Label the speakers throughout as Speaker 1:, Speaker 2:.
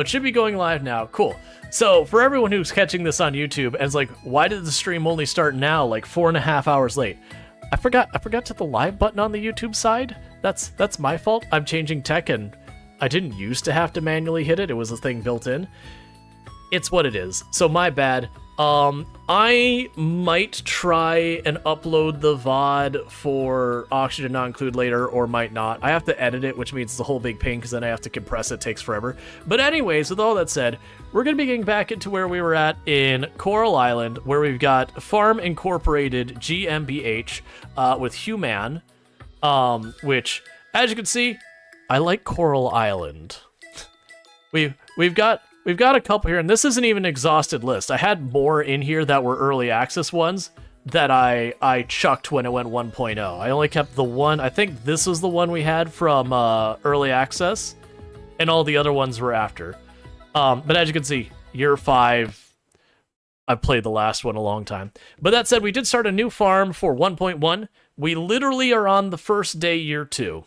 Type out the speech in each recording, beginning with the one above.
Speaker 1: It should be going live now. Cool. So for everyone who's catching this on YouTube and is like, why did the stream only start now, like 4.5 hours late? I forgot to hit the live button on the YouTube side. That's my fault. I'm changing tech and I didn't used to have to manually hit it. It was a thing built in. It's what it is. So my bad. I might try and upload the VOD for Oxygen Not Include later, or might not. I have to edit it, which means it's a whole big pain, because then I have to compress it, takes forever. But anyways, with all that said, we're going to be getting back into where we were at in Coral Island, where we've got Farm Incorporated GmbH with Human, which, as you can see, I like Coral Island. We've got a couple here, and this isn't even an exhausted list. I had more in here that were early access ones that I chucked when it went 1.0. I only kept the one. I think this was the one we had from early access, and all the other ones were after. But as you can see, year 5, I've played the last one a long time. But that said, we did start a new farm for 1.1. We literally are on the first day, year 2.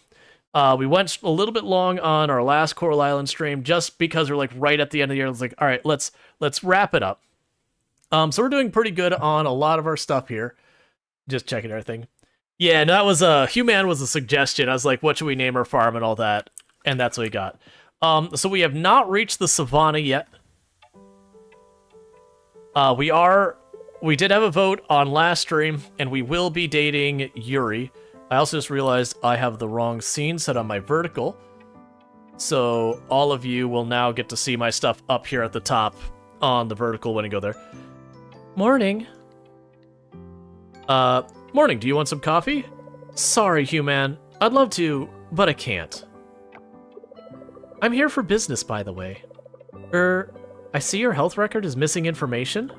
Speaker 1: We went a little bit long on our last Coral Island stream just because we're like right at the end of the year. It's like, all right, let's wrap it up. So we're doing pretty good on a lot of our stuff here. Just checking everything. Yeah, and that was Human was a suggestion. I was like, what should we name our farm and all that? And that's what we got. So we have not reached the savannah yet. We did have a vote on last stream, and we will be dating Yuri. I also just realized I have the wrong scene set on my vertical. So all of you will now get to see my stuff up here at the top on the vertical when I go there. Morning. Morning, do you want some coffee? Sorry, Human. I'd love to, but I can't. I'm here for business, by the way. I see your health record is missing information.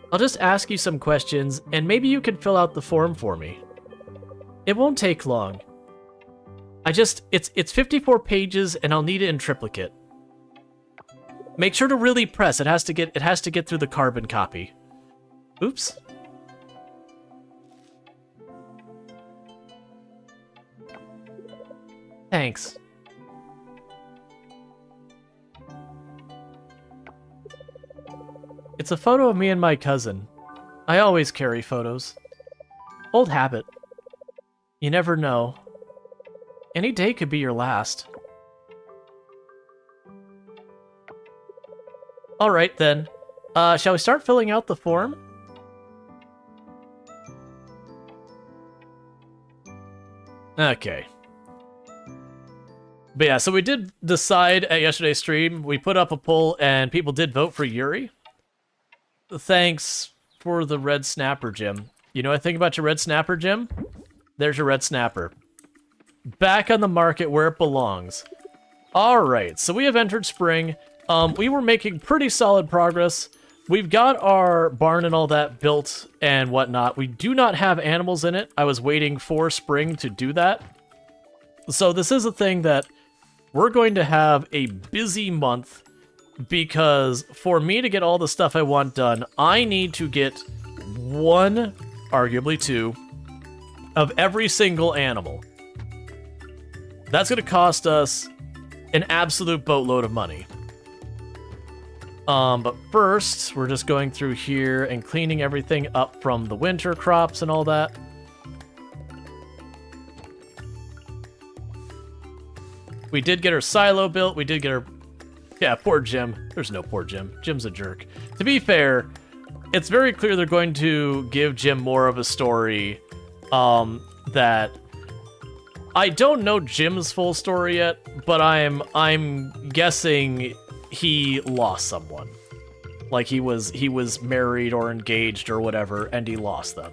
Speaker 1: I'll just ask you some questions, and maybe you can fill out the form for me. It won't take long. It's 54 pages, and I'll need it in triplicate. Make sure to really press. It has to get through the carbon copy. Oops. Thanks. It's a photo of me and my cousin. I always carry photos. Old habit. You never know. Any day could be your last. Alright then. Shall we start filling out the form? Okay. But yeah, so we did decide at yesterday's stream, we put up a poll and people did vote for Yuri. Thanks for the red snapper, Jim. You know what I think about your red snapper, Jim? There's your red snapper. Back on the market where it belongs. Alright, so we have entered spring. We were making pretty solid progress. We've got our barn and all that built and whatnot. We do not have animals in it. I was waiting for spring to do that. So this is a thing that we're going to have a busy month, because for me to get all the stuff I want done, I need to get 1, arguably 2, of every single animal. That's going to cost us an absolute boatload of money. But first, we're just going through here and cleaning everything up from the winter crops and all that. We did get our silo built. We did get our... Yeah, poor Jim. There's no poor Jim. Jim's a jerk. To be fair, it's very clear they're going to give Jim more of a story that... I don't know Jim's full story yet, but I'm guessing he lost someone. Like he was married or engaged or whatever, and he lost them.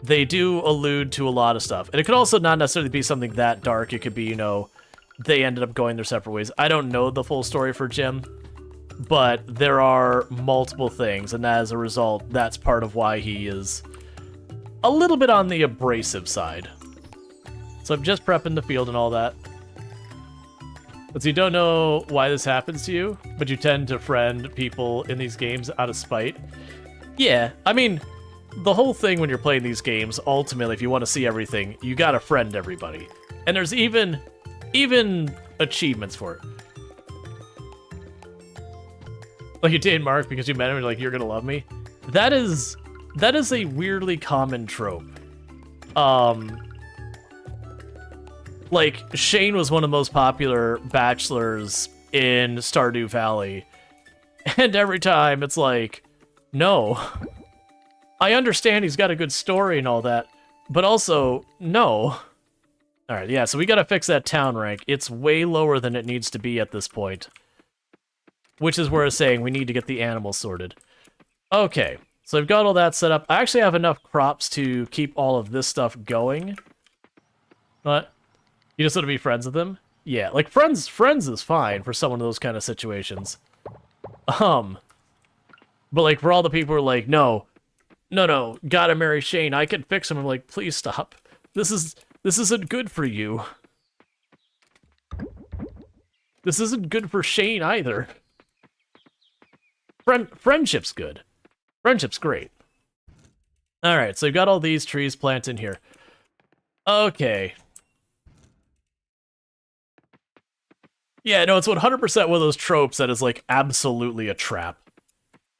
Speaker 1: They do allude to a lot of stuff. And it could also not necessarily be something that dark. It could be, you know, they ended up going their separate ways. I don't know the full story for Jim, but there are multiple things, and as a result, that's part of why he is a little bit on the abrasive side. So I'm just prepping the field and all that. But so you don't know why this happens to you, but you tend to friend people in these games out of spite. Yeah, I mean, the whole thing when you're playing these games, ultimately, if you want to see everything, you gotta friend everybody. And there's even achievements for it. Like you dated Mark because you met him and like, you're gonna love me. That is a weirdly common trope. Like, Shane was one of the most popular bachelors in Stardew Valley. And every time it's like, no. I understand he's got a good story and all that, but also, no. Alright, yeah, so we gotta fix that town rank. It's way lower than it needs to be at this point. Which is where it's saying we need to get the animals sorted. Okay, so I've got all that set up. I actually have enough crops to keep all of this stuff going. But you just want to be friends with them? Yeah, like friends is fine for some of those kind of situations. But like for all the people who are like, no, gotta marry Shane, I can fix him. I'm like, please stop. This isn't good for you. This isn't good for Shane either. Friendship's good. Friendship's great. Alright, so we've got all these trees planted in here. Okay. Yeah, no, it's 100% one of those tropes that is, like, absolutely a trap.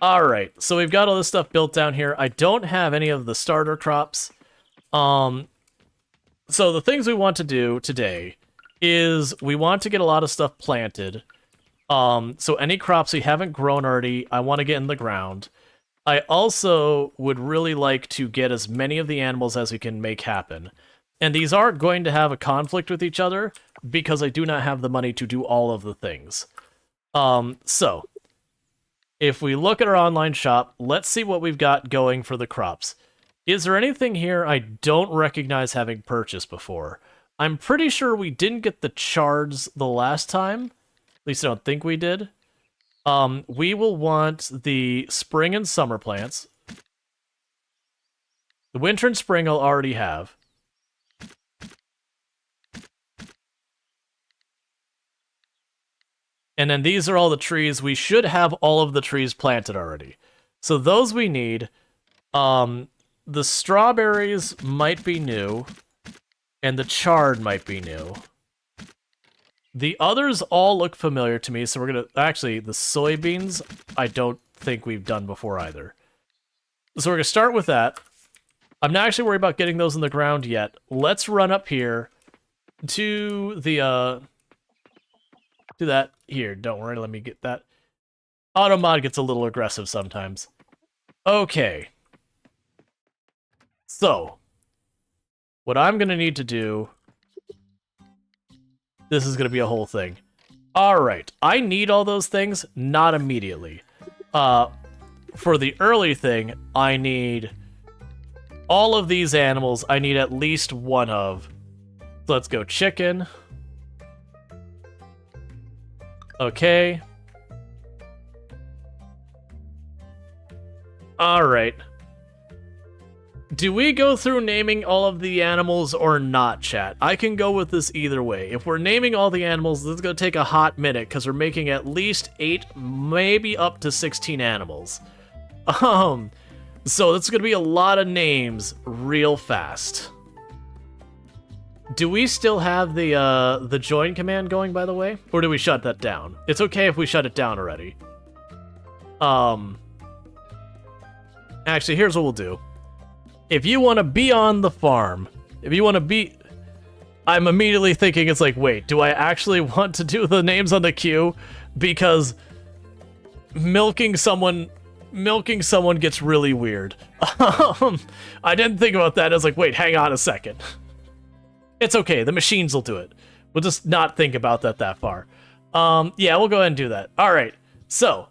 Speaker 1: Alright, so we've got all this stuff built down here. I don't have any of the starter crops. So the things we want to do today is we want to get a lot of stuff planted. So any crops we haven't grown already, I want to get in the ground. I also would really like to get as many of the animals as we can make happen. And these aren't going to have a conflict with each other, because I do not have the money to do all of the things. So, if we look at our online shop, let's see what we've got going for the crops. Is there anything here I don't recognize having purchased before? I'm pretty sure we didn't get the chards the last time. At least I don't think we did. We will want the spring and summer plants. The winter and spring I'll already have. And then these are all the trees. We should have all of the trees planted already. So those we need. The strawberries might be new. And the chard might be new. The others all look familiar to me, so we're gonna... Actually, the soybeans, I don't think we've done before either. So we're gonna start with that. I'm not actually worried about getting those in the ground yet. Let's run up here to the, to that. Here, don't worry, let me get that. Automod gets a little aggressive sometimes. Okay. So, what I'm gonna need to do... This is going to be a whole thing. Alright, I need all those things, not immediately. For the early thing, I need all of these animals. I need at least one of. So let's go chicken. Okay. Alright. Do we go through naming all of the animals or not, chat? I can go with this either way. If we're naming all the animals, this is going to take a hot minute, because we're making at least 8, maybe up to 16 animals. So it's going to be a lot of names real fast. Do we still have the join command going, by the way? Or do we shut that down? It's okay if we shut it down already. Actually, here's what we'll do. If you want to be on the farm, if you want to be... I'm immediately thinking it's like, wait, do I actually want to do the names on the queue? Because milking someone gets really weird. I didn't think about that. I was like, wait, hang on a second. It's okay, the machines will do it. We'll just not think about that far. Yeah, we'll go ahead and do that. Alright, so...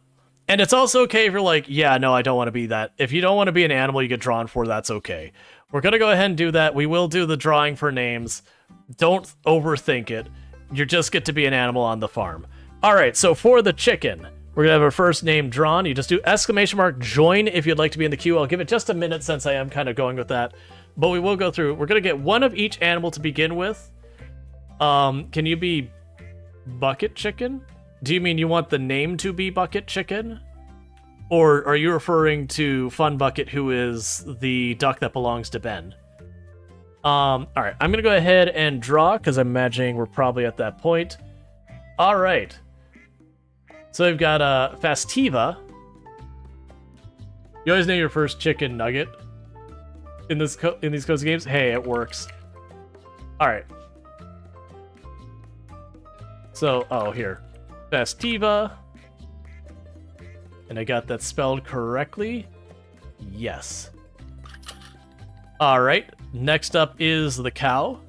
Speaker 1: And it's also okay if you're like, yeah, no, I don't want to be that. If you don't want to be an animal you get drawn for, that's okay. We're going to go ahead and do that. We will do the drawing for names. Don't overthink it. You just get to be an animal on the farm. All right, so for the chicken, we're going to have our first name drawn. You just do !join if you'd like to be in the queue. I'll give it just a minute since I am kind of going with that. But we will go through. We're going to get one of each animal to begin with. Can you be bucket chicken? Do you mean you want the name to be Bucket Chicken? Or are you referring to Fun Bucket, who is the duck that belongs to Ben? Alright, I'm gonna go ahead and draw, because I'm imagining we're probably at that point. All right. So we've got Fastiva. You always name your first chicken nugget in these cozy games. Hey, it works. All right. So, oh, here. Fastiva. And I got that spelled correctly. Yes. All right. Next up is the cow.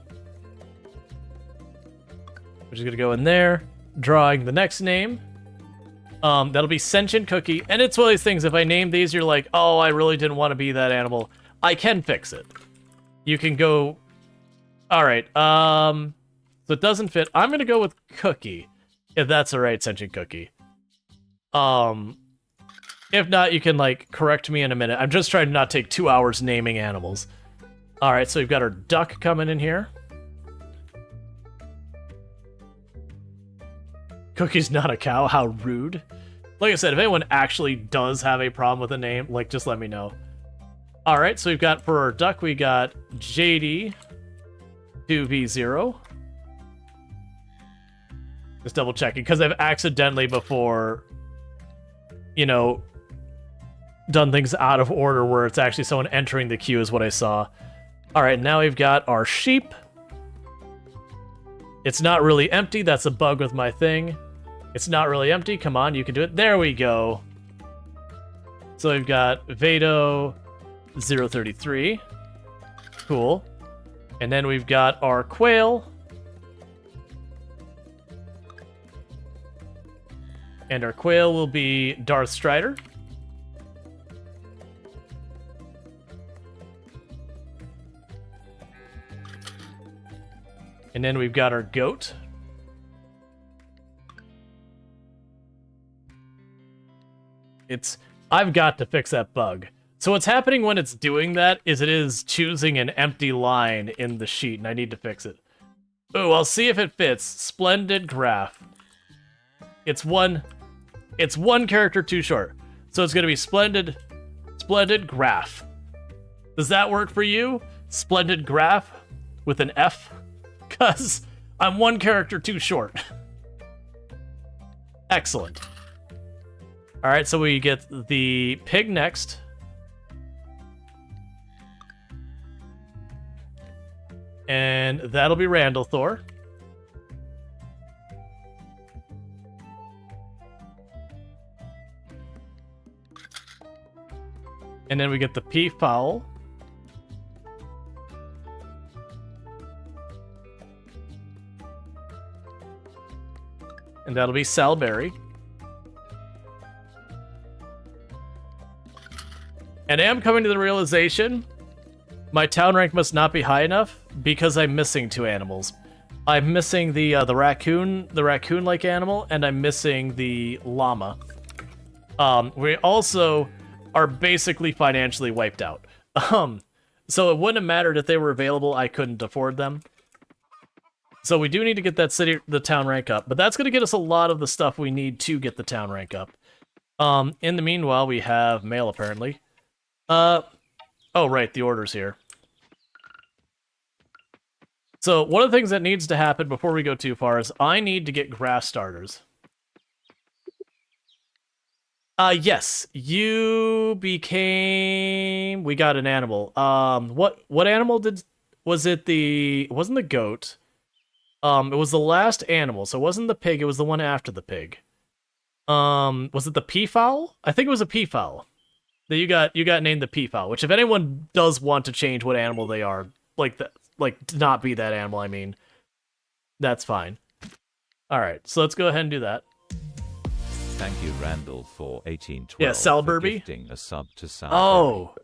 Speaker 1: We're just going to go in there. Drawing the next name. That'll be Sentient Cookie. And it's one of these things, if I name these, you're like, oh, I really didn't want to be that animal. I can fix it. You can go... Alright, so it doesn't fit. I'm gonna go with Cookie, if that's alright, Sentient Cookie. If not, you can, like, correct me in a minute. I'm just trying to not take 2 hours naming animals. Alright, so we've got our duck coming in here. Cookie's not a cow, how rude. Like I said, if anyone actually does have a problem with a name, like, just let me know. Alright, so we've got, for our duck, we got JD 2v0. Just double checking, because I've accidentally before, you know, done things out of order where it's actually someone entering the queue is what I saw. Alright, now we've got our sheep. It's not really empty, that's a bug with my thing. It's not really empty, come on, you can do it. There we go. So we've got Vado 033. Cool. And then we've got our quail. And our quail will be Darth Strider. And then we've got our goat. I've got to fix that bug. So what's happening when it's doing that is it is choosing an empty line in the sheet, and I need to fix it. Oh, I'll see if it fits. Splendid graph. It's one character too short. So it's gonna be splendid graph. Does that work for you? Splendid graph with an F? Because I'm one character too short. Excellent. Alright, so we get the pig next. And that'll be Randall Thor. And then we get the peafowl. And that'll be Salberry. And I am coming to the realization my town rank must not be high enough because I'm missing 2 animals. I'm missing the raccoon-like animal, and I'm missing the llama. We also are basically financially wiped out. So it wouldn't have mattered if they were available. I couldn't afford them. So we do need to get the town rank up, but that's going to get us a lot of the stuff we need to get the town rank up. In the meanwhile, we have mail apparently. Oh right, the order's here. So one of the things that needs to happen before we go too far is I need to get grass starters. Yes, you became... We got an animal. What animal was it? It wasn't the goat. It was the last animal, so it wasn't the pig, it was the one after the pig. Was it the peafowl? I think it was a peafowl. That you got named the peafowl, which if anyone does want to change what animal they are, like to not be that animal, I mean, that's fine. Alright, so let's go ahead and do that.
Speaker 2: Thank you, Randall, for 1812.
Speaker 1: Yeah, Salberby.
Speaker 2: Gifting a sub to Salberby.
Speaker 1: Oh,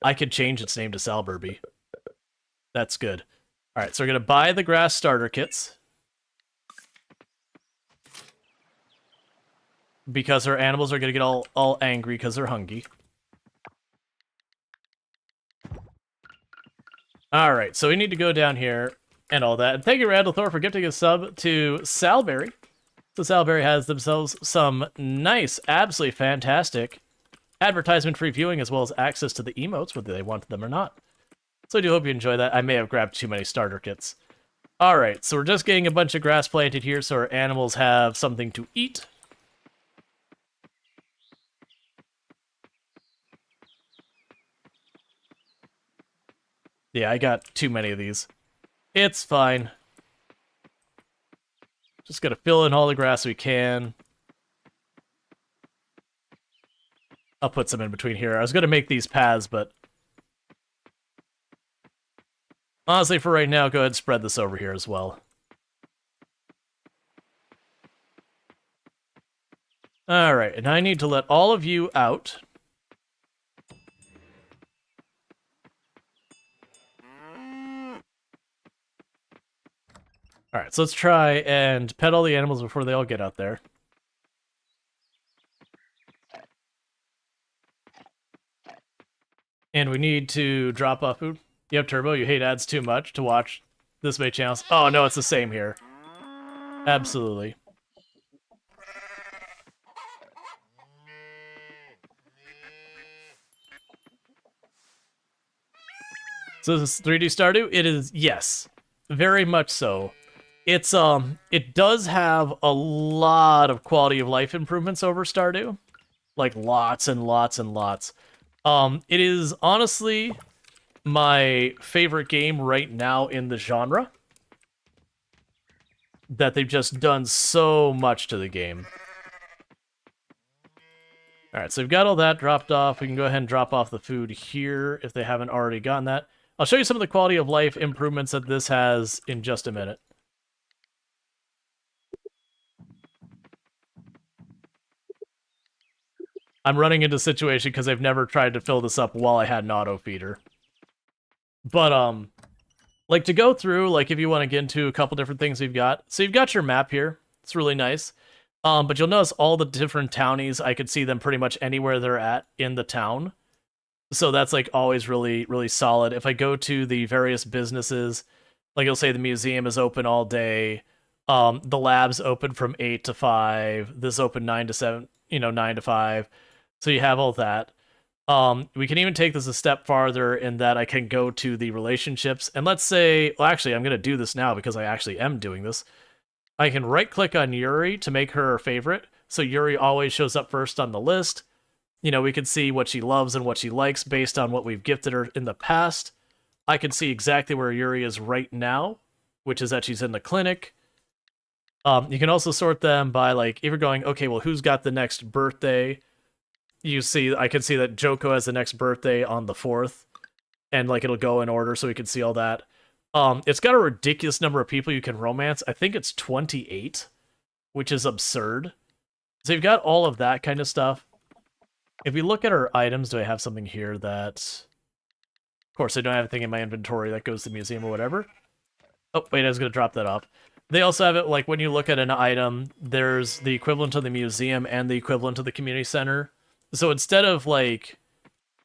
Speaker 1: I could change its name to Salberby. That's good. All right, so we're gonna buy the grass starter kits because our animals are gonna get all angry because they're hungry. All right, so we need to go down here and all that. And thank you, Randall Thor, for gifting a sub to Salberry. So Salberry has themselves some nice, absolutely fantastic advertisement-free viewing as well as access to the emotes, whether they want them or not. So I do hope you enjoy that. I may have grabbed too many starter kits. Alright, so we're just getting a bunch of grass planted here so our animals have something to eat. Yeah, I got too many of these. It's fine. Just gotta fill in all the grass we can. I'll put some in between here. I was gonna make these paths, but honestly, for right now, go ahead and spread this over here as well. Alright, and I need to let all of you out. Alright, so let's try and pet all the animals before they all get out there. And we need to drop off food. Yep, Turbo, you hate ads too much to watch this many channels. Oh, no, it's the same here. Absolutely. So this is 3D Stardew? It is, yes. Very much so. It's, it does have a lot of quality of life improvements over Stardew. Like, lots and lots and lots. It is honestly my favorite game right now in the genre. That they've just done so much to the game. Alright, so we've got all that dropped off. We can go ahead and drop off the food here if they haven't already gotten that. I'll show you some of the quality of life improvements that this has in just a minute. I'm running into a situation because I've never tried to fill this up while I had an auto feeder. But, like, to go through, like, if you want to get into a couple different things we've got. So you've got your map here. It's really nice. But you'll notice all the different townies, I could see them pretty much anywhere they're at in the town. So that's, like, always really, really solid. If I go to the various businesses, like, you'll say the museum is open all day. The lab's open from 8 to 5. This open 9 to 7, 9 to 5. So you have all that. We can even take this a step farther in that I can go to the relationships. And let's say, well, actually, I'm going to do this now because I actually am doing this. I can right-click on Yuri to make her a favorite. So Yuri always shows up first on the list. We can see what she loves and what she likes based on what we've gifted her in the past. I can see exactly where Yuri is right now, which is that she's in the clinic. You can also sort them by, like, if you're going, okay, well, who's got the next birthday? I can see that Joko has the next birthday on the 4th, and, like, it'll go in order so we can see all that. It's got a ridiculous number of people you can romance. I think it's 28, which is absurd. So you've got all of that kind of stuff. If we look at our items, do I have something here that... Of course, I don't have anything in my inventory that goes to the museum or whatever. Oh, wait, I was going to drop that off. They also have it, like, when you look at an item, there's the equivalent of the museum and the equivalent of the community center. So instead of, like...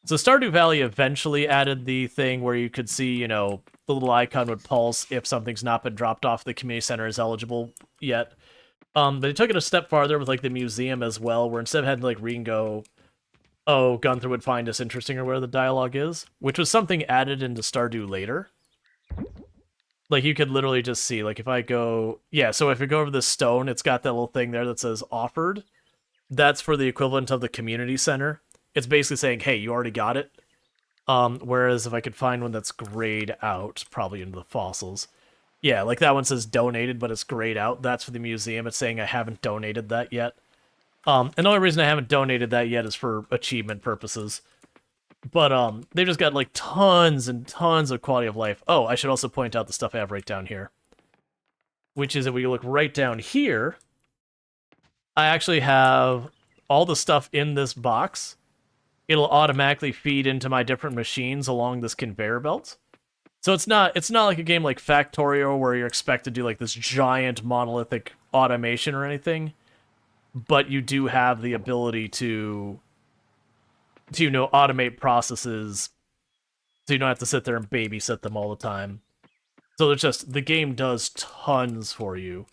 Speaker 1: So Stardew Valley eventually added the thing where you could see, the little icon would pulse if something's not been dropped off the community center is eligible yet. But they took it a step farther with, like, the museum as well, where instead of having, like, read and go, oh, Gunther would find this interesting or where the dialogue is, which was something added into Stardew later. Like, you could literally just see, like, if I go... Yeah, so if you go over the stone, it's got that little thing there that says offered. That's for the equivalent of the community center. It's basically saying, hey, you already got it. Whereas if I could find one that's grayed out, probably into the fossils. Yeah, like that one says donated, but it's grayed out. That's for the museum. It's saying I haven't donated that yet. And the only reason I haven't donated that yet is for achievement purposes. But they've just got, like, tons and tons of quality of life. Oh, I should also point out the stuff I have right down here. Which is, if we look right down here, I actually have all the stuff in this box. It'll automatically feed into my different machines along this conveyor belt. So it's not like a game like Factorio where you're expected to do, like, this giant monolithic automation or anything. But you do have the ability to automate processes so you don't have to sit there and babysit them all the time. So it's just, the game does tons for you.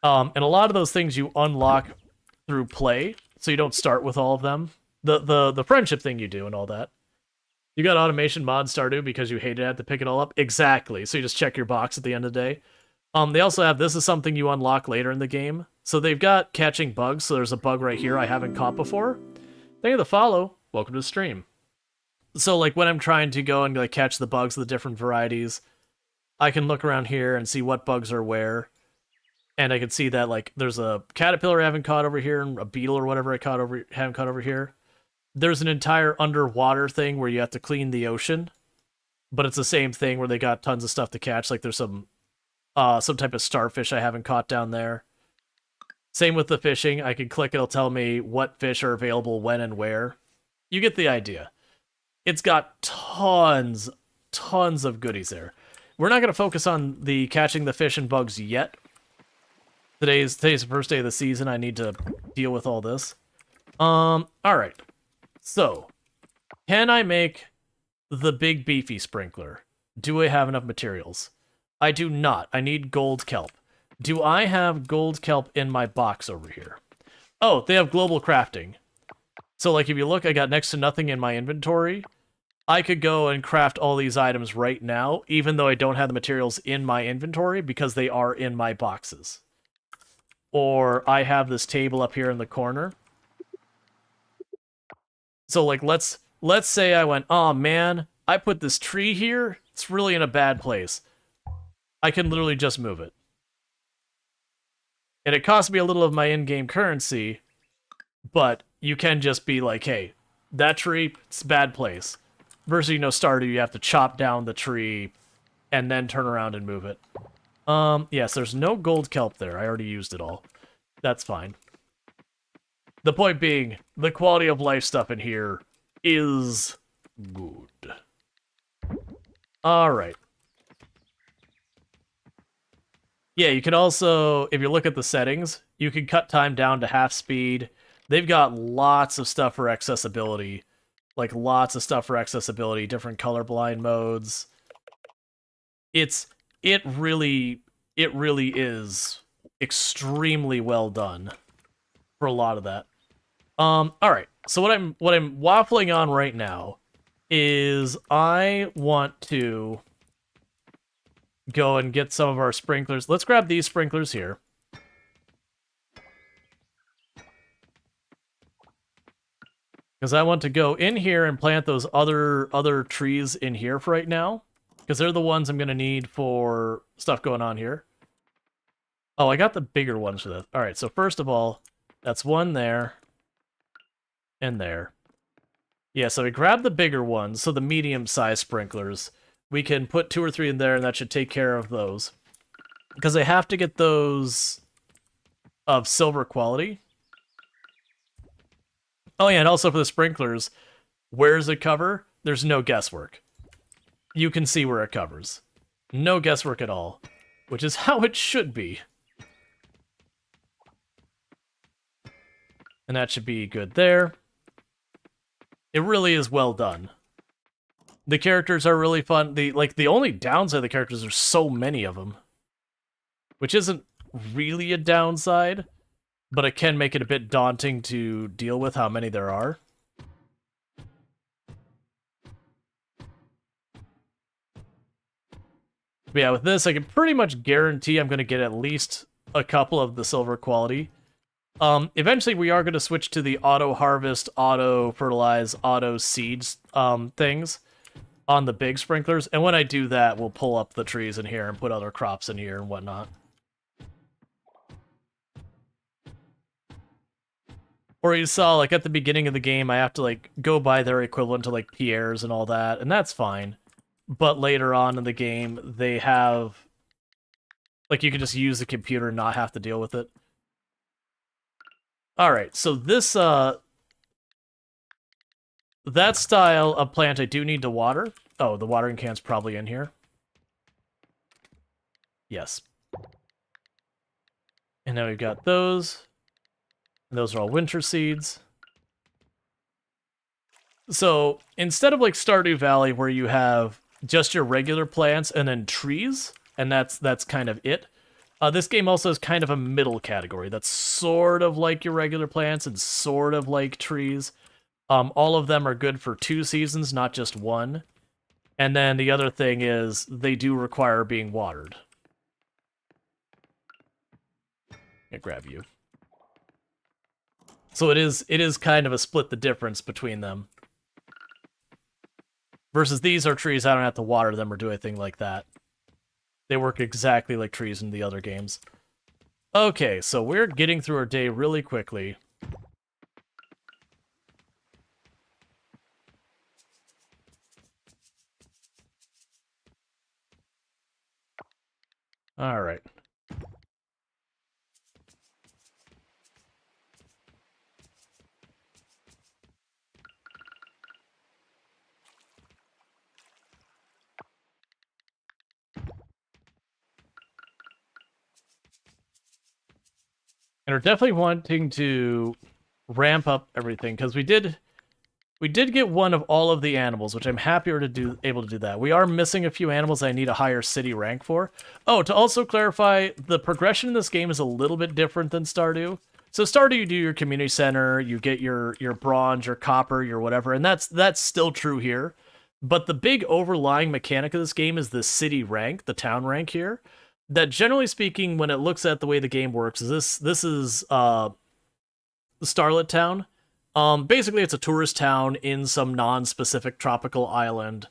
Speaker 1: And a lot of those things you unlock through play, so you don't start with all of them. The friendship thing you do and all that. You got automation mod Stardew because you hated to have to pick it all up? Exactly. So you just check your box at the end of the day. They also have, this is something you unlock later in the game. So they've got catching bugs. So there's a bug right here I haven't caught before. Thank you for the follow. Welcome to the stream. So like when I'm trying to go and like catch the bugs of the different varieties, I can look around here and see what bugs are where. And I can see that like there's a caterpillar I haven't caught over here and a beetle or whatever haven't caught over here. There's an entire underwater thing where you have to clean the ocean, but it's the same thing where they got tons of stuff to catch. Like there's some type of starfish I haven't caught down there. Same with the fishing. I can click, it'll tell me what fish are available when and where. You get the idea. It's got tons of goodies there. We're not going to focus on the catching the fish and bugs yet. Today's the first day of the season. I need to deal with all this. All right. So, can I make the big beefy sprinkler? Do I have enough materials? I do not. I need gold kelp. Do I have gold kelp in my box over here? Oh, they have global crafting. So, like, if you look, I got next to nothing in my inventory. I could go and craft all these items right now, even though I don't have the materials in my inventory, because they are in my boxes. Or I have this table up here in the corner. So, like, let's say I went, oh man, I put this tree here, it's really in a bad place. I can literally just move it. And it costs me a little of my in-game currency, but you can just be like, hey, that tree, it's a bad place. Versus, you know, Stardew, you have to chop down the tree and then turn around and move it. Yes, there's no gold kelp there. I already used it all. That's fine. The point being, the quality of life stuff in here is good. Alright. Yeah, you can also, if you look at the settings, you can cut time down to half speed. They've got lots of stuff for accessibility. Like, lots of stuff for accessibility, different colorblind modes. It really is extremely well done for a lot of that. Alright, so what I'm waffling on right now is I want to go and get some of our sprinklers. Let's grab these sprinklers here. Because I want to go in here and plant those other trees in here for right now. Because they're the ones I'm going to need for stuff going on here. Oh, I got the bigger ones for this. Alright, so first of all, that's one there. And there. Yeah, so we grab the bigger ones, so the medium-sized sprinklers. We can put 2 or 3 in there, and that should take care of those. Because I have to get those of silver quality. Oh yeah, and also for the sprinklers, where's it cover? There's no guesswork. You can see where it covers. No guesswork at all. Which is how it should be. And that should be good there. It really is well done. The characters are really fun. The only downside of the characters, there's so many of them. Which isn't really a downside, but it can make it a bit daunting to deal with how many there are. But yeah, with this, I can pretty much guarantee I'm going to get at least a couple of the silver quality. Eventually, we are going to switch to the auto-harvest, auto-fertilize, auto-seeds things on the big sprinklers. And when I do that, we'll pull up the trees in here and put other crops in here and whatnot. Or you saw, like, at the beginning of the game, I have to, like, go by their equivalent to, like, Pierre's and all that, and that's fine. But later on in the game, they have... Like, you can just use the computer and not have to deal with it. Alright, so this, that style of plant I do need to water. Oh, the watering can's probably in here. Yes. And now we've got those. And those are all winter seeds. So, instead of like Stardew Valley where you have just your regular plants and then trees, and that's kind of it, this game also is kind of a middle category that's sort of like your regular plants and sort of like trees. All of them are good for 2 seasons, not just one. And then the other thing is they do require being watered. I'll grab you. So it is kind of a split the difference between them. Versus these are trees, I don't have to water them or do anything like that. They work exactly like trees in the other games. Okay, so we're getting through our day really quickly. All right. And we're definitely wanting to ramp up everything because we did get one of all of the animals, which I'm happier to able to do that. We are missing a few animals I need a higher city rank for. Oh, to also clarify, the progression in this game is a little bit different than Stardew. So Stardew, you do your community center, you get your bronze, your copper, your whatever, and that's still true here. But the big overlying mechanic of this game is the city rank, the town rank here. That generally speaking, when it looks at the way the game works, is this is Starlet Town. Basically, it's a tourist town in some non-specific tropical island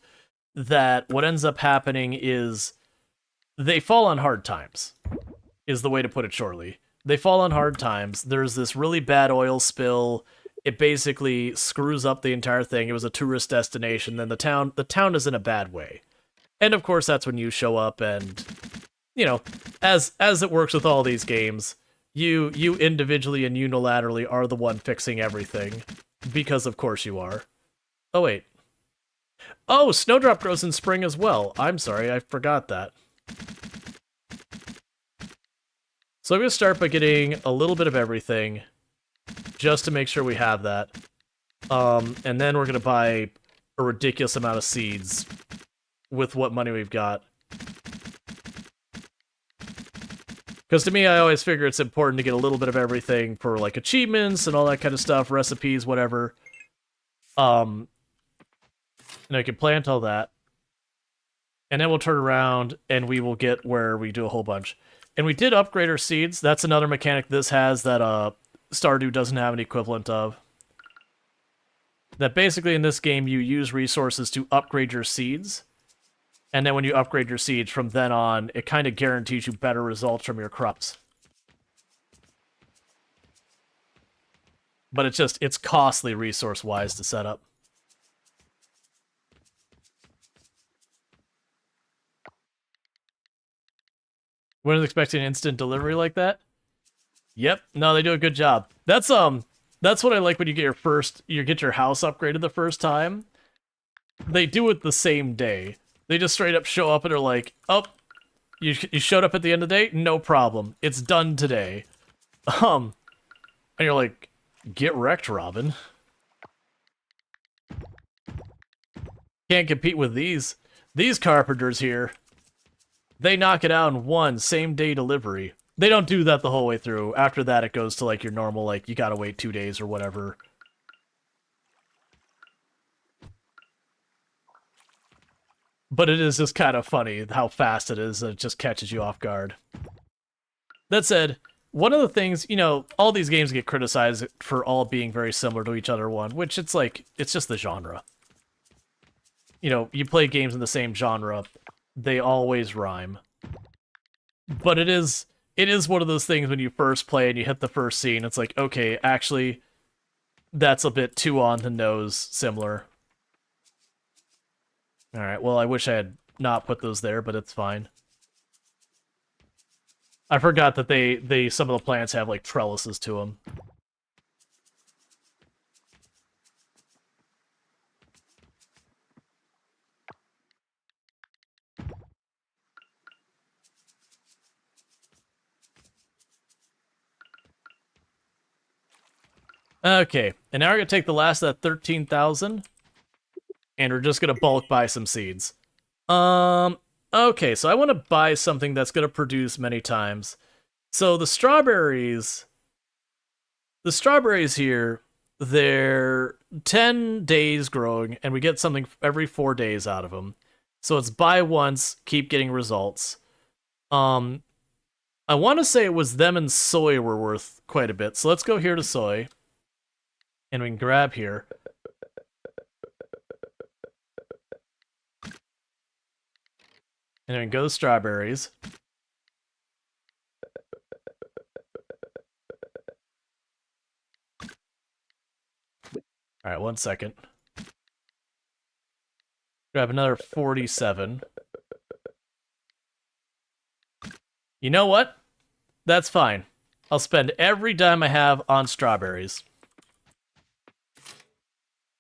Speaker 1: that what ends up happening is they fall on hard times, is the way to put it shortly. They fall on hard times. There's this really bad oil spill. It basically screws up the entire thing. It was a tourist destination. Then the town is in a bad way. And of course, that's when you show up and, you know, as it works with all these games, you individually and unilaterally are the one fixing everything. Because of course you are. Oh, wait. Oh, Snowdrop grows in spring as well. I'm sorry, I forgot that. So I'm going to start by getting a little bit of everything, just to make sure we have that. And then we're going to buy a ridiculous amount of seeds with what money we've got. Because to me, I always figure it's important to get a little bit of everything for, like, achievements and all that kind of stuff, recipes, whatever. And I can plant all that. And then we'll turn around and we will get where we do a whole bunch. And we did upgrade our seeds. That's another mechanic this has that Stardew doesn't have an equivalent of. That basically in this game you use resources to upgrade your seeds. And then when you upgrade your seeds from then on, it kind of guarantees you better results from your crops. But it's costly resource-wise to set up. Wasn't expecting instant delivery like that. Yep, no, they do a good job. That's what I like when you get your house upgraded the first time. They do it the same day. They just straight up show up and are like, "Oh, you showed up at the end of the day? No problem. It's done today." And you're like, "Get wrecked, Robin." Can't compete with these carpenters here. They knock it out in one same-day delivery. They don't do that the whole way through. After that, it goes to, like, your normal, like, you gotta wait 2 days or whatever. But it is just kind of funny how fast it is. It just catches you off guard. That said, one of the things, you know, all these games get criticized for all being very similar to each other, which it's like, it's just the genre. You know, you play games in the same genre, they always rhyme. But it is one of those things when you first play and you hit the first scene, it's like, okay, actually, that's a bit too on the nose similar. Alright, well, I wish I had not put those there, but it's fine. I forgot that some of the plants have, like, trellises to them. Okay, and now we're going to take the last of that 13,000, and we're just going to bulk buy some seeds. Okay, so I want to buy something that's going to produce many times. So the strawberries here, they're 10 days growing, and we get something every 4 days out of them. So it's buy once, keep getting results. I want to say it was them and soy were worth quite a bit. So let's go here to soy, and we can grab here. And then we can go to strawberries. All right, 1 second. Grab another 47. You know what? That's fine. I'll spend every dime I have on strawberries.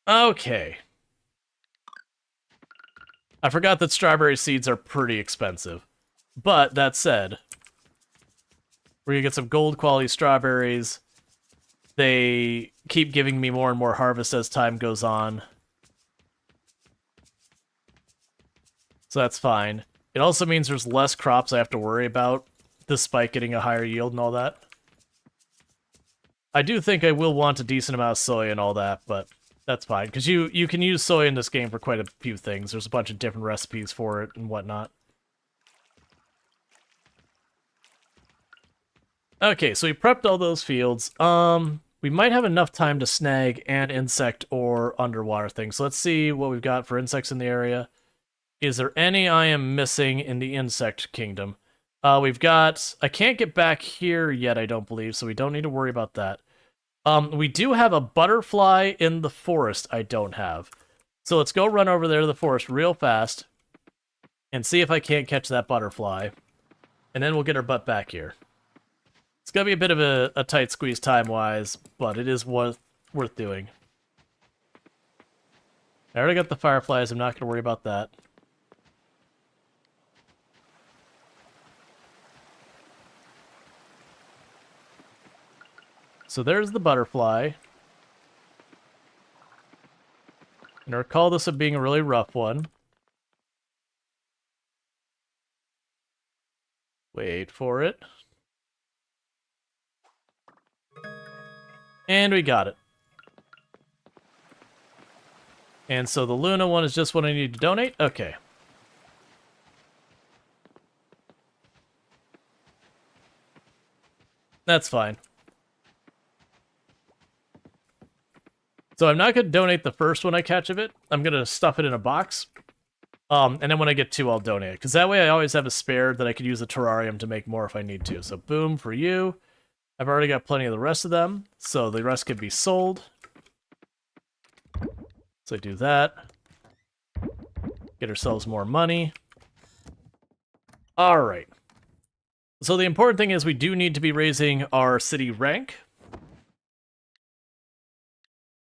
Speaker 1: Okay. I forgot that strawberry seeds are pretty expensive. But that said, we're gonna get some gold quality strawberries. They keep giving me more and more harvest as time goes on. So that's fine. It also means there's less crops I have to worry about, despite getting a higher yield and all that. I do think I will want a decent amount of soy and all that, but that's fine. Because you can use soy in this game for quite a few things. There's a bunch of different recipes for it and whatnot. Okay, so we prepped all those fields. We might have enough time to snag an insect or underwater thing. So let's see what we've got for insects in the area. Is there any I am missing in the insect kingdom? We've got... I can't get back here yet, I don't believe, so we don't need to worry about that. We do have a butterfly in the forest I don't have. So let's go run over there to the forest real fast and see if I can't catch that butterfly. And then we'll get our butt back here. It's going to be a bit of a tight squeeze time-wise, but it is worth doing. I already got the fireflies. I'm not going to worry about that. So there's the butterfly. And I recall this as being a really rough one. Wait for it. And we got it. And so the Luna one is just what I need to donate? Okay. That's fine. So I'm not going to donate the first one I catch of it. I'm going to stuff it in a box. And then when I get two, I'll donate it. Because that way I always have a spare that I could use a terrarium to make more if I need to. So boom for you. I've already got plenty of the rest of them. So the rest could be sold. So I do that. Get ourselves more money. Alright. So the important thing is we do need to be raising our city rank.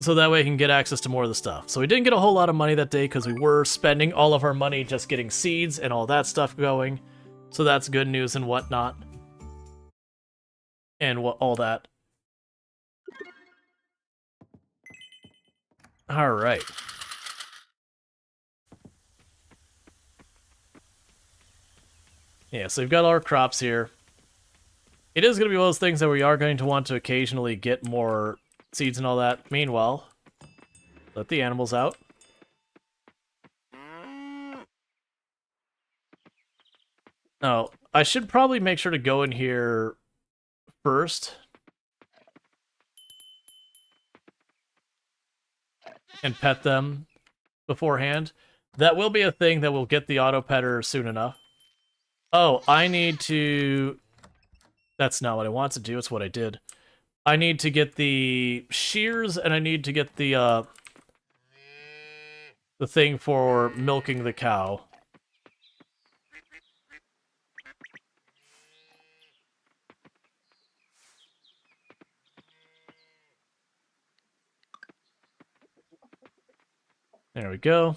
Speaker 1: So that way I can get access to more of the stuff. So we didn't get a whole lot of money that day because we were spending all of our money just getting seeds and all that stuff going. So that's good news and whatnot. And all that. Alright. Yeah, so we've got all our crops here. It is going to be one of those things that we are going to want to occasionally get more seeds and all that. Meanwhile, let the animals out. Oh, I should probably make sure to go in here first. And pet them beforehand. That will be a thing that will get the auto petter soon enough. Oh, I need to... That's not what I want to do, it's what I did. I need to get the shears, and I need to get the thing for milking the cow. There we go.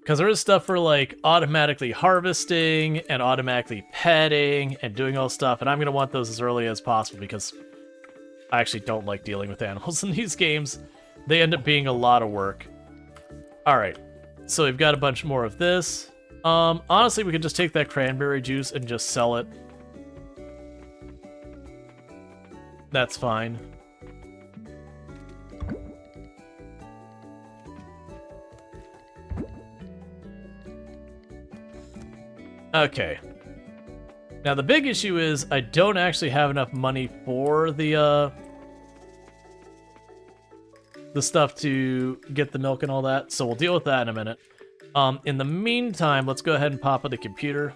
Speaker 1: Because there is stuff for, like, automatically harvesting and automatically petting and doing all stuff, and I'm going to want those as early as possible because I actually don't like dealing with animals in these games. They end up being a lot of work. Alright, so we've got a bunch more of this. Honestly, we could just take that cranberry juice and just sell it. That's fine. Okay. Now the big issue is I don't actually have enough money for the stuff to get the milk and all that, so we'll deal with that in a minute. In the meantime, let's go ahead and pop on the computer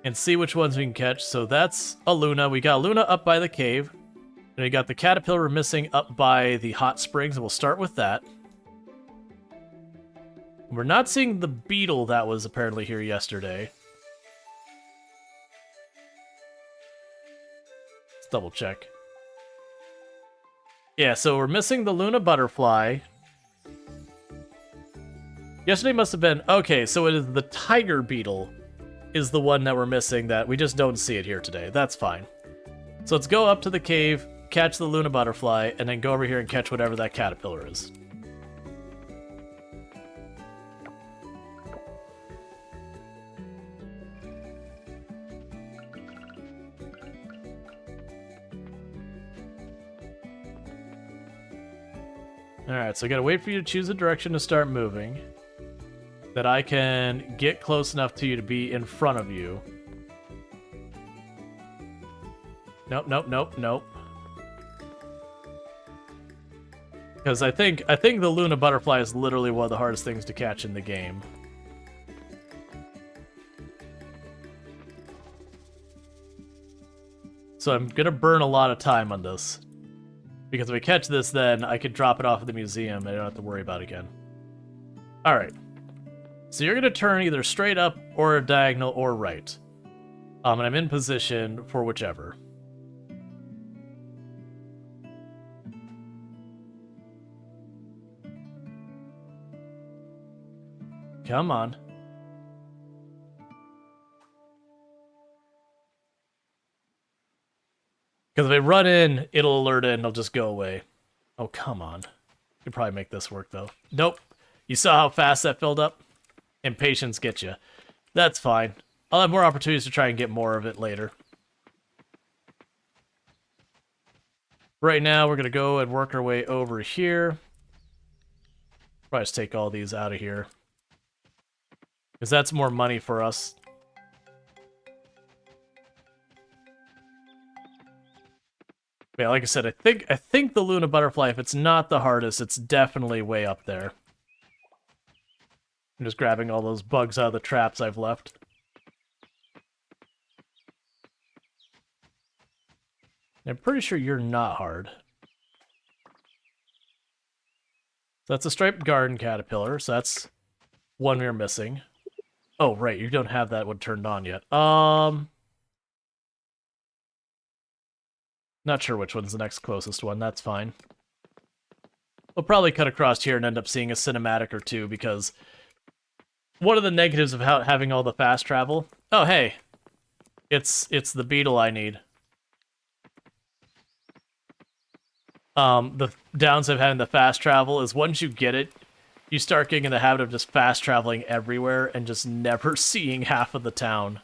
Speaker 1: and see which ones we can catch. So that's a Luna. We got Luna up by the cave. And we got the caterpillar we're missing up by the hot springs, and we'll start with that. We're not seeing the beetle that was apparently here yesterday. Let's double check. Yeah, so we're missing the Luna butterfly. Yesterday must have been... Okay, so it is the tiger beetle is the one that we're missing that we just don't see it here today. That's fine. So let's go up to the cave, catch the Luna butterfly, and then go over here and catch whatever that caterpillar is. Alright, so I gotta wait for you to choose a direction to start moving. That I can get close enough to you to be in front of you. Nope, nope, nope, nope. Because I think the Luna butterfly is literally one of the hardest things to catch in the game. So I'm gonna burn a lot of time on this. Because if I catch this, then I could drop it off at the museum and I don't have to worry about it again. Alright. So you're gonna turn either straight up or diagonal or right. And I'm in position for whichever. Come on. Because if I run in, it'll alert it and it'll just go away. Oh, come on. Could probably make this work, though. Nope. You saw how fast that filled up? Impatience gets you. That's fine. I'll have more opportunities to try and get more of it later. Right now, we're going to go and work our way over here. Probably just take all these out of here. Because that's more money for us. Yeah, like I said, I think the Luna butterfly, if it's not the hardest, it's definitely way up there. I'm just grabbing all those bugs out of the traps I've left. I'm pretty sure you're not hard. That's a striped garden caterpillar, so that's one we're missing. Oh, right, you don't have that one turned on yet. Not sure which one's the next closest one, that's fine. We'll probably cut across here and end up seeing a cinematic or two, because one of the negatives of having all the fast travel... Oh, hey! It's the beetle I need. The downside of having the fast travel is once you get it, you start getting in the habit of just fast traveling everywhere and just never seeing half of the town.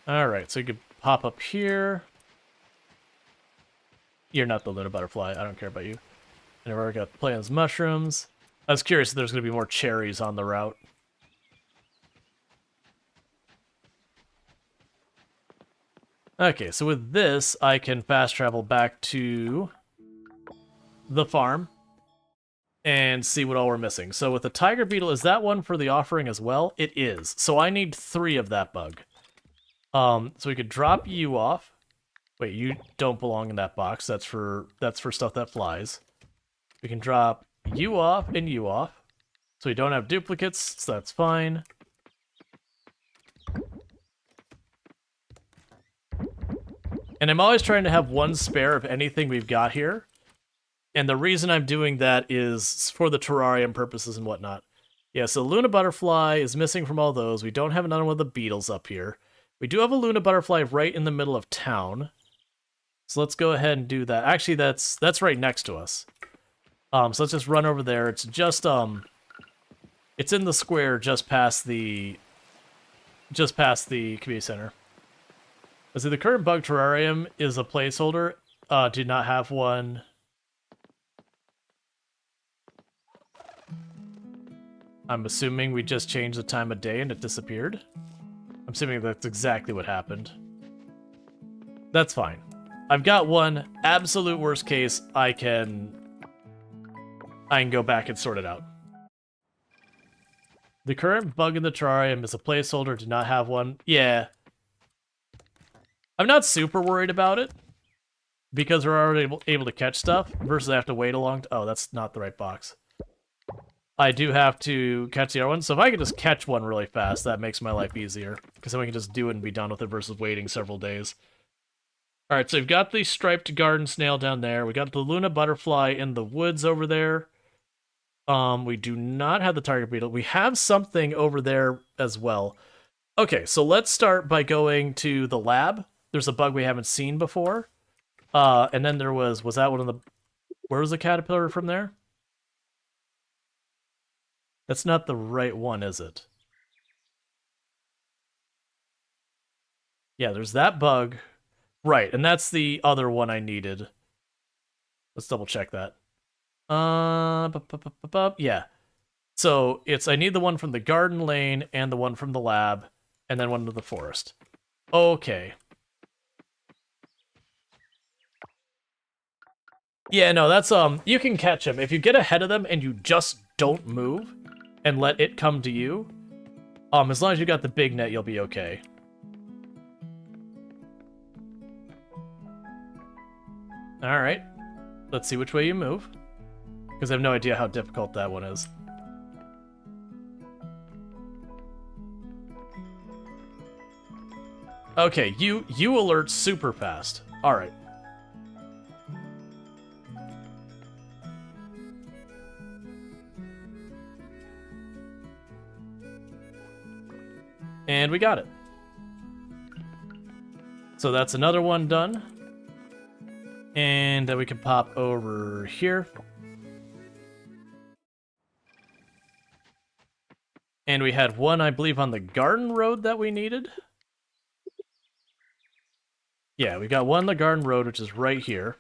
Speaker 1: Alright, so you could pop up here. You're not the Luna butterfly, I don't care about you. And we've already got plants, mushrooms. I was curious if there's going to be more cherries on the route. Okay, so with this, I can fast travel back to the farm and see what all we're missing. So with the tiger beetle, is that one for the offering as well? It is. So I need 3 of that bug. So we could drop you off. Wait, you don't belong in that box. That's for stuff that flies. We can drop you off and you off. So we don't have duplicates, so that's fine. And I'm always trying to have one spare of anything we've got here. And the reason I'm doing that is for the terrarium purposes and whatnot. Yeah, so Luna Butterfly is missing from all those. We don't have another one of the beetles up here. We do have a Luna Butterfly right in the middle of town. So let's go ahead and do that. Actually, that's right next to us. So let's just run over there. It's just, it's in the square just past the just past the community center. Let's see, the current bug terrarium is a placeholder. Did not have one. I'm assuming we just changed the time of day and it disappeared. I'm assuming that's exactly what happened. That's fine. I've got one. Absolute worst case, I can go back and sort it out. The current bug in the terrarium is a placeholder, did not have one. Yeah. I'm not super worried about it, because we're already able to catch stuff, versus I have to wait a long time. Oh, that's not the right box. I do have to catch the other one, so if I can just catch one really fast, that makes my life easier, because then we can just do it and be done with it versus waiting several days. Alright, so we've got the striped garden snail down there. We got the Luna butterfly in the woods over there. We do not have the tiger beetle. We have something over there as well. Okay, so let's start by going to the lab. There's a bug we haven't seen before. And then there was that one of the... Where was the caterpillar from there? That's not the right one, is it? Yeah, there's that bug. Right, and that's the other one I needed. Let's double check that. Yeah. So I need the one from the garden lane and the one from the lab, and then one to the forest. Okay. Yeah, no, that's you can catch them if you get ahead of them and you just don't move and let it come to you. As long as you got the big net, you'll be okay. All right. Let's see which way you move, because I have no idea how difficult that one is. Okay, you alert super fast. All right. And we got it. So that's another one done. And then we can pop over here. And we had one, I believe, on the garden road that we needed. Yeah, we got one on the garden road, which is right here.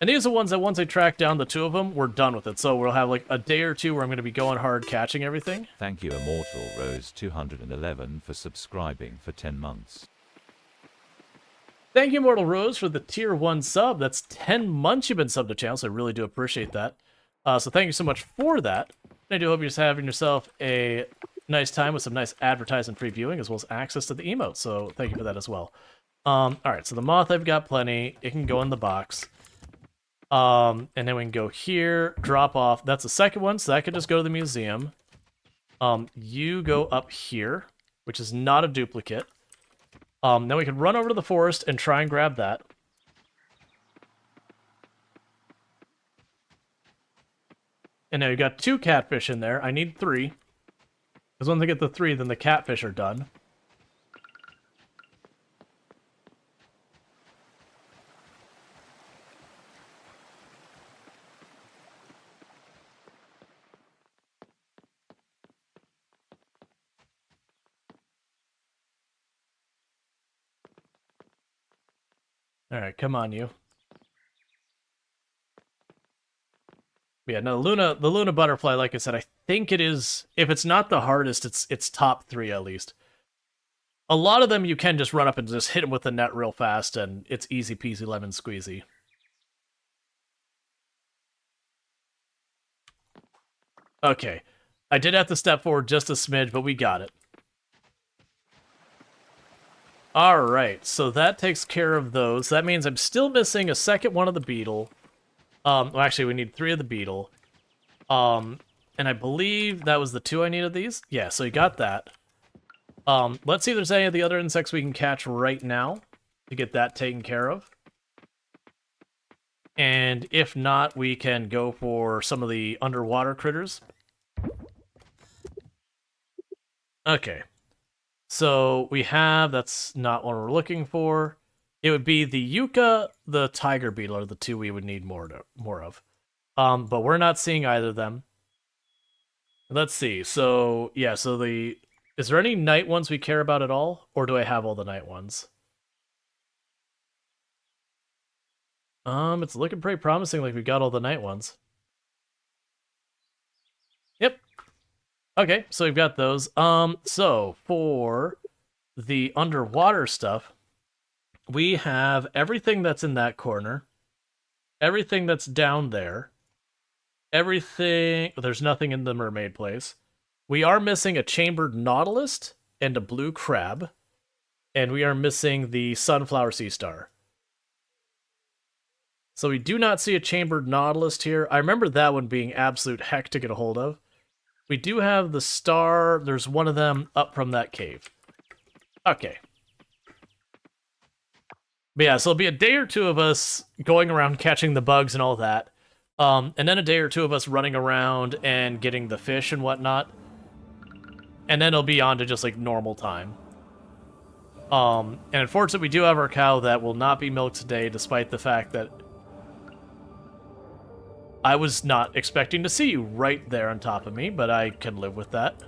Speaker 1: And these are ones that once I track down the two of them, we're done with it. So we'll have like a day or two where I'm going to be going hard catching everything.
Speaker 2: Thank you, Immortal Rose 211, for subscribing for 10 months.
Speaker 1: Thank you, Immortal Rose, for the tier 1 sub. That's 10 months you've been subbed to channel, so I really do appreciate that. So thank you so much for that. I do hope you're just having yourself a nice time with some nice advertisement-free viewing, as well as access to the emotes, so thank you for that as well. Alright, so the moth I've got plenty. It can go in the box. And then we can go here, drop off. That's the second one, so that could just go to the museum. You go up here, which is not a duplicate. Then we can run over to the forest and try and grab that. And now you got 2 catfish in there. I need 3. Because once I get the 3, then the catfish are done. Alright, come on, you. Yeah, no, the Luna butterfly, like I said, I think it is, if it's not the hardest, it's top 3 at least. A lot of them you can just run up and just hit them with the net real fast, and it's easy peasy lemon squeezy. Okay, I did have to step forward just a smidge, but we got it. Alright, so that takes care of those. That means I'm still missing a second one of the beetle. Well, actually, we need 3 of the beetle. And I believe that was the 2 I needed these. Yeah, so you got that. Let's see if there's any of the other insects we can catch right now to get that taken care of. And if not, we can go for some of the underwater critters. Okay. So we have, that's not what we're looking for. It would be the yucca, the tiger beetle are the 2 we would need more of. But we're not seeing either of them. Let's see. So, yeah, so the Is there any night ones we care about at all? Or do I have all the night ones? It's looking pretty promising like we got all the night ones. Yep. Okay, so we've got those. So for the underwater stuff, we have everything that's in that corner, everything that's down there, everything... There's nothing in the mermaid place. We are missing a chambered nautilus and a blue crab, and we are missing the sunflower sea star. So we do not see a chambered nautilus here. I remember that one being absolute heck to get a hold of. We do have the star. There's one of them up from that cave. Okay. But yeah, so it'll be a day or two of us going around catching the bugs and all that. And then a day or two of us running around and getting the fish and whatnot. And then it'll be on to just like normal time. And unfortunately, we do have our cow that will not be milked today, despite the fact that I was not expecting to see you right there on top of me, but I can live with that.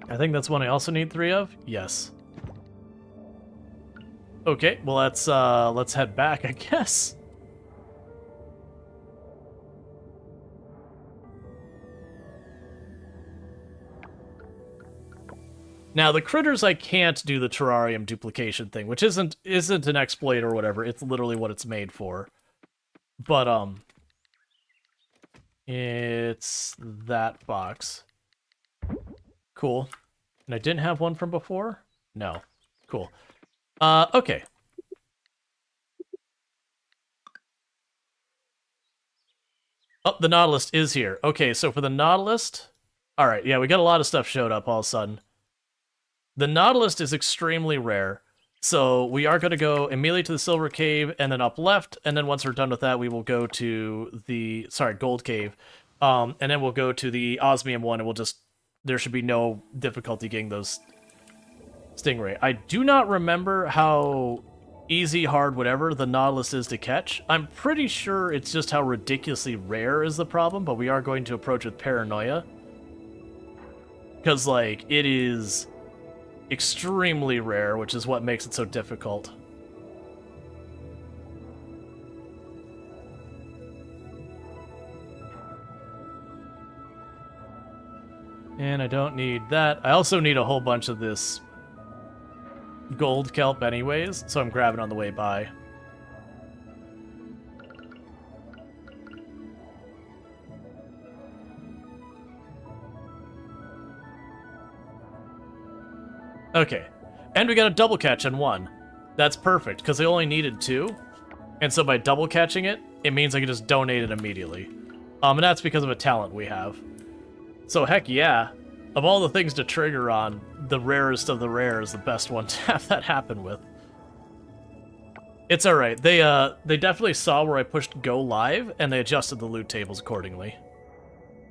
Speaker 1: I think that's one I also need 3 of. Yes. Okay, well let's head back, I guess. Now, the critters, I can't do the terrarium duplication thing, which isn't an exploit or whatever. It's literally what it's made for. But, it's that box. Cool. And I didn't have one from before? No. Cool. Okay. Oh, the Nautilus is here. Okay, so for the Nautilus... Alright, yeah, we got a lot of stuff showed up all of a sudden. The Nautilus is extremely rare, so we are going to go immediately to the Silver Cave, and then up left, and then once we're done with that, we will go to the... Sorry, Gold Cave. And then we'll go to the Osmium one, and we'll just... There should be no difficulty getting those stingray. I do not remember how easy, hard, whatever the Nautilus is to catch. I'm pretty sure it's just how ridiculously rare is the problem, but we are going to approach with paranoia. Because, like, it is extremely rare, which is what makes it so difficult. And I don't need that. I also need a whole bunch of this gold kelp anyways, so I'm grabbing on the way by. Okay, and we got a double catch on one. That's perfect, because I only needed 2. And so by double catching it, it means I can just donate it immediately. And that's because of a talent we have. So heck yeah, of all the things to trigger on, the rarest of the rare is the best one to have that happen with. It's alright, they definitely saw where I pushed go live, and they adjusted the loot tables accordingly.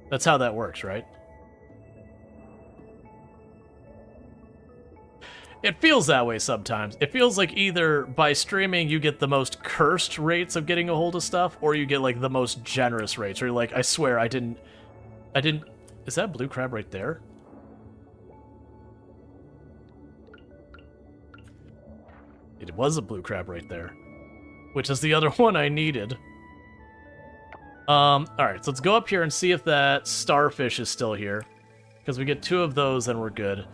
Speaker 1: That's how that works, right? It feels that way sometimes. It feels like either by streaming you get the most cursed rates of getting a hold of stuff, or you get like the most generous rates, or you're like, I swear I didn't... Is that blue crab right there? It was a blue crab right there, which is the other one I needed. Alright, so let's go up here and see if that starfish is still here, because we get 2 of those and we're good.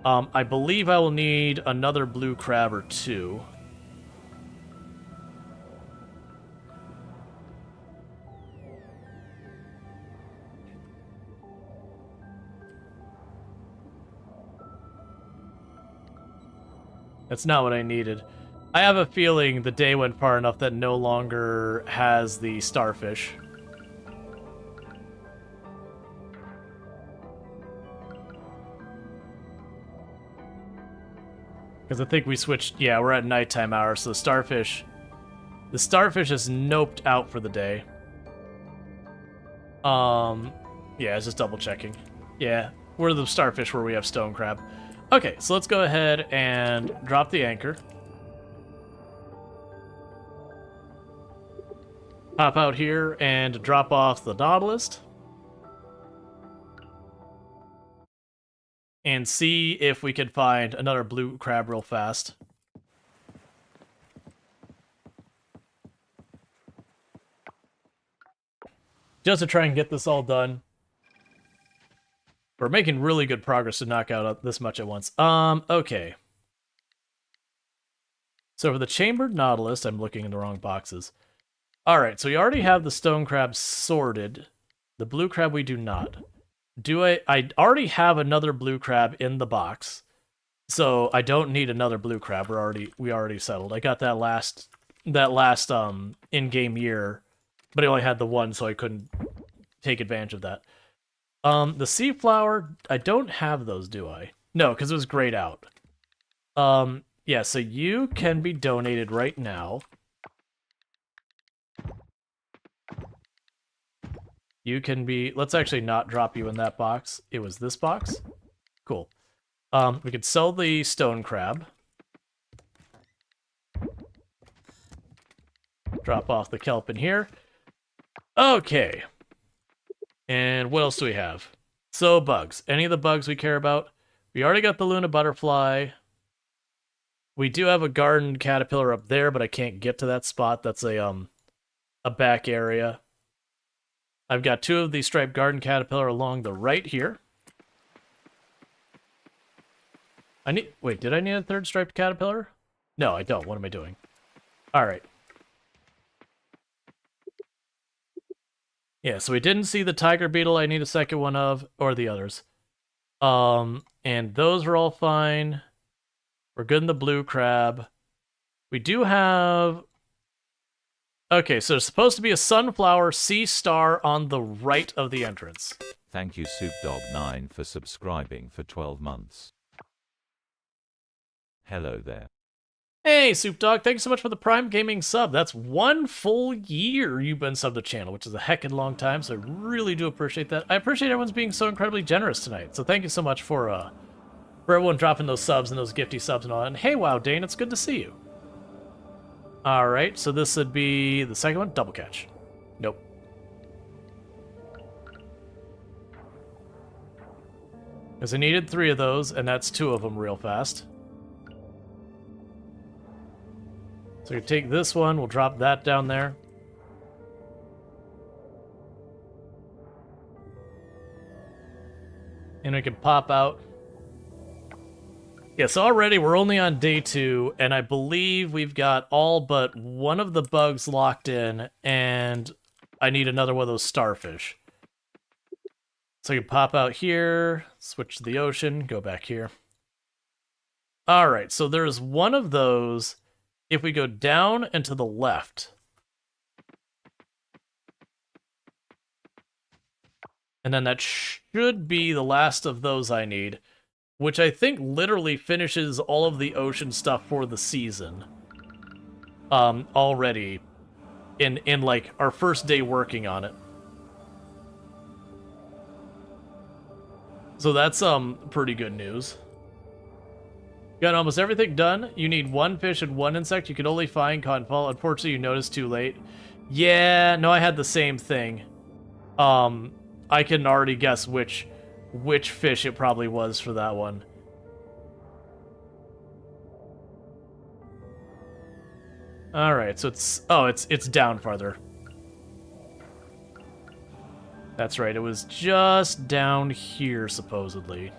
Speaker 1: I believe I will need another blue crab or 2. That's not what I needed. I have a feeling the day went far enough that no longer has the starfish. Because I think we switched... Yeah, we're at nighttime hour, so the starfish is noped out for the day. Yeah, it's just double checking. Yeah, we're the starfish where we have stone crab. Okay, so let's go ahead and drop the anchor. Hop out here and drop off the Nautilus. and see if we can find another blue crab real fast. Just to try and get this all done. We're making really good progress to knock out this much at once. Okay. So for the chambered nautilus, I'm looking in the wrong boxes. Alright, so we already have the stone crab sorted. The blue crab we do not. I already have another blue crab in the box. So I don't need another blue crab. We already settled. I got that last in-game year, but I only had the one, so I couldn't take advantage of that. The sea flower, I don't have those, do I? No, because it was grayed out. Yeah, so you can be donated right now. You can be... Let's actually not drop you in that box. It was this box. Cool. We could sell the stone crab. Drop off the kelp in here. Okay. And what else do we have? So, bugs. Any of the bugs we care about? We already got the Luna butterfly. We do have a garden caterpillar up there, but I can't get to that spot. That's a back area. I've got 2 of the striped garden caterpillar along the right here. Wait, did I need a 3rd striped caterpillar? No, I don't. What am I doing? Alright. Yeah, so we didn't see the tiger beetle I need a 2nd one of, or the others. And those are all fine. We're good in the blue crab. We do have... Okay, so there's supposed to be a sunflower sea star on the right of the entrance.
Speaker 2: Thank you SoupDog9 for subscribing for 12 months. Hello there.
Speaker 1: Hey, Soup Dog, thanks so much for the Prime Gaming sub. That's 1 full year you've been subbed to the channel, which is a heckin' long time, so I really do appreciate that. I appreciate everyone's being so incredibly generous tonight, so thank you so much for everyone dropping those subs and those gifty subs and all that. And hey, wow, Dane, it's good to see you. Alright, so this would be the 2nd one, double catch. Nope. Because I needed 3 of those, and that's 2 of them real fast. So you take this one, we'll drop that down there. And we can pop out. Yeah, so already we're only on day 2, and I believe we've got all but one of the bugs locked in, and I need another one of those starfish. So you can pop out here, switch to the ocean, go back here. Alright, so there's one of those. If we go down and to the left, and then that should be the last of those I need, which I think literally finishes all of the ocean stuff for the season. Already in like our first day working on it. So that's pretty good news. Got almost everything done. You need 1 fish and 1 insect. You can only find cottonfall. Unfortunately, you noticed too late. Yeah, no, I had the same thing. I can already guess which fish it probably was for that one. All right, so it's down farther. That's right. It was just down here supposedly.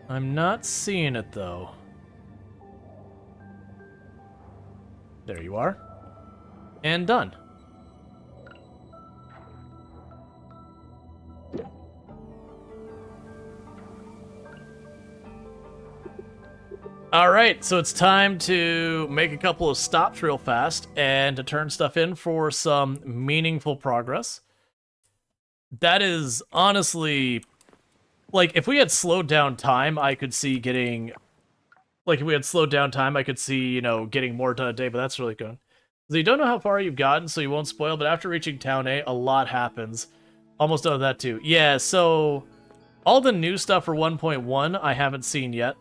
Speaker 1: I'm not seeing it, though. There you are. And done. Alright, so it's time to make a couple of stops real fast and to turn stuff in for some meaningful progress. That is honestly... Like, if we had slowed down time, I could see getting... Like, if we had slowed down time, I could see, you know, getting more done a day, but that's really good. So you don't know how far you've gotten, so you won't spoil, but after reaching Town A, a lot happens. Almost done with that, too. Yeah, so... all the new stuff for 1.1, I haven't seen yet.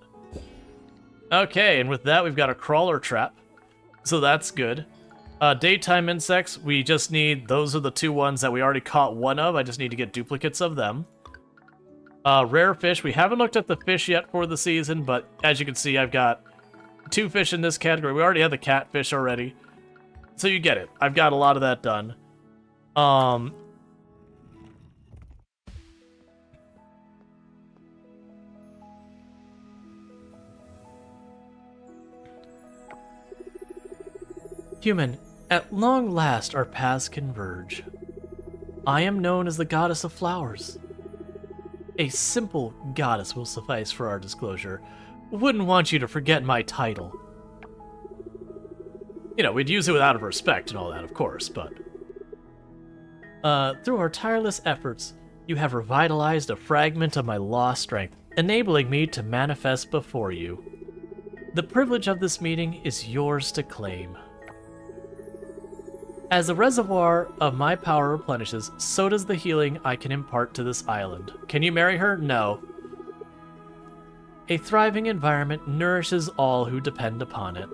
Speaker 1: Okay, and with that, we've got a crawler trap. So that's good. Daytime insects, we just need, those are the 2 ones that we already caught one of. I just need to get duplicates of them. Rare fish, we haven't looked at the fish yet for the season, but as you can see, I've got 2 fish in this category. We already had the catfish already. So you get it. I've got a lot of that done. Human, at long last our paths converge. I am known as the goddess of flowers. A simple goddess will suffice for our disclosure. Wouldn't want you to forget my title. You know, we'd use it out of respect and all that, of course, but... through our tireless efforts, you have revitalized a fragment of my lost strength, enabling me to manifest before you. The privilege of this meeting is yours to claim. As the reservoir of my power replenishes, so does the healing I can impart to this island. Can you marry her? No. A thriving environment nourishes all who depend upon it.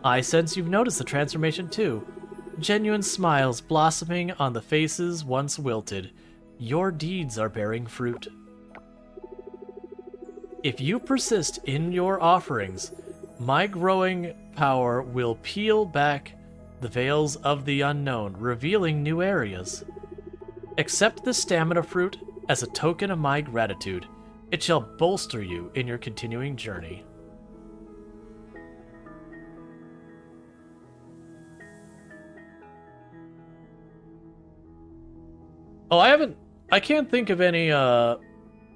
Speaker 1: I sense you've noticed the transformation too. Genuine smiles blossoming on the faces once wilted. Your deeds are bearing fruit. If you persist in your offerings, my growing power will peel back the veils of the unknown, revealing new areas. Accept the stamina fruit as a token of my gratitude. It shall bolster you in your continuing journey. Oh, I can't think of any of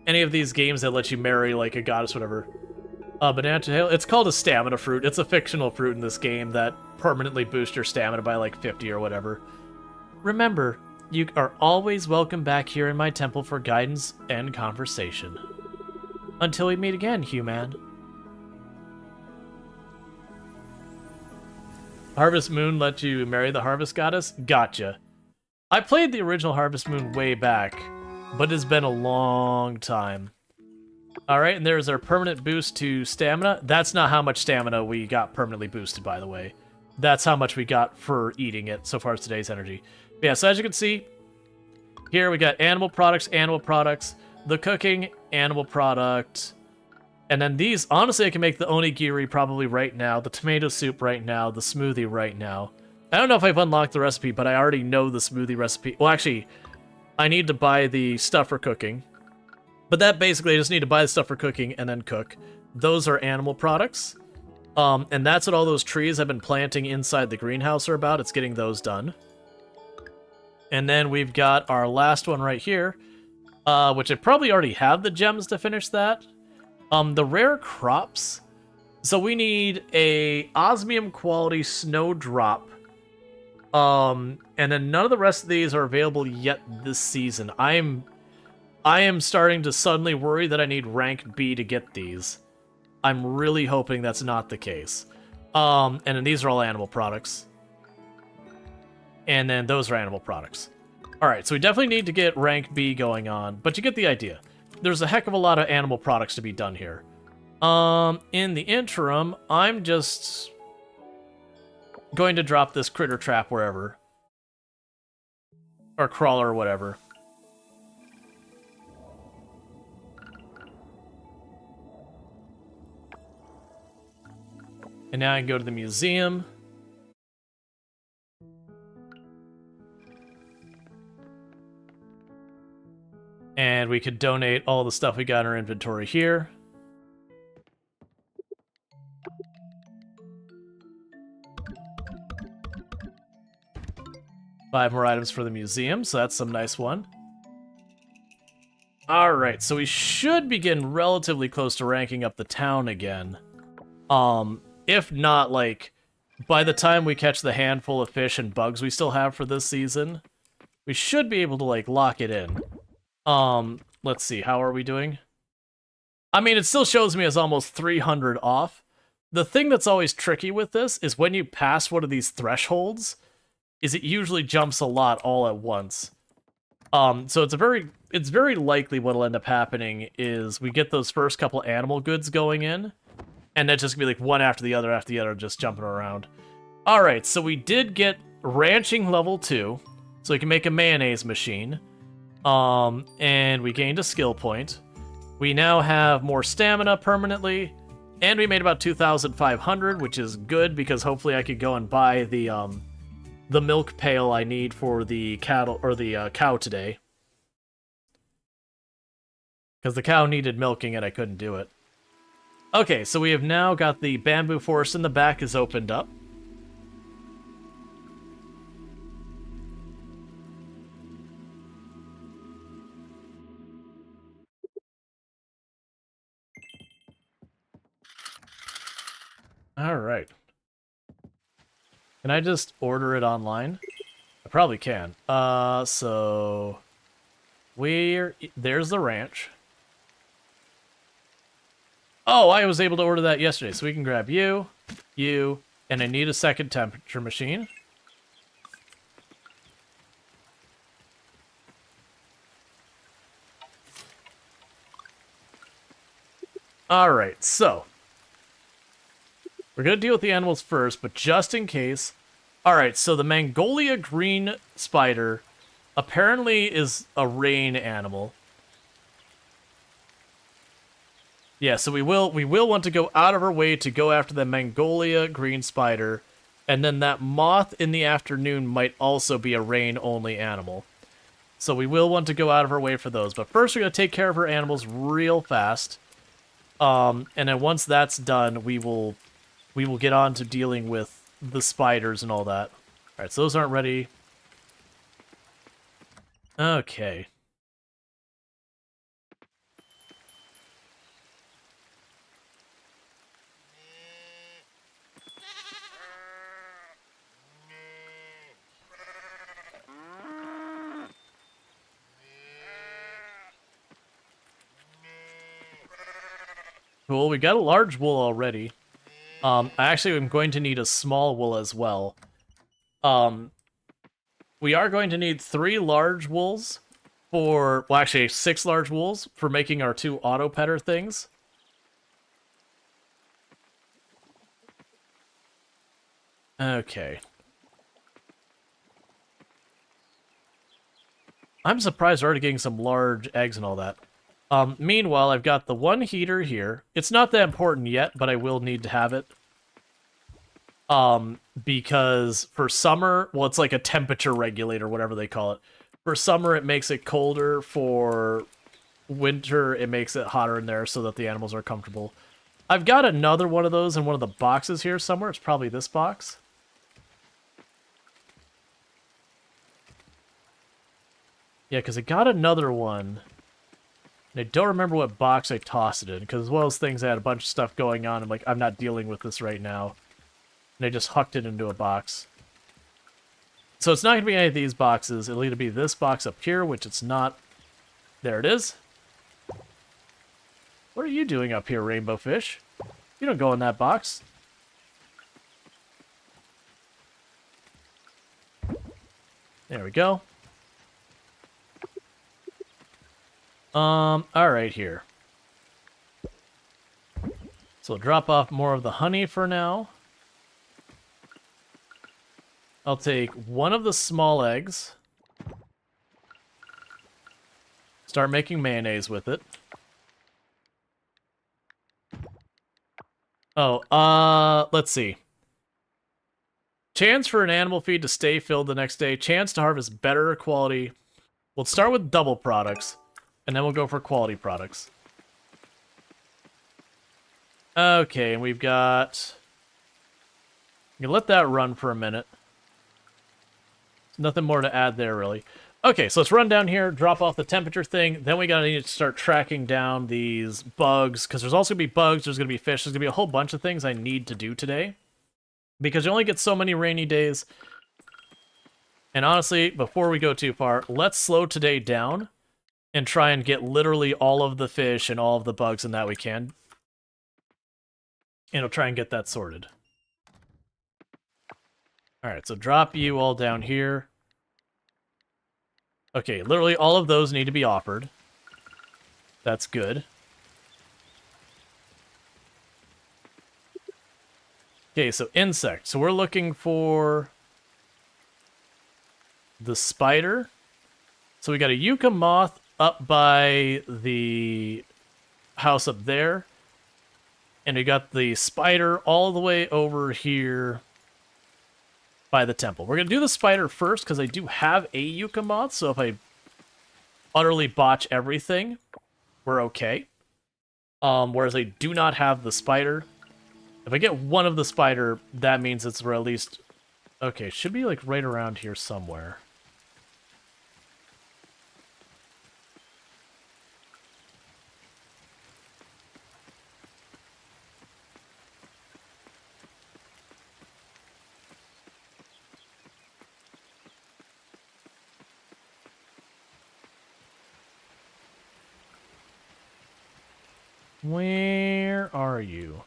Speaker 1: these games that let you marry, like, a goddess, whatever. Banana tail, it's called a stamina fruit. It's a fictional fruit in this game that permanently boosts your stamina by, like, 50 or whatever. Remember, you are always welcome back here in my temple for guidance and conversation. Until we meet again, human. Harvest Moon let you marry the Harvest Goddess? Gotcha. I played the original Harvest Moon way back, but it's been a long time. Alright, and there's our permanent boost to stamina. That's not how much stamina we got permanently boosted, by the way. That's how much we got for eating it so far as today's energy. But yeah, so as you can see, here we got animal products, the cooking, animal product, and then these, honestly, I can make the onigiri probably right now, the tomato soup right now, the smoothie right now. I don't know if I've unlocked the recipe, but I already know the smoothie recipe. Well, actually, I need to buy the stuff for cooking. But that basically, I just need to buy the stuff for cooking and then cook. Those are animal products. And that's what all those trees I've been planting inside the greenhouse are about. It's getting those done. And then we've got our last one right here, which I probably already have the gems to finish that. The rare crops. So we need a osmium quality snowdrop. And then none of the rest of these are available yet this season. I am starting to suddenly worry that I need rank B to get these. I'm really hoping that's not the case. And then these are all animal products. And then those are animal products. Alright, so we definitely need to get rank B going on, but you get the idea. There's a heck of a lot of animal products to be done here. In the interim, I'm just going to drop this critter trap wherever. Or crawler or whatever. And now I can go to the museum. And we could donate all the stuff we got in our inventory here. Five more items for the museum, so that's some nice one. Alright, so we should be getting relatively close to ranking up the town again. If not, like, by the time we catch the handful of fish and bugs we still have for this season, we should be able to, like, lock it in. Let's see, how are we doing? I mean, it still shows me as almost 300 off. The thing that's always tricky with this is when you pass one of these thresholds, is it usually jumps a lot all at once. So it's very likely what'll end up happening is we get those first couple animal goods going in, and then just gonna be like one after the other, just jumping around. Alright, so we did get ranching level 2, so we can make a mayonnaise machine. And we gained a skill point. We now have more stamina permanently, and we made about 2,500, which is good because hopefully I could go and buy the milk pail I need for the cattle or the cow today. Because the cow needed milking and I couldn't do it. Okay, so we have now got the bamboo forest in the back is opened up. Alright. Can I just order it online? I probably can. So... There's the ranch. Oh, I was able to order that yesterday, so we can grab you, and I need a second temperature machine. Alright, so... we're going to deal with the animals first, but just in case... Alright, so the Mongolia green spider apparently is a rain animal. Yeah, so we will want to go out of our way to go after the Mongolia green spider, and then that moth in the afternoon might also be a rain-only animal. So we will want to go out of our way for those. But first we're going to take care of our animals real fast. And then once that's done, we will get on to dealing with the spiders and all that. Alright, so those aren't ready. Okay. Cool, we got a large wool already. Actually, I'm going to need a small wool as well. We are going to need 3 large wools for... well, actually, 6 large wools for making our 2 auto-petter things. Okay. I'm surprised we're already getting some large eggs and all that. Meanwhile, I've got the 1 heater here. It's not that important yet, but I will need to have it. Because for summer, well, it's like a temperature regulator, whatever they call it. For summer, it makes it colder. For winter, it makes it hotter in there so that the animals are comfortable. I've got another one of those in one of the boxes here somewhere. It's probably this box. Yeah, because I got another one. And I don't remember what box I tossed it in, because as well as things, I had a bunch of stuff going on. I'm like, I'm not dealing with this right now. And I just hucked it into a box. So it's not going to be any of these boxes. It'll either be this box up here, which it's not. There it is. What are you doing up here, Rainbow Fish? You don't go in that box. There we go. Alright here. So we'll drop off more of the honey for now. I'll take one of the small eggs. Start making mayonnaise with it. Oh, let's see. Chance for an animal feed to stay filled the next day. Chance to harvest better quality. We'll start with double products. And then we'll go for quality products. Okay, and we've got... I'm gonna let that run for a minute. Nothing more to add there, really. Okay, so let's run down here, drop off the temperature thing. Then we gotta need to start tracking down these bugs, because there's also gonna be bugs, there's gonna be fish, there's gonna be a whole bunch of things I need to do today. Because you only get so many rainy days. And honestly, before we go too far, let's slow today down. And try and get literally all of the fish and all of the bugs and that we can. And we'll try and get that sorted. Alright, so drop you all down here. Okay, literally all of those need to be offered. That's good. Okay, so insect. So we're looking for the spider. So we got a yucca moth up by the house up there. And we got the spider all the way over here by the temple. We're going to do the spider first because I do have a yucca moth. So if I utterly botch everything, we're okay. Whereas I do not have the spider. If I get one of the spider, that means it's at least... Okay, should be like right around here somewhere. Where are you?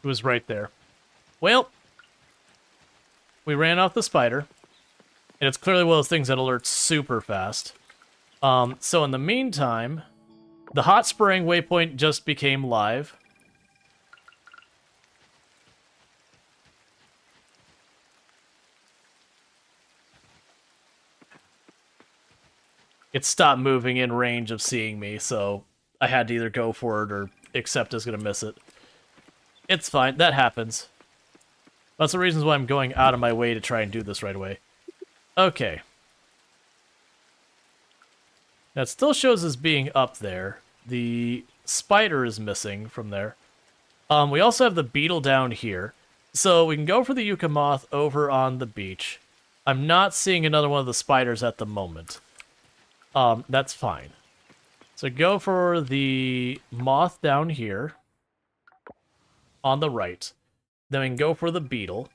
Speaker 1: It was right there. Well, we ran off the spider, and it's clearly one of those things that alerts super fast. So in the meantime, the hot spraying waypoint just became live. It stopped moving in range of seeing me, so I had to either go for it or accept it's going to miss it. It's fine. That happens. That's the reasons why I'm going out of my way to try and do this right away. Okay. That still shows as being up there. The spider is missing from there. We also have the beetle down here. So we can go for the yucca moth over on the beach. I'm not seeing another one of the spiders at the moment. That's fine. So go for the moth down here on the right. Then we can go for the beetle.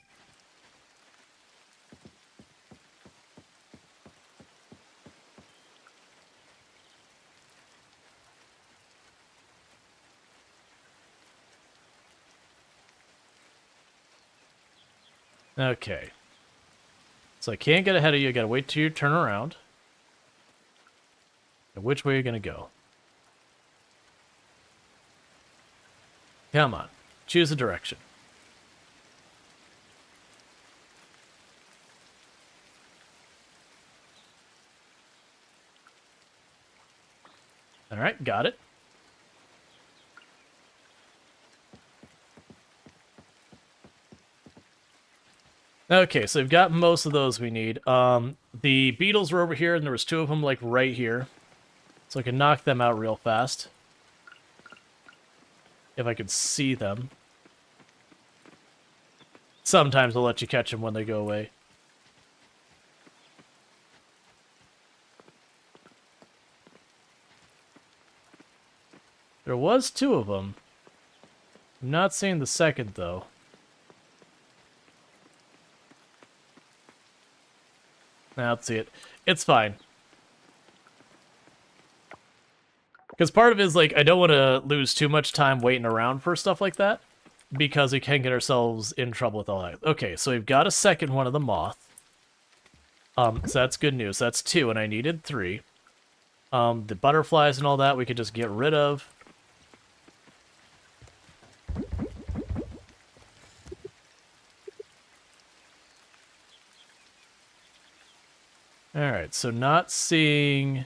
Speaker 1: Okay. So I can't get ahead of you. I gotta wait till you turn around. And which way are you gonna go? Come on. Choose a direction. Alright, got it. Okay, so we've got most of those we need. The beetles were over here, and there was two of them, like, right here. So I can knock them out real fast. If I could see them. Sometimes I'll let you catch them when they go away. There was two of them. I'm not seeing the second, though. Now, let's see it. It's fine. Because part of it is, like, I don't want to lose too much time waiting around for stuff like that. Because we can get ourselves in trouble with all that. Okay, so we've got a second one of the moth. So that's good news. That's 2, and I needed 3. The butterflies and all that we could just get rid of. Alright, so not seeing...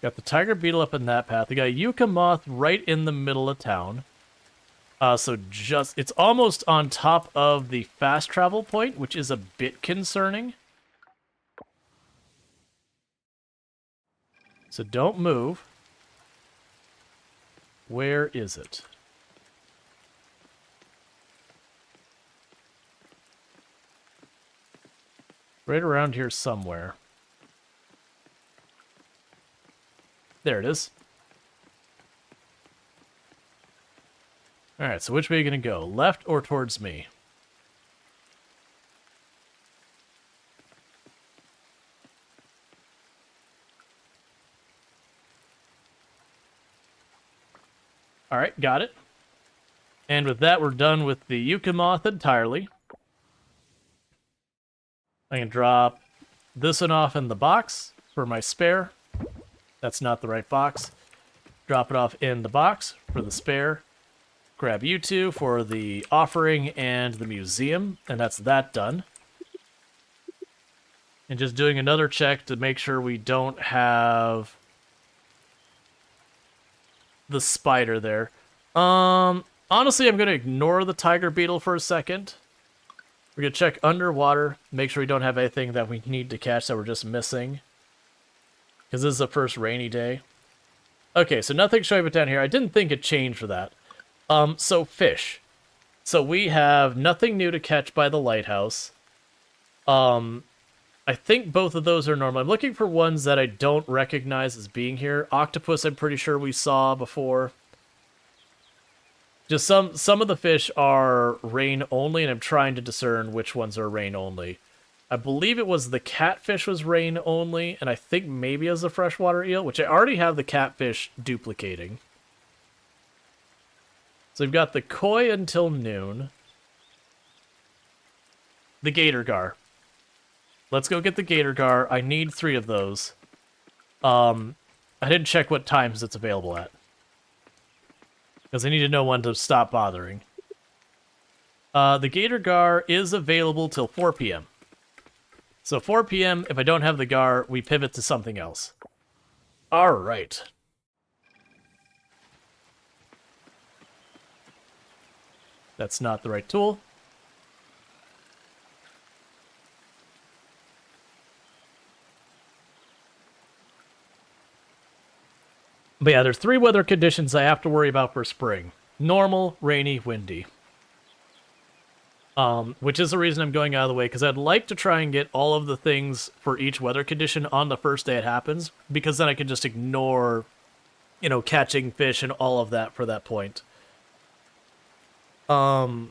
Speaker 1: Got the tiger beetle up in that path. We got a yucca moth right in the middle of town. So just... It's almost on top of the fast travel point, which is a bit concerning. So don't move. Where is it? Right around here somewhere. There it is. Alright, so which way are you going to go? Left or towards me? Alright, got it. And with that, we're done with the yucca moth entirely. I can drop this one off in the box for my spare. That's not the right box. Drop it off in the box for the spare. grab you two for the offering and the museum, and that's that done. And just doing another check to make sure we don't have the spider there. Honestly, I'm going to ignore the tiger beetle for a second. We're going to check underwater, make sure we don't have anything that we need to catch that we're just missing. Because this is the first rainy day. Okay, so nothing showing up down here. I didn't think it changed for that. So fish. So we have nothing new to catch by the lighthouse. I think both of those are normal. I'm looking for ones that I don't recognize as being here. Octopus, I'm pretty sure we saw before. Just some of the fish are rain only, and I'm trying to discern which ones are rain only. I believe it was the catfish was rain only, and I think maybe as a freshwater eel, which I already have the catfish duplicating. So we've got the koi until noon. The gator gar. Let's go get the gator gar. I need 3 of those. I didn't check what times it's available at, because I need to know when to stop bothering. The gator gar is available till 4 p.m. So 4 p.m., if I don't have the gar, we pivot to something else. All right. That's not the right tool. But yeah, there's 3 weather conditions I have to worry about for spring. Normal, rainy, windy. Which is the reason I'm going out of the way, because I'd like to try and get all of the things for each weather condition on the first day it happens, because then I can just ignore, you know, catching fish and all of that for that point. Alright,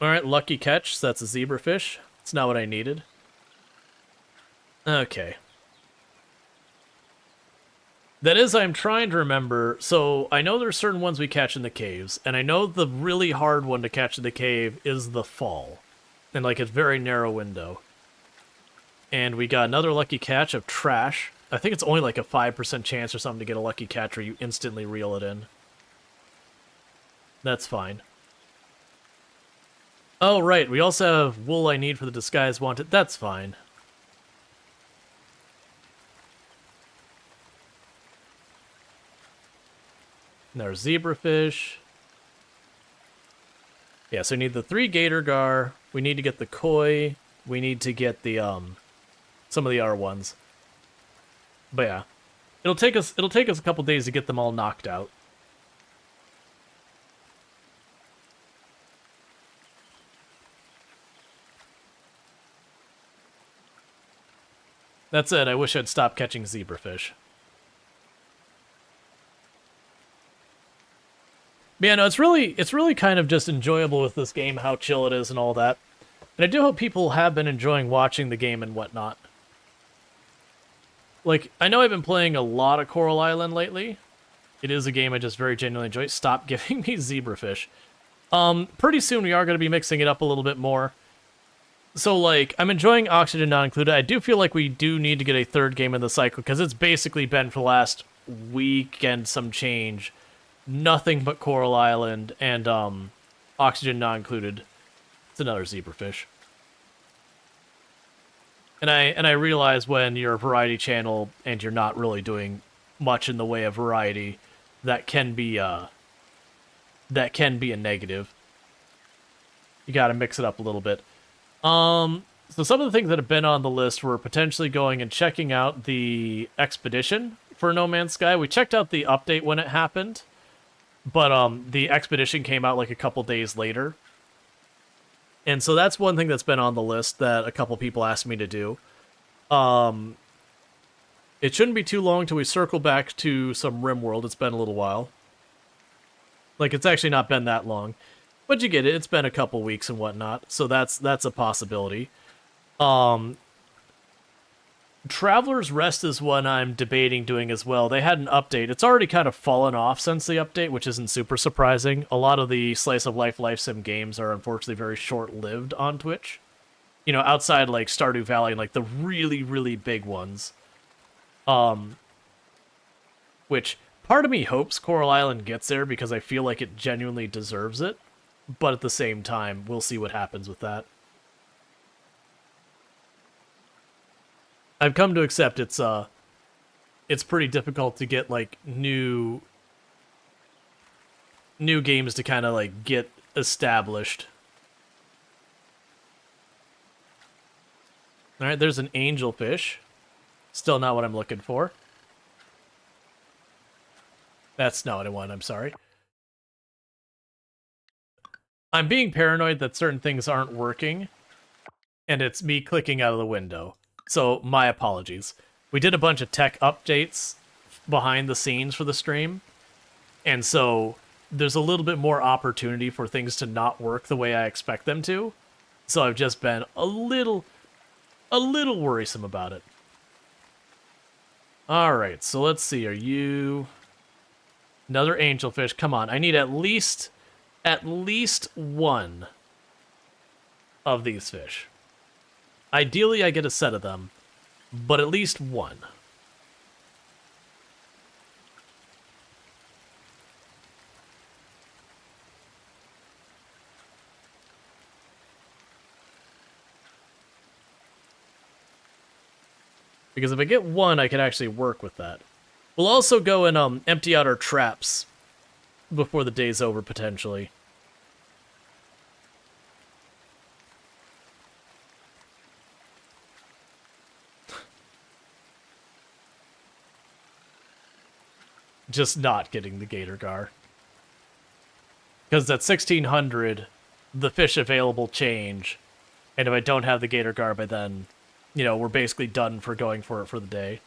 Speaker 1: lucky catch, so that's a zebrafish. It's not what I needed. Okay. That is, I'm trying to remember. So, I know there's certain ones we catch in the caves, and I know the really hard one to catch in the cave is the fall. And, like, it's very narrow window. And we got another lucky catch of trash. I think it's only like a 5% chance or something to get a lucky catch where you instantly reel it in. That's fine. Oh, right, we also have wool I need for the disguise wanted. That's fine. And there's zebrafish. Yeah, so we need the 3 gator gar. We need to get the koi. We need to get the some of the other ones. But yeah, it'll take us a couple days to get them all knocked out. That's it. I wish I'd stopped catching zebrafish. But yeah, no, it's really kind of just enjoyable with this game, how chill it is and all that. And I do hope people have been enjoying watching the game and whatnot. Like, I know I've been playing a lot of Coral Island lately. It is a game I just very genuinely enjoy. Stop giving me zebrafish. Pretty soon we are going to be mixing it up a little bit more. So, like, I'm enjoying Oxygen Not Included. I do feel like we do need to get a 3rd game in the cycle, because it's basically been for the last week and some change nothing but Coral Island and Oxygen Not Included. It's another zebrafish. And I realize when you're a variety channel and you're not really doing much in the way of variety, that can be a negative. You got to mix it up a little bit. So some of the things that have been on the list were potentially going and checking out the expedition for No Man's Sky. We checked out the update when it happened, but the expedition came out like a couple days later. And so that's one thing that's been on the list that a couple people asked me to do. It shouldn't be too long till we circle back to some RimWorld. It's been a little while. Like, it's actually not been that long. But you get it, it's been a couple weeks and whatnot, so that's a possibility. Traveler's Rest is one I'm debating doing as well. They had an update. It's already kind of fallen off since the update, which isn't super surprising. A lot of the slice of life sim games are unfortunately very short-lived on Twitch. You know, outside like Stardew Valley and like the really, really big ones. Which Part of me hopes Coral Island gets there because I feel like it genuinely deserves it. But at the same time, we'll see what happens with that. I've come to accept it's pretty difficult to get like new games to kind of like get established. All right, there's an angelfish. Still not what I'm looking for. That's not what I want, I'm sorry. I'm being paranoid that certain things aren't working, and it's me clicking out of the window. So, my apologies. We did a bunch of tech updates behind the scenes for the stream, and so there's a little bit more opportunity for things to not work the way I expect them to. So I've just been a little worrisome about it. Alright, so let's see, are you... Another angelfish, come on, I need at least one of these fish. Ideally, I get a set of them, but at least one. Because if I get one, I can actually work with that. We'll also go and empty out our traps before the day's over, potentially. Just not getting the gator gar. Because at 1600, the fish available change, and if I don't have the gator gar by then, you know, we're basically done for going for it for the day.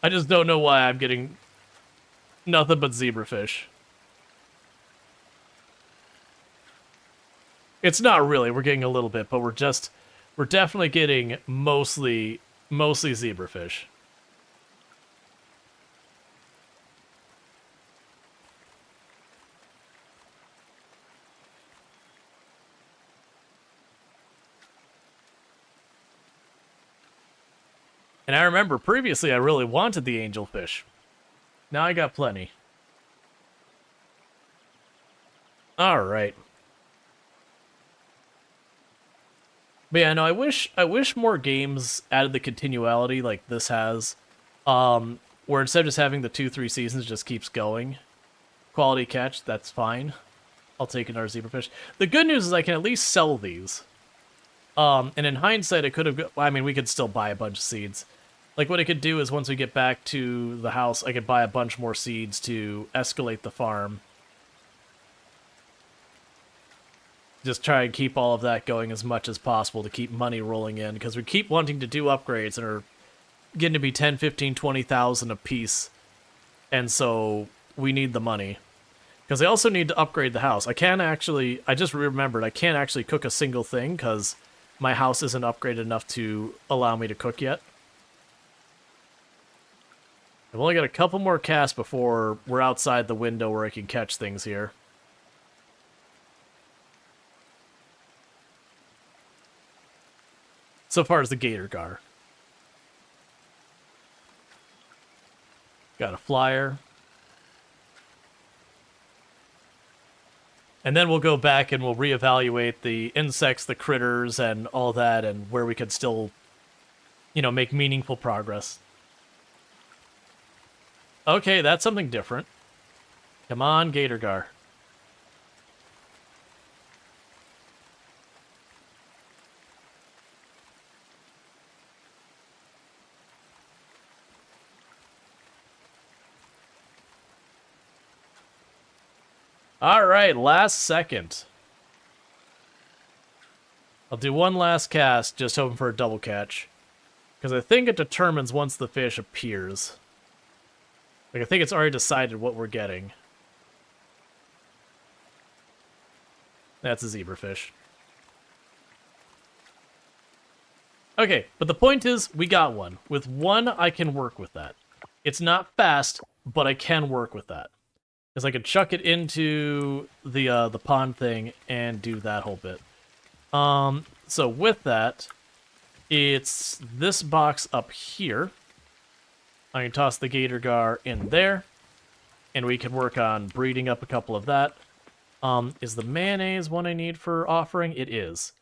Speaker 1: I just don't know why I'm getting nothing but zebrafish. It's not really, we're getting a little bit, but we're definitely getting mostly zebrafish. And I remember previously I really wanted the angelfish. Now I got plenty. Alright. But yeah, no, I wish more games added the continuality like this has. Where instead of just having the 2-3 seasons, it just keeps going. Quality catch, that's fine. I'll take another zebrafish. The good news is I can at least sell these. And in hindsight, I could have... I mean, we could still buy a bunch of seeds. Like, what I could do is, once we get back to the house, I could buy a bunch more seeds to escalate the farm. Just try and keep all of that going as much as possible to keep money rolling in, because we keep wanting to do upgrades and are getting to be 10, 15, 20,000 a piece. And so, we need the money. Because I also need to upgrade the house. I just remembered, I can't actually cook a single thing, because my house isn't upgraded enough to allow me to cook yet. I've only got a couple more casts before we're outside the window where I can catch things here. So far as the gator gar. Got a flyer. And then we'll go back and we'll reevaluate the insects, the critters, and all that, and where we could still, you know, make meaningful progress. Okay, that's something different. Come on, gator gar. Alright, last second. I'll do one last cast, just hoping for a double catch. Because I think it determines once the fish appears. Like, I think it's already decided what we're getting. That's a zebrafish. Okay, but the point is, we got one. With one, I can work with that. It's not fast, but I can work with that. Because I could chuck it into the pond thing and do that whole bit. So with that, it's this box up here. I can toss the gator gar in there, and we can work on breeding up a couple of that. Is the mayonnaise one I need for offering? It is.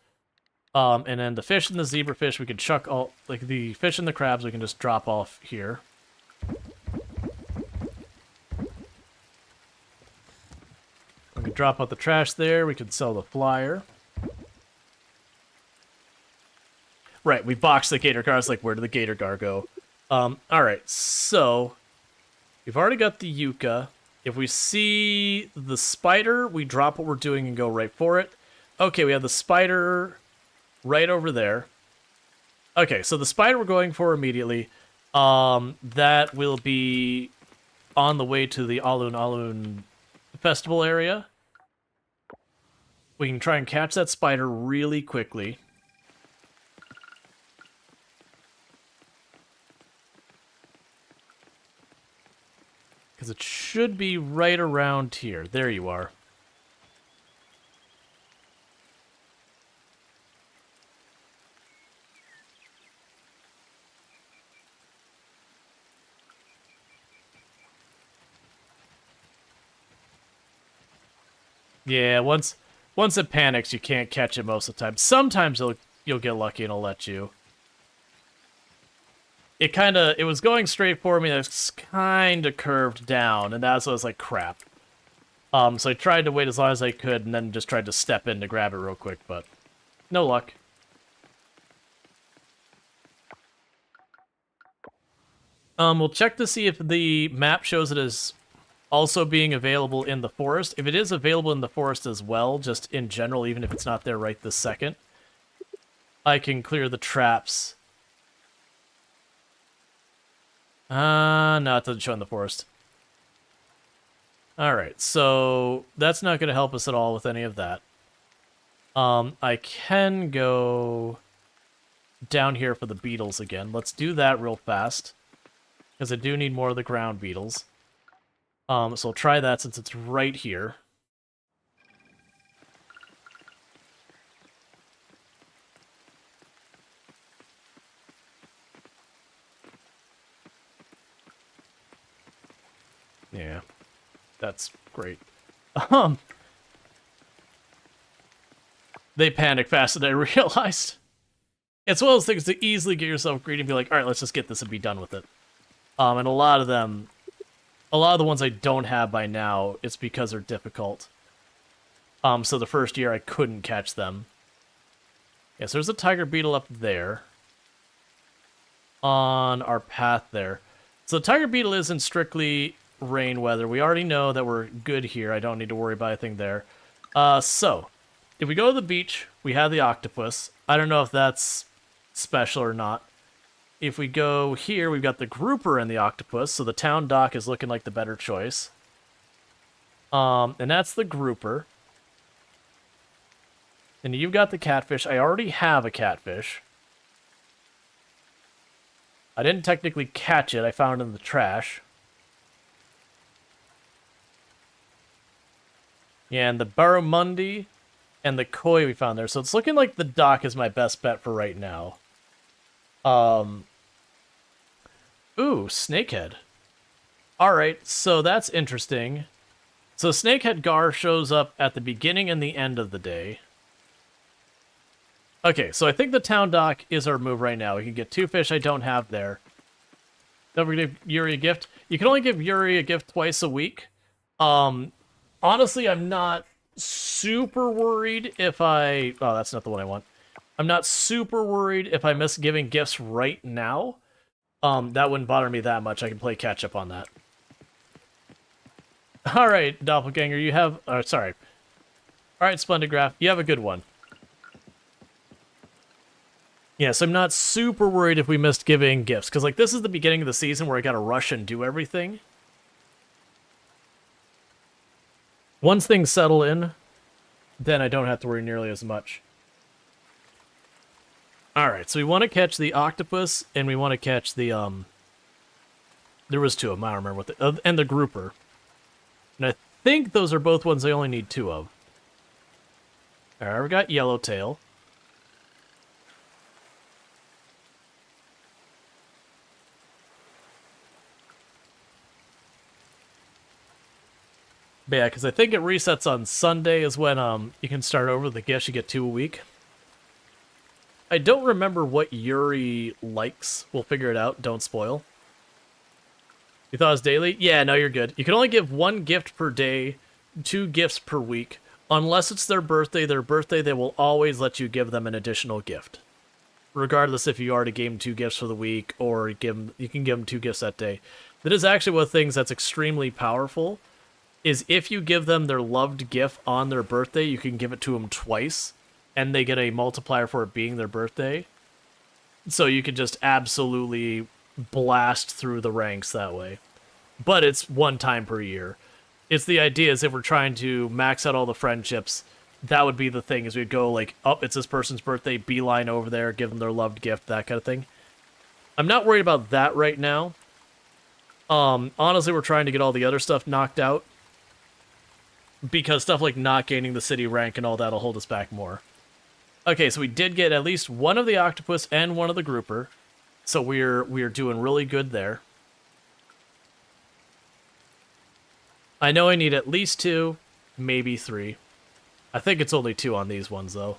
Speaker 1: And then the fish and the zebrafish, we can chuck all, like the fish and the crabs, we can just drop off here. We can drop out the trash there, we can sell the flyer. Right, we boxed the gator gar, it's like, where did the gator gar go? Alright, so, we've already got the yucca. If we see the spider, we drop what we're doing and go right for it. Okay, we have the spider right over there. Okay, so the spider we're going for immediately. That will be on the way to the Alun Alun festival area. We can try and catch that spider really quickly. Because it should be right around here. There you are. Yeah, once it panics, you can't catch it most of the time. Sometimes you'll get lucky and it'll let you. It was going straight for me, and it's kind of curved down, and that's what I was like, crap. So I tried to wait as long as I could, and then just tried to step in to grab it real quick, but no luck. We'll check to see if the map shows it as also being available in the forest. If it is available in the forest as well, just in general, even if it's not there right this second, I can clear the traps. No, it doesn't show in the forest. Alright, so that's not going to help us at all with any of that. I can go down here for the beetles again. Let's do that real fast, because I do need more of the ground beetles. So I'll try that since it's right here. Yeah, that's great. They panic faster than I realized. It's one of those things to easily get yourself greedy and be like, alright, let's just get this and be done with it. And a lot of the ones I don't have by now, it's because they're difficult. So the first year I couldn't catch them. Yes, there's a tiger beetle up there. On our path there. So the tiger beetle isn't strictly rain weather. We already know that we're good here. I don't need to worry about anything there. So, if we go to the beach, we have the octopus. I don't know if that's special or not. If we go here, we've got the grouper and the octopus, so the town dock is looking like the better choice. And that's the grouper. And you've got the catfish. I already have a catfish. I didn't technically catch it. I found it in the trash. Yeah, and the barramundi and the koi we found there. So it's looking like the dock is my best bet for right now. Ooh, snakehead. Alright, so that's interesting. So snakehead gar shows up at the beginning and the end of the day. Okay, so I think the town dock is our move right now. We can get 2 fish I don't have there. Don't forget to give Yuri a gift. You can only give Yuri a gift twice a week. Honestly, I'm not super worried if I... Oh, that's not the one I want. I'm not super worried if I miss giving gifts right now. That wouldn't bother me that much. I can play catch-up on that. Alright, Doppelganger, you have... sorry. Alright, Splendid Graph, you have a good one. Yes, I'm not super worried if we missed giving gifts, because like this is the beginning of the season where I gotta rush and do everything. Once things settle in, then I don't have to worry nearly as much. Alright, so we want to catch the octopus, and we want to catch the, there was 2 of them, I don't remember what the... and the grouper. And I think those are both ones I only need 2 of. Alright, we got yellowtail. But yeah, because I think it resets on Sunday is when you can start over the gifts. You get 2 a week. I don't remember what Yuri likes. We'll figure it out. Don't spoil. You thought it was daily? Yeah, no, you're good. You can only give 1 gift per day, 2 gifts per week. Unless it's their birthday, they will always let you give them an additional gift. Regardless if you already gave them 2 gifts for the week or you can give them 2 gifts that day. That is actually one of the things that's extremely powerful, is if you give them their loved gift on their birthday, you can give it to them twice, and they get a multiplier for it being their birthday. So you can just absolutely blast through the ranks that way. But it's 1 time per year. It's the idea is if we're trying to max out all the friendships, that would be the thing, is we'd go like, oh, it's this person's birthday, beeline over there, give them their loved gift, that kind of thing. I'm not worried about that right now. Honestly, we're trying to get all the other stuff knocked out, because stuff like not gaining the city rank and all that will hold us back more. Okay, so we did get at least 1 of the octopus and 1 of the grouper, so we're doing really good there. I know I need at least 2, maybe 3. I think it's only 2 on these ones, though.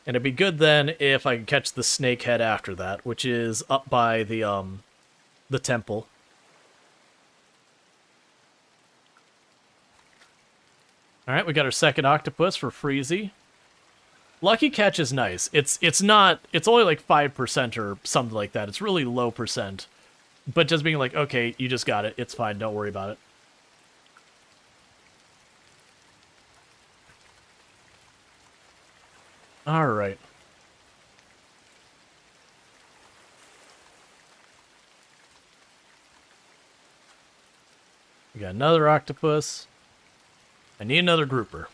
Speaker 1: And it'd be good then if I could catch the snakehead after that, which is up by the temple. Alright, we got our second octopus for Freezy. Lucky catch is nice. It's only like 5% or something like that. It's really low percent. But just being like, okay, you just got it. It's fine, don't worry about it. Alright. We got another octopus. I need another grouper.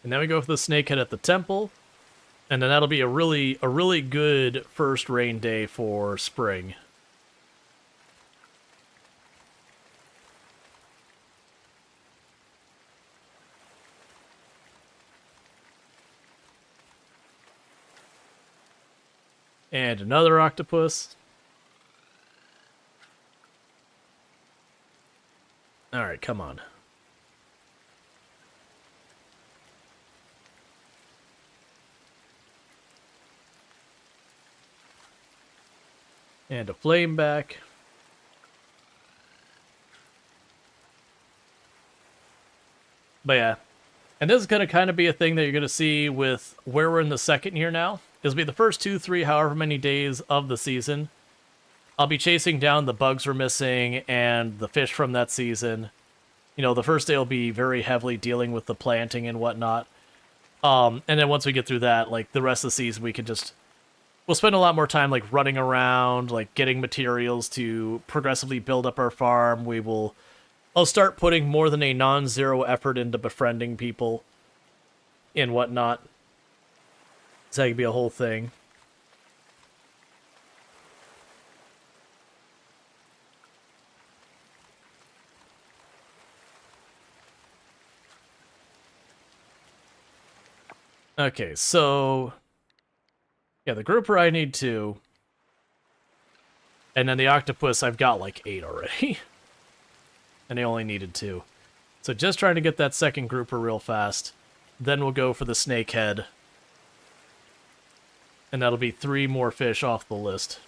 Speaker 1: And then we go for the snakehead at the temple. And then that'll be a really good first rain day for spring. And another octopus. Alright, come on. And a flame back. But yeah. And this is going to kind of be a thing that you're going to see with where we're in the second year now. This will be the first 2, 3, however many days of the season. I'll be chasing down the bugs we're missing and the fish from that season. You know, the first day will be very heavily dealing with the planting and whatnot. And then once we get through that, like, the rest of the season, we'll spend a lot more time, like, running around, like, getting materials to progressively build up our farm. I'll start putting more than a non-zero effort into befriending people and whatnot. So that could be a whole thing. Okay, so yeah, the grouper I need 2. And then the octopus I've got like 8 already. And I only needed 2. So just trying to get that second grouper real fast. Then we'll go for the snakehead. And that'll be 3 more fish off the list.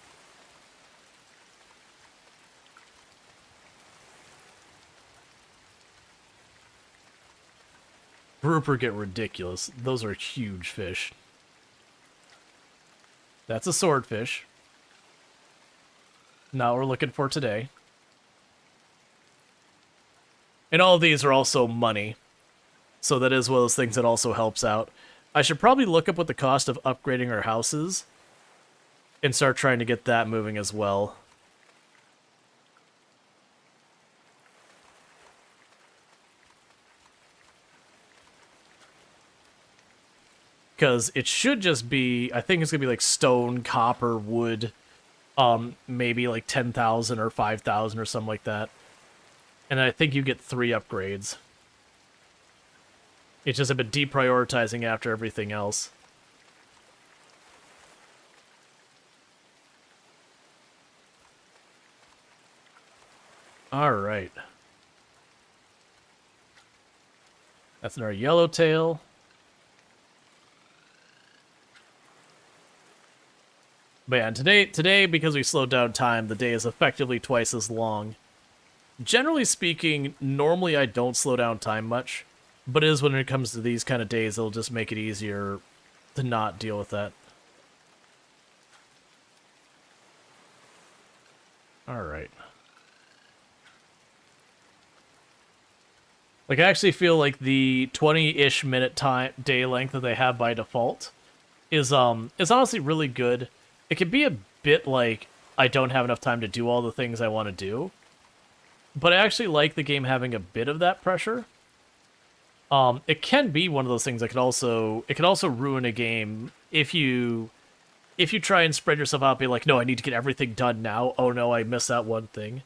Speaker 1: Grouper get ridiculous. Those are huge fish. That's a swordfish. Not what we're looking for today. And all of these are also money. So that is one of those things that also helps out. I should probably look up what the cost of upgrading our houses and start trying to get that moving as well. Because it should just be, I think it's going to be like stone, copper, wood, maybe like 10,000 or 5,000 or something like that. And I think you get 3 upgrades. It's just I've been deprioritizing after everything else. Alright. That's another yellowtail. But yeah, and today, because we slowed down time, the day is effectively twice as long. Generally speaking, normally I don't slow down time much, but it is when it comes to these kind of days, it'll just make it easier to not deal with that. Alright. Like, I actually feel like the 20-ish minute day length that they have by default is honestly really good. It can be a bit like I don't have enough time to do all the things I want to do, but I actually like the game having a bit of that pressure. It can be one of those things that could also ruin a game if you try and spread yourself out, be like, no, I need to get everything done now. Oh no, I missed that one thing.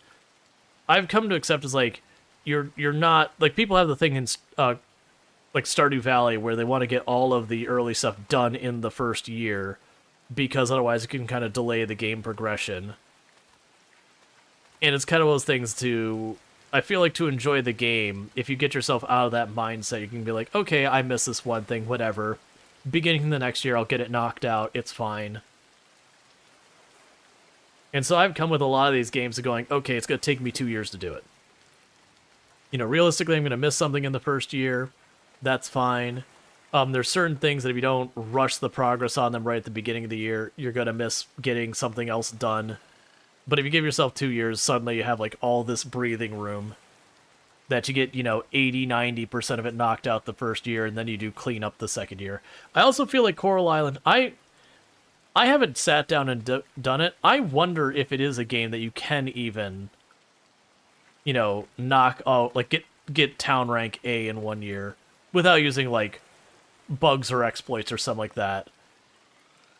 Speaker 1: I've come to accept as like you're not like people have the thing in like Stardew Valley where they want to get all of the early stuff done in the first year because otherwise it can kind of delay the game progression. And it's kind of those things I feel like to enjoy the game, if you get yourself out of that mindset, you can be like, okay, I missed this one thing, whatever. Beginning the next year, I'll get it knocked out, it's fine. And so I've come with a lot of these games to going, okay, it's going to take me 2 years to do it. You know, realistically, I'm going to miss something in the first year. That's fine. There's certain things that if you don't rush the progress on them right at the beginning of the year, you're going to miss getting something else done. But if you give yourself 2 years, suddenly you have like all this breathing room that you get, 80-90% of it knocked out the first year, and then you do clean up the second year. I also feel like Coral Island, I haven't sat down and done it. I wonder if it is a game that you can even, knock out, like get town rank A in 1 year without using like bugs or exploits or something like that.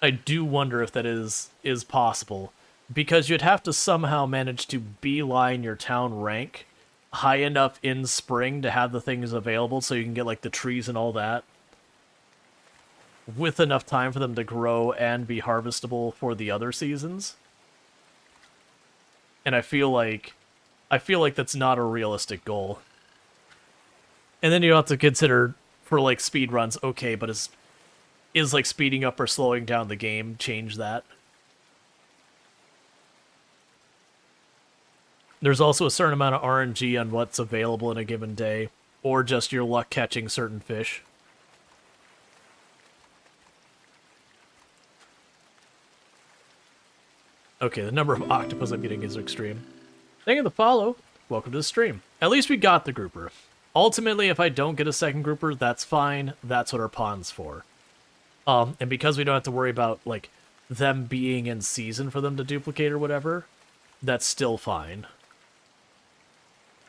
Speaker 1: I do wonder if that is possible, because you'd have to somehow manage to beeline your town rank high enough in spring to have the things available so you can get like the trees and all that with enough time for them to grow and be harvestable for the other seasons. And I feel like that's not a realistic goal. And then you have to consider for like speed runs, okay, but is like speeding up or slowing down the game change that? There's also a certain amount of RNG on what's available in a given day, or just your luck catching certain fish. Okay, the number of octopus I'm getting is extreme. Thank you for the follow. Welcome to the stream. At least we got the grouper. Ultimately, if I don't get a second grouper, that's fine. That's what our pond's for. And because we don't have to worry about, like, them being in season for them to duplicate or whatever, that's still fine.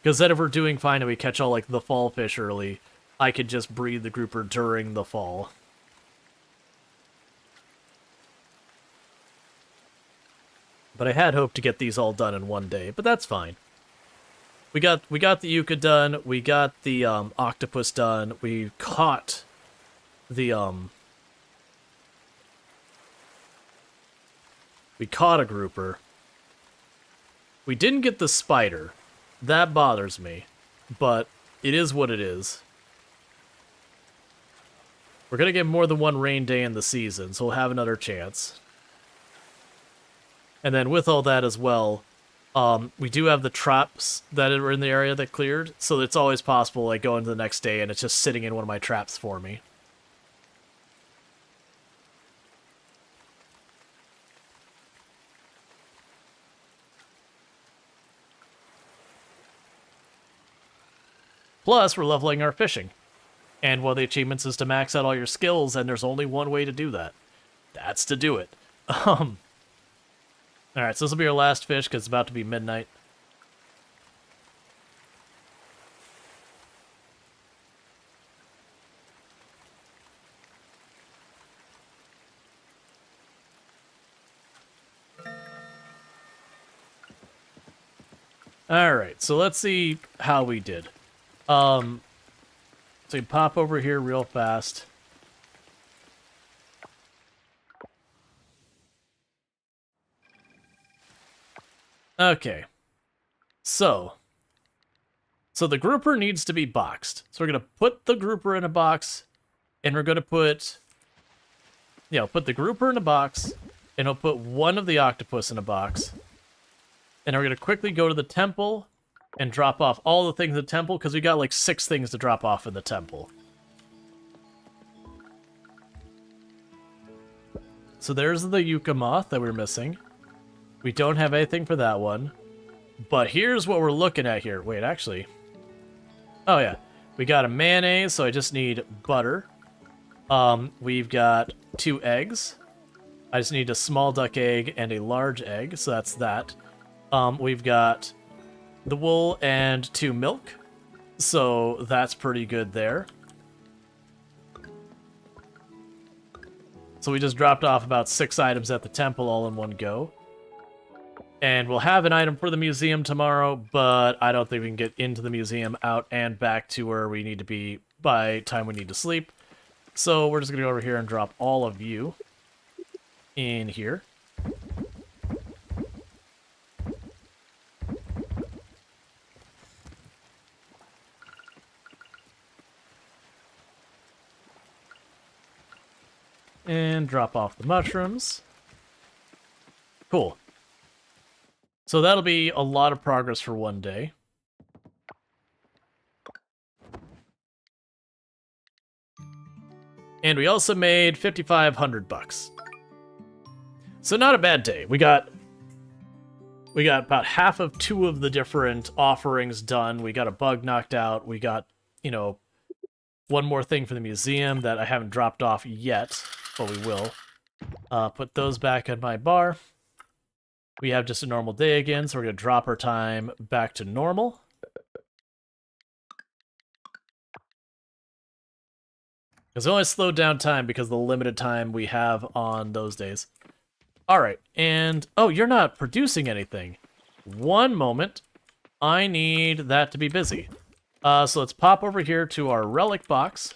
Speaker 1: Because then if we're doing fine and we catch all, like, the fall fish early, I could just breed the grouper during the fall. But I had hoped to get these all done in one day, but that's fine. We got the Yucca done, we got the octopus done, we caught the we caught a grouper. We didn't get the spider. That bothers me, but it is what it is. We're gonna get more than one rain day in the season, so we'll have another chance. And then with all that as well, we do have the traps that are in the area that cleared, so it's always possible I go into the next day and it's just sitting in one of my traps for me. Plus, we're leveling our fishing. And one of the achievements is to max out all your skills, and there's only one way to do that. That's to do it. Alright, so this will be our last fish, because it's about to be midnight. Alright, so let's see how we did. So you pop over here real fast. Okay. So the grouper needs to be boxed. So we're going to put the grouper in a box, and we're going to put the grouper in a box, and we'll put one of the octopus in a box. And we're going to quickly go to the temple and drop off all the things in the temple, because we got like 6 things to drop off in the temple. So there's the yucca moth that we're missing. We don't have anything for that one. But here's what we're looking at here. Wait, actually. Oh, yeah. We got a mayonnaise, so I just need butter. We've got 2 eggs. I just need a small duck egg and a large egg, so that's that. We've got the wool and 2 milk, so that's pretty good there. So we just dropped off about 6 items at the temple all in one go. And we'll have an item for the museum tomorrow, but I don't think we can get into the museum, out and back to where we need to be by time we need to sleep. So we're just going to go over here and drop all of you in here. And drop off the mushrooms. Cool. So that'll be a lot of progress for one day. And we also made 5,500 bucks. So not a bad day. We got about half of 2 of the different offerings done. We got a bug knocked out. We got, one more thing for the museum that I haven't dropped off yet, but we will. Put those back in my bar. We have just a normal day again, so we're going to drop our time back to normal. Because it only slowed down time because of the limited time we have on those days. Alright, and... oh, you're not producing anything. One moment. I need that to be busy. So let's pop over here to our relic box.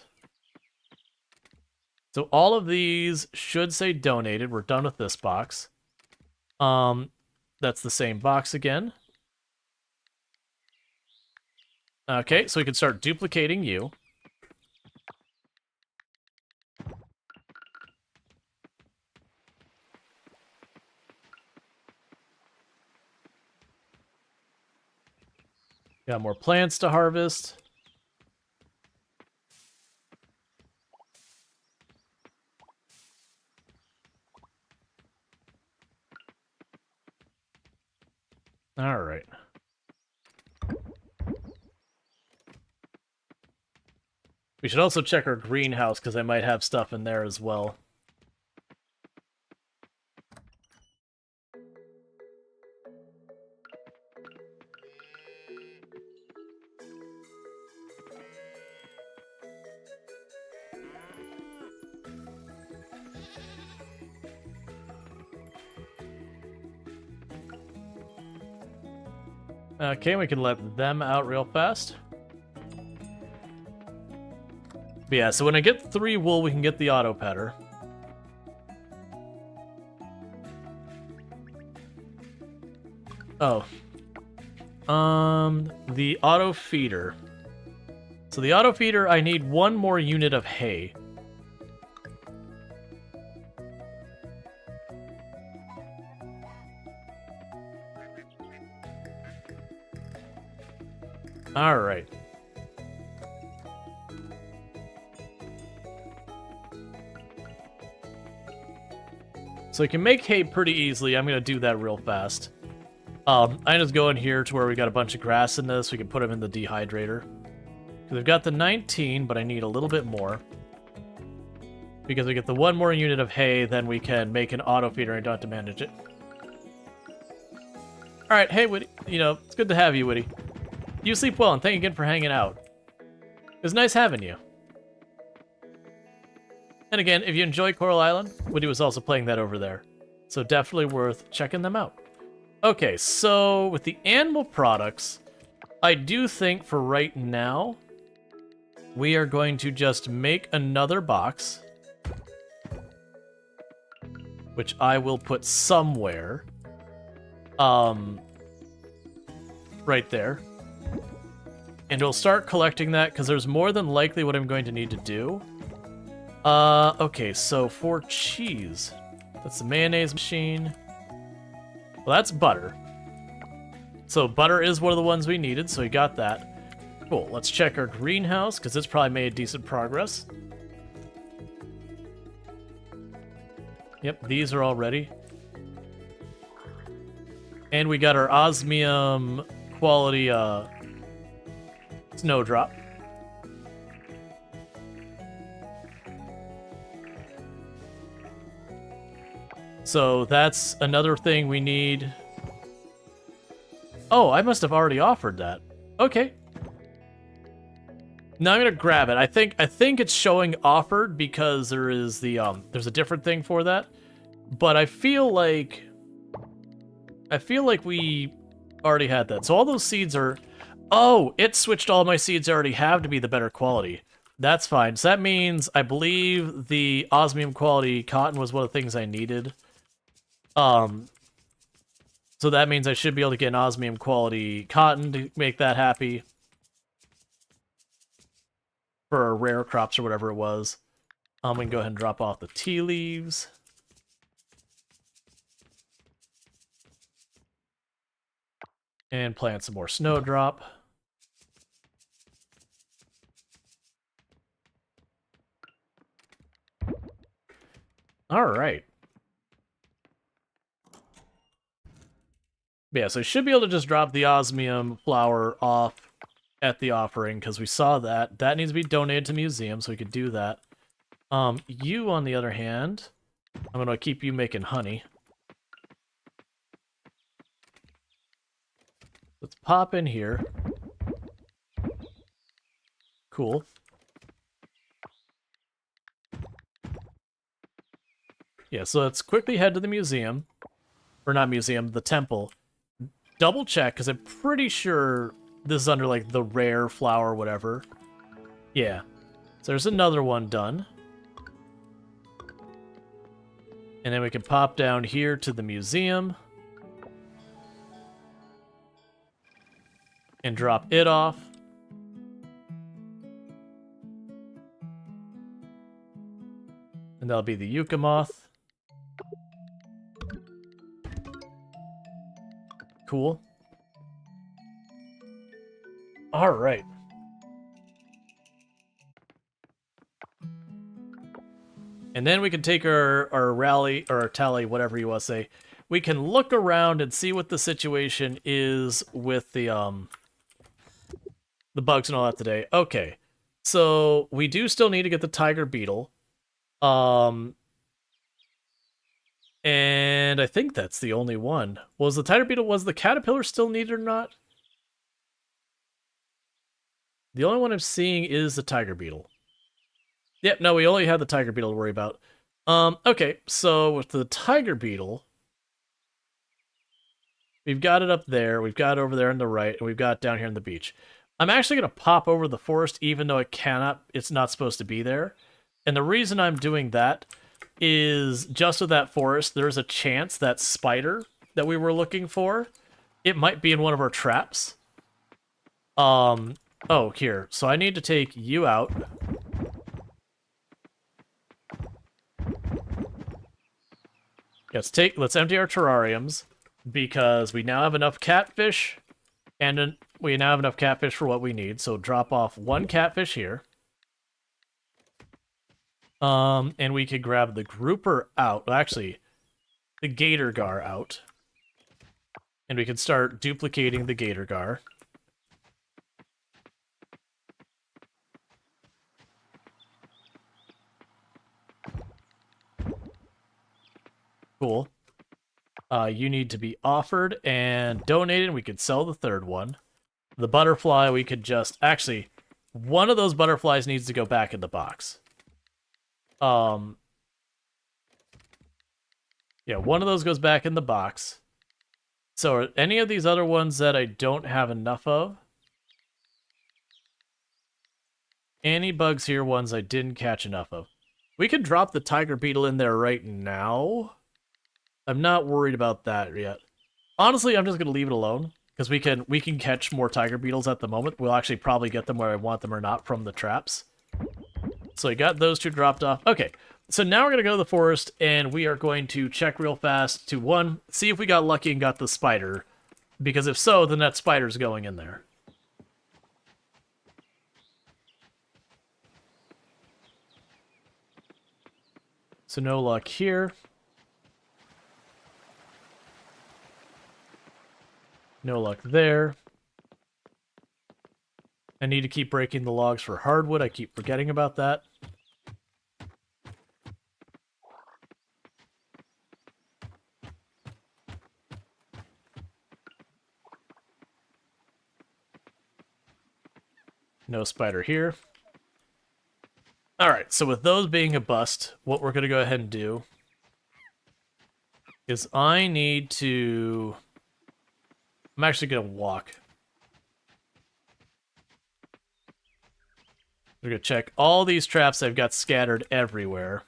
Speaker 1: So all of these should say donated. We're done with this box. That's the same box again. Okay, so we can start duplicating you. Got more plants to harvest. All right. We should also check our greenhouse, because I might have stuff in there as well. Okay, we can let them out real fast. But yeah, so when I get 3 wool, we can get the auto petter. Oh. The auto feeder. So the auto feeder, I need 1 more unit of hay. All right. So I can make hay pretty easily. I'm going to do that real fast. I just go in here to where we got a bunch of grass in this. We can put them in the dehydrator. Because I've got the 19, but I need a little bit more. Because we get the 1 more unit of hay, then we can make an auto feeder and I don't have to manage it. All right, hey, Woody. It's good to have you, Woody. You sleep well, and thank you again for hanging out. It was nice having you. And again, if you enjoy Coral Island, Woody was also playing that over there. So definitely worth checking them out. Okay, so with the animal products, I do think for right now, we are going to just make another box, which I will put somewhere, right there. And we'll start collecting that, because there's more than likely what I'm going to need to do. Okay, so for cheese, that's the mayonnaise machine. Well, that's butter. So butter is one of the ones we needed, so we got that. Cool, let's check our greenhouse, because it's probably made decent progress. Yep, these are all ready. And we got our osmium quality snowdrop. So that's another thing we need. Oh, I must have already offered that. Okay. Now I'm gonna grab it. I think it's showing offered because there is the there's a different thing for that. But I feel like we already had that. So all those seeds are. Oh, it switched all my seeds I already have to be the better quality. That's fine. So that means I believe the osmium quality cotton was one of the things I needed. So that means I should be able to get an osmium quality cotton to make that happy. For rare crops or whatever it was. We can go ahead and drop off the tea leaves. And plant some more snowdrop. Alright. Yeah, so I should be able to just drop the osmium flower off at the offering, because we saw that. That needs to be donated to museum, so we could do that. You, on the other hand, I'm going to keep you making honey. Let's pop in here. Cool. Yeah, so let's quickly head to the museum. Or not museum, the temple. Double check, because I'm pretty sure this is under, like, the rare flower or whatever. Yeah. So there's another one done. And then we can pop down here to the museum. And drop it off. And that'll be the yucca moth. Cool. All right. And then we can take our rally, or our tally, whatever you want to say. We can look around and see what the situation is with the bugs and all that today. Okay. So we do still need to get the tiger beetle. And I think that's the only one. Was the tiger beetle, was the caterpillar still needed or not? The only one I'm seeing is the tiger beetle. Yep, no, we only have the tiger beetle to worry about. Okay, so with the tiger beetle, we've got it up there, we've got it over there on the right, and we've got it down here on the beach. I'm actually going to pop over the forest, even though it's not supposed to be there. And the reason I'm doing that is just with that forest, there's a chance that spider that we were looking for, it might be in one of our traps. Oh, here. So I need to take you out. Let's empty our terrariums, because we now have enough catfish, and we now have enough catfish for what we need. So drop off one catfish here. And we could grab the grouper out. Well, actually, the gator gar out. And we can start duplicating the gator gar. Cool. You need to be offered and donated. We could sell the third one. The butterfly, we could just... Actually, one of those butterflies needs to go back in the box. Yeah, one of those goes back in the box. So are any of these other ones that I don't have enough of? Any bugs here, ones I didn't catch enough of? We could drop the tiger beetle in there right now. I'm not worried about that yet. Honestly, I'm just gonna leave it alone because we can catch more tiger beetles at the moment. We'll actually probably get them where I want them or not from the traps. So I got those two dropped off. Okay, so now we're gonna go to the forest and we are going to check real fast to one, see if we got lucky and got the spider, because if so, then that spider's going in there. So no luck here. No luck there. I need to keep breaking the logs for hardwood. I keep forgetting about that. No spider here. Alright, so with those being a bust, what we're going to go ahead and do is I need to... I'm actually going to walk. We're going to check all these traps I've got scattered everywhere.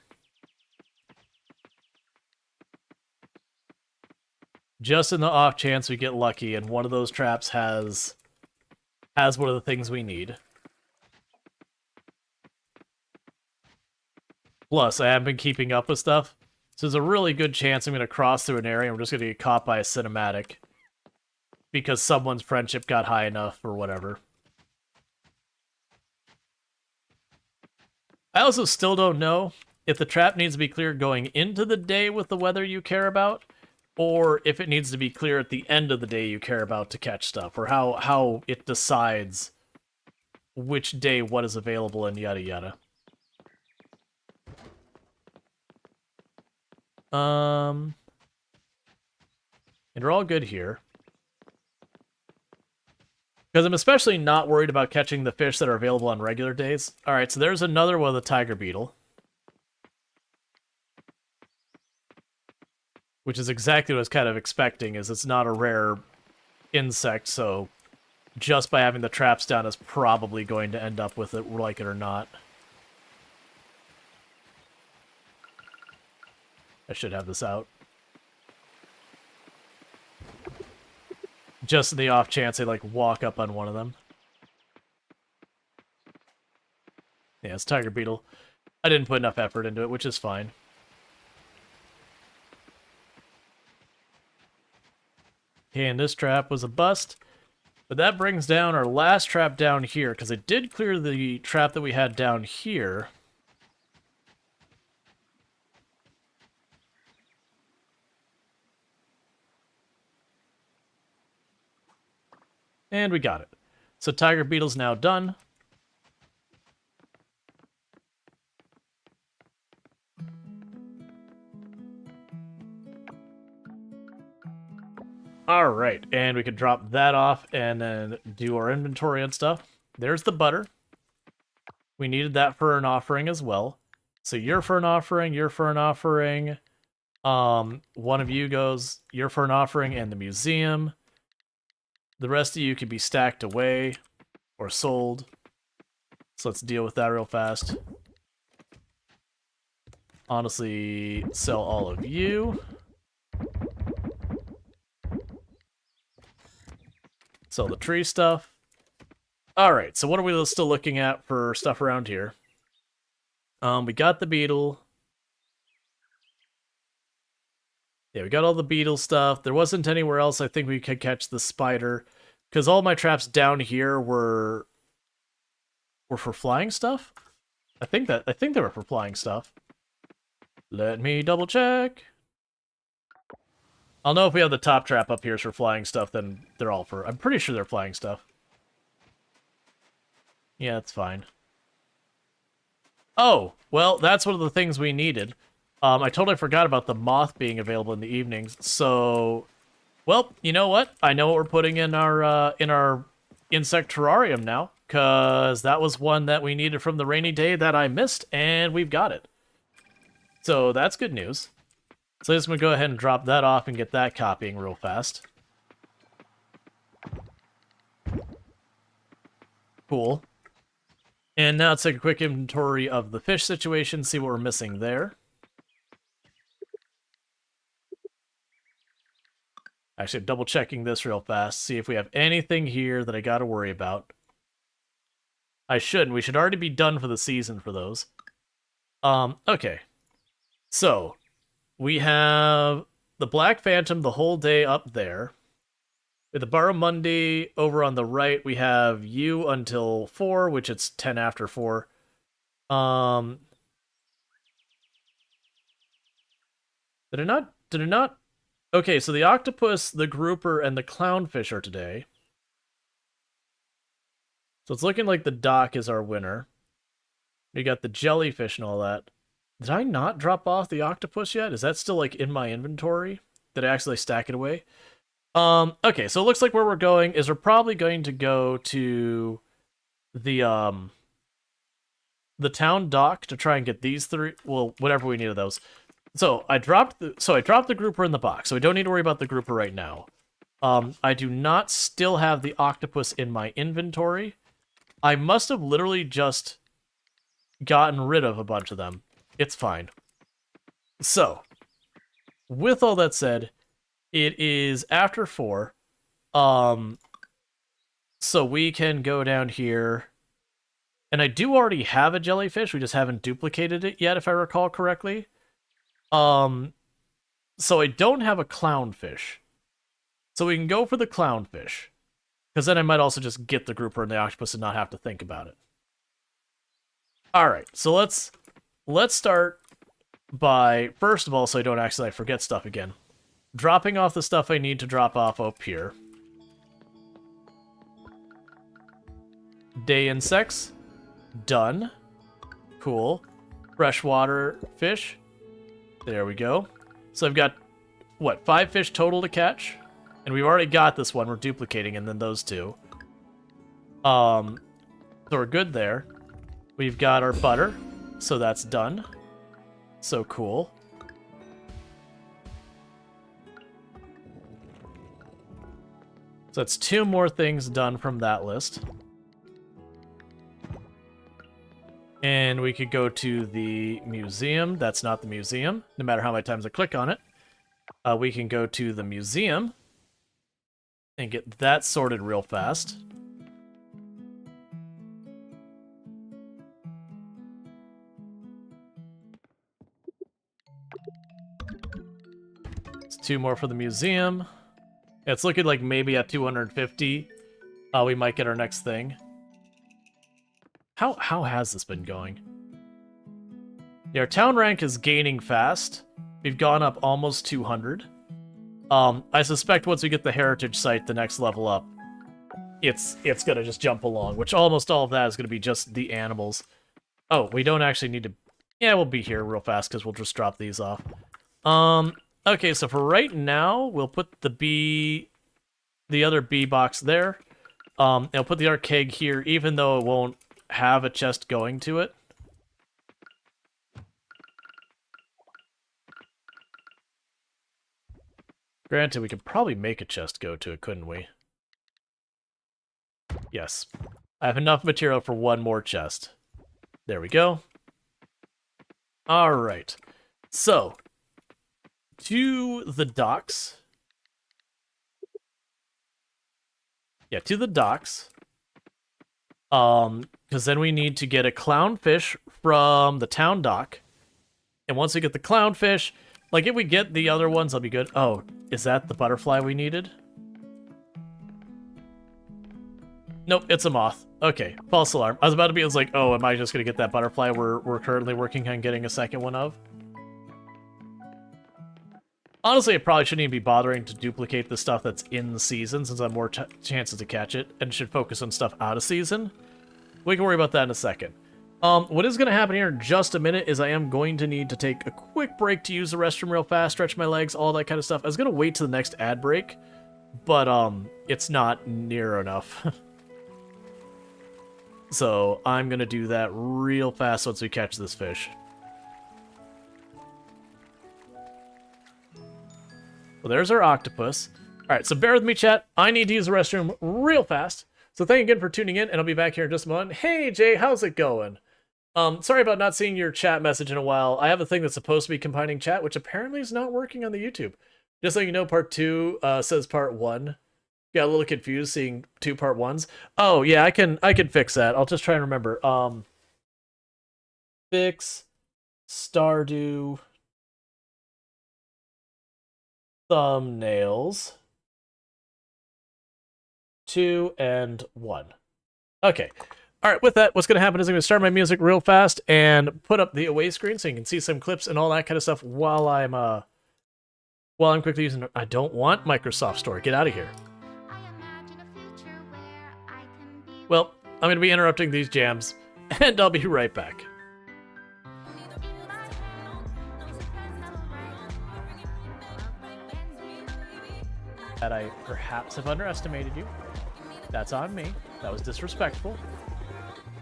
Speaker 1: Just in the off chance we get lucky and one of those traps has one of the things we need. Plus, I have been keeping up with stuff, so there's a really good chance I'm going to cross through an area and we're just going to get caught by a cinematic. Because someone's friendship got high enough or whatever. I also still don't know if the trap needs to be cleared going into the day with the weather you care about, or if it needs to be clear at the end of the day you care about to catch stuff, or how it decides which day what is available and yada yada. And we're all good here. Because I'm especially not worried about catching the fish that are available on regular days. Alright, so there's another one with a tiger beetle. Which is exactly what I was kind of expecting, is it's not a rare insect, so just by having the traps down is probably going to end up with it, like it or not. I should have this out. Just in the off chance they, like, walk up on one of them. Yeah, it's tiger beetle. I didn't put enough effort into it, which is fine. Okay, and this trap was a bust. But that brings down our last trap down here, because it did clear the trap that we had down here. And we got it. So tiger beetle's now done. Alright, and we can drop that off and then do our inventory and stuff. There's the butter. We needed that for an offering as well. So you're for an offering, you're for an offering. One of you goes, you're for an offering, and the museum. The rest of you can be stacked away or sold. So let's deal with that real fast. Honestly, sell all of you. Sell the tree stuff. Alright, so what are we still looking at for stuff around here? We got the beetle. Yeah, we got all the beetle stuff. There wasn't anywhere else I think we could catch the spider. Because all my traps down here were for flying stuff? I think they were for flying stuff. Let me double check. I'll know if we have the top trap up here for flying stuff, then they're all for... I'm pretty sure they're flying stuff. Yeah, that's fine. Oh, well, that's one of the things we needed. I totally forgot about the moth being available in the evenings, so... Well, you know what? I know what we're putting in our insect terrarium now, because that was one that we needed from the rainy day that I missed, and we've got it. So that's good news. So I'm just going to go ahead and drop that off and get that copying real fast. Cool. And now let's take a quick inventory of the fish situation, see what we're missing there. Actually, I'm double checking this real fast, see if we have anything here that I gotta worry about. I shouldn't. We should already be done for the season for those. Okay. So, we have the Black Phantom the whole day up there. With the Barramundi over on the right, we have you until 4, which it's 10 after 4. Did it not? Okay, so the octopus, the grouper, and the clownfish are today. So it's looking like the dock is our winner. We got the jellyfish and all that. Did I not drop off the octopus yet? Is that still like in my inventory? Did I actually stack it away? Okay, so it looks like where we're going is we're probably going to go to the town dock to try and get these 3, well, whatever we need of those. So I dropped the grouper in the box, so we don't need to worry about the grouper right now. I do not still have the octopus in my inventory. I must have literally just gotten rid of a bunch of them. It's fine. So, with all that said, it is after 4. So we can go down here. And I do already have a jellyfish, we just haven't duplicated it yet, if I recall correctly. So I don't have a clownfish. So we can go for the clownfish. Because then I might also just get the grouper and the octopus and not have to think about it. Alright, so let's start by, first of all, so I don't accidentally forget stuff again, dropping off the stuff I need to drop off up here. Day insects. Done. Cool. Freshwater fish. There we go. So I've got, what, 5 fish total to catch? And we've already got this one. We're duplicating, and then those 2. So we're good there. We've got our butter. So that's done. So cool. So that's 2 more things done from that list. And we could go to the museum. That's not the museum, no matter how many times I click on it. We can go to the museum and get that sorted real fast. It's 2 more for the museum. It's looking like maybe at 250, we might get our next thing. How has this been going? Yeah, our town rank is gaining fast. We've gone up almost 200. I suspect once we get the heritage site, the next level up, it's gonna just jump along, which almost all of that is gonna be just the animals. Oh, we don't actually need to... Yeah, we'll be here real fast because we'll just drop these off. Okay, so for right now, we'll put the other bee box there. And I'll put the art keg here, even though it won't have a chest going to it. Granted, we could probably make a chest go to it, couldn't we? Yes. I have enough material for 1 more chest. There we go. Alright. So, to the docks. Yeah, to the docks. Because then we need to get a clownfish from the town dock. And once we get the clownfish, like if we get the other ones, I'll be good. Oh, is that the butterfly we needed? Nope, it's a moth. Okay, false alarm. I was about to be, I was like, oh, am I just gonna get that butterfly we're currently working on getting a second one of? Honestly, I probably shouldn't even be bothering to duplicate the stuff that's in the season, since I have more chances to catch it, and should focus on stuff out of season. We can worry about that in a second. What is going to happen here in just a minute is I am going to need to take a quick break to use the restroom real fast, stretch my legs, all that kind of stuff. I was going to wait to the next ad break, but it's not near enough. So I'm going to do that real fast once we catch this fish. Well, there's our octopus. Alright, so bear with me, chat. I need to use the restroom real fast. So thank you again for tuning in, and I'll be back here in just a moment. Hey, Jay, how's it going? Sorry about not seeing your chat message in a while. I have a thing that's supposed to be combining chat, which apparently is not working on the YouTube. Just so you know, part 2 says part 1. Got a little confused seeing 2 part 1s. Oh, yeah, I can fix that. I'll just try and remember. Fix Stardew thumbnails 2 and 1. Okay. All right, with that, what's going to happen is I'm going to start my music real fast and put up the away screen so you can see some clips and all that kind of stuff while I'm quickly using it. I don't want Microsoft Store. Get out of here. Well, I'm going to be interrupting these jams, and I'll be right back. That I perhaps have underestimated you. That's on me. That was disrespectful.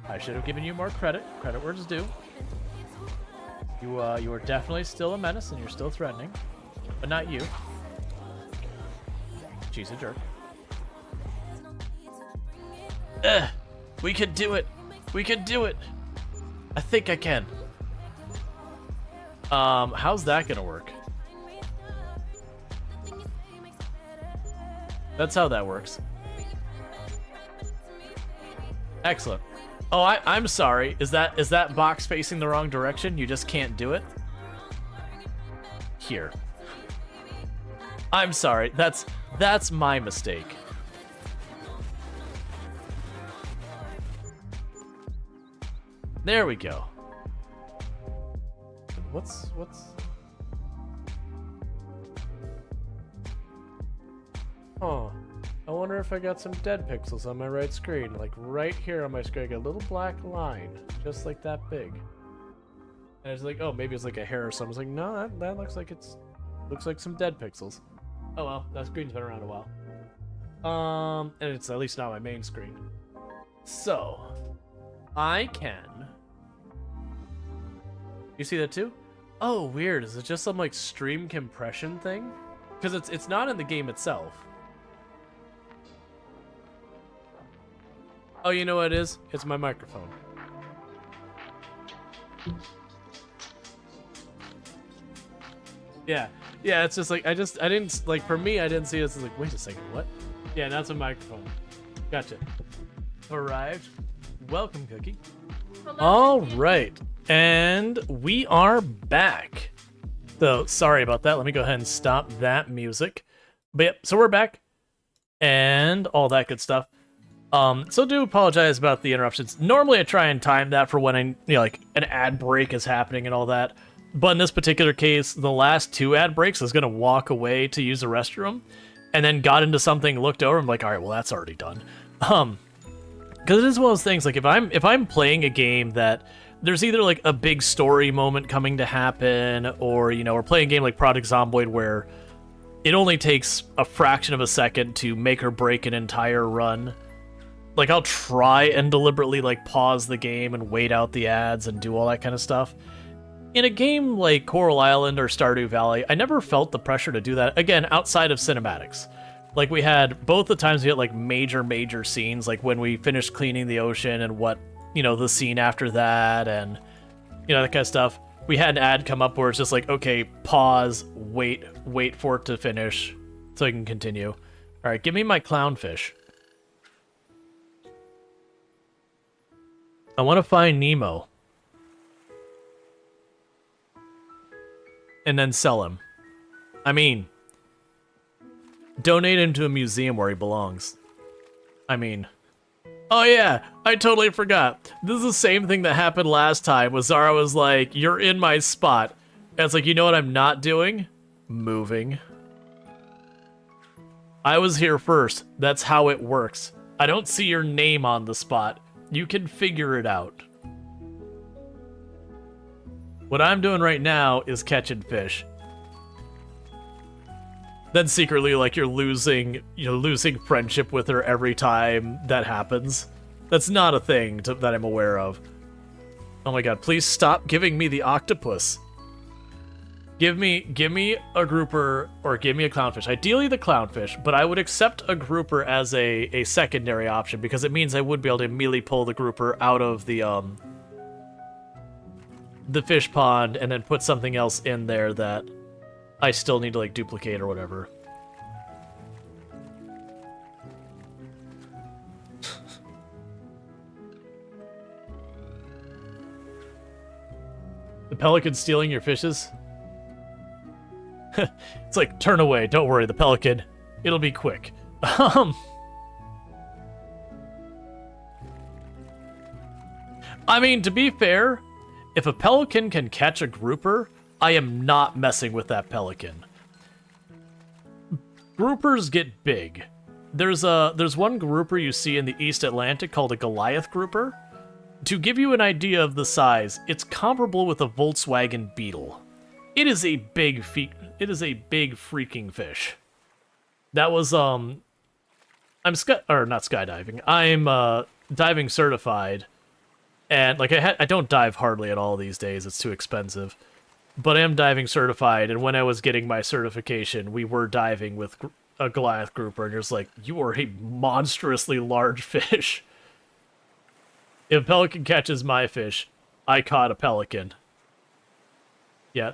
Speaker 1: I should have given you more credit. Credit where it's due. You are definitely still a menace, and you're still threatening. But not you. She's a jerk. We could do it. We could do it. I think I can. How's that gonna work? That's how that works. Excellent. Oh, I'm sorry. Is that box facing the wrong direction? You just can't do it? Here. I'm sorry. That's my mistake. There we go. What's Oh, I wonder if I got some dead pixels on my right screen. Like right here on my screen, I got a little black line, just like that big. And it's like, oh, maybe it's like a hair or something. It's like, no, that looks like some dead pixels. Oh well, that screen's been around a while. And it's at least not my main screen. So, I can. You see that too? Oh, weird. Is it just some like stream compression thing? Because it's not in the game itself. Oh, you know what it is? It's my microphone. Yeah, it's just like, I didn't, like, for me, I didn't see this. It's like, wait a second, what? Yeah, that's a microphone. Gotcha. Arrived. Welcome, Cookie. All right, and we are back. So, sorry about that. Let me go ahead and stop that music. But yep, so we're back, and all that good stuff. So do apologize about the interruptions. Normally I try and time that for when like an ad break is happening and all that. But in this particular case, the last 2 ad breaks, I was gonna walk away to use the restroom, and then got into something, looked over, I'm like, all right, well that's already done. Because it is one of those things, like if I'm playing a game that there's either like a big story moment coming to happen, or we're playing a game like Project Zomboid where it only takes a fraction of a second to make or break an entire run. Like, I'll try and deliberately, like, pause the game and wait out the ads and do all that kind of stuff. In a game like Coral Island or Stardew Valley, I never felt the pressure to do that, again, outside of cinematics. Like, we had, both the times we had, like, major scenes, like when we finished cleaning the ocean and what, the scene after that and, that kind of stuff. We had an ad come up where it's just like, okay, pause, wait for it to finish so I can continue. All right, give me my clownfish. I want to find Nemo. And then sell him. I mean, donate him to a museum where he belongs. I mean, oh yeah, I totally forgot. This is the same thing that happened last time, was Zara was like, you're in my spot. And it's like, you know what I'm not doing? Moving. I was here first. That's how it works. I don't see your name on the spot. You can figure it out. What I'm doing right now is catching fish. Then secretly, like, you're losing friendship with her every time that happens. That's not a thing that I'm aware of. Oh my god, please stop giving me the octopus. Give me a grouper or give me a clownfish. Ideally the clownfish, but I would accept a grouper as a secondary option because it means I would be able to immediately pull the grouper out of the fish pond and then put something else in there that I still need to like duplicate or whatever. The pelican stealing your fishes? It's like, turn away, don't worry, the pelican. It'll be quick. I mean, to be fair, if a pelican can catch a grouper, I am not messing with that pelican. Groupers get big. There's one grouper you see in the East Atlantic called a Goliath grouper. To give you an idea of the size, it's comparable with a Volkswagen Beetle. It is a big freaking fish. That was I'm not skydiving. I'm diving certified. And like I don't dive hardly at all these days. It's too expensive. But I am diving certified, and when I was getting my certification, we were diving with a Goliath grouper, and you're just like, you are a monstrously large fish. If a pelican catches my fish, I caught a pelican. Yeah.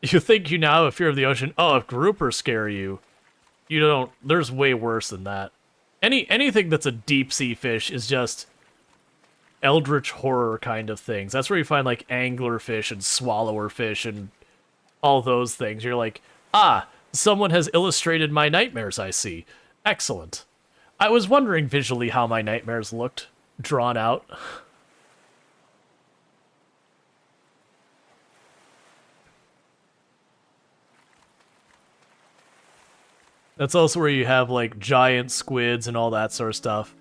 Speaker 1: You think you now have fear of the ocean? Oh, if groupers scare you, you don't. There's way worse than that. Anything that's a deep sea fish is just eldritch horror kind of things. That's where you find like anglerfish and swallowerfish and all those things. You're like, ah, someone has illustrated my nightmares, I see. Excellent. I was wondering visually how my nightmares looked, drawn out. That's also where you have like giant squids and all that sort of stuff.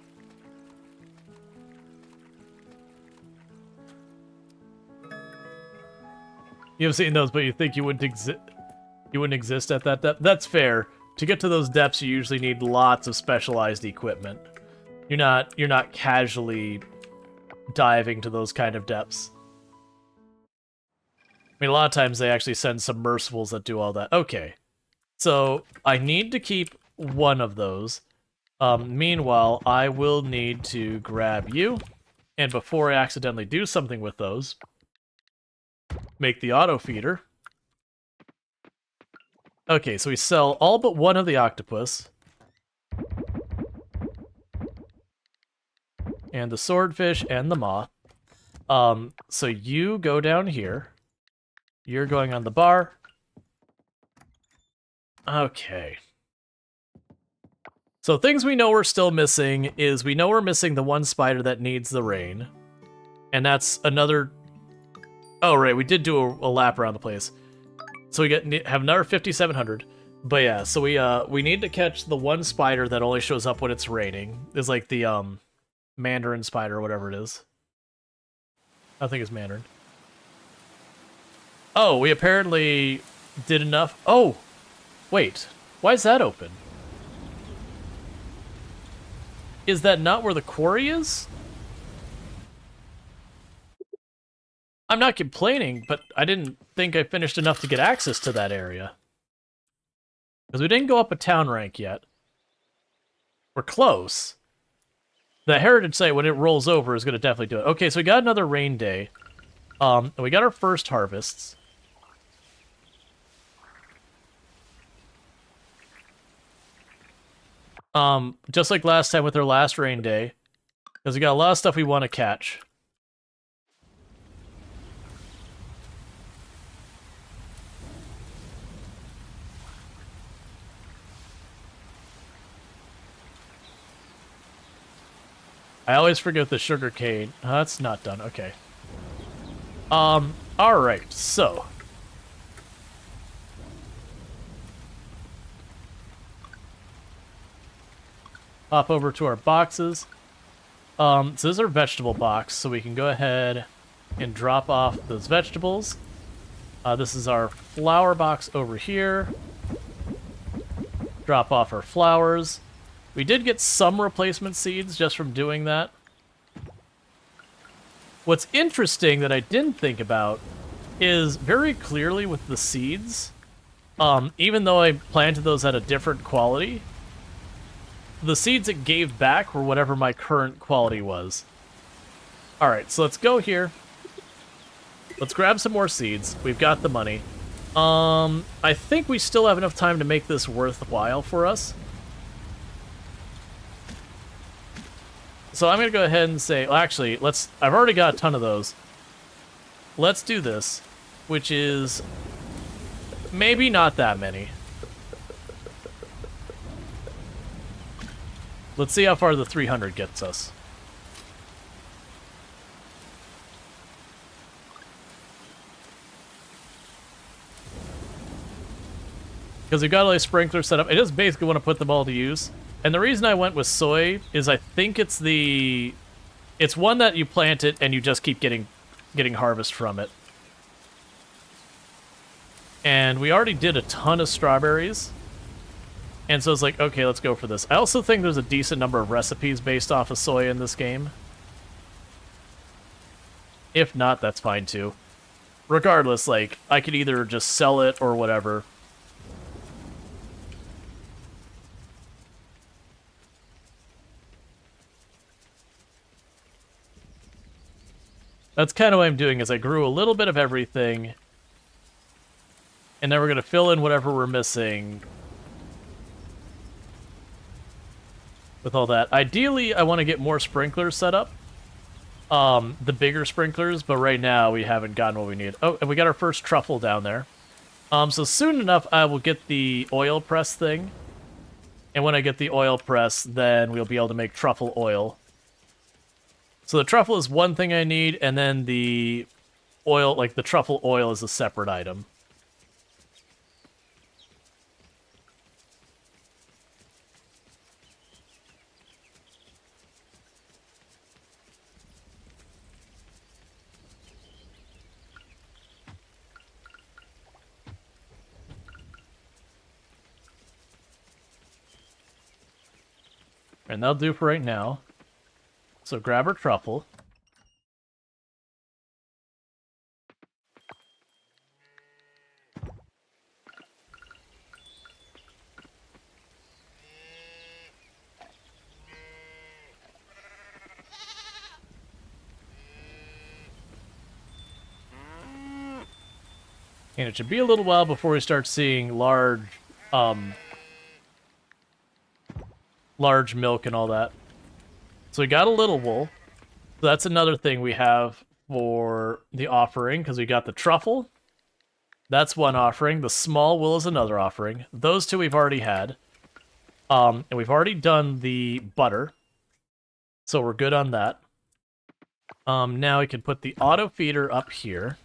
Speaker 1: You haven't seen those, but you think you wouldn't exist at that depth? That's fair. To get to those depths, you usually need lots of specialized equipment. You're not casually diving to those kind of depths. I mean, a lot of times they actually send submersibles that do all that. Okay. So, I need to keep one of those. Meanwhile, I will need to grab you. And before I accidentally do something with those, make the auto feeder. Okay, so we sell all but one of the octopus. And the swordfish and the moth. So you go down here. You're going on the bar. Okay. So things we know we're still missing is we know we're missing the one spider that needs the rain. And that's another... Oh, right, we did do a lap around the place. So we have another 5,700. But yeah, so we need to catch the one spider that only shows up when it's raining. It's like the Mandarin spider or whatever it is. I think it's Mandarin. Oh, we apparently did enough. Oh, wait. Why is that open? Is that not where the quarry is? I'm not complaining, but I didn't think I finished enough to get access to that area. Because we didn't go up a town rank yet. We're close. The heritage site, when it rolls over, is going to definitely do it. Okay, so we got another rain day. And we got our first harvests. Just like last time with our last rain day. Because we got a lot of stuff we want to catch. I always forget the sugar cane. That's not done. Okay. Alright, so. Hop over to our boxes. So this is our vegetable box, so we can go ahead and drop off those vegetables. This is our flower box over here. Drop off our flowers. We did get some replacement seeds just from doing that. What's interesting that I didn't think about is very clearly with the seeds, even though I planted those at a different quality, the seeds it gave back were whatever my current quality was. Alright, so let's go here. Let's grab some more seeds. We've got the money. I think we still have enough time to make this worthwhile for us. So I'm going to go ahead and say, well, actually, I've already got a ton of those. Let's do this, which is maybe not that many. Let's see how far the 300 gets us. Because we've got all these sprinklers set up. I just basically want to put them all to use. And the reason I went with soy is I think it's one that you plant it and you just keep getting harvest from it. And we already did a ton of strawberries. And so it's like, okay, let's go for this. I also think there's a decent number of recipes based off of soy in this game. If not, that's fine too. Regardless, like, I could either just sell it or whatever. That's kind of what I'm doing, is I grew a little bit of everything. And then we're going to fill in whatever we're missing with all that. Ideally, I want to get more sprinklers set up. The bigger sprinklers, but right now we haven't gotten what we need. Oh, and we got our first truffle down there. So soon enough, I will get the oil press thing. And when I get the oil press, then we'll be able to make truffle oil. So the truffle is one thing I need, and then the oil, like the truffle oil, is a separate item. And that'll do for right now. So grab our truffle. And it should be a little while before we start seeing large milk and all that. So we got a little wool. So that's another thing we have for the offering, because we got the truffle. That's one offering. The small wool is another offering. Those two we've already had. And we've already done the butter. So we're good on that. Now we can put the auto feeder up here.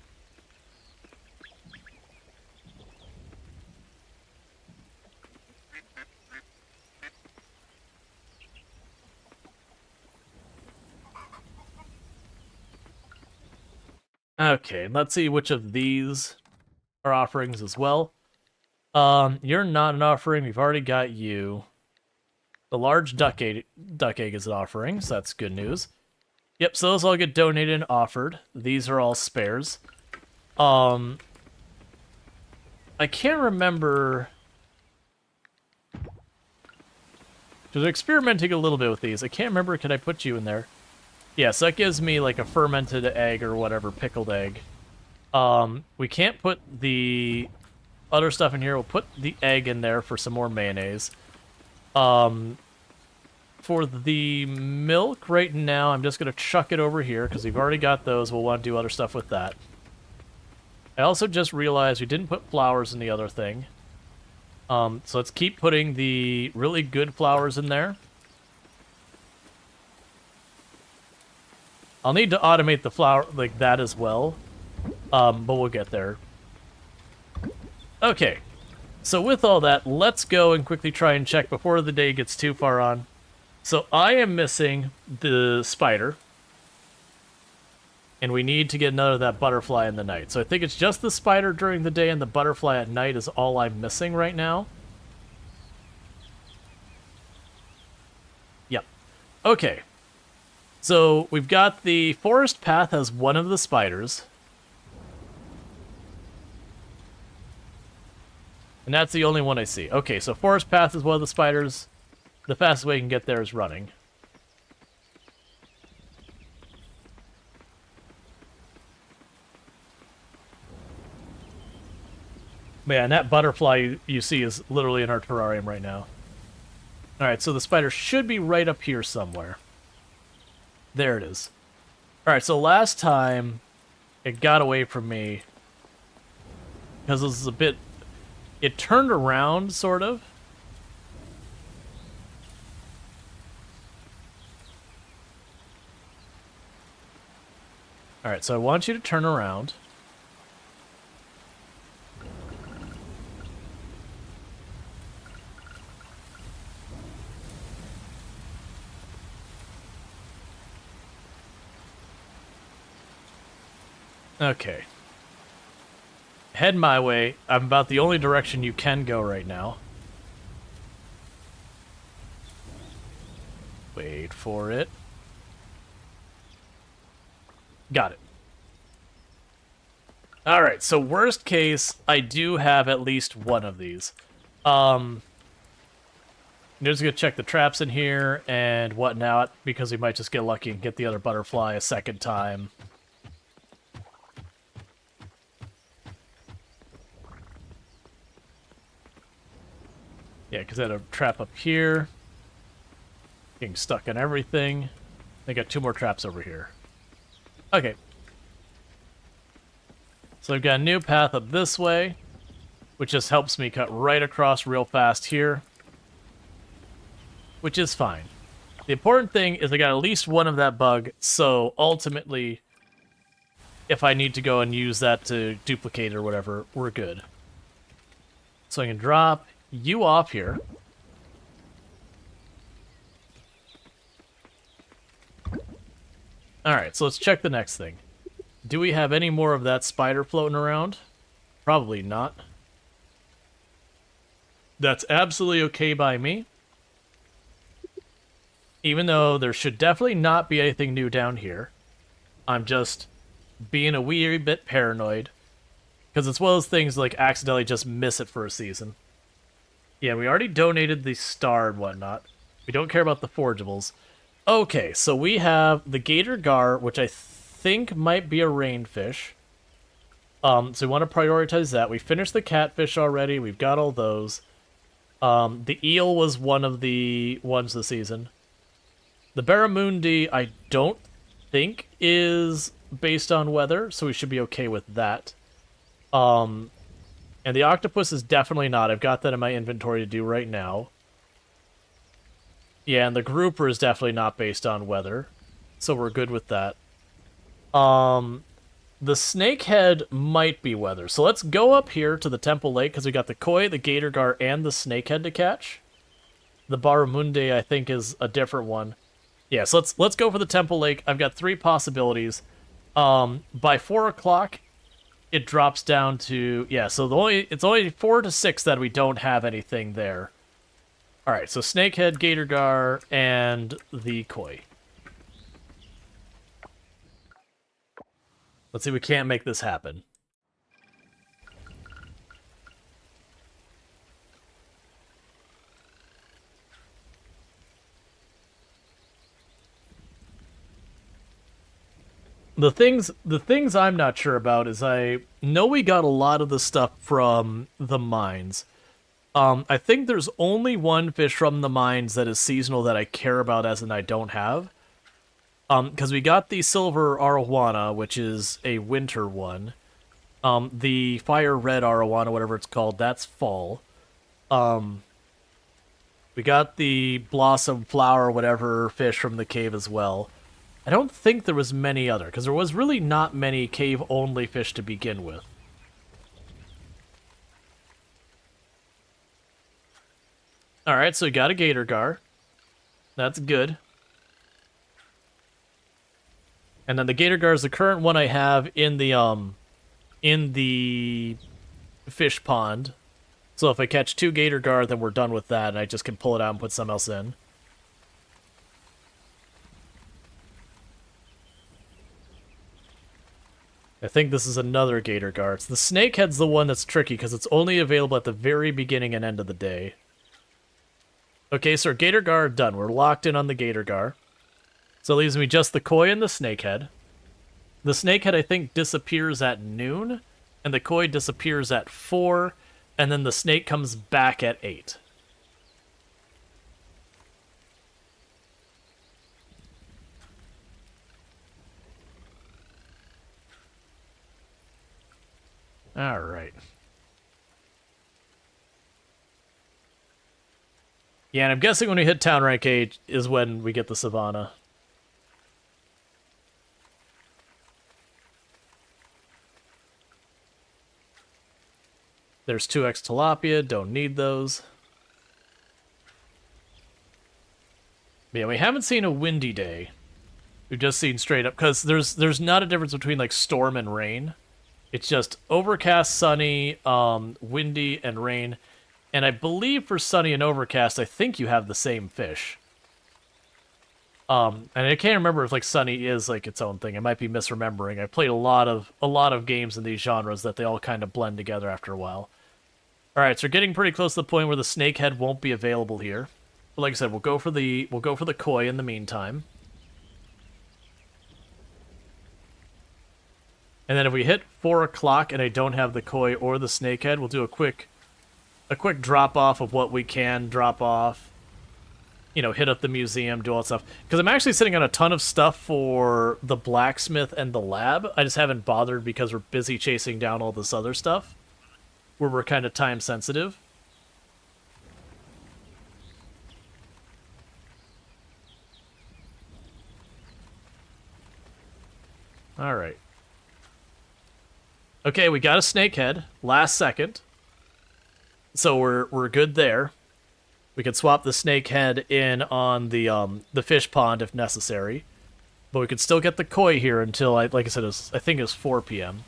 Speaker 1: Okay, let's see which of these are offerings as well. You're not an offering. We've already got you. The large duck egg is an offering, so that's good news. Yep, so those all get donated and offered. These are all spares. I can't remember. Because experimenting a little bit with these. I can't remember, could I put you in there? Yeah, so that gives me like a fermented egg or whatever, pickled egg. We can't put the other stuff in here. We'll put the egg in there for some more mayonnaise. For the milk right now, I'm just going to chuck it over here because we've already got those. We'll want to do other stuff with that. I also just realized we didn't put flowers in the other thing. So let's keep putting the really good flowers in there. I'll need to automate the flower like that as well, but we'll get there. Okay, so with all that, let's go and quickly try and check before the day gets too far on. So I am missing the spider, and we need to get another of that butterfly in the night. So I think it's just the spider during the day and the butterfly at night is all I'm missing right now. Yep. Okay. So we've got the forest path as one of the spiders. And that's the only one I see. Okay, so forest path is one of the spiders. The fastest way you can get there is running. Man, that butterfly you see is literally in our terrarium right now. Alright, so the spider should be right up here somewhere. There it is. Alright, so last time it got away from me because it was a bit... It turned around, sort of. Alright, so I want you to turn around. Okay. Head my way. I'm about the only direction you can go right now. Wait for it. Got it. Alright, so worst case, I do have at least one of these. I'm just gonna check the traps in here and whatnot, because we might just get lucky and get the other butterfly a second time. Yeah, because I had a trap up here. Getting stuck in everything. I got 2 more traps over here. Okay. So I've got a new path up this way, which just helps me cut right across real fast here. Which is fine. The important thing is I got at least one of that bug, so ultimately, if I need to go and use that to duplicate or whatever, we're good. So I can drop you off here. Alright, so let's check the next thing. Do we have any more of that spider floating around? Probably not. That's absolutely okay by me. Even though there should definitely not be anything new down here. I'm just being a wee bit paranoid. Because it's one of those things like accidentally just miss it for a season. Yeah, we already donated the star and whatnot. We don't care about the forgeables. Okay, so we have the gator gar, which I think might be a rainfish. So we want to prioritize that. We finished the catfish already. We've got all those. The eel was one of the ones this season. The barramundi, I don't think is based on weather, so we should be okay with that. And the octopus is definitely not. I've got that in my inventory to do right now. Yeah, and the grouper is definitely not based on weather, so we're good with that. The snakehead might be weather. So let's go up here to the Temple Lake, because we got the koi, the gator gar, and the snakehead to catch. The barramundi, I think, is a different one. Yeah, so let's go for the Temple Lake. I've got 3 possibilities. By 4 o'clock, it drops down to... Yeah, so it's only 4 to 6 that we don't have anything there. Alright, so snakehead, gator gar, and the koi. Let's see if we can't make this happen. The things I'm not sure about is I know we got a lot of the stuff from the mines. I think there's only one fish from the mines that is seasonal that I care about as in I don't have. Because we got the silver arowana, which is a winter one. The fire red arowana, whatever it's called, that's fall. We got the blossom flower, whatever fish from the cave as well. I don't think there was many other, because there was really not many cave-only fish to begin with. Alright, so we got a gator gar. That's good. And then the gator gar is the current one I have in the fish pond. So if I catch 2 gator gar, then we're done with that, and I just can pull it out and put something else in. I think this is another gator gar. It's the snakehead's the one that's tricky because it's only available at the very beginning and end of the day. Okay, so our gator gar are done. We're locked in on the gator gar. So it leaves me just the koi and the snakehead. The snakehead, I think, disappears at noon, and the koi disappears at 4, and then the snake comes back at 8. All right. Yeah, and I'm guessing when we hit town rank 8 is when we get the Savannah. There's 2x tilapia, don't need those. Yeah, we haven't seen a windy day. We've just seen straight up, because there's not a difference between like storm and rain. It's just overcast, sunny, windy, and rain. And I believe for sunny and overcast, I think you have the same fish. And I can't remember if like sunny is like its own thing. I might be misremembering. I played a lot of games in these genres that they all kind of blend together after a while. All right, so we're getting pretty close to the point where the snakehead won't be available here. But like I said, we'll go for the koi in the meantime. And then if we hit 4 o'clock and I don't have the koi or the snakehead, we'll do a quick drop off of what we can drop off. You know, hit up the museum, do all that stuff. Because I'm actually sitting on a ton of stuff for the blacksmith and the lab. I just haven't bothered because we're busy chasing down all this other stuff, where we're kind of time sensitive. All right. Okay, we got a snakehead last second. So we're good there. We could swap the snakehead in on the fish pond if necessary. But we could still get the koi here until, like I said, I think it was 4 p.m.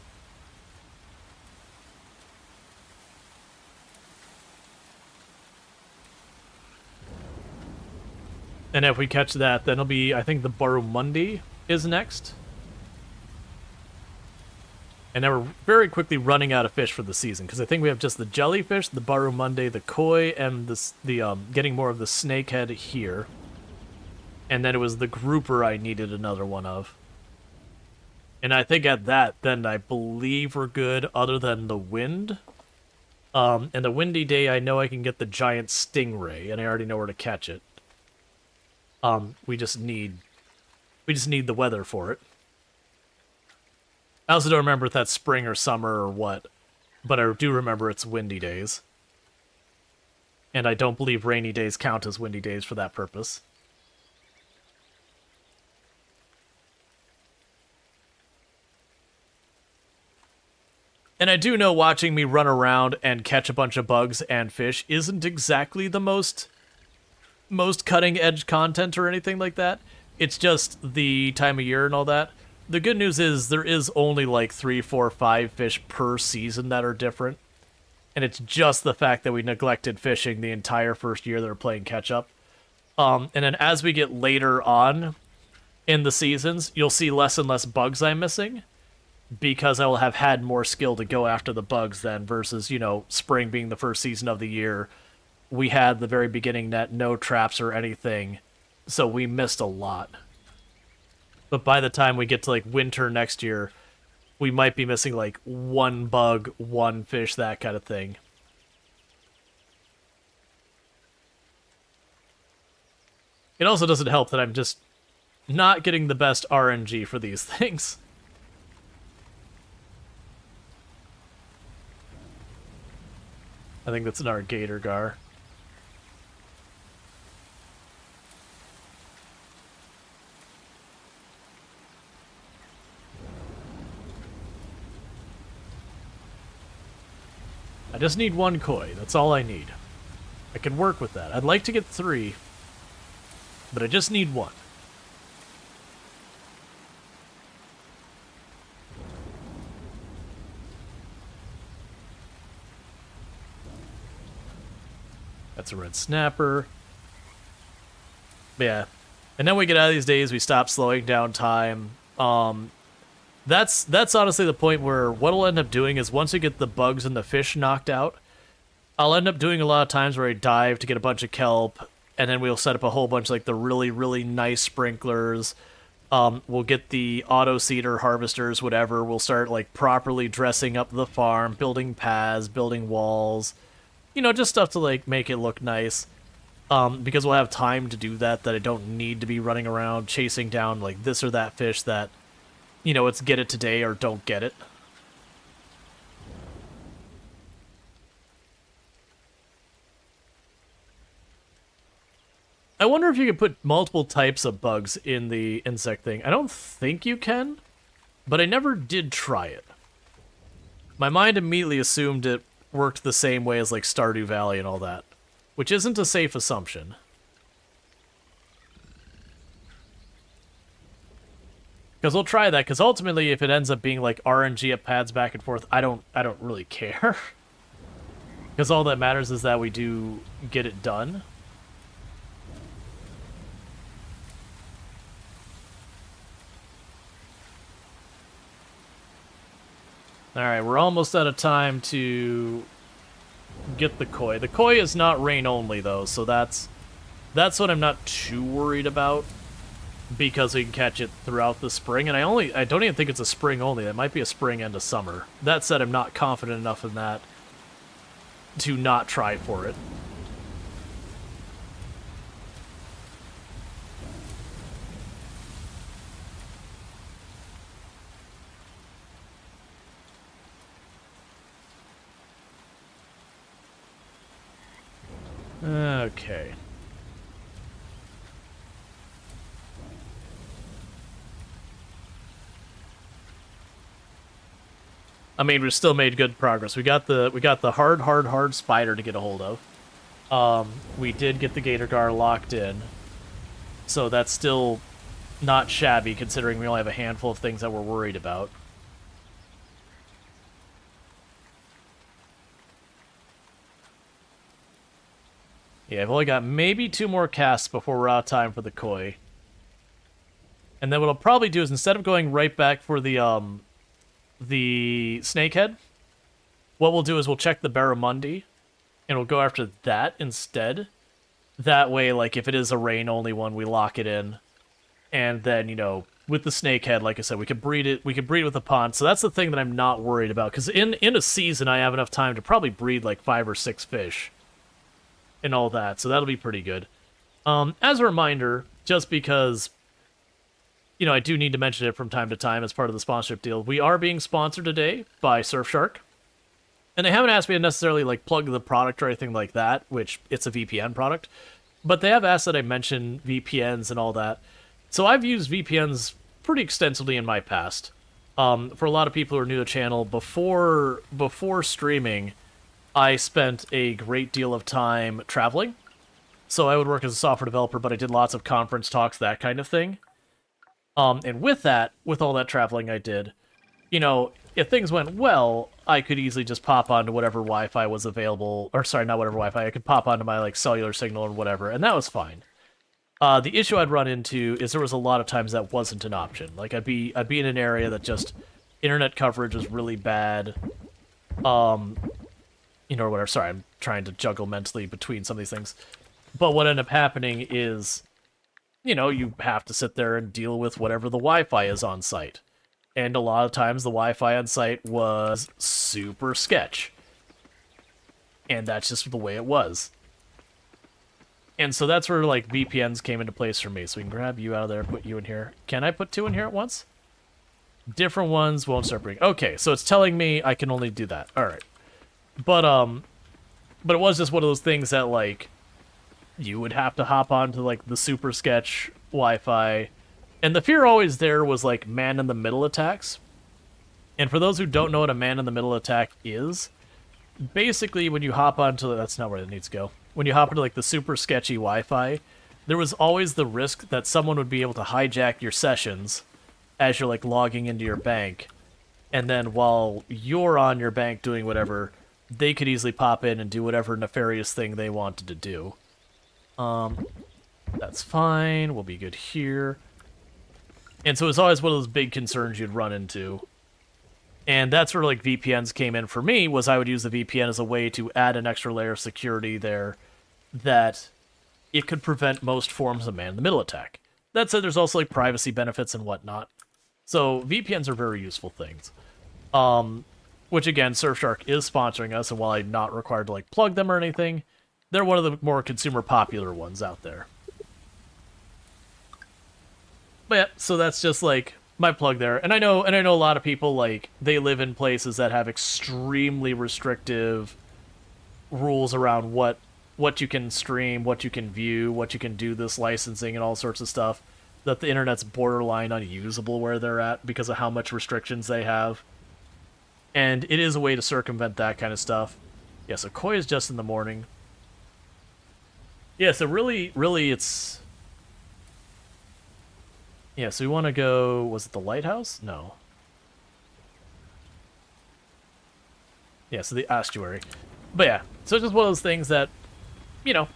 Speaker 1: And if we catch that, then it'll be, I think the barramundi is next. And now we're very quickly running out of fish for the season, because I think we have just the jellyfish, the barramundi, the koi, and the getting more of the snakehead here. And then it was the grouper I needed another one of. And I think at that, then I believe we're good, other than the wind. And the windy day, I know I can get the giant stingray, and I already know where to catch it. We just need the weather for it. I also don't remember if that's spring or summer or what, but I do remember it's windy days. And I don't believe rainy days count as windy days for that purpose. And I do know watching me run around and catch a bunch of bugs and fish isn't exactly the most cutting edge content or anything like that. It's just the time of year and all that. The good news is there is only like 3, 4, 5 fish per season that are different. And it's just the fact that we neglected fishing the entire first year that we're playing catch up. And then as we get later on in the seasons, you'll see less and less bugs I'm missing, because I will have had more skill to go after the bugs then, versus, you know, spring being the first season of the year. We had the very beginning net, no traps or anything, so we missed a lot. But by the time we get to like winter next year, we might be missing like 1 bug, 1 fish, that kind of thing. It also doesn't help that I'm just not getting the best RNG for these things. I think that's an gator gar. I just need 1 koi. That's all I need. I can work with that. I'd like to get 3, but I just need 1. That's a red snapper. But yeah. And then we get out of these days, we stop slowing down time. That's honestly the point where what I'll end up doing is once I get the bugs and the fish knocked out, I'll end up doing a lot of times where I dive to get a bunch of kelp, and then we'll set up a whole bunch like the really, really nice sprinklers. We'll get the auto seeder harvesters, whatever. We'll start like properly dressing up the farm, building paths, building walls, just stuff to like make it look nice. Because we'll have time to do that I don't need to be running around chasing down like this or that fish that, it's get it today or don't get it. I wonder if you could put multiple types of bugs in the insect thing. I don't think you can, but I never did try it. My mind immediately assumed it worked the same way as like Stardew Valley and all that, which isn't a safe assumption. Because we'll try that, because ultimately if it ends up being like RNG at pads back and forth, I don't really care. Because all that matters is that we do get it done. Alright, we're almost out of time to get the koi. The koi is not rain only though, so that's what I'm not too worried about, because we can catch it throughout the spring. And I don't even think it's a spring only. It might be a spring and a summer. That said, I'm not confident enough in that to not try for it. Okay. I mean, we still made good progress. We got the hard spider to get a hold of. We did get the gator gar locked in, so that's still not shabby considering we only have a handful of things that we're worried about. Yeah, I've only got maybe 2 more casts before we're out of time for the koi. And then what I'll probably do is instead of going right back for the snakehead, what we'll do is we'll check the barramundi, and we'll go after that instead. That way, like, if it is a rain-only one, we lock it in. And then, with the snakehead, like I said, we could breed it with a pond. So that's the thing that I'm not worried about, because in a season, I have enough time to probably breed, like, 5 or 6 fish. And all that, so that'll be pretty good. As a reminder, just because, I do need to mention it from time to time as part of the sponsorship deal, we are being sponsored today by Surfshark. And they haven't asked me to necessarily, like, plug the product or anything like that, which it's a VPN product. But they have asked that I mention VPNs and all that. So I've used VPNs pretty extensively in my past. For a lot of people who are new to the channel, before streaming, I spent a great deal of time traveling. So I would work as a software developer, but I did lots of conference talks, that kind of thing. And with all that traveling I did, if things went well, I could easily just pop onto whatever Wi-Fi was available, or sorry, not whatever Wi-Fi, I could pop onto my, like, cellular signal or whatever, and that was fine. The issue I'd run into is there was a lot of times that wasn't an option. Like, I'd be in an area that just, internet coverage was really bad, or whatever. Sorry, I'm trying to juggle mentally between some of these things. But what ended up happening is, you have to sit there and deal with whatever the Wi-Fi is on site. And a lot of times the Wi-Fi on site was super sketch. And that's just the way it was. And so that's where, like, VPNs came into place for me. So we can grab you out of there, put you in here. Can I put 2 in here at once? Different ones won't start bringing. Okay, so it's telling me I can only do that. All right. But it was just one of those things that, like, you would have to hop onto, like, the super sketch Wi-Fi. And the fear always there was, like, man-in-the-middle attacks. And for those who don't know what a man-in-the-middle attack is, basically when you hop onto... That's not where it needs to go. When you hop into, like, the super sketchy Wi-Fi, there was always the risk that someone would be able to hijack your sessions as you're, like, logging into your bank. And then while you're on your bank doing whatever, they could easily pop in and do whatever nefarious thing they wanted to do. That's fine. We'll be good here. And so it's always one of those big concerns you'd run into. And that's where like VPNs came in for me, was I would use the VPN as a way to add an extra layer of security there that it could prevent most forms of man-in-the-middle attack. That said, there's also like privacy benefits and whatnot. So VPNs are very useful things. Which again, Surfshark is sponsoring us, and while I'm not required to like plug them or anything, they're one of the more consumer popular ones out there. But yeah, so that's just like my plug there. And I know a lot of people, like, they live in places that have extremely restrictive rules around what you can stream, what you can view, what you can do, this licensing and all sorts of stuff, that the internet's borderline unusable where they're at because of how much restrictions they have. And it is a way to circumvent that kind of stuff. Yeah, so Koi is just in the morning. Yeah, so really it's... Yeah, so we want to go... Was it the lighthouse? No. Yeah, so the estuary. But yeah, so it's just one of those things that, you know,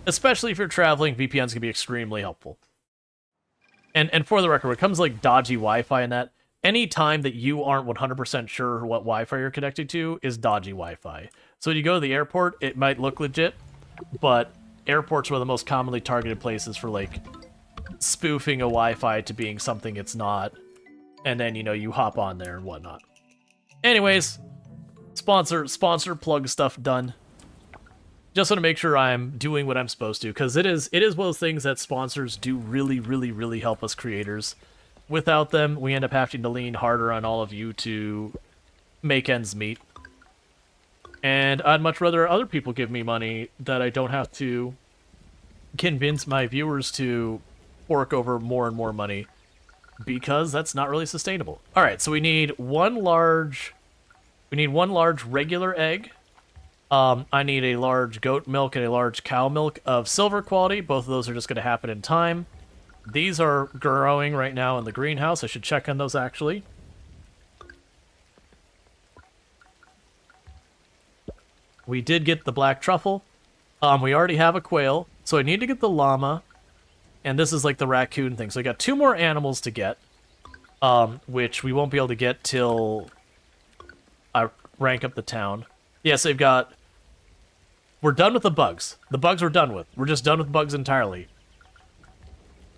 Speaker 1: especially if you're traveling, VPNs can be extremely helpful. And for the record, when it comes to like dodgy Wi-Fi and that, any time that you aren't 100% sure what Wi-Fi you're connected to is dodgy Wi-Fi. So when you go to the airport, it might look legit, but airports are one of the most commonly targeted places for like spoofing a Wi-Fi to being something it's not, and then, you know, you hop on there and whatnot. Anyways, sponsor plug stuff done. Just want to make sure I'm doing what I'm supposed to, because it is one of those things that sponsors do really help us creators. Without them, we end up having to lean harder on all of you to make ends meet. And I'd much rather other people give me money that I don't have to convince my viewers to fork over more and more money, because that's not really sustainable. All right, so we need one large regular egg. I need a large goat milk and a large cow milk of silver quality. Both of those are just going to happen in time. These are growing right now in the greenhouse. I should check on those, actually. We did get the black truffle. We already have a quail, so I need to get the llama. And this is like the raccoon thing. So I got 2 more animals to get, which we won't be able to get till I rank up the town. Yes, they've got... We're done with the bugs. The bugs we're done with. We're just done with bugs entirely.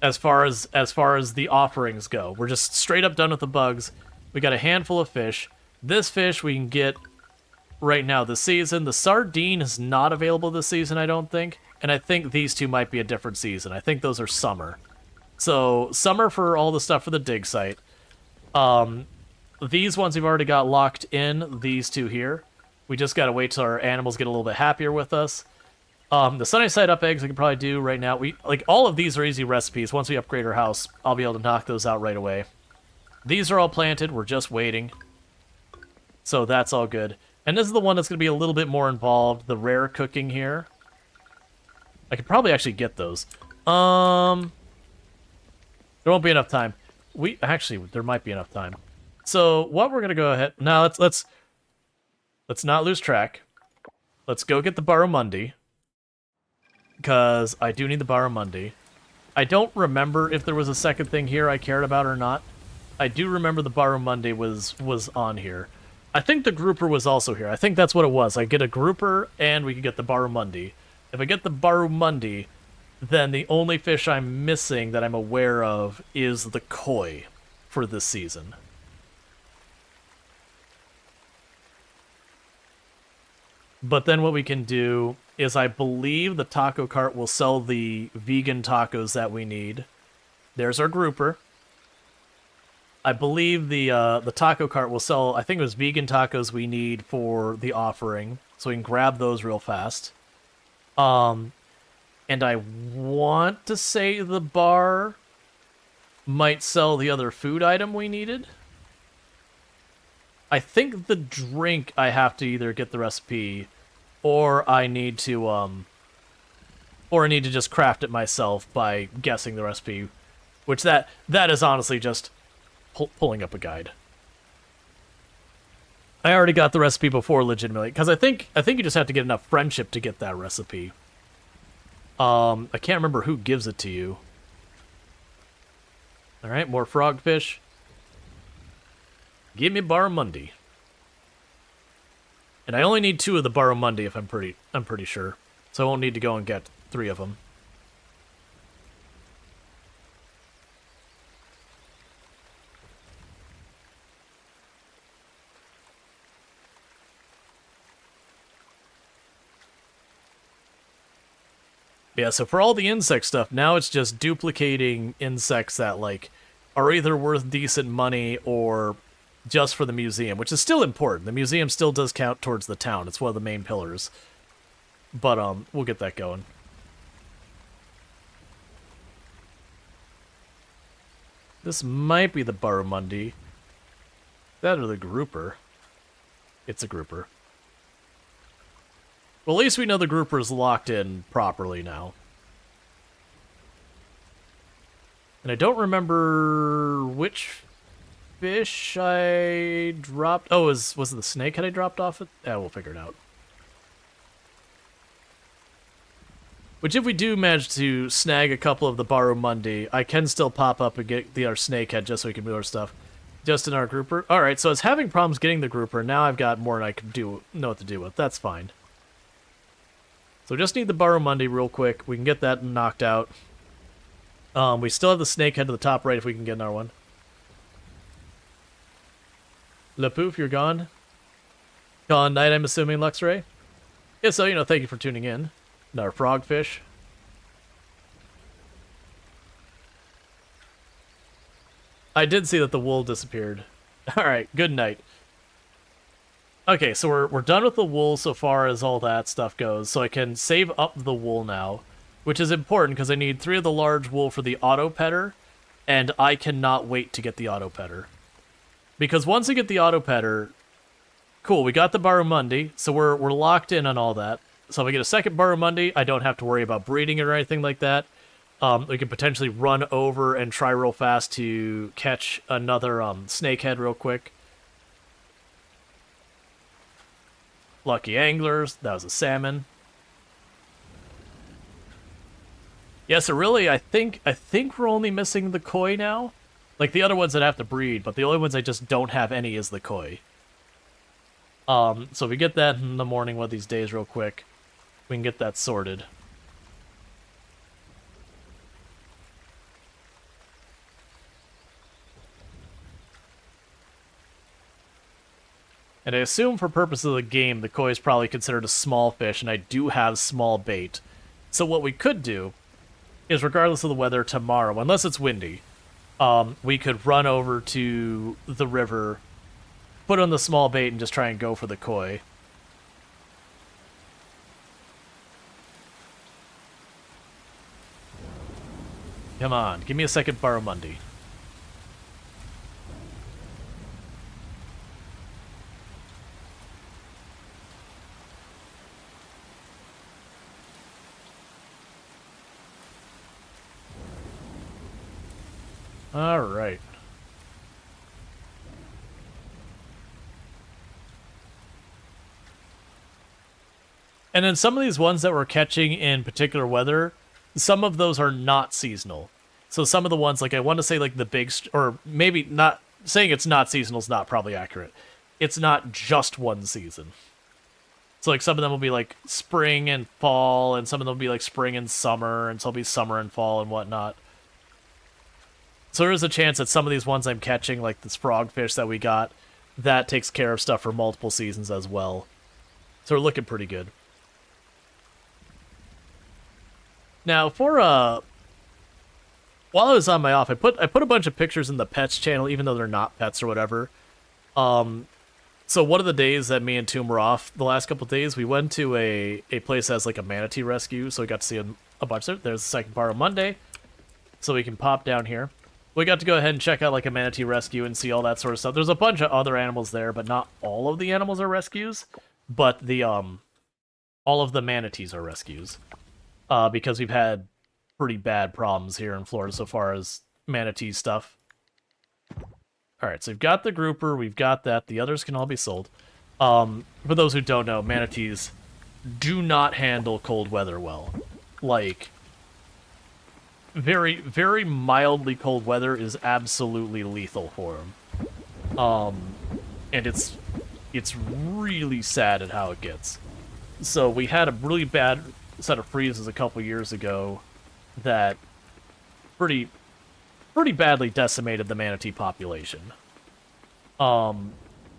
Speaker 1: As far as the offerings go. We're just straight up done with the bugs. We got a handful of fish. This fish we can get right now this season. The sardine is not available this season, I don't think. And I think these two might be a different season. I think those are summer. So, summer for all the stuff for the dig site. These ones we've already got locked in, these two here. We just gotta wait till our animals get a little bit happier with us. The sunny side up eggs we can probably do right now. All of these are easy recipes. Once we upgrade our house, I'll be able to knock those out right away. These are all planted, we're just waiting. So that's all good. And this is the one that's gonna be a little bit more involved, the rare cooking here. I could probably actually get those. There won't be enough time. There might be enough time. So what we're gonna go ahead now. Let's not lose track. Let's go get the barramundi, because I do need the barramundi. I don't remember if there was a second thing here I cared about or not. I do remember the barramundi was on here. I think the grouper was also here. I think that's what it was. I get a grouper and we can get the barramundi. If I get the barramundi, then the only fish I'm missing that I'm aware of is the koi for this season. But then what we can do is, I believe the taco cart will sell the vegan tacos that we need. There's our grouper. I believe the taco cart will sell, I think it was vegan tacos we need for the offering, so we can grab those real fast. And I want to say the bar might sell the other food item we needed. I think the drink I have to either get the recipe, or I need to just craft it myself by guessing the recipe, which that is honestly just pulling up a guide. I already got the recipe before, legitimately, because I think you just have to get enough friendship to get that recipe. I can't remember who gives it to you. Alright, more frogfish. Give me barramundi. And I only need 2 of the barramundi if I'm pretty sure. So I won't need to go and get 3 of them. Yeah, so for all the insect stuff, now it's just duplicating insects that, like, are either worth decent money or just for the museum, which is still important. The museum still does count towards the town. It's one of the main pillars. But, we'll get that going. This might be the barramundi. That or the grouper. It's a grouper. Well, at least we know the grouper is locked in properly now. And I don't remember which fish I dropped. Oh, was it the snakehead I dropped off it? Yeah, we'll figure it out. Which, if we do manage to snag a couple of the barramundi, I can still pop up and get our snakehead just so we can move our stuff. Just in our grouper. Alright, so I was having problems getting the grouper. Now I've got more than I can know what to do with. That's fine. So just need the barramundi real quick. We can get that knocked out. We still have the snakehead to the top right if we can get another one. LaPoof, you're gone. Gone night, I'm assuming, Luxray? Yeah, so, you know, thank you for tuning in. Another frogfish. I did see that the wool disappeared. Alright, good night. Okay, so we're done with the wool so far as all that stuff goes, so I can save up the wool now, which is important because I need 3 of the large wool for the auto petter, and I cannot wait to get the auto petter. Because once I get the auto petter, cool, we got the barramundi, so we're locked in on all that. So if I get a second barramundi, I don't have to worry about breeding it or anything like that. We can potentially run over and try real fast to catch another snakehead real quick. Lucky anglers, that was a salmon. Yeah, so really, I think we're only missing the koi now. Like, the other ones that have to breed, but the only ones I just don't have any is the koi. So we get that in the morning one of these days real quick. We can get that sorted. And I assume for purposes of the game, the koi is probably considered a small fish, and I do have small bait. So what we could do is, regardless of the weather tomorrow, unless it's windy, we could run over to the river, put on the small bait, and just try and go for the koi. Come on, give me a second barramundi. All right. And then some of these ones that we're catching in particular weather, some of those are not seasonal. So some of the ones, like I want to say like the big, or maybe not, saying it's not seasonal is not probably accurate. It's not just one season. So like some of them will be like spring and fall, and some of them will be like spring and summer, and some will be summer and fall and whatnot. So there is a chance that some of these ones I'm catching, like this frogfish that we got, that takes care of stuff for multiple seasons as well. So we're looking pretty good. Now, for while I was on my off, I put a bunch of pictures in the pets channel, even though they're not pets or whatever. So one of the days that me and Toom were off, the last couple of days, we went to a place that has like a manatee rescue, so we got to see a bunch of it. There's the second part of Monday, so we can pop down here. We got to go ahead and check out like a manatee rescue and see all that sort of stuff. There's a bunch of other animals there, but not all of the animals are rescues. But the all of the manatees are rescues, because we've had pretty bad problems here in Florida so far as manatee stuff. All right, so we've got the grouper, we've got that. The others can all be sold. For those who don't know, manatees do not handle cold weather well. Like, very, very mildly cold weather is absolutely lethal for them. And it's really sad at how it gets. So we had a really bad set of freezes a couple years ago that pretty badly decimated the manatee population. But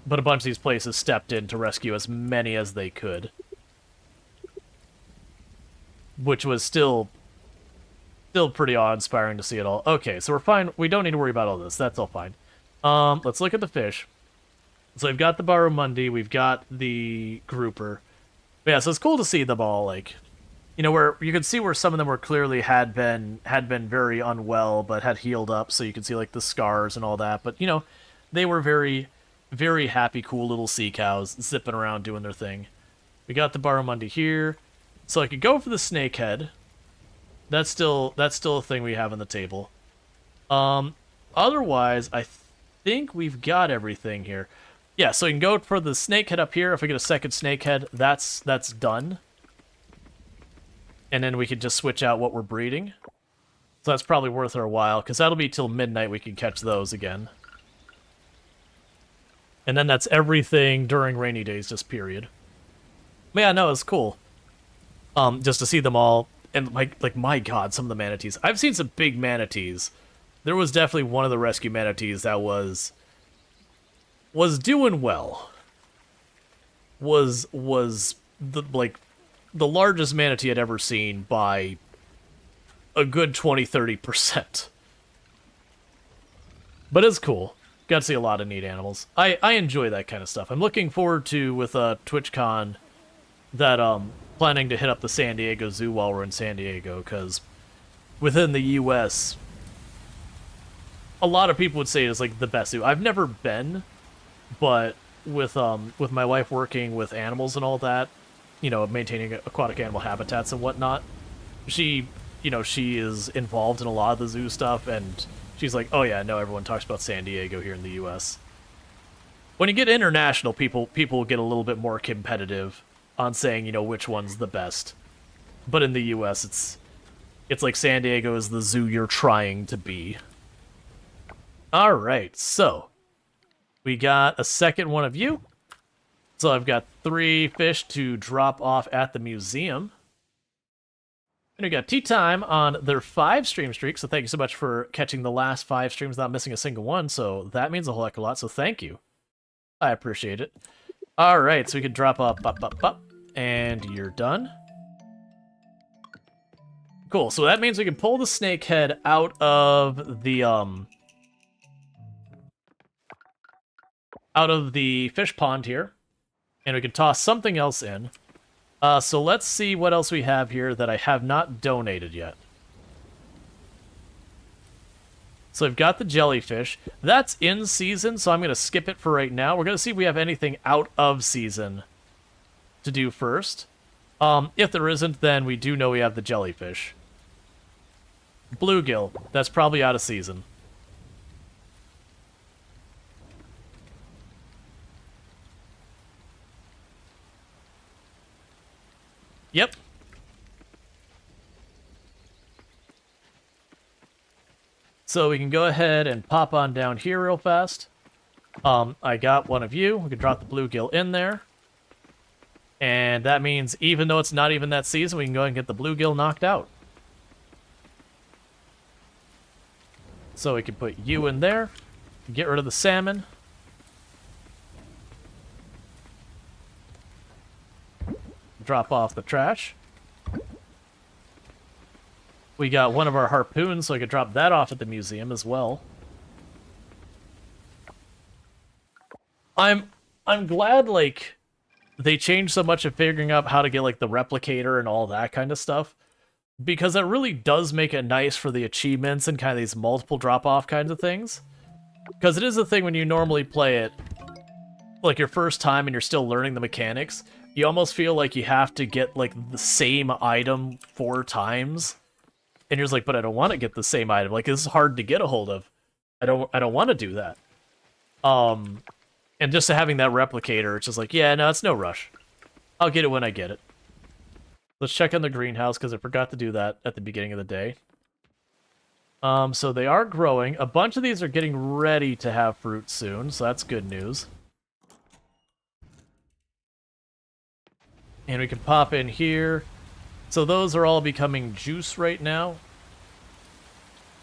Speaker 1: a bunch of these places stepped in to rescue as many as they could. Which was still pretty awe-inspiring to see it all. Okay, so we're fine. We don't need to worry about all this. That's all fine. Let's look at the fish. So we've got the barramundi, we've got the grouper. But yeah, so it's cool to see them all, like, you know, where you can see where some of them were clearly had been very unwell, but had healed up, so you can see, like, the scars and all that. But, you know, they were very, very happy, cool little sea cows zipping around doing their thing. We got the barramundi here. So I could go for the snakehead. That's still a thing we have on the table. Otherwise, I think we've got everything here. Yeah, so you can go for the snakehead up here. If we get a second snakehead, that's done. And then we could just switch out what we're breeding. So that's probably worth our while, because that'll be till midnight we can catch those again. And then that's everything during rainy days, just period. But yeah, no, it's cool. Just to see them all, and like my god, some of the manatees. I've seen some big manatees. There was definitely one of the rescue manatees that was doing well. Was the largest manatee I'd ever seen by a good 20-30%. But it's cool. Got to see a lot of neat animals. I enjoy that kind of stuff. I'm looking forward to, with TwitchCon, that planning to hit up the San Diego Zoo while we're in San Diego, because within the U.S., a lot of people would say it's like the best zoo. I've never been, but with my wife working with animals and all that, you know, maintaining aquatic animal habitats and whatnot, she is involved in a lot of the zoo stuff, and she's like, oh yeah, no, everyone talks about San Diego here in the U.S. When you get international, people get a little bit more competitive on saying, you know, which one's the best. But in the U.S., it's like San Diego is the zoo you're trying to be. Alright, so we got a second one of you. So I've got 3 fish to drop off at the museum. And we got tea time on their 5 stream streak, so thank you so much for catching the last 5 streams without missing a single one, so that means a whole heck of a lot, so thank you. I appreciate it. Alright, so we can drop up, and you're done. Cool, so that means we can pull the snakehead out of the fish pond here, and we can toss something else in. So let's see what else we have here that I have not donated yet. So I've got the jellyfish. That's in season, so I'm going to skip it for right now. We're going to see if we have anything out of season to do first. If there isn't, then we do know we have the jellyfish. Bluegill. That's probably out of season. Yep. So we can go ahead and pop on down here real fast. I got one of you. We can drop the bluegill in there. And that means even though it's not even that season, we can go ahead and get the bluegill knocked out. So we can put you in there. Get rid of the salmon. Drop off the trash. We got one of our harpoons, so I could drop that off at the museum as well. I'm glad, like, they changed so much of figuring out how to get, like, the replicator and all that kind of stuff, because that really does make it nice for the achievements and kind of these multiple drop-off kinds of things. Because it is a thing when you normally play it, like, your first time and you're still learning the mechanics, you almost feel like you have to get, like, the same item 4 times. And you're just like, but I don't want to get the same item. Like, this is hard to get a hold of. I don't want to do that. And just having that replicator, it's just like, yeah, no, it's no rush. I'll get it when I get it. Let's check on the greenhouse, because I forgot to do that at the beginning of the day. So they are growing. A bunch of these are getting ready to have fruit soon, so that's good news. And we can pop in here. So those are all becoming juice right now.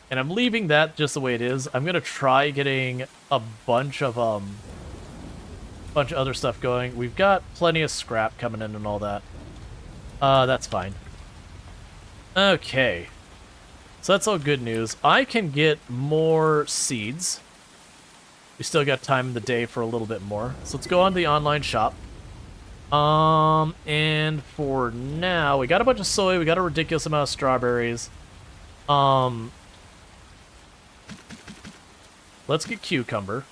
Speaker 1: And I'm leaving that just the way it is. I'm gonna try getting a bunch of other stuff going. We've got plenty of scrap coming in and all that. That's fine. Okay. So that's all good news. I can get more seeds. We still got time in the day for a little bit more. So let's go on to the online shop. And for now, we got a bunch of soy, we got a ridiculous amount of strawberries. Let's get cucumber.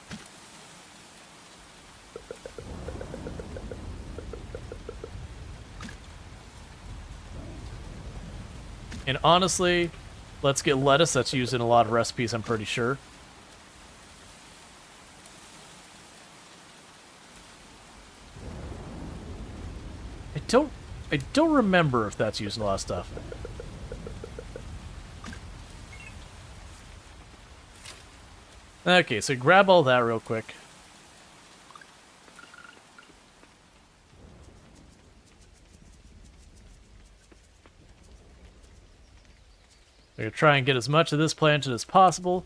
Speaker 1: And honestly, let's get lettuce. That's used in a lot of recipes, I'm pretty sure. I don't remember if that's used in a lot of stuff. Okay, so grab all that real quick. We're gonna try and get as much of this planted as possible.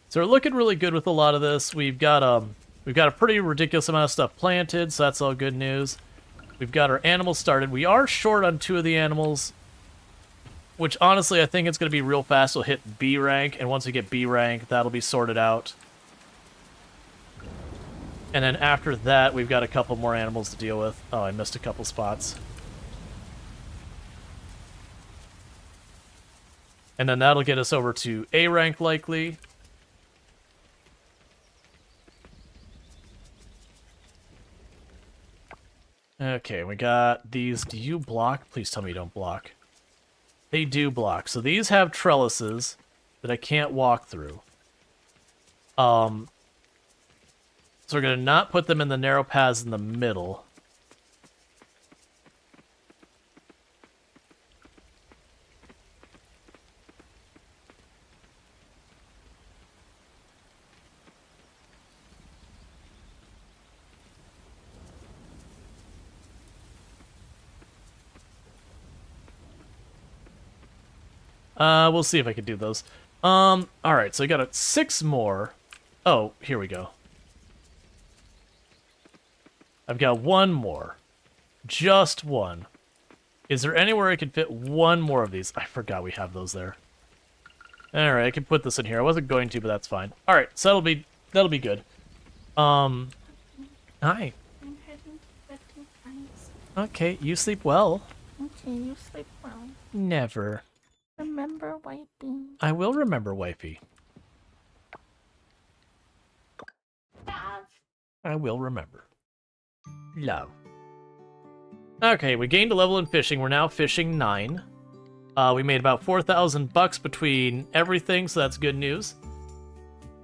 Speaker 1: So we're looking really good with a lot of this. We've got a pretty ridiculous amount of stuff planted, so that's all good news. We've got our animals started. We are short on 2 of the animals, which honestly I think it's going to be real fast. We'll hit B rank, and once we get B rank, that'll be sorted out. And then after that, we've got a couple more animals to deal with. Oh, I missed a couple spots. And then that'll get us over to A rank likely. Okay, we got these. Do you block? Please tell me you don't block. They do block. So these have trellises that I can't walk through. So we're going to not put them in the narrow paths in the middle. We'll see if I can do those. Alright, so I got 6 more. Oh, here we go. I've got 1 more. Just 1. Is there anywhere I could fit 1 more of these? I forgot we have those there. Alright, I can put this in here. I wasn't going to, but that's fine. Alright, so that'll be good. Hi.
Speaker 3: I'm heading to bed too, friends.
Speaker 1: Okay, you sleep well.
Speaker 3: Okay, you sleep well.
Speaker 1: Never.
Speaker 3: Remember wiping.
Speaker 1: I will remember, wifey. I will remember. Love. Okay, we gained a level in fishing. We're now fishing 9. We made about 4,000 bucks between everything, so that's good news.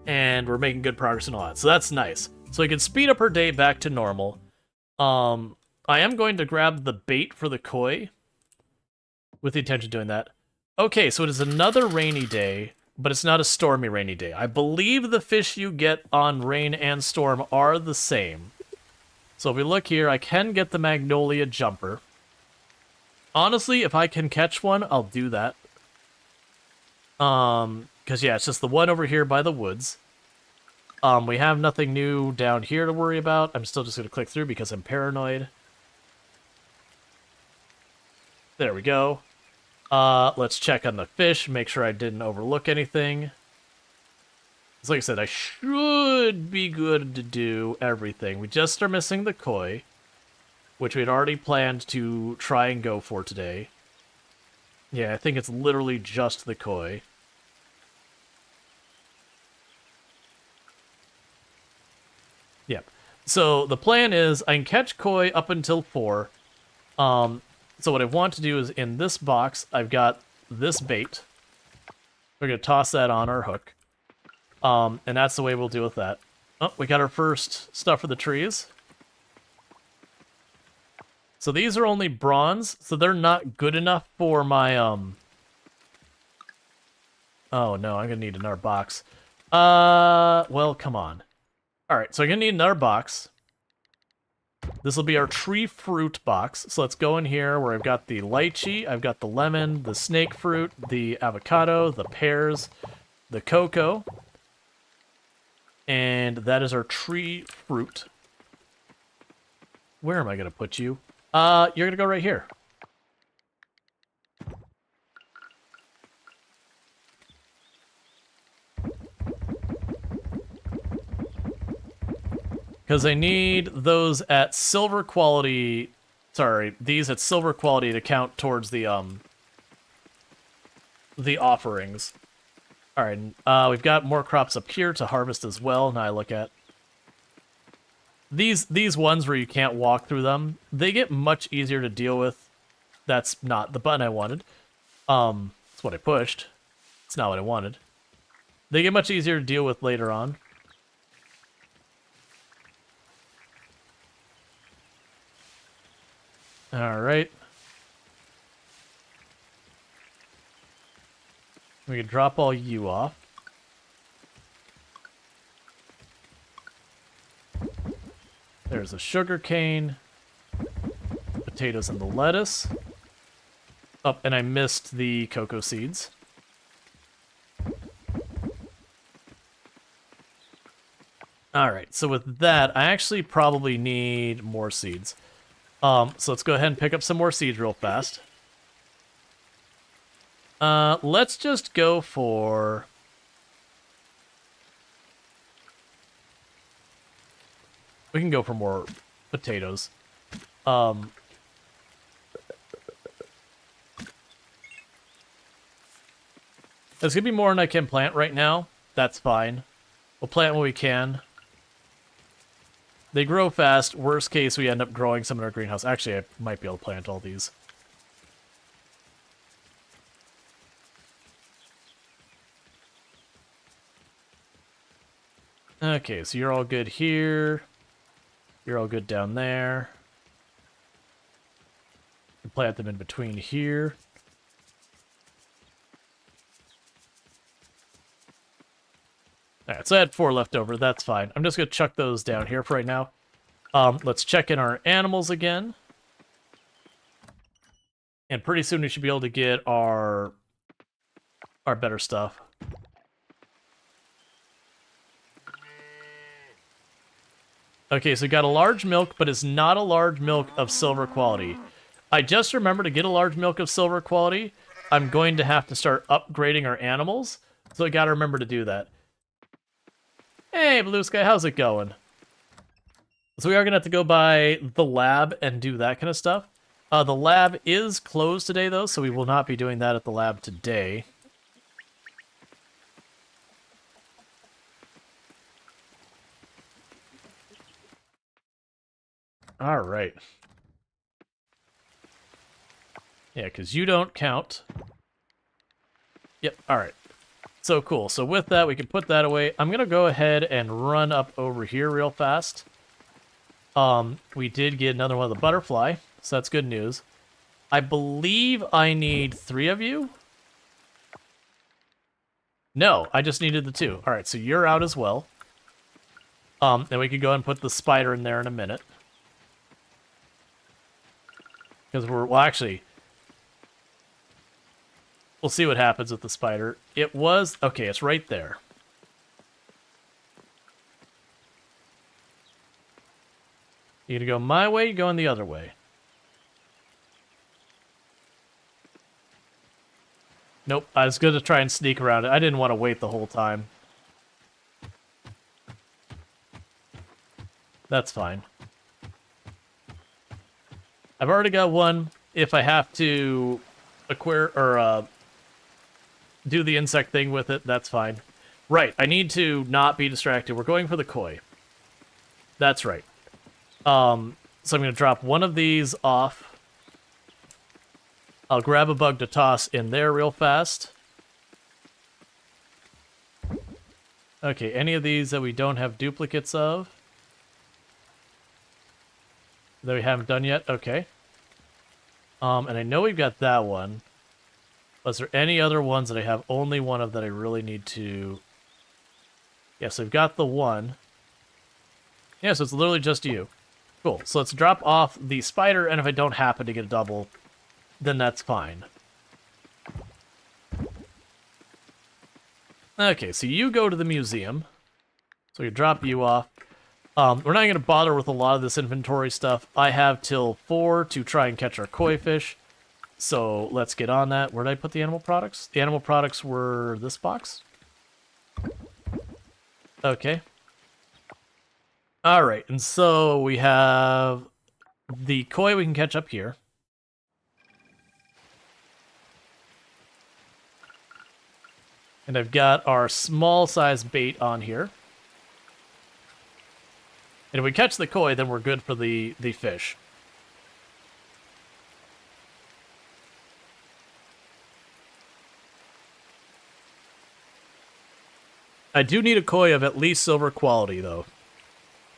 Speaker 1: And we're making good progress in all that, so that's nice. So we can speed up our day back to normal. I am going to grab the bait for the koi with the intention of doing that. Okay, so it is another rainy day, but it's not a stormy rainy day. I believe the fish you get on rain and storm are the same. So if we look here, I can get the magnolia jumper. Honestly, if I can catch one, I'll do that. Because yeah, it's just the one over here by the woods. We have nothing new down here to worry about. I'm still just going to click through because I'm paranoid. There we go. Let's check on the fish, make sure I didn't overlook anything. It's like I said, I should be good to do everything. We just are missing the koi, which we had already planned to try and go for today. Yeah, I think it's literally just the koi. Yep. So the plan is I can catch koi up until 4. So what I want to do is in this box, I've got this bait. We're going to toss that on our hook. And that's the way we'll deal with that. Oh, we got our first stuff for the trees. So these are only bronze, so they're not good enough for my, Oh no, I'm gonna need another box. Well, come on. Alright, so I'm gonna need another box. This will be our tree fruit box. So let's go in here where I've got the lychee, I've got the lemon, the snake fruit, the avocado, the pears, the cocoa. And that is our tree fruit. Where am I going to put you? You're going to go right here. Because I need those at silver quality... Sorry, these at silver quality to count towards the offerings. Alright, we've got more crops up here to harvest as well. Now I look at... These ones where you can't walk through them, they get much easier to deal with. That's not the button I wanted. That's what I pushed. It's not what I wanted. They get much easier to deal with later on. Alright. We can drop all you off. There's a sugar cane, potatoes and the lettuce. Oh, and I missed the cocoa seeds. Alright, so with that, I actually probably need more seeds. So let's go ahead and pick up some more seeds real fast. Let's just go for... We can go for more potatoes. There's gonna be more than I can plant right now. That's fine. We'll plant what we can. They grow fast. Worst case, we end up growing some in our greenhouse. Actually, I might be able to plant all these. Okay, so you're all good here. You're all good down there. Plant them in between here. Alright, so I had 4 left over. That's fine. I'm just going to chuck those down here for right now. Let's check in our animals again. And pretty soon we should be able to get our better stuff. Okay, so we got a large milk, but it's not a large milk of silver quality. I just remember to get a large milk of silver quality, I'm going to have to start upgrading our animals. So I gotta remember to do that. Hey, Blue Sky, how's it going? So we are gonna have to go by the lab and do that kind of stuff. The lab is closed today, though, so we will not be doing that at the lab today. All right. Yeah, because you don't count. Yep, all right. So cool. So with that, we can put that away. I'm going to go ahead and run up over here real fast. We did get another one of the butterfly, so that's good news. I believe I need 3 of you. No, I just needed the 2. All right, so you're out as well. Then we could go ahead and put the spider in there in a minute. Because well, actually, we'll see what happens with the spider. It was, okay, it's right there. You gonna go my way, you going the other way? Nope, I was gonna try and sneak around it. I didn't want to wait the whole time. That's fine. I've already got one. If I have to acquire or do the insect thing with it, that's fine. Right, I need to not be distracted. We're going for the koi. That's right. So I'm going to drop one of these off. I'll grab a bug to toss in there real fast. Okay, any of these that we don't have duplicates of? That we haven't done yet? Okay. And I know we've got that one. Was there any other ones that I have only one of that I really need to... Yeah, so we've got the one. Yeah, so it's literally just you. Cool. So let's drop off the spider, and if I don't happen to get a double, then that's fine. Okay, so you go to the museum. So we drop you off. We're not going to bother with a lot of this inventory stuff. I have till 4 to try and catch our koi fish. So let's get on that. Where did I put the animal products? The animal products were this box. Okay. Alright, and so we have the koi we can catch up here. And I've got our small size bait on here. And if we catch the koi, then we're good for the fish. I do need a koi of at least silver quality, though.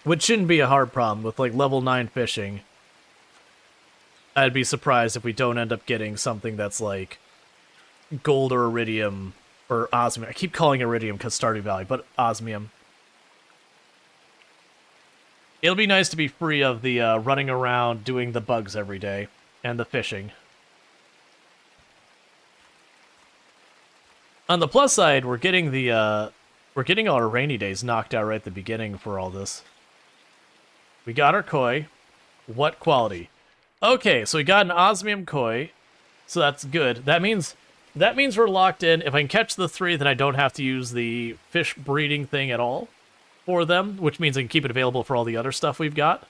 Speaker 1: Which shouldn't be a hard problem with, like, level 9 fishing. I'd be surprised if we don't end up getting something that's, like, gold or iridium, or osmium. I keep calling it iridium because Stardew Valley, but osmium. It'll be nice to be free of the running around doing the bugs every day, and the fishing. On the plus side, we're getting all our rainy days knocked out right at the beginning for all this. We got our koi. What quality? Okay, so we got an osmium koi, so that's good. That means we're locked in. If I can catch the 3, then I don't have to use the fish breeding thing at all for them, which means I can keep it available for all the other stuff we've got.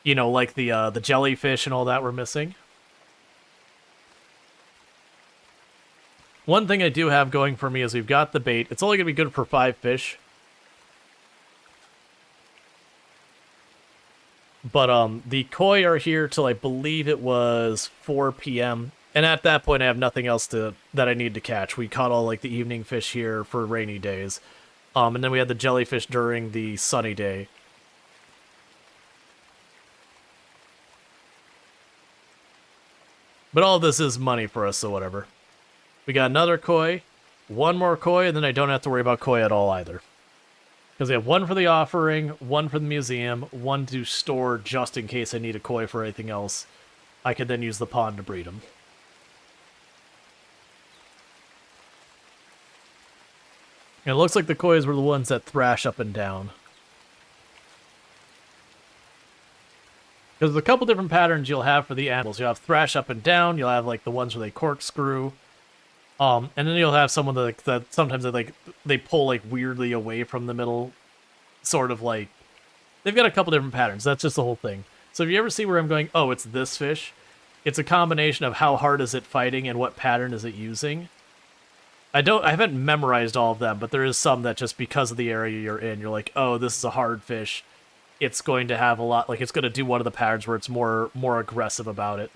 Speaker 1: You know, like the jellyfish and all that we're missing. One thing I do have going for me is we've got the bait. It's only going to be good for 5 fish. But the koi are here till I believe it was 4 p.m. And at that point I have nothing else that I need to catch. We caught all like the evening fish here for rainy days. And then we had the jellyfish during the sunny day. But all this is money for us, so whatever. We got another koi, one more koi, and then I don't have to worry about koi at all either. Because we have one for the offering, one for the museum, one to store just in case I need a koi for anything else. I could then use the pond to breed them. And it looks like the kois were the ones that thrash up and down. Because there's a couple different patterns you'll have for the animals. You'll have thrash up and down, you'll have like the ones where they corkscrew. And then you'll have someone that sometimes they pull like weirdly away from the middle, sort of like they've got a couple different patterns. That's just the whole thing. So if you ever see where I'm going, oh, it's this fish, it's a combination of how hard is it fighting and what pattern is it using. I haven't memorized all of them, but there is some that just because of the area you're in, you're like, oh, this is a hard fish. It's going to have a lot, like it's going to do one of the patterns where it's more aggressive about it.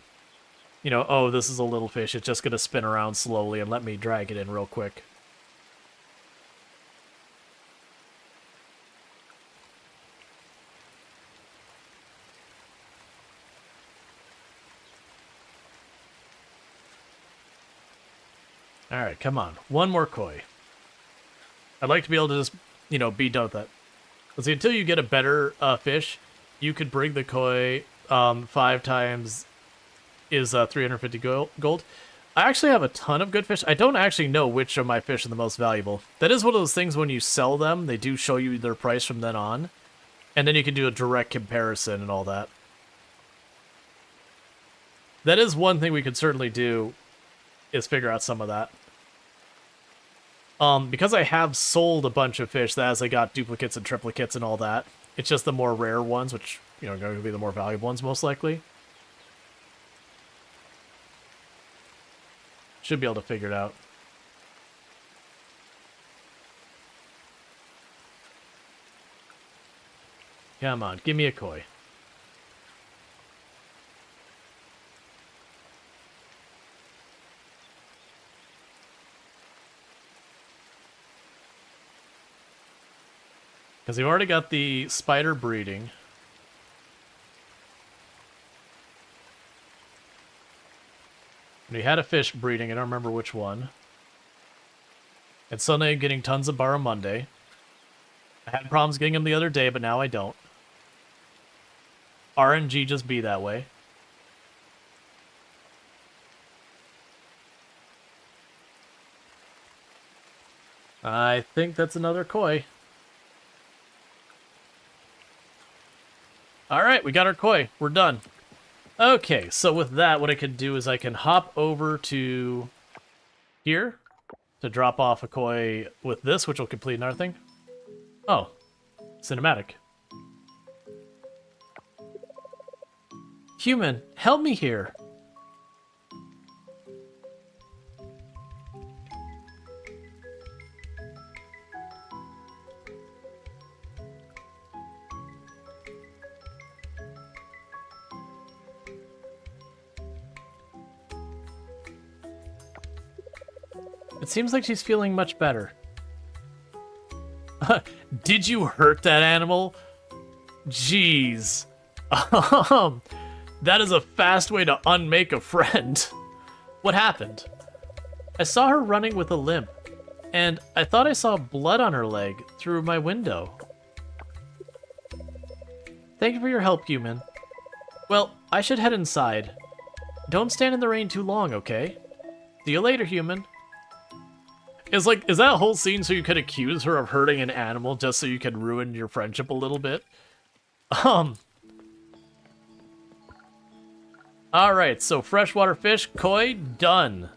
Speaker 1: You know, oh, this is a little fish. It's just going to spin around slowly and let me drag it in real quick. Alright, come on. One more koi. I'd like to be able to just, you know, be done with that. Let's see, until you get a better fish, you could bring the koi 5 times is 350 gold. I actually have a ton of good fish. I don't actually know which of my fish are the most valuable. That is one of those things when you sell them, they do show you their price from then on. And then you can do a direct comparison and all that. That is one thing we could certainly do, is figure out some of that. Because I have sold a bunch of fish that as I got duplicates and triplicates and all that, it's just the more rare ones, which, you know, are going to be the more valuable ones most likely. Should be able to figure it out. Come on, give me a koi. Because we've already got the spider breeding. We had a fish breeding, I don't remember which one. And Sunday getting tons of barramundi. I had problems getting them the other day, but now I don't. RNG just be that way. I think that's another koi. Alright, we got our koi. We're done. Okay, so with that, what I can do is I can hop over to here to drop off a koi with this, which will complete another thing. Oh, cinematic. Human, help me here. It seems like she's feeling much better. Did you hurt that animal? Jeez. That is a fast way to unmake a friend. What happened? I saw her running with a limp, and I thought I saw blood on her leg through my window. Thank you for your help, human. Well, I should head inside. Don't stand in the rain too long, okay? See you later, human. Is that whole scene so you could accuse her of hurting an animal just so you could ruin your friendship a little bit? Alright, so freshwater fish, koi, done.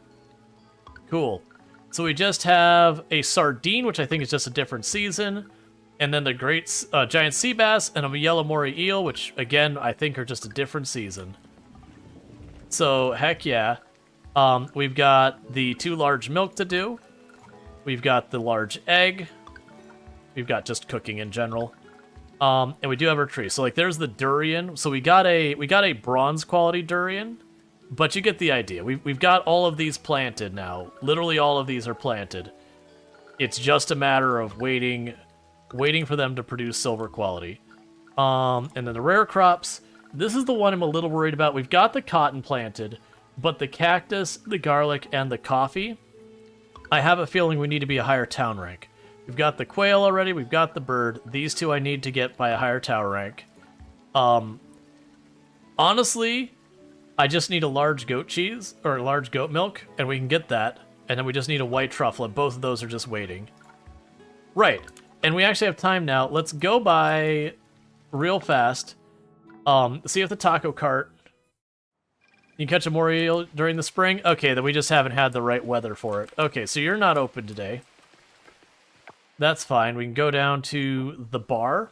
Speaker 1: Cool. So we just have a sardine, which I think is just a different season, and then the great giant sea bass and a yellow moray eel, which again I think are just a different season. So heck yeah. We've got the 2 large milk to do. We've got the large egg. We've got just cooking in general. And we do have our tree. So like there's the durian. So we got a bronze quality durian, but you get the idea. We've got all of these planted now. Literally all of these are planted. It's just a matter of waiting for them to produce silver quality. And then the rare crops. This is the one I'm a little worried about. We've got the cotton planted, but the cactus, the garlic, and the coffee, I have a feeling we need to be a higher town rank. We've got the quail already, we've got the bird. These 2 I need to get by a higher tower rank. Honestly, I just need a large goat cheese, or a large goat milk, and we can get that. And then we just need a white truffle, and both of those are just waiting. Right, and we actually have time now. Let's go by real fast. See if the taco cart... You can catch a moray eel during the spring? Okay, then we just haven't had the right weather for it. Okay, so you're not open today. That's fine. We can go down to the bar.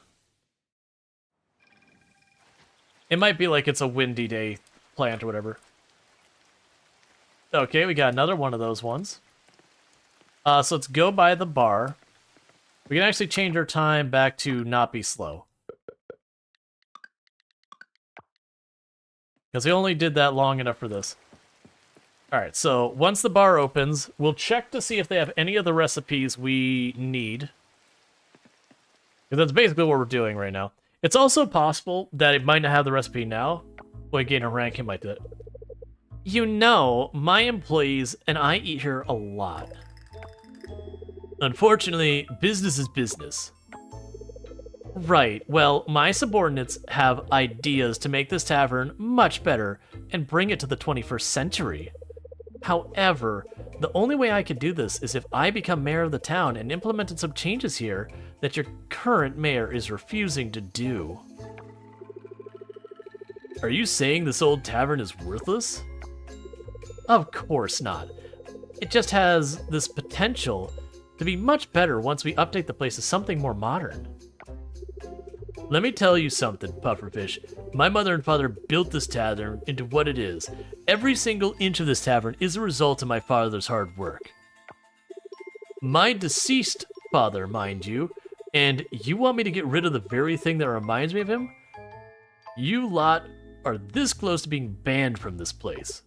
Speaker 1: It might be like it's a windy day plant or whatever. Okay, we got another one of those ones. So let's go by the bar. We can actually change our time back to not be slow. Because we only did that long enough for this. Alright, so once the bar opens, we'll check to see if they have any of the recipes we need. Because that's basically what we're doing right now. It's also possible that it might not have the recipe now. When I gain a rank, it might do it. You know, my employees and I eat here a lot. Unfortunately, business is business. Right, well, my subordinates have ideas to make this tavern much better and bring it to the 21st century. However, the only way I could do this is if I become mayor of the town and implemented some changes here that your current mayor is refusing to do. Are you saying this old tavern is worthless? Of course not. It just has this potential to be much better once we update the place to something more modern. Let me tell you something, Pufferfish. My mother and father built this tavern into what it is. Every single inch of this tavern is a result of my father's hard work. My deceased father, mind you, and you want me to get rid of the very thing that reminds me of him? You lot are this close to being banned from this place.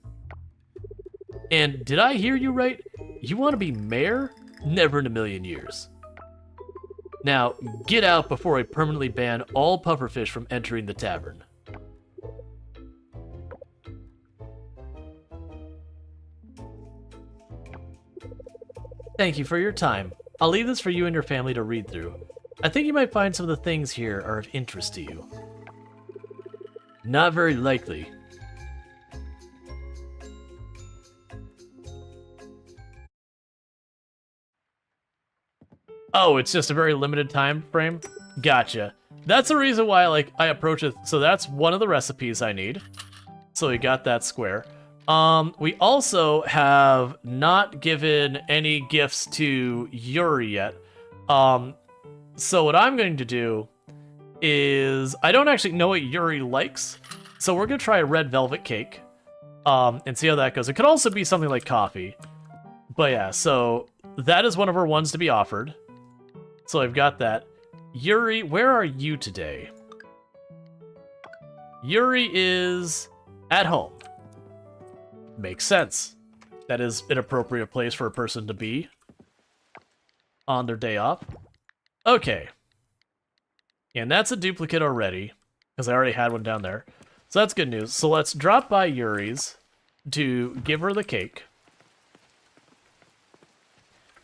Speaker 1: And did I hear you right? You want to be mayor? Never in a million years. Now, get out before I permanently ban all pufferfish from entering the tavern. Thank you for your time. I'll leave this for you and your family to read through. I think you might find some of the things here are of interest to you. Not very likely. Oh, it's just a very limited time frame? Gotcha. That's the reason why I approach it. So that's one of the recipes I need. So we got that square. We also have not given any gifts to Yuri yet. So what I'm going to do is I don't actually know what Yuri likes. So we're gonna try a red velvet cake. And see how that goes. It could also be something like coffee. But yeah, so that is one of our ones to be offered. So I've got that. Yuri, where are you today? Yuri is at home. Makes sense. That is an appropriate place for a person to be on their day off. Okay. And that's a duplicate already, because I already had one down there. So that's good news. So let's drop by Yuri's to give her the cake.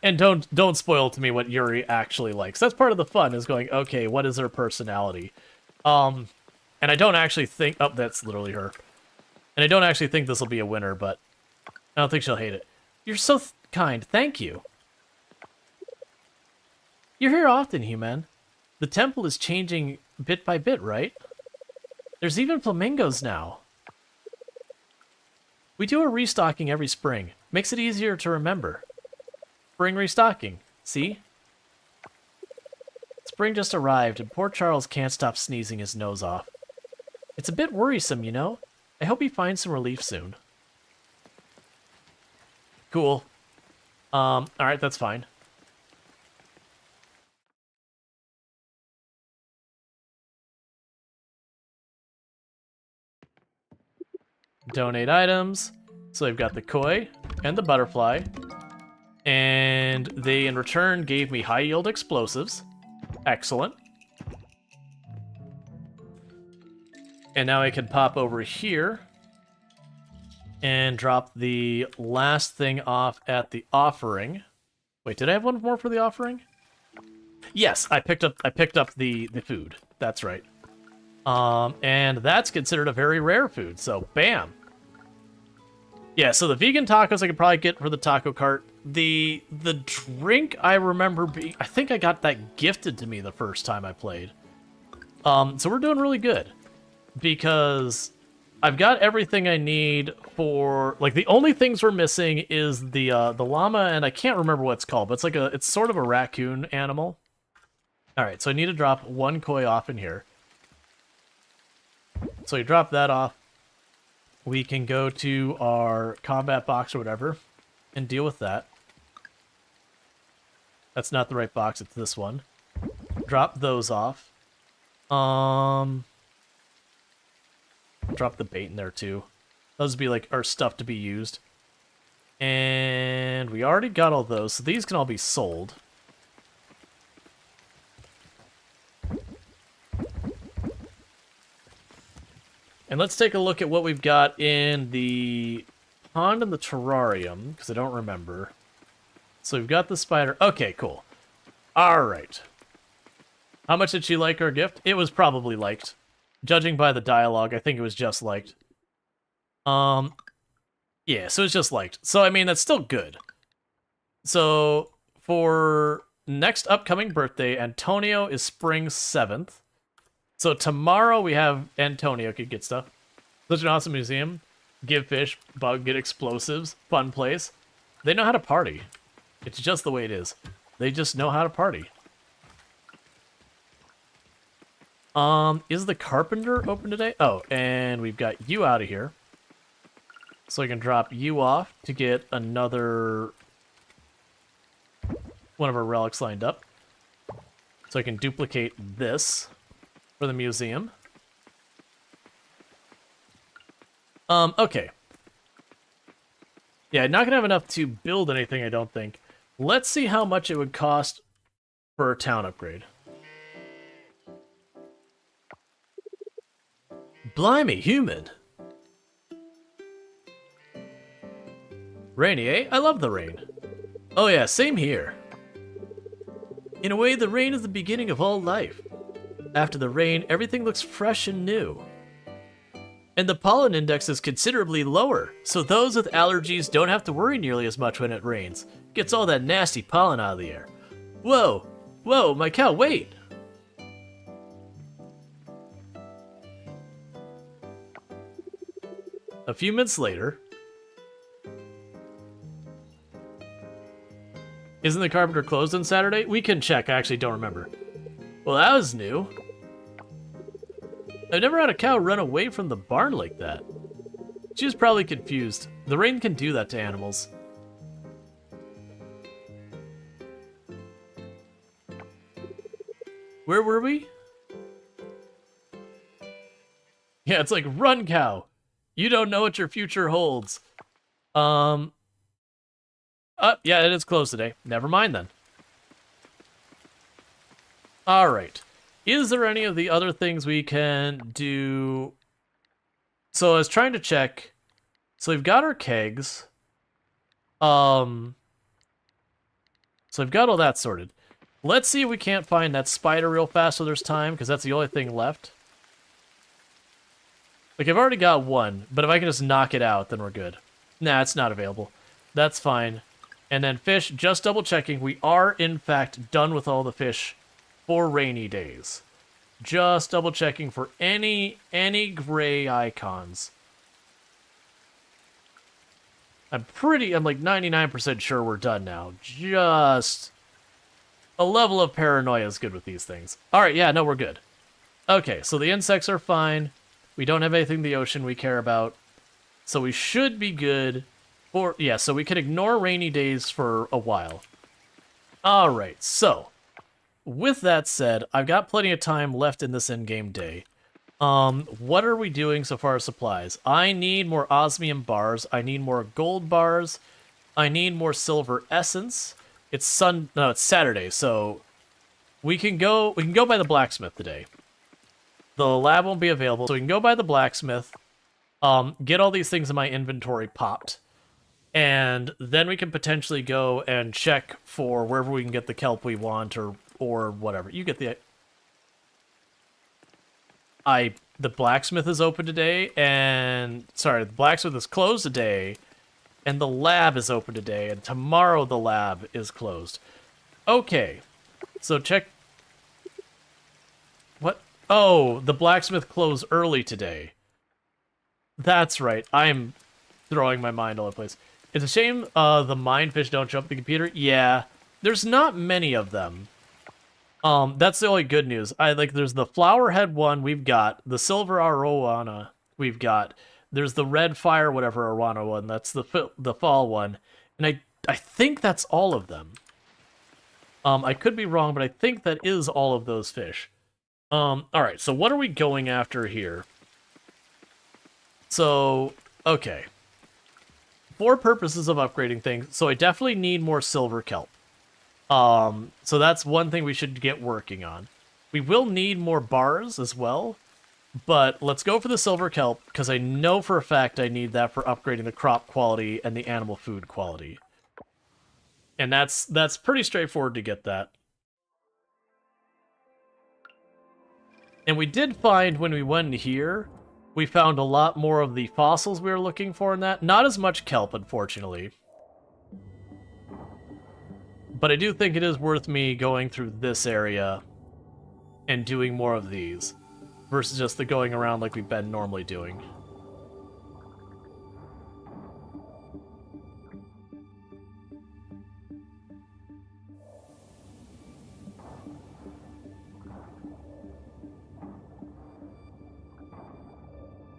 Speaker 1: And don't spoil to me what Yuri actually likes. That's part of the fun, is going, okay, what is her personality? And I don't actually think... Oh, that's literally her. And I don't actually think this will be a winner, but I don't think she'll hate it. You're so kind. Thank you. You're here often, human. The temple is changing bit by bit, right? There's even flamingos now. We do a restocking every spring. Makes it easier to remember. Spring restocking. See? Spring just arrived, and poor Charles can't stop sneezing his nose off. It's a bit worrisome, you know? I hope he finds some relief soon. Cool. Alright, that's fine. Donate items. So they've got the koi and the butterfly. And they, in return, gave me high-yield explosives. Excellent. And now I can pop over here and drop the last thing off at the offering. Wait, did I have one more for the offering? Yes, I picked up the food. That's right. And that's considered a very rare food, so bam. Yeah, so the vegan tacos I could probably get for the taco cart. The drink I remember I think I got that gifted to me the first time I played. So we're doing really good. Because I've got everything I need for... Like, the only things we're missing is the llama, and I can't remember what it's called, but it's sort of a raccoon animal. Alright, so I need to drop one koi off in here. So you drop that off. We can go to our combat box or whatever and deal with that. That's not the right box, it's this one. Drop those off. Drop the bait in there too. Those would be like our stuff to be used. And we already got all those, so these can all be sold. And let's take a look at what we've got in the pond and the terrarium, because I don't remember. So we've got the spider. Okay, cool. All right. How much did she like our gift? It was probably liked. Judging by the dialogue, I think it was just liked. Yeah, so it's just liked. So, I mean, that's still good. So, for next upcoming birthday, Antonio is spring 7th. So tomorrow we have Antonio could get stuff. Such an awesome museum. Give fish, bug, get explosives. Fun place. They know how to party. It's just the way it is. They just know how to party. Is the carpenter open today? Oh, and we've got you out of here. So I can drop you off to get another one of our relics lined up. So I can duplicate this for the museum. Okay. Yeah, not gonna have enough to build anything, I don't think. Let's see how much it would cost for a town upgrade. Blimey, humid. Rainy, eh? I love the rain. Oh yeah, same here. In a way, the rain is the beginning of all life. After the rain, everything looks fresh and new. And the pollen index is considerably lower, so those with allergies don't have to worry nearly as much when it rains. Gets all that nasty pollen out of the air. Whoa! Whoa, my cow, wait! A few minutes later... Isn't the carpenter closed on Saturday? We can check, I actually don't remember. Well, that was new. I've never had a cow run away from the barn like that. She was probably confused. The rain can do that to animals. Where were we? Yeah, it's like, run, cow. You don't know what your future holds. Yeah, it is closed today. Never mind then. Alright. Is there any of the other things we can do? So I was trying to check. So we've got our kegs. So I've got all that sorted. Let's see if we can't find that spider real fast so there's time, because that's the only thing left. Like, I've already got one, but if I can just knock it out, then we're good. Nah, it's not available. That's fine. And then fish, just double checking, we are in fact done with all the fish for rainy days. Just double checking for any gray icons. I'm like 99% sure we're done now. Just a level of paranoia is good with these things. All right, yeah, no, we're good. Okay, so the insects are fine. We don't have anything in the ocean we care about. So we should be good. Or, yeah, so we can ignore rainy days for a while. Alright, so, with that said, I've got plenty of time left in this in-game day. What are we doing so far as supplies? I need more osmium bars, I need more gold bars, I need more silver essence. It's Saturday, so we can go by the blacksmith today. The lab won't be available, so we can go by the blacksmith, get all these things in my inventory popped. And then we can potentially go and check for wherever we can get the kelp we want or whatever. You get the... The blacksmith is open today, and... Sorry, the blacksmith is closed today, and the lab is open today, and tomorrow the lab is closed. Okay, so check... What? Oh, the blacksmith closed early today. That's right, I'm throwing my mind all over the place. It's a shame the minefish don't jump the computer. Yeah, there's not many of them. That's the only good news. There's the flowerhead one we've got, the silver arowana we've got. There's the red fire whatever arowana one. That's the fall one, and I think that's all of them. I could be wrong, but I think that is all of those fish. All right. So what are we going after here? So okay. For purposes of upgrading things, so I definitely need more silver kelp. So that's one thing we should get working on. We will need more bars as well, but let's go for the silver kelp, because I know for a fact I need that for upgrading the crop quality and the animal food quality. And that's pretty straightforward to get that. And we did find when we went in here, we found a lot more of the fossils we were looking for in that. Not as much kelp, unfortunately. But I do think it is worth me going through this area and doing more of these, versus just the going around like we've been normally doing.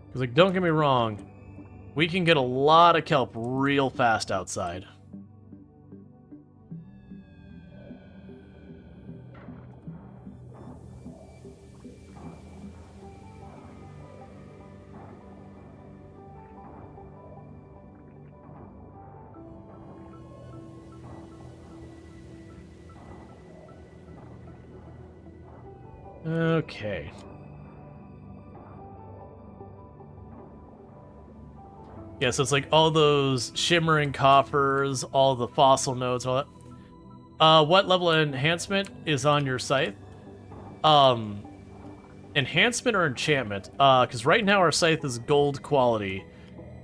Speaker 1: Because, like, don't get me wrong, we can get a lot of kelp real fast outside. Okay. Yeah, so it's like all those shimmering coffers, all the fossil nodes, all that. What level of enhancement is on your scythe? Enhancement or enchantment? Because right now our scythe is gold quality.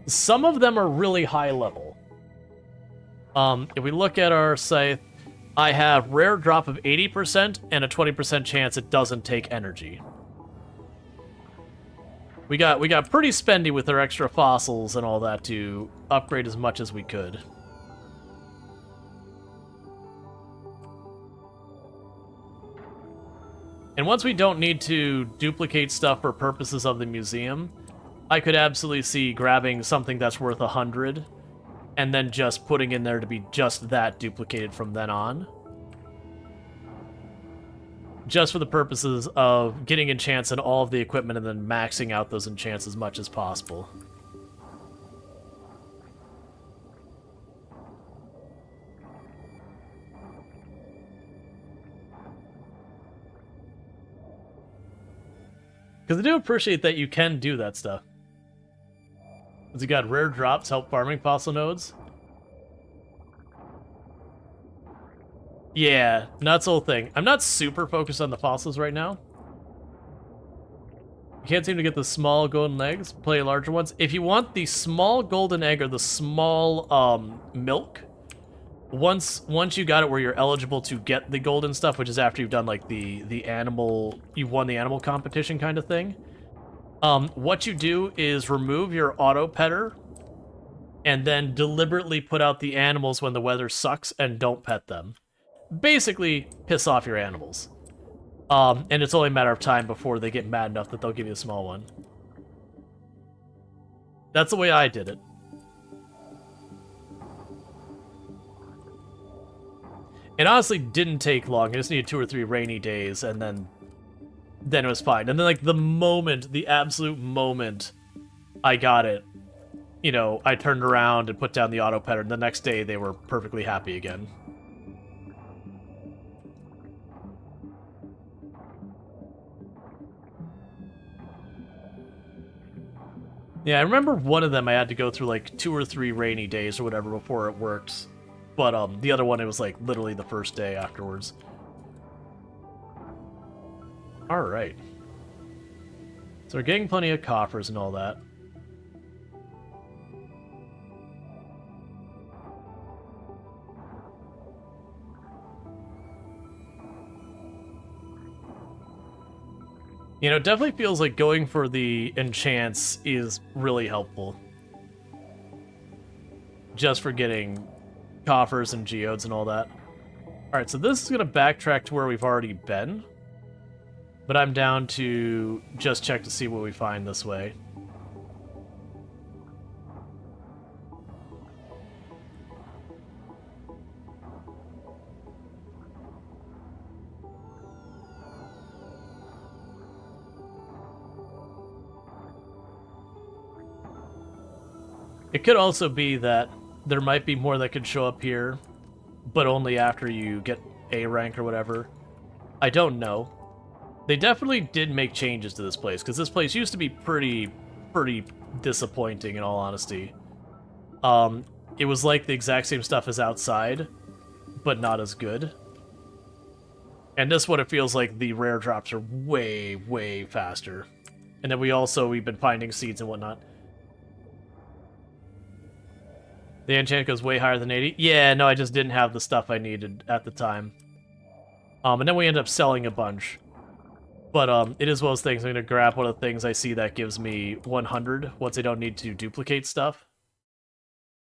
Speaker 1: Some of them are really high level. If we look at our scythe, I have rare drop of 80% and a 20% chance it doesn't take energy. We got pretty spendy with our extra fossils and all that to upgrade as much as we could. And once we don't need to duplicate stuff for purposes of the museum, I could absolutely see grabbing something that's worth 100 and then just putting in there to be just that duplicated from then on. Just for the purposes of getting enchants in all of the equipment and then maxing out those enchants as much as possible. Because I do appreciate that you can do that stuff. Because you got rare drops help farming fossil nodes. Yeah, nuts whole thing. I'm not super focused on the fossils right now. You can't seem to get the small golden eggs. Play larger ones. If you want the small golden egg or the small milk, once you got it where you're eligible to get the golden stuff, which is after you've done like the animal, you've won the animal competition kind of thing. What you do is remove your auto petter and then deliberately put out the animals when the weather sucks and don't pet them. Basically, piss off your animals. And it's only a matter of time before they get mad enough that they'll give you a small one. That's the way I did it. It honestly didn't take long. I just needed 2 or 3 rainy days, and then it was fine. And then, like, the absolute moment I got it, you know, I turned around and put down the auto petter, and the next day they were perfectly happy again. Yeah, I remember one of them I had to go through like 2 or 3 rainy days or whatever before it worked. But the other one, it was like literally the first day afterwards. Alright. So we're getting plenty of coffers and all that. You know, it definitely feels like going for the enchants is really helpful. Just for getting coffers and geodes and all that. Alright, so this is going to backtrack to where we've already been. But I'm down to just check to see what we find this way. It could also be that there might be more that could show up here, but only after you get A rank or whatever. I don't know. They definitely did make changes to this place, because this place used to be pretty disappointing, in all honesty. It was like the exact same stuff as outside, but not as good. And this one, it feels like the rare drops are way faster. And then we've been finding seeds and whatnot. The enchant goes way higher than 80? Yeah, no, I just didn't have the stuff I needed at the time. And then we end up selling a bunch. But it is one of those things, I'm going to grab one of the things I see that gives me 100 once I don't need to duplicate stuff.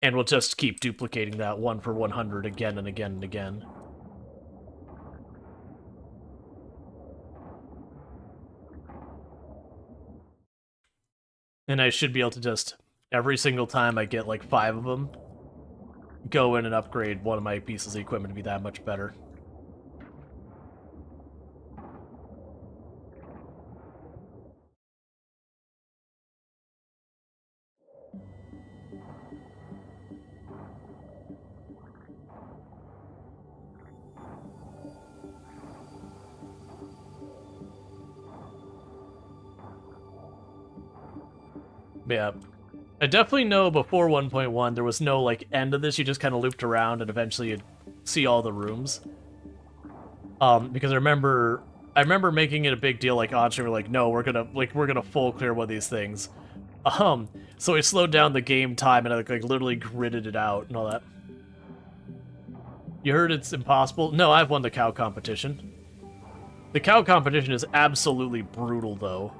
Speaker 1: And we'll just keep duplicating that 1 for 100 again and again and again. And I should be able to just, every single time I get like 5 of them, go in and upgrade one of my pieces of equipment to be that much better. Yeah. I definitely know before 1.1 there was no like end of this. You just kind of looped around and eventually you'd see all the rooms. Because I remember making it a big deal. Like Anshul were like, no, we're gonna full clear one of these things. So I slowed down the game time and I like literally gridded it out and all that. You heard it's impossible? No, I've won the cow competition. The cow competition is absolutely brutal though,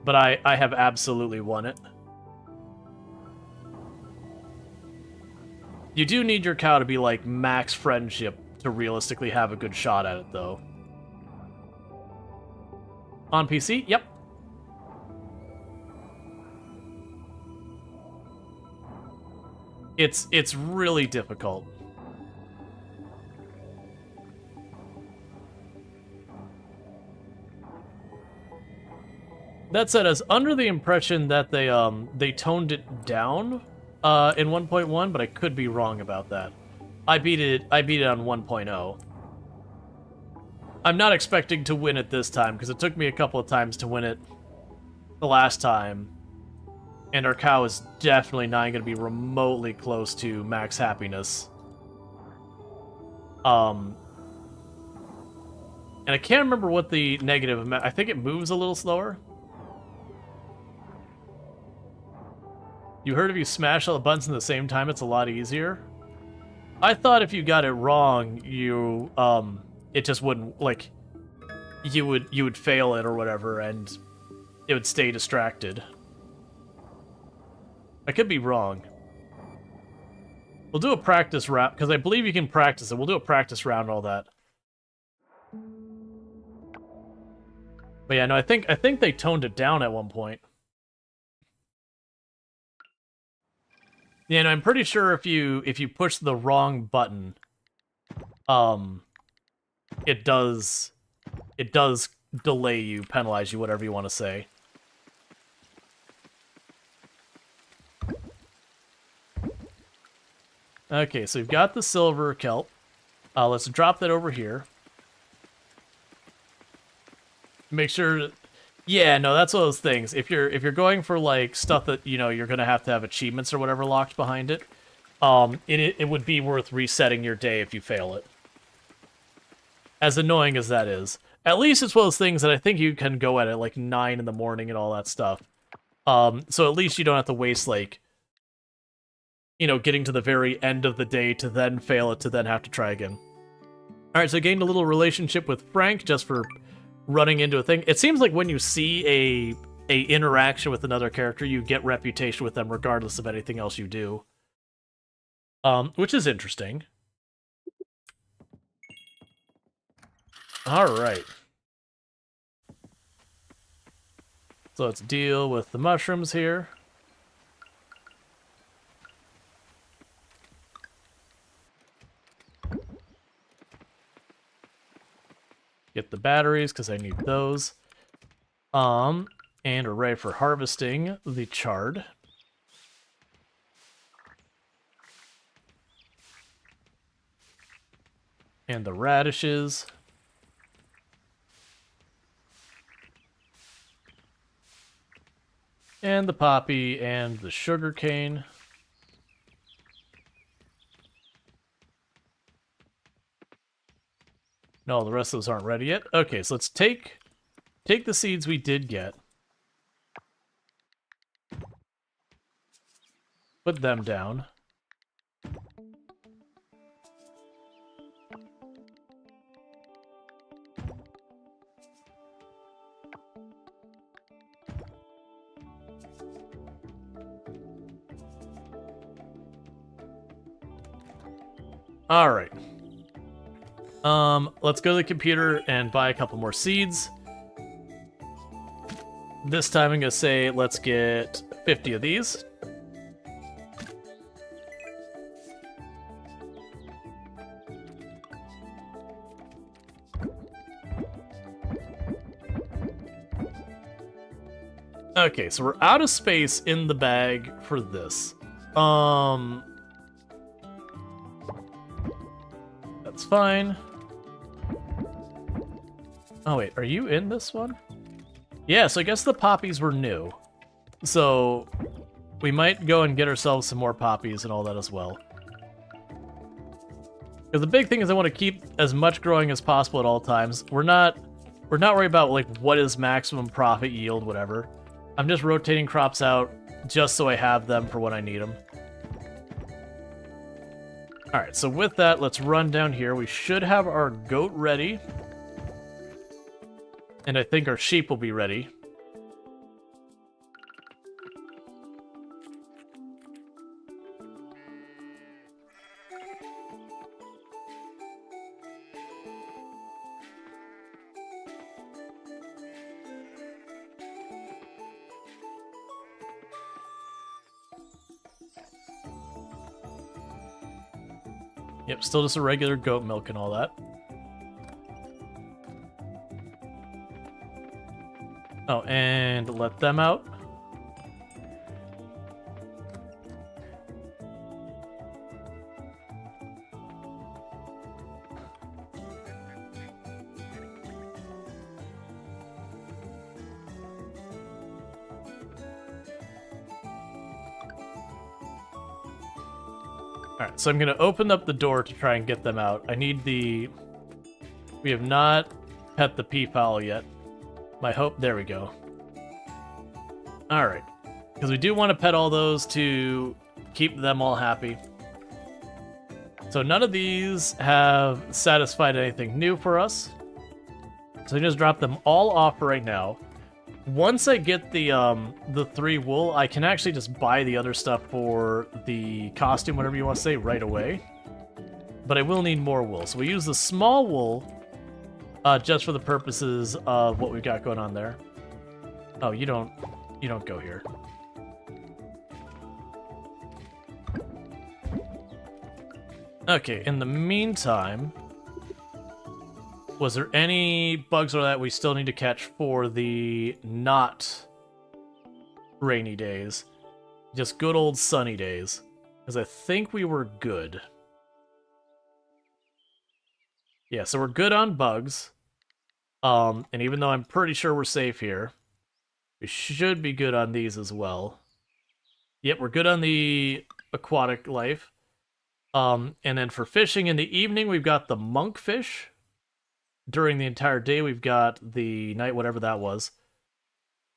Speaker 1: but I have absolutely won it. You do need your cow to be like max friendship to realistically have a good shot at it though. On PC? Yep. It's really difficult. That said, I was under the impression that they toned it down in 1.1, but I could be wrong about that. I beat it on 1.0. I'm not expecting to win it this time because it took me a couple of times to win it the last time. And our cow is definitely not going to be remotely close to max happiness. And I can't remember what the negative... I think it moves a little slower. You heard if you smash all the buttons at the same time, it's a lot easier. I thought if you got it wrong, you it just wouldn't like you would fail it or whatever, and it would stay distracted. I could be wrong. We'll do a practice round because I believe you can practice it. We'll do a practice round, all that. But yeah, no, I think they toned it down at one point. Yeah, and I'm pretty sure if you push the wrong button, it does delay you, penalize you, whatever you want to say. Okay, so we've got the silver kelp. Let's drop that over here. Make sure. Yeah, no, that's one of those things. If you're going for like stuff that you're gonna have to have achievements or whatever locked behind it, it would be worth resetting your day if you fail it. As annoying as that is, at least it's one of those things that I think you can go at it like 9 in the morning and all that stuff. So at least you don't have to waste like, getting to the very end of the day to then fail it to then have to try again. All right, so I gained a little relationship with Frank just for running into a thing. It seems like when you see a interaction with another character, you get reputation with them regardless of anything else you do. Which is interesting. All right. So let's deal with the mushrooms here. Get the batteries, because I need those. And we're ready for harvesting the chard. And the radishes. And the poppy and the sugar cane. No, the rest of those aren't ready yet. Okay, so let's take the seeds we did get. Put them down. All right. Let's go to the computer and buy a couple more seeds. This time I'm gonna say let's get 50 of these. Okay, so we're out of space in the bag for this. That's fine. Oh wait, are you in this one? Yeah, so I guess the poppies were new. So we might go and get ourselves some more poppies and all that as well. Because the big thing is I want to keep as much growing as possible at all times. We're not worried about like what is maximum profit yield, whatever. I'm just rotating crops out just so I have them for when I need them. Alright, so with that, let's run down here. We should have our goat ready. And I think our sheep will be ready. Yep, still just a regular goat milk and all that. Oh, and let them out. Alright, so I'm going to open up the door to try and get them out. I need the... We have not pet the peafowl yet. My hope... There we go. Alright. Because we do want to pet all those to keep them all happy. So none of these have satisfied anything new for us. So I just drop them all off right now. Once I get the 3 wool, I can actually just buy the other stuff for the costume, whatever you want to say, right away. But I will need more wool. So we use the small wool just for the purposes of what we've got going on there. Oh, you don't go here. Okay, in the meantime, was there any bugs or that we still need to catch for the not rainy days? Just good old sunny days. Because I think we were good. Yeah, so we're good on bugs. And even though I'm pretty sure we're safe here, we should be good on these as well. Yep, we're good on the aquatic life. And then for fishing in the evening, we've got the monkfish. During the entire day, we've got the night, whatever that was.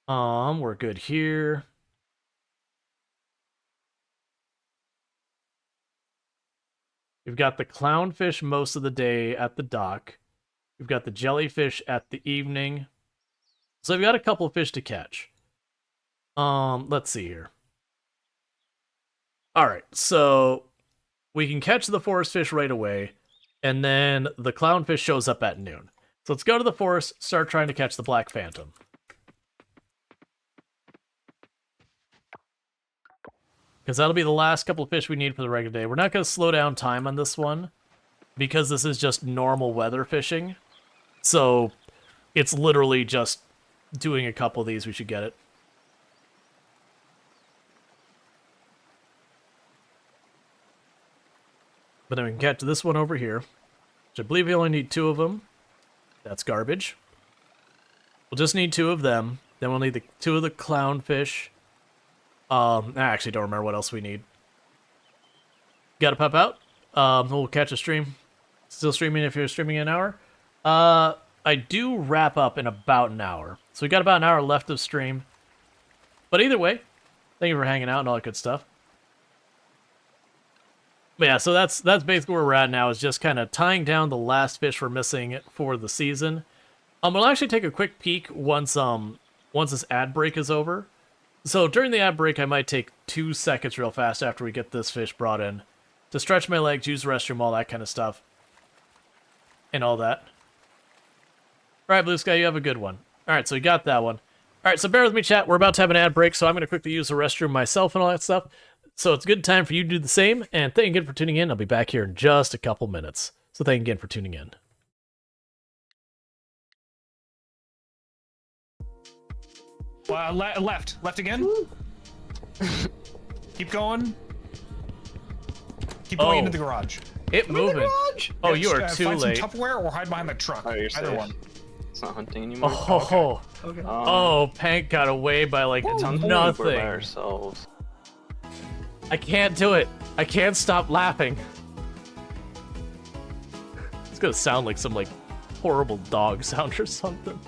Speaker 1: We're good here. We've got the clownfish most of the day at the dock. We've got the jellyfish at the evening. So we've got a couple of fish to catch. Let's see here. Alright, so we can catch the forest fish right away. And then the clownfish shows up at noon. So let's go to the forest, start trying to catch the black phantom. Because that'll be the last couple of fish we need for the regular day. We're not going to slow down time on this one, because this is just normal weather fishing. So it's literally just doing a couple of these, we should get it. But then we can catch this one over here, which I believe we only need 2 of them. That's garbage. We'll just need 2 of them. Then we'll need the 2 of the clownfish. I actually don't remember what else we need. Gotta pop out. We'll catch a stream. Still streaming if you're streaming in an hour. I do wrap up in about an hour. So we got about an hour left of stream. But either way, thank you for hanging out and all that good stuff. But yeah, so that's basically where we're at now, is just kind of tying down the last fish we're missing for the season. We'll actually take a quick peek once this ad break is over. So during the ad break, I might take 2 seconds real fast after we get this fish brought in to stretch my legs, use the restroom, all that kind of stuff. And all that. Alright, Blue Sky, you have a good one. Alright, so we got that one. Alright, so bear with me, chat. We're about to have an ad break, so I'm going to quickly use the restroom myself and all that stuff. So it's a good time for you to do the same, and thank you again for tuning in. I'll be back here in just a couple minutes. So thank you again for tuning in.
Speaker 4: Left again. Keep going. Keep going into the garage.
Speaker 1: It moving. Oh, you are too
Speaker 4: find
Speaker 1: late.
Speaker 4: Some Tupperware or hide behind the truck.
Speaker 5: Oh, you're
Speaker 4: Either
Speaker 5: safe.
Speaker 4: one.
Speaker 5: It's not hunting anymore.
Speaker 1: Oh,
Speaker 4: Okay.
Speaker 1: oh, Pank got away by like
Speaker 5: It sounds like we're by
Speaker 1: nothing.
Speaker 5: ourselves.
Speaker 1: I can't do it. I can't stop laughing. It's gonna sound like some, like, horrible dog sound or something.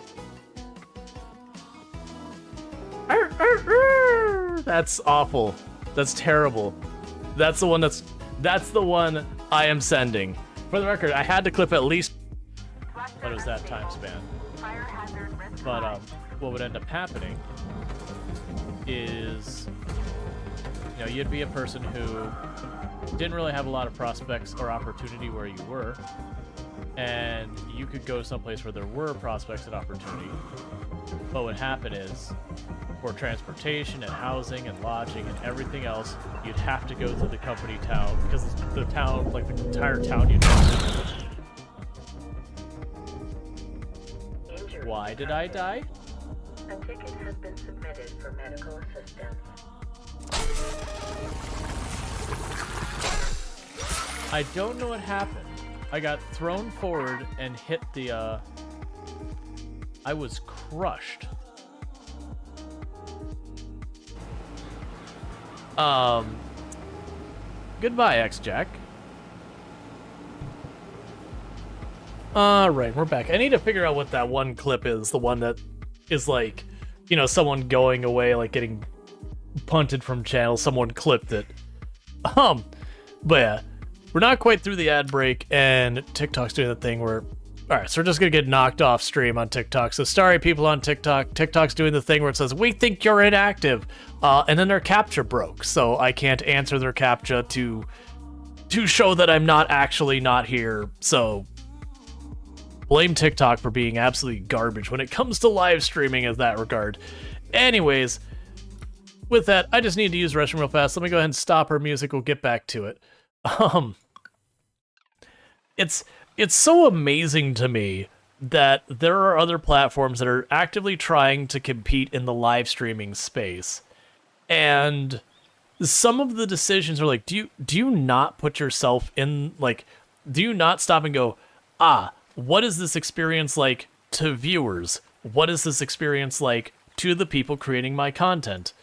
Speaker 1: That's awful. That's terrible. That's the one I am sending. For the record, I had to clip at least... What was that time span? But, what would end up happening is... You know, you'd be a person who didn't really have a lot of prospects or opportunity where you were, and you could go someplace where there were prospects and opportunity. What would happen is, for transportation and housing and lodging and everything else, you'd have to go to the company town, because the town, like the entire town, you'd Why did I die?
Speaker 5: A ticket has been submitted for medical assistance.
Speaker 1: I don't know what happened. I got thrown forward and hit the, I was crushed. Goodbye, X-Jack. Alright, we're back. I need to figure out what that one clip is. The one that is like, you know, someone going away, like getting punted from channel. Someone clipped it. But yeah, we're not quite through the ad break, and TikTok's doing the thing where... Alright, so we're just gonna get knocked off stream on TikTok. So sorry, people on TikTok. TikTok's doing the thing where it says, we think you're inactive. And then their CAPTCHA broke, so I can't answer their CAPTCHA to show that I'm not actually not here. So blame TikTok for being absolutely garbage when it comes to live streaming in that regard. Anyways, with that, I just need to use the restroom real fast. Let me go ahead and stop our music. We'll get back to it. It's so amazing to me that there are other platforms that are actively trying to compete in the live streaming space. And some of the decisions are like, do you not put yourself in, like, do you not stop and go, what is this experience like to viewers? What is this experience like to the people creating my content?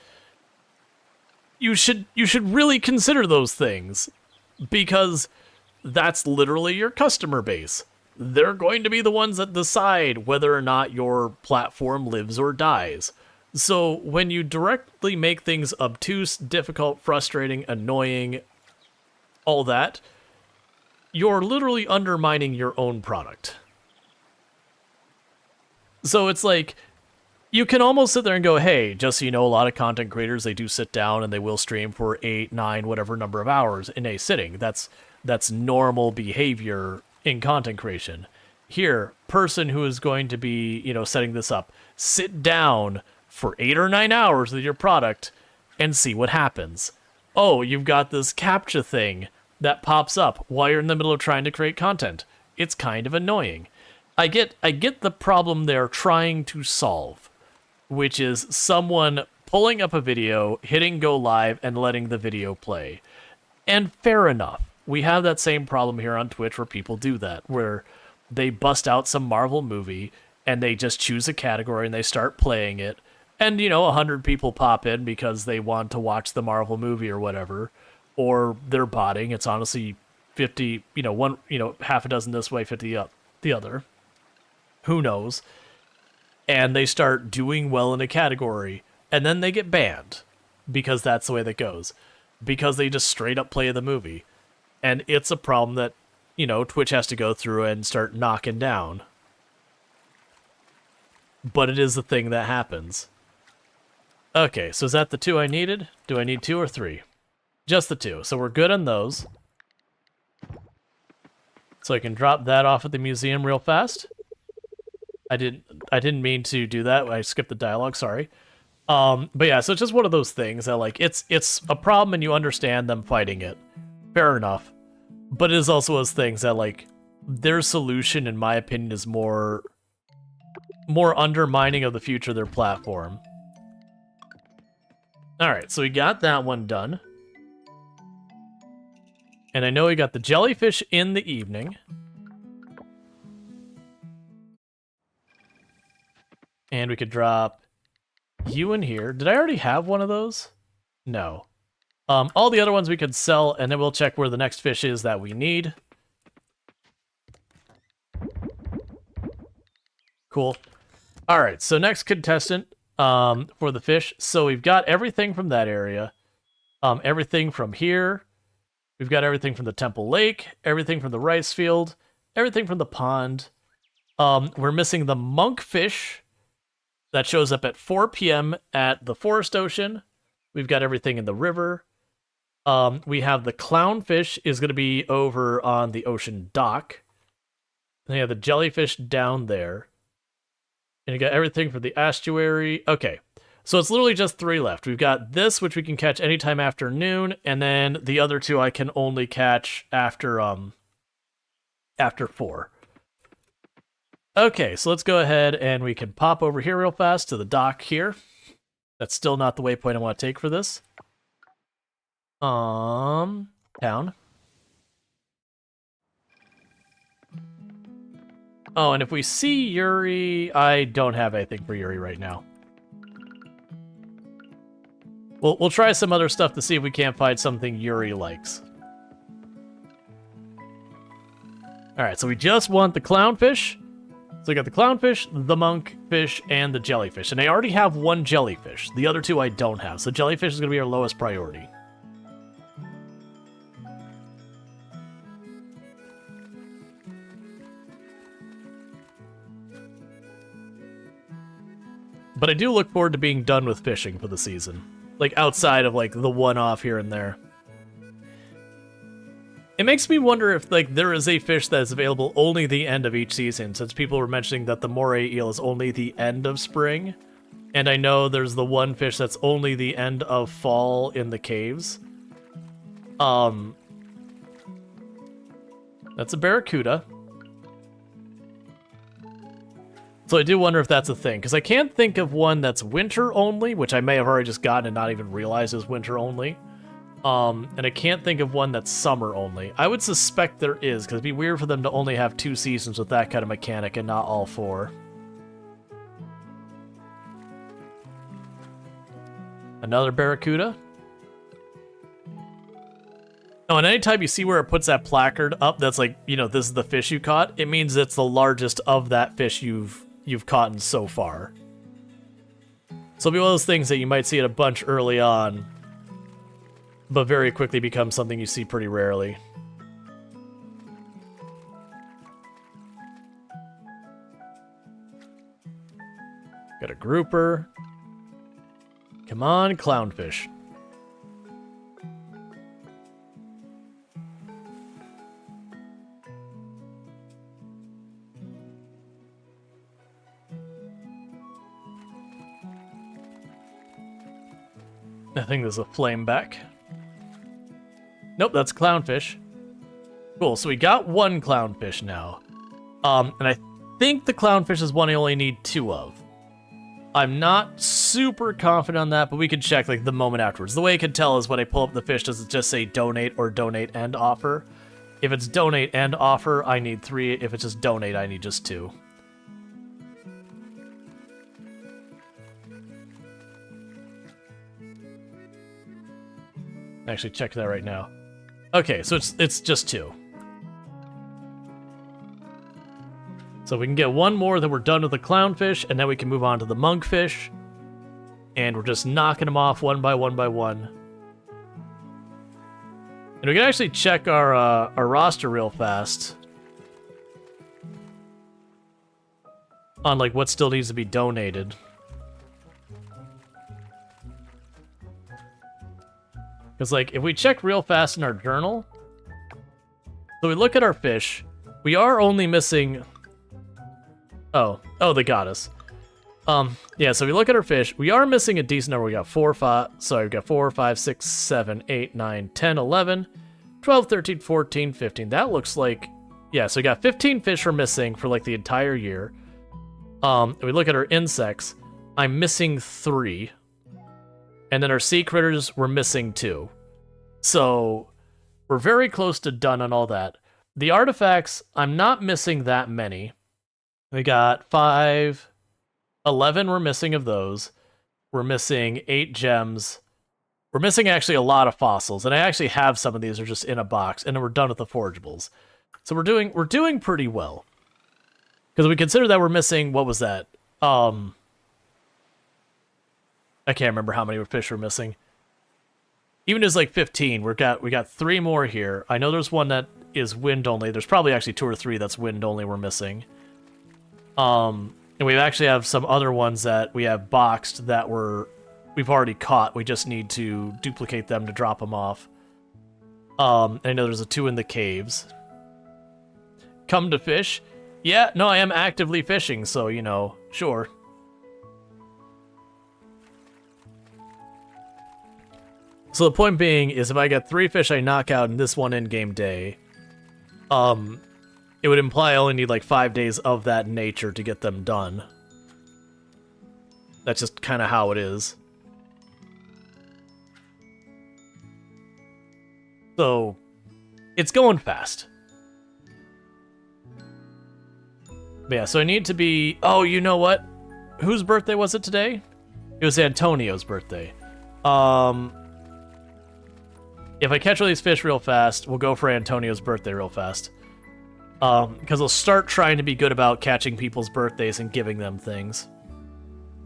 Speaker 1: You should really consider those things, because that's literally your customer base. They're going to be the ones that decide whether or not your platform lives or dies. So when you directly make things obtuse, difficult, frustrating, annoying, all that, you're literally undermining your own product. So it's like, you can almost sit there and go, hey, just so you know, a lot of content creators, they do sit down and they will stream for 8, 9, whatever number of hours in a sitting. That's normal behavior in content creation. Here, person who is going to be, you know, setting this up, sit down for 8 or 9 hours with your product and see what happens. Oh, you've got this CAPTCHA thing that pops up while you're in the middle of trying to create content. It's kind of annoying. I get the problem they're trying to solve, which is someone pulling up a video, hitting go live, and letting the video play. And fair enough. We have that same problem here on Twitch where people do that, where they bust out some Marvel movie and they just choose a category and they start playing it. And, you know, 100 people pop in because they want to watch the Marvel movie or whatever. Or they're botting. It's honestly 50, you know, one, you know, half a dozen this way, 50 up the other. Who knows? And they start doing well in a category, and then they get banned because that's the way that goes. Because they just straight up play the movie. And it's a problem that, you know, Twitch has to go through and start knocking down. But it is the thing that happens. Okay, so is that the 2 I needed? Do I need 2 or 3? Just the 2. So we're good on those. So I can drop that off at the museum real fast. I didn't mean to do that. I skipped the dialogue, sorry. But yeah, so it's just one of those things that, like, it's a problem and you understand them fighting it. Fair enough. But it is also those things that, like, their solution, in my opinion, is more undermining of the future of their platform. Alright, so we got that one done. And I know we got the jellyfish in the evening. And we could drop you in here. Did I already have one of those? No. All the other ones we could sell, and then we'll check where the next fish is that we need. Cool. All right, so next contestant for the fish. So we've got everything from that area. Everything from here. We've got everything from the Temple Lake, everything from the rice field, everything from the pond. We're missing the monkfish that shows up at 4 p.m. at the Forest Ocean. We've got everything in the river. We have the clownfish is going to be over on the ocean dock. And you have the jellyfish down there. And you got everything for the estuary. Okay, so it's literally just 3 left. We've got this, which we can catch anytime after noon, and then the other 2 I can only catch after 4. Okay, so let's go ahead and we can pop over here real fast to the dock here. That's still not the waypoint I want to take for this. Town. Oh, and if we see Yuri, I don't have anything for Yuri right now. We'll try some other stuff to see if we can't find something Yuri likes. Alright, so we just want the clownfish. So we got the clownfish, the monkfish, and the jellyfish. And I already have 1 jellyfish. The other 2 I don't have. So jellyfish is going to be our lowest priority. But I do look forward to being done with fishing for the season. Like, outside of, like, the one-off here and there. It makes me wonder if, like, there is a fish that is available only the end of each season, since people were mentioning that the moray eel is only the end of spring. And I know there's the one fish that's only the end of fall in the caves. That's a barracuda. So I do wonder if that's a thing, because I can't think of one that's winter only, which I may have already just gotten and not even realized is winter only. And I can't think of one that's summer only. I would suspect there is, because it'd be weird for them to only have 2 seasons with that kind of mechanic and not all 4. Another barracuda. Oh, and anytime you see where it puts that placard up that's like, you know, this is the fish you caught, it means it's the largest of that fish you've caught so far. So it'll be one of those things that you might see it a bunch early on, but very quickly becomes something you see pretty rarely. Got a grouper. Come on, clownfish. I think there's a flame back. Nope, that's clownfish. Cool, so we got 1 clownfish now. And I think the clownfish is one I only need 2 of. I'm not super confident on that, but we can check like the moment afterwards. The way I can tell is when I pull up the fish, does it just say donate or donate and offer? If it's donate and offer, I need 3. If it's just donate, I need just 2. Actually, check that right now. Okay, so it's just 2. So we can get 1 more, then we're done with the clownfish, and then we can move on to the monkfish. And we're just knocking them off one by one by one. And we can actually check our roster real fast on like what still needs to be donated. Because like if we check real fast in our journal, so we look at our fish, we are only missing. Oh, the goddess. Yeah, so we look at our fish. We are missing a decent number. We got 4, 5, 6, 7, 8, 9, 10, 11, 12, 13, 14, 15. That looks like, yeah, so we got 15 fish we're missing for like the entire year. We look at our insects. I'm missing 3. And then our sea critters, we're missing 2. So we're very close to done on all that. The artifacts, I'm not missing that many. We got 5, 11 we're missing of those. We're missing 8 gems. We're missing actually a lot of fossils, and I actually have some of these are just in a box, and then we're done with the forageables. So we're doing pretty well. Because we consider that we're missing, what was that? I can't remember how many fish we're missing. Even as like 15, we got 3 more here. I know there's one that is wind only. There's probably actually 2 or 3 that's wind only we're missing. And we actually have some other ones that we have boxed that we've already caught. We just need to duplicate them to drop them off. I know there's 2 in the caves. Come to fish? Yeah, no, I am actively fishing, so, you know, sure. So the point being is if I get 3 fish I knock out in this one in-game day, it would imply I only need like 5 days of that nature to get them done. That's just kind of how it is. So, it's going fast. But yeah, so I need to be... Oh, you know what? Whose birthday was it today? It was Antonio's birthday. If I catch all these fish real fast, we'll go for Antonio's birthday real fast. Because I'll start trying to be good about catching people's birthdays and giving them things.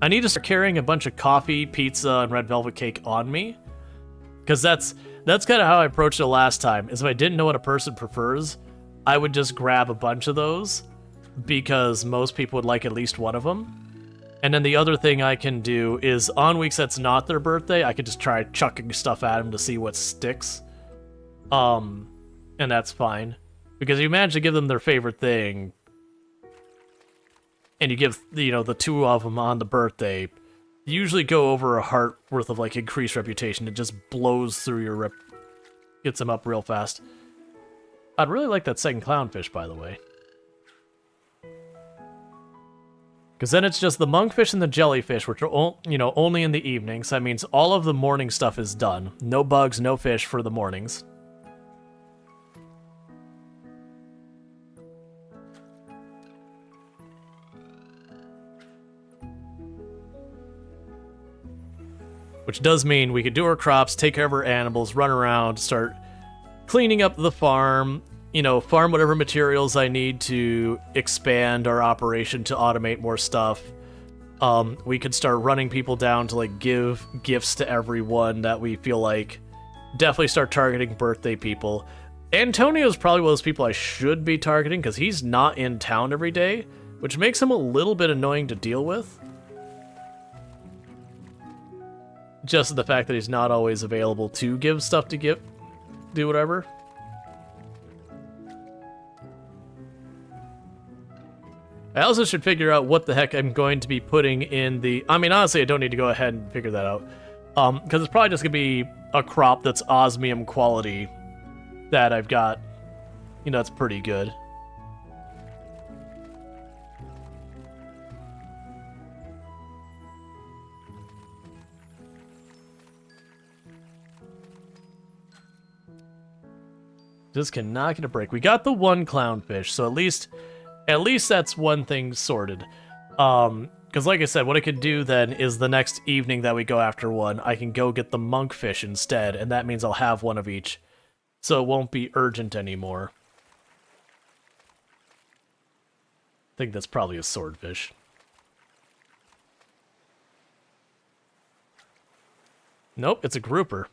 Speaker 1: I need to start carrying a bunch of coffee, pizza, and red velvet cake on me. Because that's kind of how I approached it last time, is if I didn't know what a person prefers, I would just grab a bunch of those, because most people would like at least one of them. And then the other thing I can do is, on weeks that's not their birthday, I could just try chucking stuff at them to see what sticks. And that's fine. Because if you manage to give them their favorite thing, and you give, you know, the 2 of them on the birthday, you usually go over a heart worth of, like, increased reputation. It just blows through your gets them up real fast. I'd really like that second clownfish, by the way. Because then it's just the monkfish and the jellyfish, which are, you know, only in the evenings. That means all of the morning stuff is done. No bugs, no fish for the mornings. Which does mean we could do our crops, take care of our animals, run around, start cleaning up the farm, you know, farm whatever materials I need to expand our operation to automate more stuff. We could start running people down to, like, give gifts to everyone that we feel like. Definitely start targeting birthday people. Antonio's probably one of those people I should be targeting because he's not in town every day, which makes him a little bit annoying to deal with. Just the fact that he's not always available to give stuff to do whatever. I also should figure out what the heck I'm going to be putting in the... I mean, honestly, I don't need to go ahead and figure that out. Because it's probably just going to be a crop that's osmium quality that I've got. You know, that's pretty good. Just cannot get a break. We got the 1 clownfish, so at least that's one thing sorted. Because like I said, what I could do then is the next evening that we go after one, I can go get the monkfish instead, and that means I'll have one of each. So it won't be urgent anymore. I think that's probably a swordfish. Nope, it's a grouper.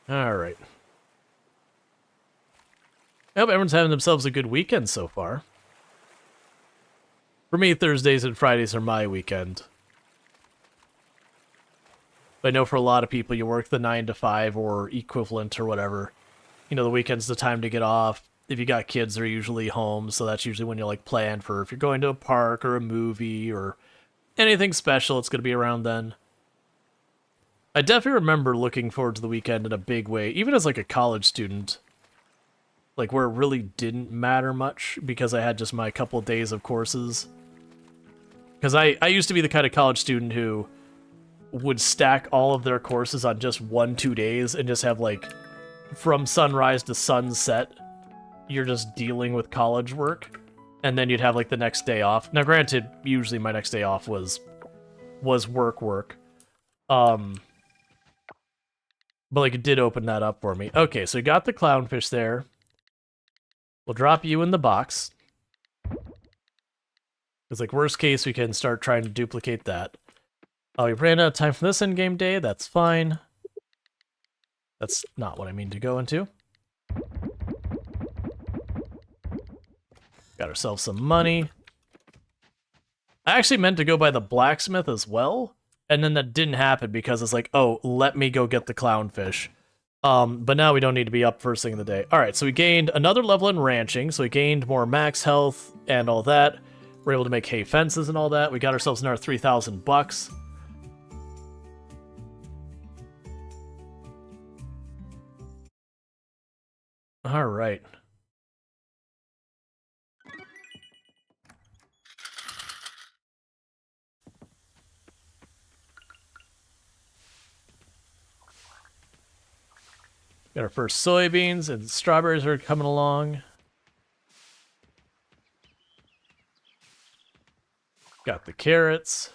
Speaker 1: Alright. I hope everyone's having themselves a good weekend so far. For me, Thursdays and Fridays are my weekend. But I know for a lot of people, you work the 9 to 5 or equivalent or whatever. You know, the weekend's the time to get off. If you got kids, they're usually home, so that's usually when you, like, plan for if you're going to a park or a movie or anything special, it's going to be around then. I definitely remember looking forward to the weekend in a big way, even as, like, a college student. Like, where it really didn't matter much, because I had just my couple of days of courses. Because I used to be the kind of college student who would stack all of their courses on just 1-2 days, and just have, like, from sunrise to sunset, you're just dealing with college work, and then you'd have like the next day off. Now, granted, usually my next day off was work. But like it did open that up for me. Okay, so you got the clownfish there. We'll drop you in the box. Because like worst case, we can start trying to duplicate that. Oh, we ran out of time for this in-game day. That's fine. That's not what I mean to go into. Got ourselves some money. I actually meant to go by the blacksmith as well, and then that didn't happen because it's like, oh, let me go get the clownfish. But now we don't need to be up first thing in the day. All right, so we gained another level in ranching, so we gained more max health and all that. We're able to make hay fences and all that. We got ourselves another 3,000 bucks. All right. Got our first soybeans, and strawberries are coming along. Got the carrots.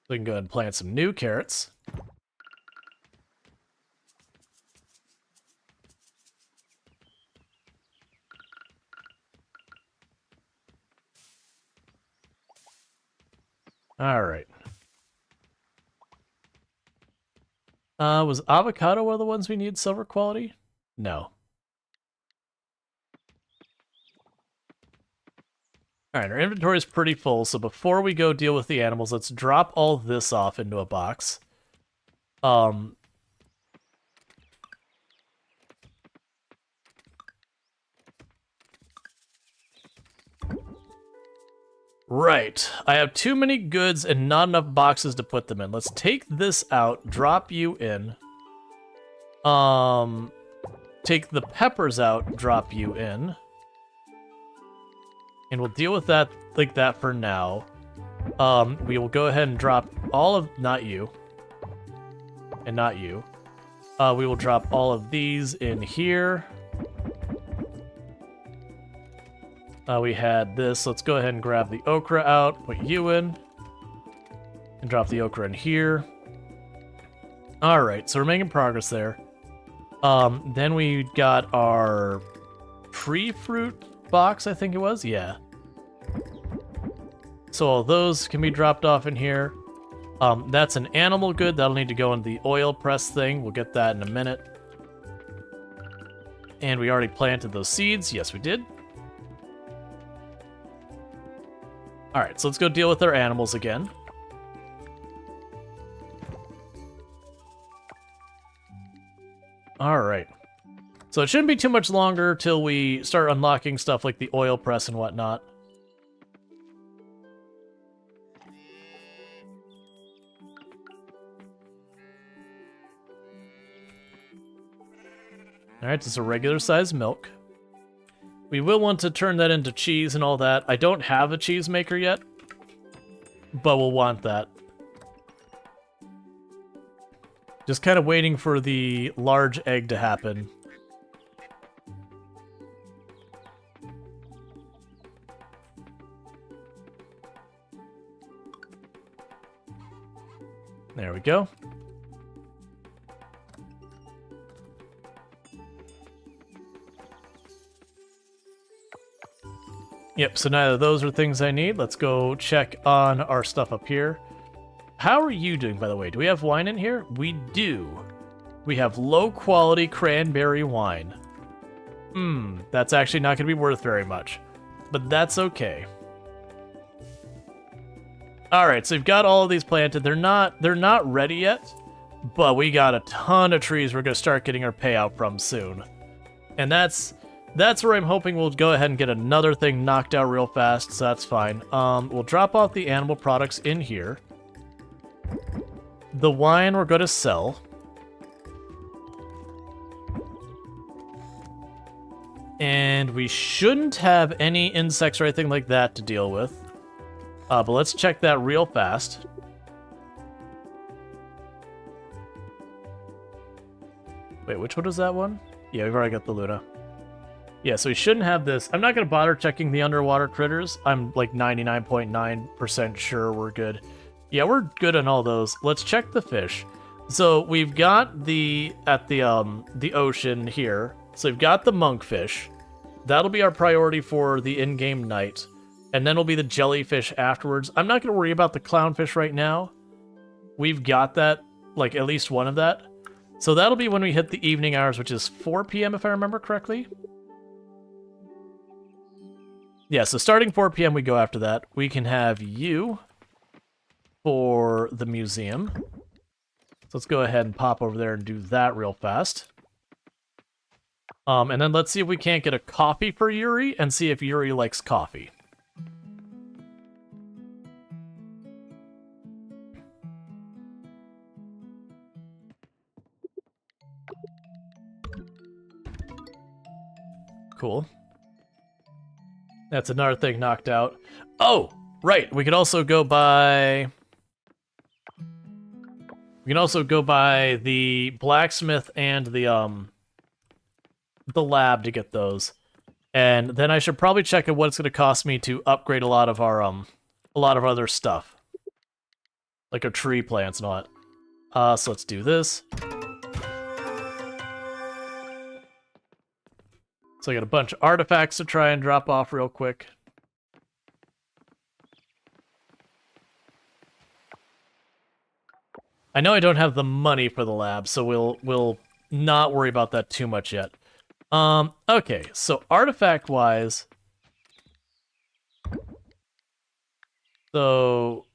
Speaker 1: We can go ahead and plant some new carrots. All right. Was avocado one of the ones we need silver quality? No. Alright, our inventory is pretty full, so before we go deal with the animals, let's drop all this off into a box. Right. I have too many goods and not enough boxes to put them in. Let's take this out, drop you in. Take the peppers out, drop you in. And we'll deal with that like that for now. We will go ahead and drop all of... Not you. And not you. We will drop all of these in here. We had this. Let's go ahead and grab the okra out, put you in, and drop the okra in here. All right, so we're making progress there. Then we got our pre-fruit box, I think it was. Yeah. So all those can be dropped off in here. That's an animal good. That'll need to go in the oil press thing. We'll get that in a minute. And we already planted those seeds. Yes, we did. All right, so let's go deal with our animals again. All right. So it shouldn't be too much longer till we start unlocking stuff like the oil press and whatnot. All right, this is a regular size milk. We will want to turn that into cheese and all that. I don't have a cheese maker yet, but we'll want that. Just kind of waiting for the large egg to happen. There we go. Yep, so neither of those are things I need. Let's go check on our stuff up here. How are you doing, by the way? Do we have wine in here? We do. We have low-quality cranberry wine. That's actually not going to be worth very much. But that's okay. Alright, so we've got all of these planted. They're not ready yet, but we got a ton of trees we're going to start getting our payout from soon. And that's where I'm hoping we'll go ahead and get another thing knocked out real fast, so that's fine. We'll drop off the animal products in here. The wine we're going to sell. And we shouldn't have any insects or anything like that to deal with. But let's check that real fast. Wait, which one was that one? Yeah, we've already got the Luna. Yeah, so we shouldn't have this. I'm not going to bother checking the underwater critters. I'm like 99.9% sure we're good. Yeah, we're good on all those. Let's check the fish. So we've got the ocean here. So we've got the monkfish. That'll be our priority for the in-game night. And then it'll be the jellyfish afterwards. I'm not going to worry about the clownfish right now. We've got that, like at least one of that. So that'll be when we hit the evening hours, which is 4 p.m. if I remember correctly. Yeah, so starting 4 p.m. we go after that. We can have you for the museum. So let's go ahead and pop over there and do that real fast. And then let's see if we can't get a coffee for Yuri and see if Yuri likes coffee. Cool. That's another thing knocked out. Oh, right. We could also go by... We can also go by the blacksmith and the lab to get those. And then I should probably check out what it's going to cost me to upgrade a lot of our other stuff. Like our tree plants and all that. So let's do this. So I got a bunch of artifacts to try and drop off real quick. I know I don't have the money for the lab, so we'll not worry about that too much yet. Okay, so artifact-wise... So,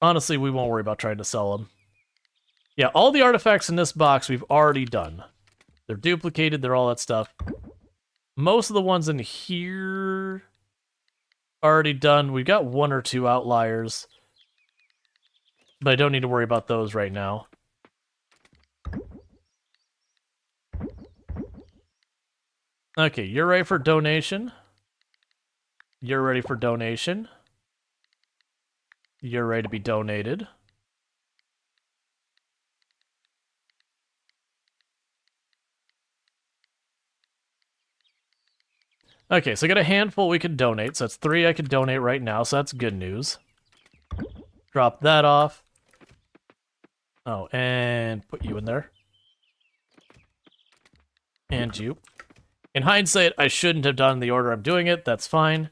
Speaker 1: honestly, we won't worry about trying to sell them. Yeah, all the artifacts in this box we've already done. They're duplicated, they're all that stuff. Most of the ones in here already done. We've got one or two outliers, but I don't need to worry about those right now. Okay, you're ready for donation. You're ready for donation. You're ready to be donated. Okay, so I got a handful we can donate, so that's 3 I can donate right now, so that's good news. Drop that off. Oh, and put you in there. And you. In hindsight, I shouldn't have done the order I'm doing it, that's fine.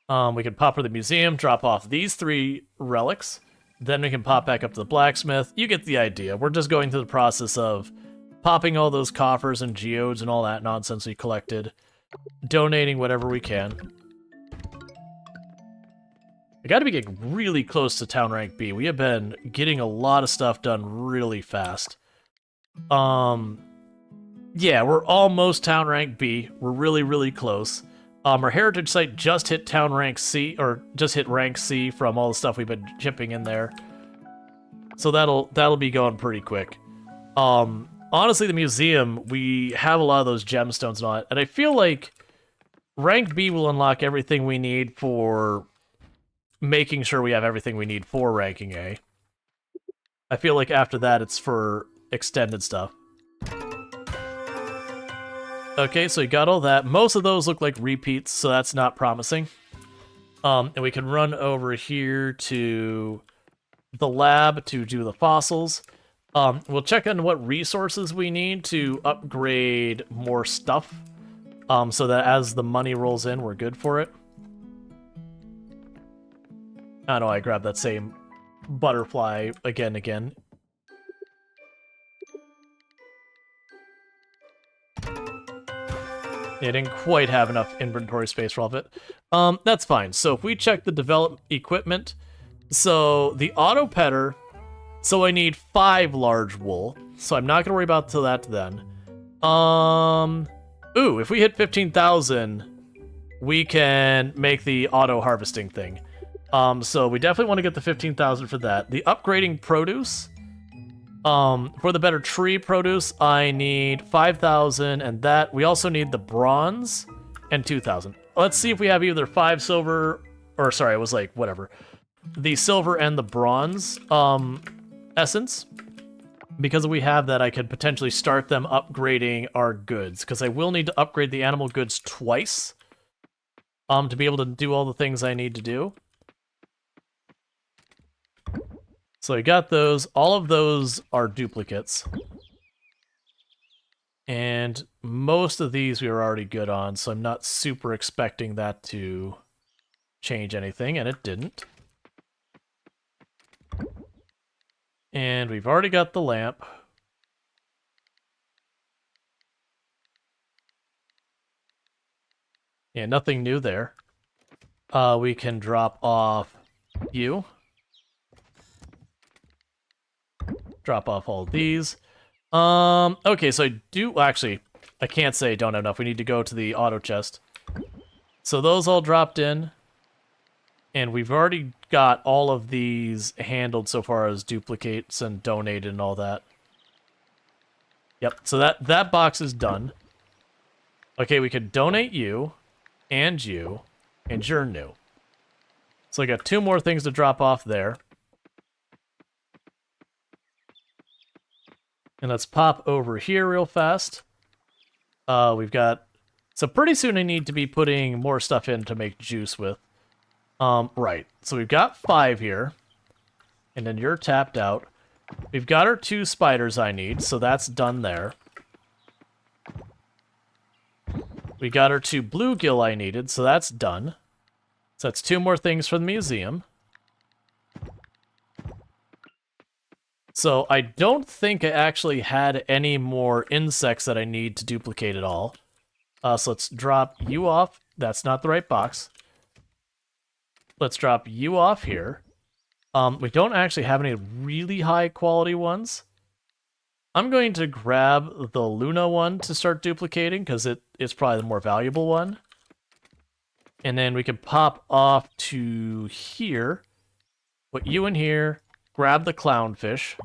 Speaker 1: We can pop to the museum, drop off these 3 relics, then we can pop back up to the blacksmith. You get the idea. We're just going through the process of popping all those coffers and geodes and all that nonsense we collected. Donating whatever we can. I gotta be getting really close to town rank B. We have been getting a lot of stuff done really fast. Yeah, we're almost town rank B. We're really, really close. Our heritage site just hit town rank C, or just hit rank C from all the stuff we've been chipping in there. So that'll be going pretty quick. Honestly, the museum, we have a lot of those gemstones and all that, and I feel like rank B will unlock everything we need for making sure we have everything we need for ranking A. I feel like after that, it's for extended stuff. Okay, so you got all that. Most of those look like repeats, so that's not promising. And we can run over here to the lab to do the fossils. We'll check on what resources we need to upgrade more stuff, so that as the money rolls in, we're good for it. I know I grabbed that same butterfly again. Yeah, didn't quite have enough inventory space for all of it. That's fine. So if we check the development equipment, so the auto petter, so I need 5 large wool, so I'm not gonna worry about that then. Ooh, if we hit 15,000, we can make the auto harvesting thing. So we definitely want to get the 15,000 for that. The upgrading produce, for the better tree produce, I need 5,000 and that. We also need the bronze and 2,000. Let's see if we have either 5 silver, or sorry, it was like, whatever. The silver and the bronze, essence. because we have that, I could potentially start them upgrading our goods, because I will need to upgrade the animal goods twice to be able to do all the things I need to do. So I got those. All of those are duplicates. And most of these we are already good on, so I'm not super expecting that to change anything, and it didn't. And we've already got the lamp. Yeah, nothing new there. We can drop off you. Drop off all these. Okay, so I do... Actually, I can't say I don't have enough. We need to go to the auto chest. So those all dropped in. And we've already got all of these handled so far as duplicates and donated and all that. Yep, so that box is done. Okay, we could donate you, and you're new. So I got 2 more things to drop off there. And let's pop over here real fast. We've got... So pretty soon I need to be putting more stuff in to make juice with. Right. So we've got 5 here. And then you're tapped out. We've got our 2 spiders I need, so that's done there. We got our 2 bluegill I needed, so that's done. So that's 2 more things for the museum. So I don't think I actually had any more insects that I need to duplicate at all. So let's drop you off. That's not the right box. Let's drop you off here. We don't actually have any really high quality ones. I'm going to grab the Luna one to start duplicating because it's probably the more valuable one. And then we can pop off to here, put you in here, grab the clownfish,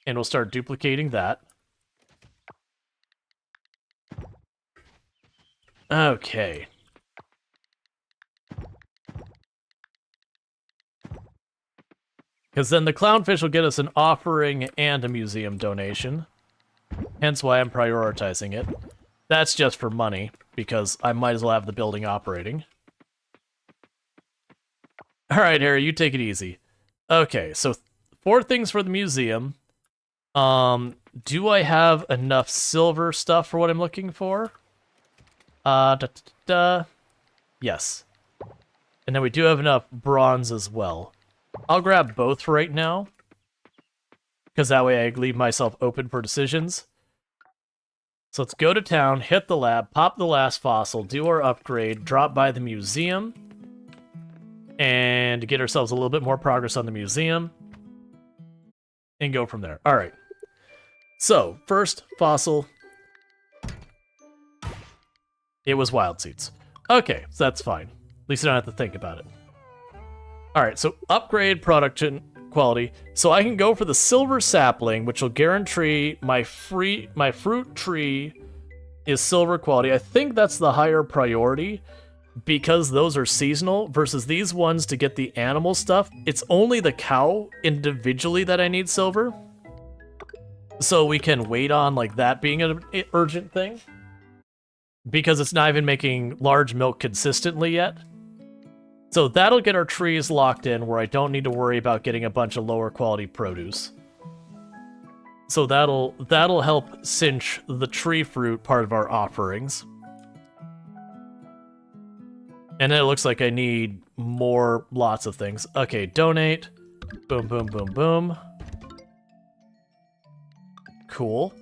Speaker 1: and we'll start duplicating that. Okay. Because then the clownfish will get us an offering and a museum donation. Hence why I'm prioritizing it. That's just for money, because I might as well have the building operating. Alright, Harry, you take it easy. Okay, so 4 things for the museum. Do I have enough silver stuff for what I'm looking for? Yes. And then we do have enough bronze as well. I'll grab both for right now, because that way I leave myself open for decisions. So let's go to town, hit the lab, pop the last fossil, do our upgrade, drop by the museum, and get ourselves a little bit more progress on the museum, and go from there. Alright. So, first fossil. It was wild seeds. Okay, so that's fine. At least I don't have to think about it. Alright, so upgrade production quality. So I can go for the silver sapling, which will guarantee my fruit tree is silver quality. I think that's the higher priority because those are seasonal versus these ones to get the animal stuff. It's only the cow individually that I need silver. So we can wait on like that being an urgent thing because it's not even making large milk consistently yet. So that'll get our trees locked in where I don't need to worry about getting a bunch of lower quality produce. So that'll help cinch the tree fruit part of our offerings. And then it looks like I need more lots of things. Okay, donate. Boom, boom, boom, boom. Cool.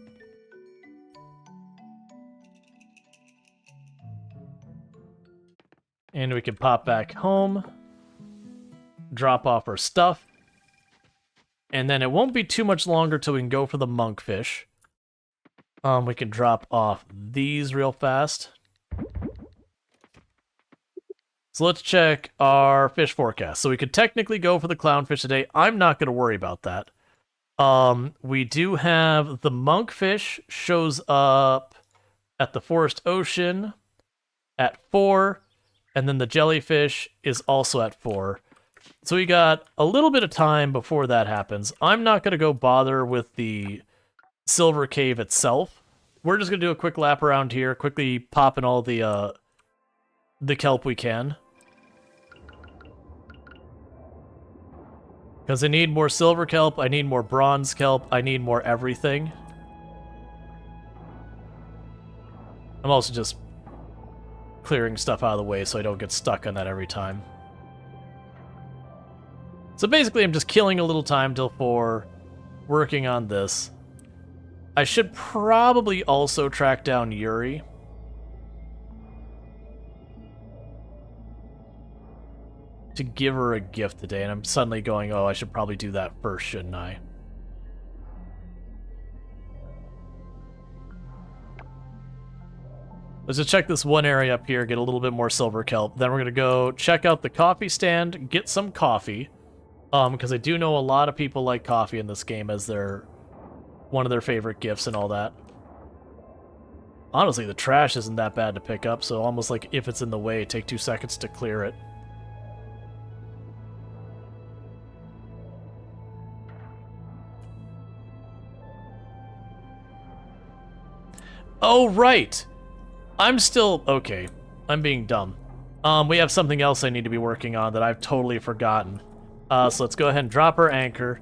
Speaker 1: And we can pop back home, drop off our stuff, and then it won't be too much longer till we can go for the monkfish. We can drop off these real fast. So let's check our fish forecast. So we could technically go for the clownfish today. I'm not going to worry about that. We do have the monkfish shows up at the Forest Ocean at 4. And then the jellyfish is also at 4. So we got a little bit of time before that happens. I'm not going to go bother with the Silver Cave itself. We're just going to do a quick lap around here, quickly popping all the kelp we can. Because I need more silver kelp, I need more bronze kelp, I need more everything. I'm also just clearing stuff out of the way so I don't get stuck on that every time. So basically I'm just killing a little time till for working on this. I should probably also track down Yuri. To give her a gift today, and I'm suddenly going, oh, I should probably do that first, shouldn't I? Let's just check this one area up here, get a little bit more silver kelp. Then we're going to go check out the coffee stand, get some coffee. Because I do know a lot of people like coffee in this game as one of their favorite gifts and all that. Honestly, the trash isn't that bad to pick up, so almost like if it's in the way, take 2 seconds to clear it. Oh, right! I'm still... Okay, I'm being dumb. We have something else I need to be working on that I've totally forgotten. So let's go ahead and drop our anchor.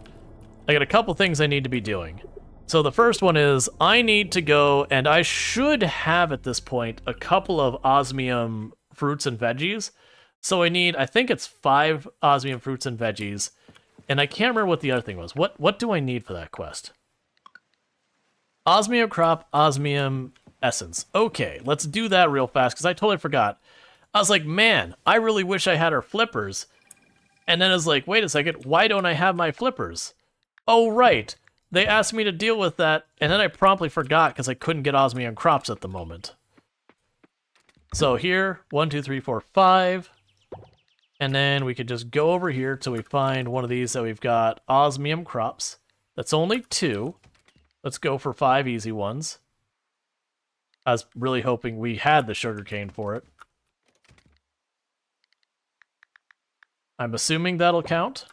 Speaker 1: I got a couple things I need to be doing. So the first one is, I need to go, and I should have at this point, a couple of osmium fruits and veggies. So I think it's 5 osmium fruits and veggies. And I can't remember what the other thing was. What do I need for that quest? Osmium crop, osmium essence. Okay, let's do that real fast, because I totally forgot. I was like, man, I really wish I had our flippers. And then I was like, wait a second, why don't I have my flippers? Oh, right. They asked me to deal with that, and then I promptly forgot because I couldn't get osmium crops at the moment. So here, 1, 2, 3, 4, 5. And then we could just go over here till we find one of these that we've got osmium crops. That's only 2. Let's go for 5 easy ones. I was really hoping we had the sugarcane for it. I'm assuming that'll count.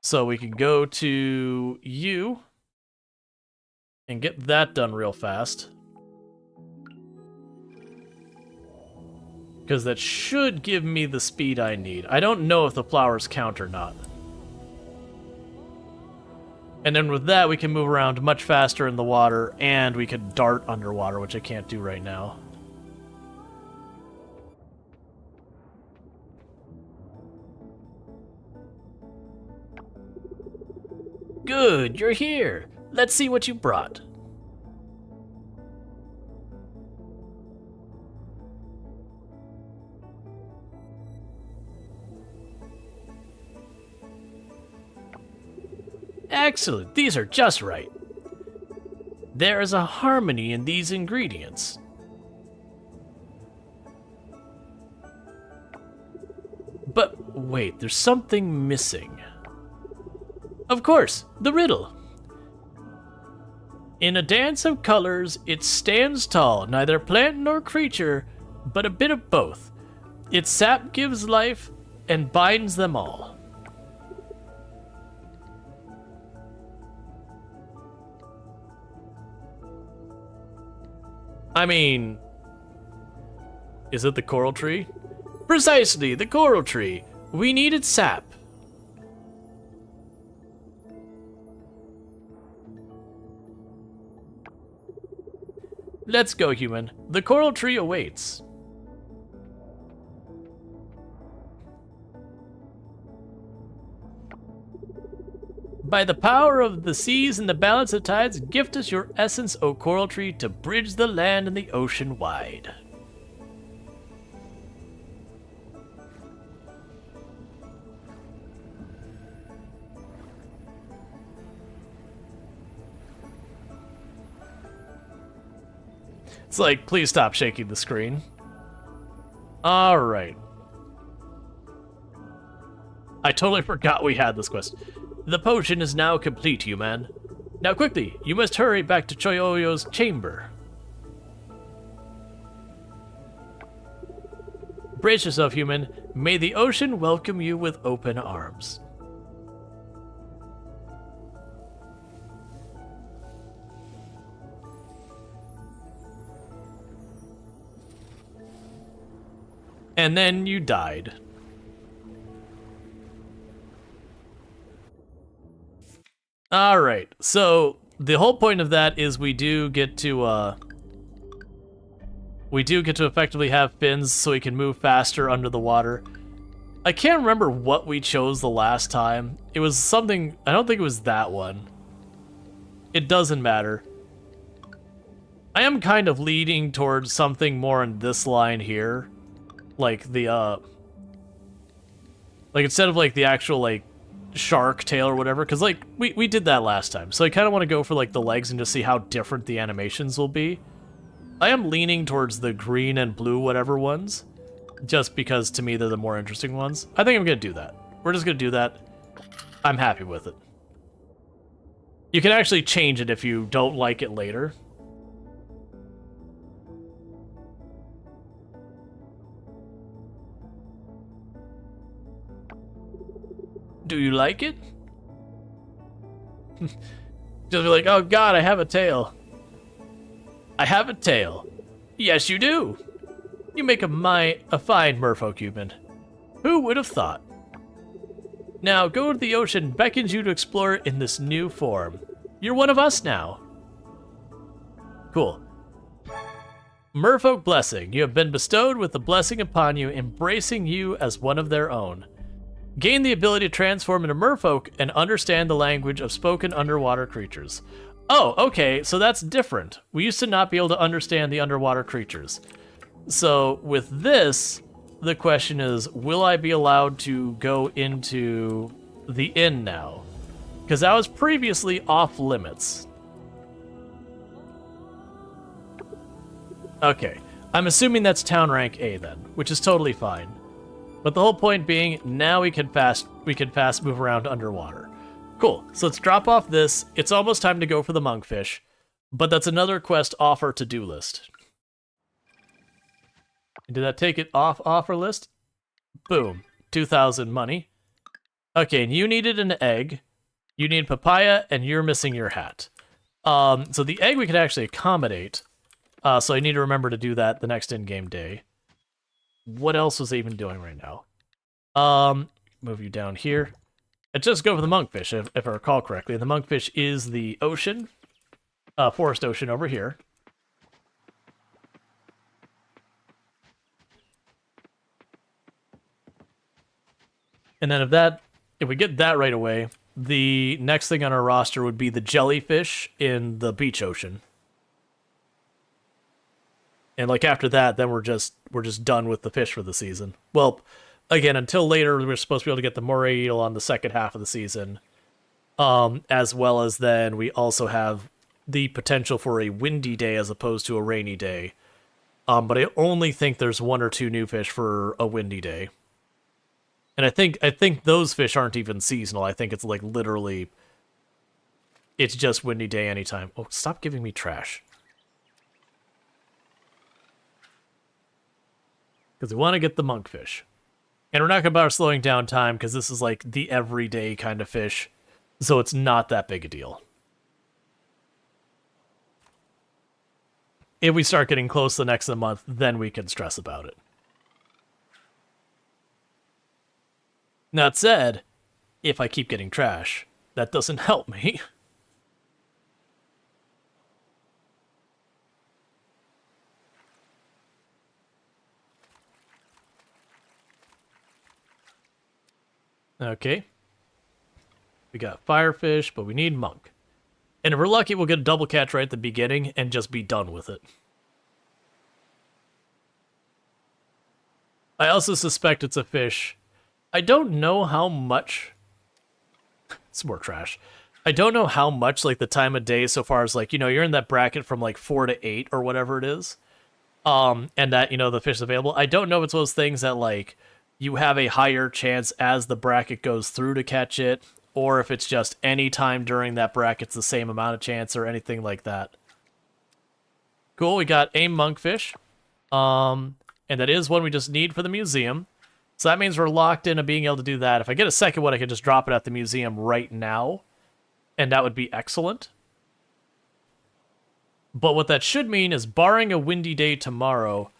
Speaker 1: So we can go to you and get that done real fast. Because that should give me the speed I need. I don't know if the flowers count or not. And then with that, we can move around much faster in the water, and we can dart underwater, which I can't do right now. Good, you're here. Let's see what you brought. Excellent, these are just right. There is a harmony in these ingredients. But wait, there's something missing. Of course, the riddle. In a dance of colors, it stands tall, neither plant nor creature, but a bit of both. Its sap gives life and binds them all. I mean, is it the coral tree? Precisely, the coral tree. We needed sap. Let's go, human. The coral tree awaits. By the power of the seas and the balance of tides, gift us your essence, O coral tree, to bridge the land and the ocean wide. It's like, please stop shaking the screen. Alright. I totally forgot we had this quest. The potion is now complete, human. Now quickly, you must hurry back to Choyoyo's chamber. Brace yourself, human. May the ocean welcome you with open arms. And then you died. Alright, so the whole point of that is we do get to effectively have fins so we can move faster under the water. I can't remember what we chose the last time. It was something, I don't think it was that one. It doesn't matter. I am kind of leading towards something more in this line here. Like the, like instead of like the actual like shark tail or whatever, because like we did that last time. So I kind of want to go for like the legs and just see how different the animations will be. I am leaning towards the green and blue whatever ones, just because to me they're the more interesting ones. I think I'm going to do that. We're just going to do that. I'm happy with it. You can actually change it if you don't like it later. Do you like it? Just be like, oh god, I have a tail. I have a tail. Yes, you do. You make a fine merfolk human. Who would have thought? Now, go to the ocean beckons you to explore it in this new form. You're one of us now. Cool. Merfolk blessing. You have been bestowed with the blessing upon you, embracing you as one of their own. Gain the ability to transform into merfolk and understand the language of spoken underwater creatures. Oh, okay, so that's different. We used to not be able to understand the underwater creatures. So with this, the question is, will I be allowed to go into the inn now? Because that was previously off limits. Okay, I'm assuming that's town rank A then, which is totally fine. But the whole point being, now we can fast move around underwater. Cool, so let's drop off this. It's almost time to go for the monkfish, but that's another quest off our to-do list. Did that take it off our list? Boom, 2,000 money. Okay, and you needed an egg, you need papaya, and you're missing your hat. So the egg we could actually accommodate, so I need to remember to do that the next in-game day. What else was I even doing right now? Move you down here. And just go for the monkfish, if I recall correctly. The monkfish is the ocean, forest ocean over here. And then if we get that right away, the next thing on our roster would be the jellyfish in the beach ocean. And like after that, then we're just done with the fish for the season. Well, again, until later, we're supposed to be able to get the moray eel on the second half of the season. As well as then we also have the potential for a windy day as opposed to a rainy day. But I only think there's one or two new fish for a windy day. And I think those fish aren't even seasonal. I think it's like literally, it's just windy day anytime. Oh, stop giving me trash. Because we want to get the monkfish. And we're not going to bother slowing down time because this is like the everyday kind of fish. So it's not that big a deal. If we start getting close to the next of the month, then we can stress about it. That said, if I keep getting trash, that doesn't help me. Okay. We got firefish, but we need monk. And if we're lucky, we'll get a double catch right at the beginning and just be done with it. I also suspect it's a fish. I don't know how much... It's more trash. I don't know how much, like, the time of day so far as, like, you know, you're in that bracket from, like, 4 to 8 or whatever it is. And that, you know, the fish is available. I don't know if it's those things that, like, you have a higher chance as the bracket goes through to catch it, or if it's just any time during that bracket's the same amount of chance or anything like that. Cool, we got a monkfish. and that is one we just need for the museum. So that means we're locked into being able to do that. If I get a second one, I can just drop it at the museum right now, and that would be excellent. But what that should mean is, barring a windy day tomorrow,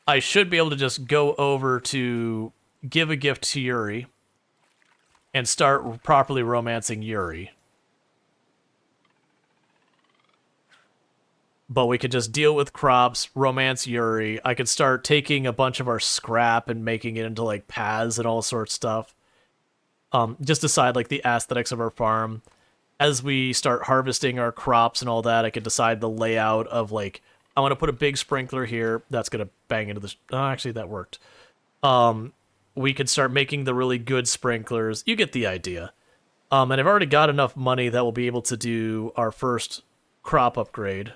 Speaker 1: I should be able to just go over to give a gift to Yuri and start properly romancing Yuri. But we could just deal with crops, romance Yuri. I could start taking a bunch of our scrap and making it into, like, paths and all sorts of stuff. Just decide, like, the aesthetics of our farm. As we start harvesting our crops and all that, I could decide the layout of, like, I want to put a big sprinkler here. That's going to bang into the... Oh, actually, that worked. We could start making the really good sprinklers. You get the idea. And I've already got enough money that we'll be able to do our first crop upgrade.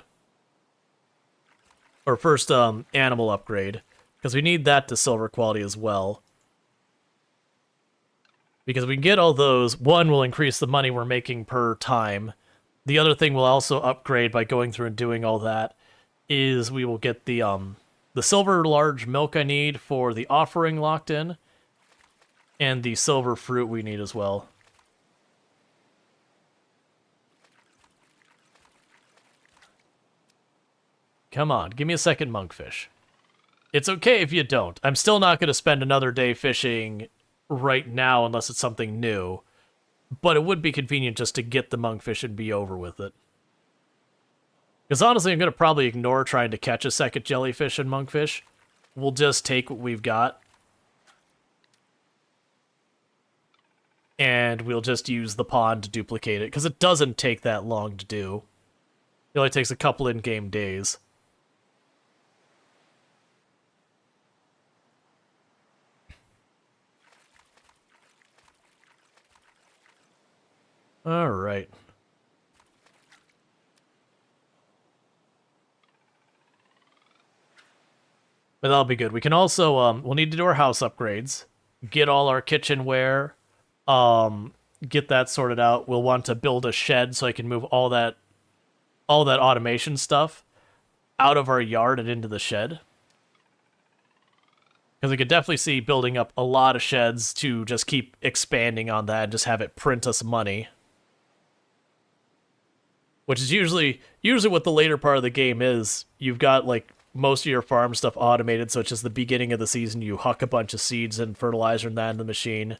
Speaker 1: Or first animal upgrade, because we need that to silver quality as well. Because we can get all those, one will increase the money we're making per time. The other thing we'll also upgrade by going through and doing all that is we will get the silver large milk I need for the offering locked in, and the silver fruit we need as well. Come on, give me a second monkfish. It's okay if you don't. I'm still not going to spend another day fishing right now unless it's something new. But it would be convenient just to get the monkfish and be over with it. Because honestly, I'm going to probably ignore trying to catch a second jellyfish and monkfish. We'll just take what we've got. And we'll just use the pond to duplicate it, because it doesn't take that long to do. It only takes a couple in-game days. All right. But that'll be good. We can also, we'll need to do our house upgrades, get all our kitchenware, get that sorted out. We'll want to build a shed so I can move all that automation stuff out of our yard and into the shed. Because we could definitely see building up a lot of sheds to just keep expanding on that and just have it print us money. Which is usually what the later part of the game is. You've got, like, most of your farm stuff automated, so it's just the beginning of the season. You huck a bunch of seeds and fertilizer and that in the machine.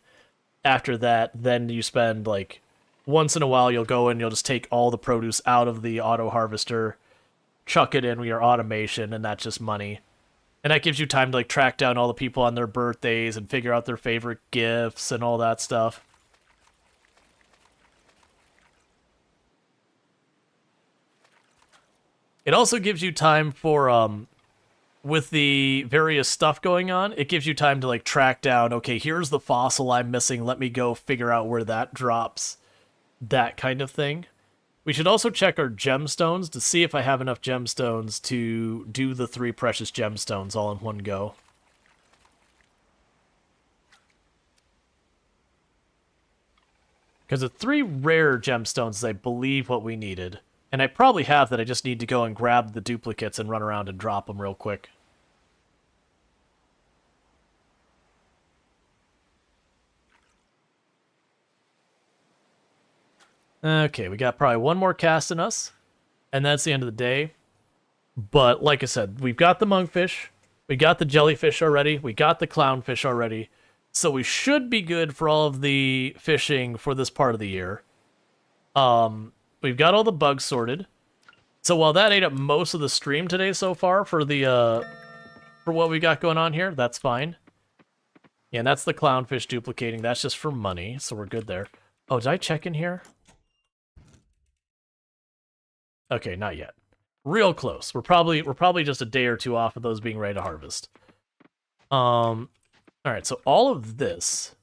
Speaker 1: After that, then you spend, like, once in a while you'll go and you'll just take all the produce out of the auto harvester, chuck it in with your automation, and that's just money. And that gives you time to, like, track down all the people on their birthdays and figure out their favorite gifts and all that stuff. It also gives you time for, with the various stuff going on, it gives you time to, like, track down, okay, here's the fossil I'm missing, let me go figure out where that drops. That kind of thing. We should also check our gemstones to see if I have enough gemstones to do the 3 precious gemstones all in one go. Because the 3 rare gemstones is, I believe, what we needed. And I probably have that. I just need to go and grab the duplicates and run around and drop them real quick. Okay, we got probably one more cast in us. And that's the end of the day. But like I said, we've got the monkfish. We got the jellyfish already. We got the clownfish already. So we should be good for all of the fishing for this part of the year. We've got all the bugs sorted. So while that ate up most of the stream today so far for the for what we got going on here, that's fine. Yeah, and that's the clownfish duplicating. That's just for money, so we're good there. Oh, did I check in here? Okay, not yet. Real close. We're probably just a day or two off of those being ready to harvest. All right, so all of this.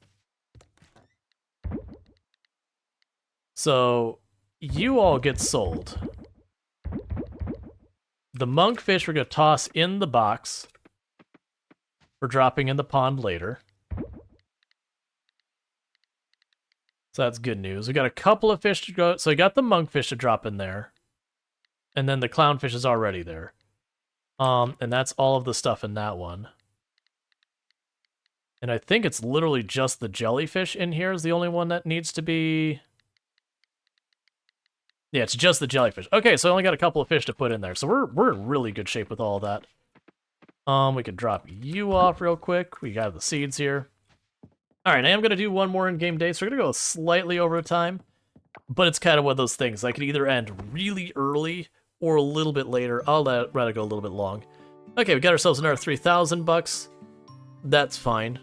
Speaker 1: So you all get sold. The monkfish we're going to toss in the box. We're dropping in the pond later. So that's good news. We got a couple of fish to go. So we got the monkfish to drop in there. And then the clownfish is already there. And that's all of the stuff in that one. And I think it's literally just the jellyfish in here is the only one that needs to be... Yeah, it's just the jellyfish. Okay, so I only got a couple of fish to put in there. So we're in really good shape with all of that. We could drop you off real quick. We got the seeds here. All right, I am going to do one more in-game day, so we're going to go slightly over time. But it's kind of one of those things. I could either end really early or a little bit later. I'll rather go a little bit long. Okay, we got ourselves another 3,000 bucks. That's fine.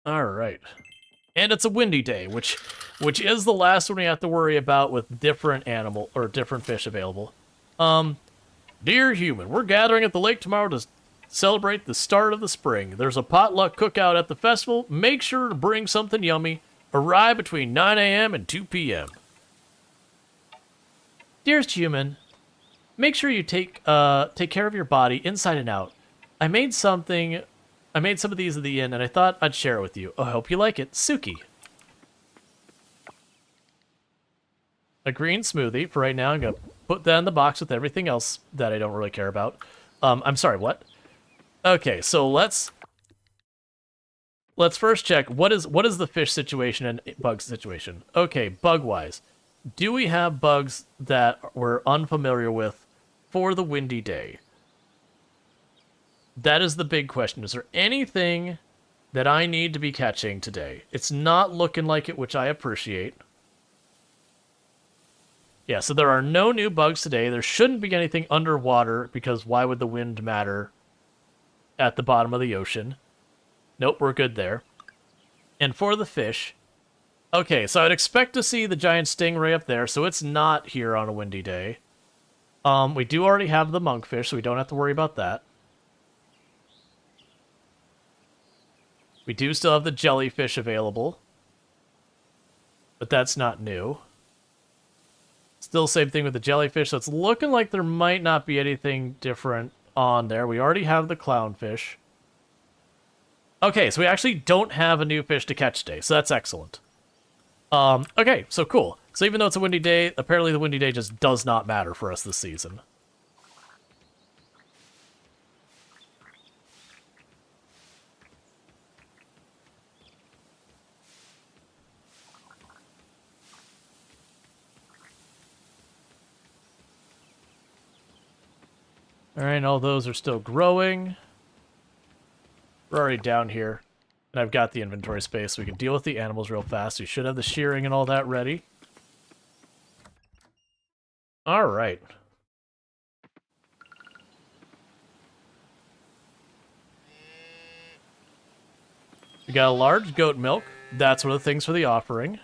Speaker 1: All right. And it's a windy day, which is the last one we have to worry about with different animal or different fish available. Dear human, we're gathering at the lake tomorrow to celebrate the start of the spring. There's a potluck cookout at the festival. Make sure to bring something yummy. Arrive between 9 a.m. and 2 p.m. Dearest human, make sure you take care of your body inside and out. I made some of these at the inn, and I thought I'd share it with you. I hope you like it. Suki. A green smoothie. For right now, I'm going to put that in the box with everything else that I don't really care about. I'm sorry, what? Okay, so let's first check what is the fish situation and bug situation. Okay, bug-wise. Do we have bugs that we're unfamiliar with for the windy day? That is the big question. Is there anything that I need to be catching today? It's not looking like it, which I appreciate. Yeah, so there are no new bugs today. There shouldn't be anything underwater, because why would the wind matter at the bottom of the ocean? Nope, we're good there. And for the fish... Okay, so I'd expect to see the giant stingray up there, so it's not here on a windy day. We do already have the monkfish, so we don't have to worry about that. We do still have the jellyfish available. But that's not new. Still same thing with the jellyfish, so it's looking like there might not be anything different on there. We already have the clownfish. Okay, so we actually don't have a new fish to catch today, so that's excellent. Okay, so cool. So even though it's a windy day, apparently the windy day just does not matter for us this season. Alright, all those are still growing. We're already down here. And I've got the inventory space, so we can deal with the animals real fast. We should have the shearing and all that ready. Alright. We got a large goat milk. That's one of the things for the offering.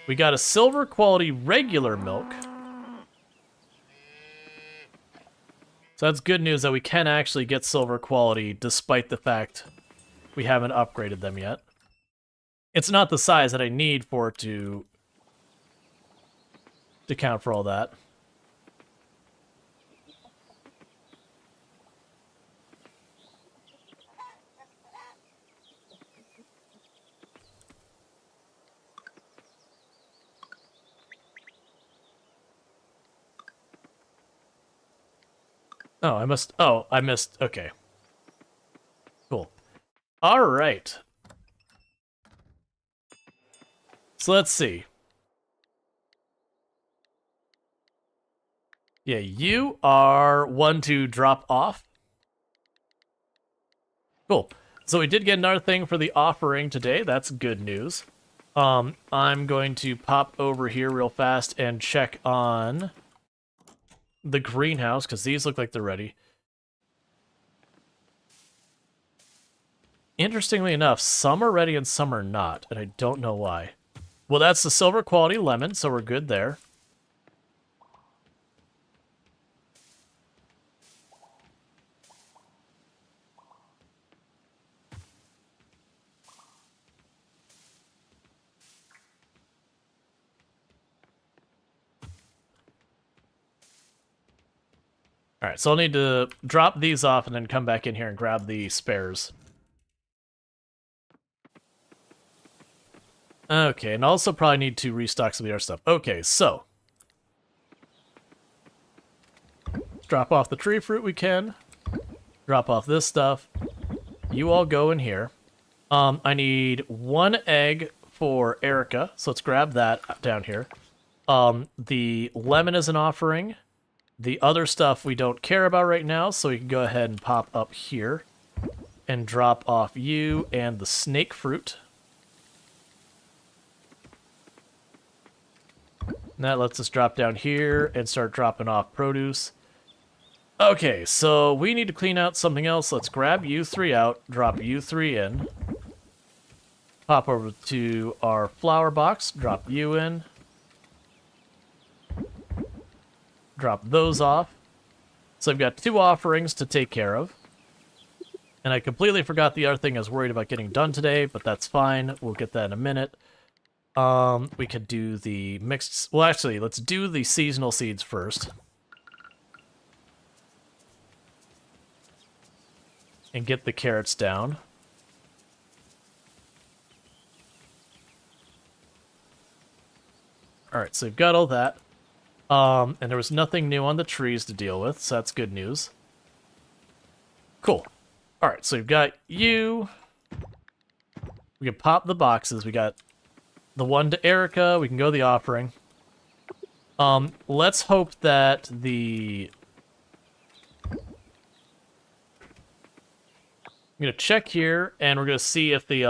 Speaker 1: We got a silver quality regular milk. So that's good news that we can actually get silver quality despite the fact we haven't upgraded them yet. It's not the size that I need for it to count for all that. Oh, I missed. Okay. Cool. All right. So let's see. Yeah, you are one to drop off. Cool. So we did get another thing for the offering today. That's good news. I'm going to pop over here real fast and check on the greenhouse, because these look like they're ready. Interestingly enough, some are ready and some are not, and I don't know why. Well, that's the silver quality lemon, so we're good there. Alright, so I'll need to drop these off and then come back in here and grab the spares. Okay, and also probably need to restock some of the other stuff. Okay, so. Drop off the tree fruit we can. Drop off this stuff. You all go in here. I need 1 egg for Erica, so let's grab that down here. The lemon is an offering. The other stuff we don't care about right now, so we can go ahead and pop up here and drop off you and the snake fruit. And that lets us drop down here and start dropping off produce. Okay, so we need to clean out something else. Let's grab you 3 out, drop you 3 in. Pop over to our flower box, drop you in. Drop those off. So I've got 2 offerings to take care of. And I completely forgot the other thing I was worried about getting done today, but that's fine. We'll get that in a minute. We could do the mixed... Well, actually, let's do the seasonal seeds first. And get the carrots down. Alright, so we've got all that. And there was nothing new on the trees to deal with, so that's good news. Cool. Alright, so we've got you. We can pop the boxes. We got the one to Erica. We can go the offering. Let's hope that the... I'm gonna check here, and we're gonna see if the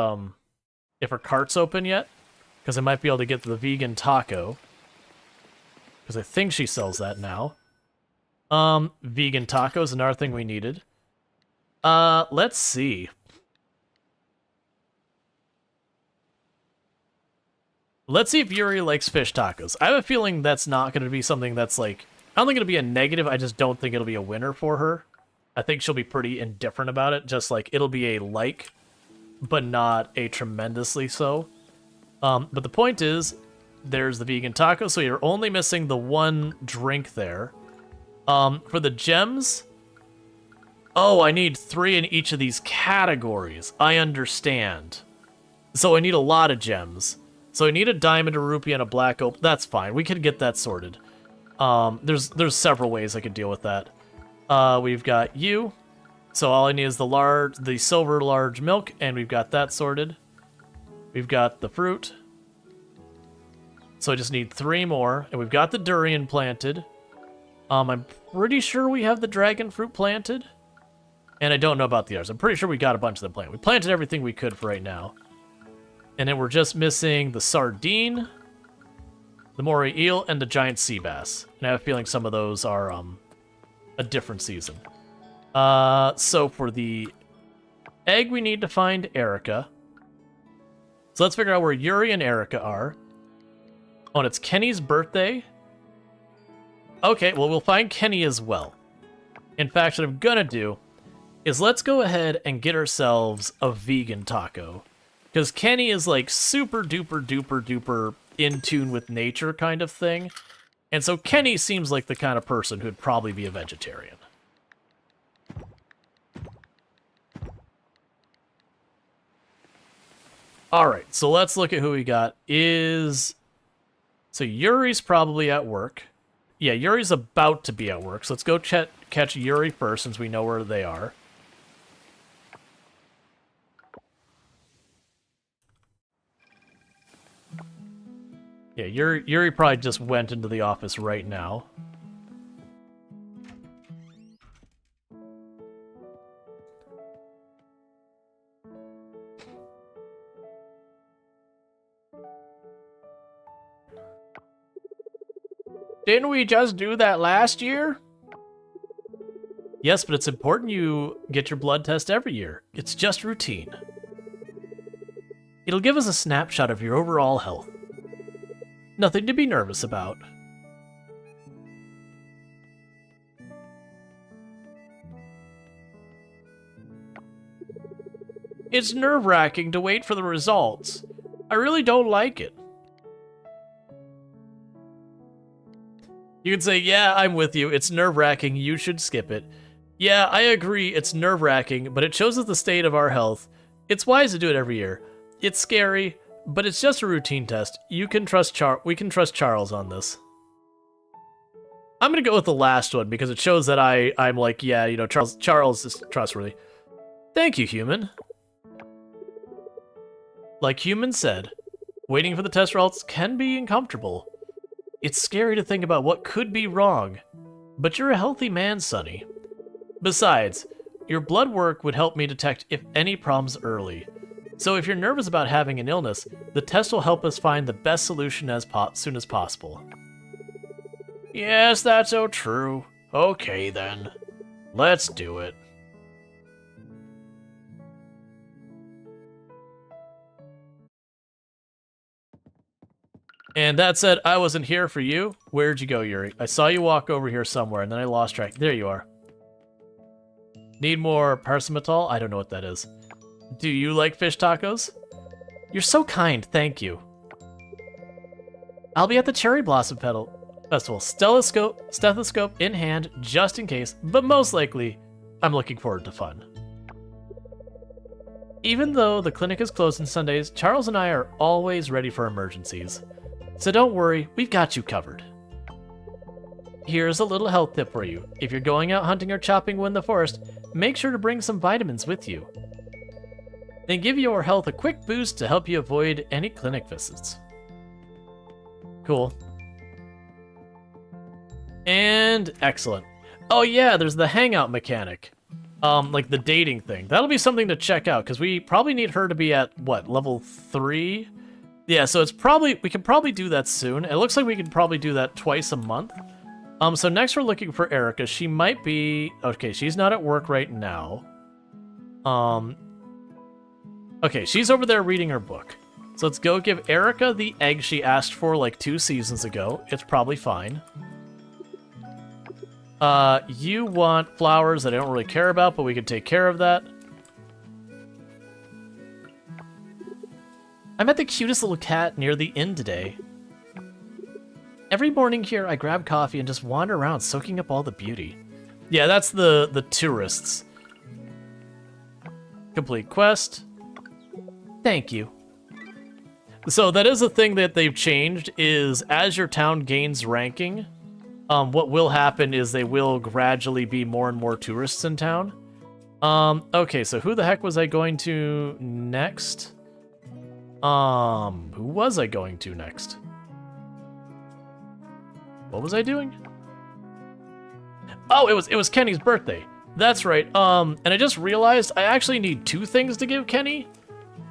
Speaker 1: if her cart's open yet, because I might be able to get the vegan taco. Because I think she sells that now. Vegan tacos, another thing we needed. Let's see. Let's see if Yuri likes fish tacos. I have a feeling that's not going to be something that's like... I don't think it'll be a negative, I just don't think it'll be a winner for her. I think she'll be pretty indifferent about it, just like it'll be a like, but not a tremendously so. But the point is, there's the vegan taco, so you're only missing the 1 drink there. For the gems... Oh, I need 3 in each of these categories. I understand. So I need a lot of gems. So I need a diamond, a rupee, and a black opal. That's fine. We can get that sorted. There's several ways I could deal with that. We've got you. So all I need is the silver large milk, and we've got that sorted. We've got the fruit. So I just need 3 more, and we've got the durian planted. I'm pretty sure we have the dragon fruit planted. And I don't know about the others. I'm pretty sure we got a bunch of them planted. We planted everything we could for right now. And then we're just missing the sardine, the moray eel, and the giant sea bass. And I have a feeling some of those are a different season. So for the egg, we need to find Erica. So let's figure out where Yuri and Erica are. Oh, and it's Kenny's birthday. Okay, well, we'll find Kenny as well. In fact, what I'm gonna do is let's go ahead and get ourselves a vegan taco. Because Kenny is like super duper duper duper in tune with nature kind of thing. And so Kenny seems like the kind of person who'd probably be a vegetarian. Alright, so let's look at who we got. So Yuri's probably at work. Yeah, Yuri's about to be at work. So let's go catch Yuri first since we know where they are. Yeah, Yuri probably just went into the office right now. Didn't we just do that last year? Yes, but it's important you get your blood test every year. It's just routine. It'll give us a snapshot of your overall health. Nothing to be nervous about. It's nerve-wracking to wait for the results. I really don't like it. You can say, yeah, I'm with you. It's nerve-wracking. You should skip it. Yeah, I agree. It's nerve-wracking, but it shows us the state of our health. It's wise to do it every year. It's scary, but it's just a routine test. You can trust we can trust Charles on this. I'm gonna go with the last one because it shows that I'm like, yeah, you know, Charles is trustworthy. Thank you, human. Like Human said, waiting for the test results can be uncomfortable. It's scary to think about what could be wrong, but you're a healthy man, Sonny. Besides, your blood work would help me detect if any problems early. So if you're nervous about having an illness, the test will help us find the best solution as soon as possible. Yes, that's so true. Okay then. Let's do it. And that said, I wasn't here for you. Where'd you go, Yuri? I saw you walk over here somewhere, and then I lost track. There you are. Need more parsimatol? I don't know what that is. Do you like fish tacos? You're so kind, thank you. I'll be at the Cherry Blossom Festival. Stethoscope in hand, just in case, but most likely, I'm looking forward to fun. Even though the clinic is closed on Sundays, Charles and I are always ready for emergencies. So don't worry, we've got you covered. Here's a little health tip for you. If you're going out hunting or chopping wood in the forest, make sure to bring some vitamins with you. Then give your health a quick boost to help you avoid any clinic visits. Cool. And excellent. Oh yeah, there's the hangout mechanic. Like the dating thing. That'll be something to check out, because we probably need her to be at, what, level 3? Yeah, so it's probably, we can probably do that soon. It looks like we can probably do that twice a month. So next we're looking for Erica. She might be, okay, she's not at work right now. Okay, she's over there reading her book. So let's go give Erica the egg she asked for like 2 seasons ago. It's probably fine. You want flowers that I don't really care about, but we can take care of that. I met the cutest little cat near the inn today. Every morning here, I grab coffee and just wander around, soaking up all the beauty. Yeah, that's the tourists. Complete quest. Thank you. So that is a thing that they've changed, is as your town gains ranking, what will happen is they will gradually be more and more tourists in town. Okay, so who the heck was I going to next? Who was I going to next? What was I doing? Oh, it was Kenny's birthday. That's right. And I just realized I actually need 2 things to give Kenny.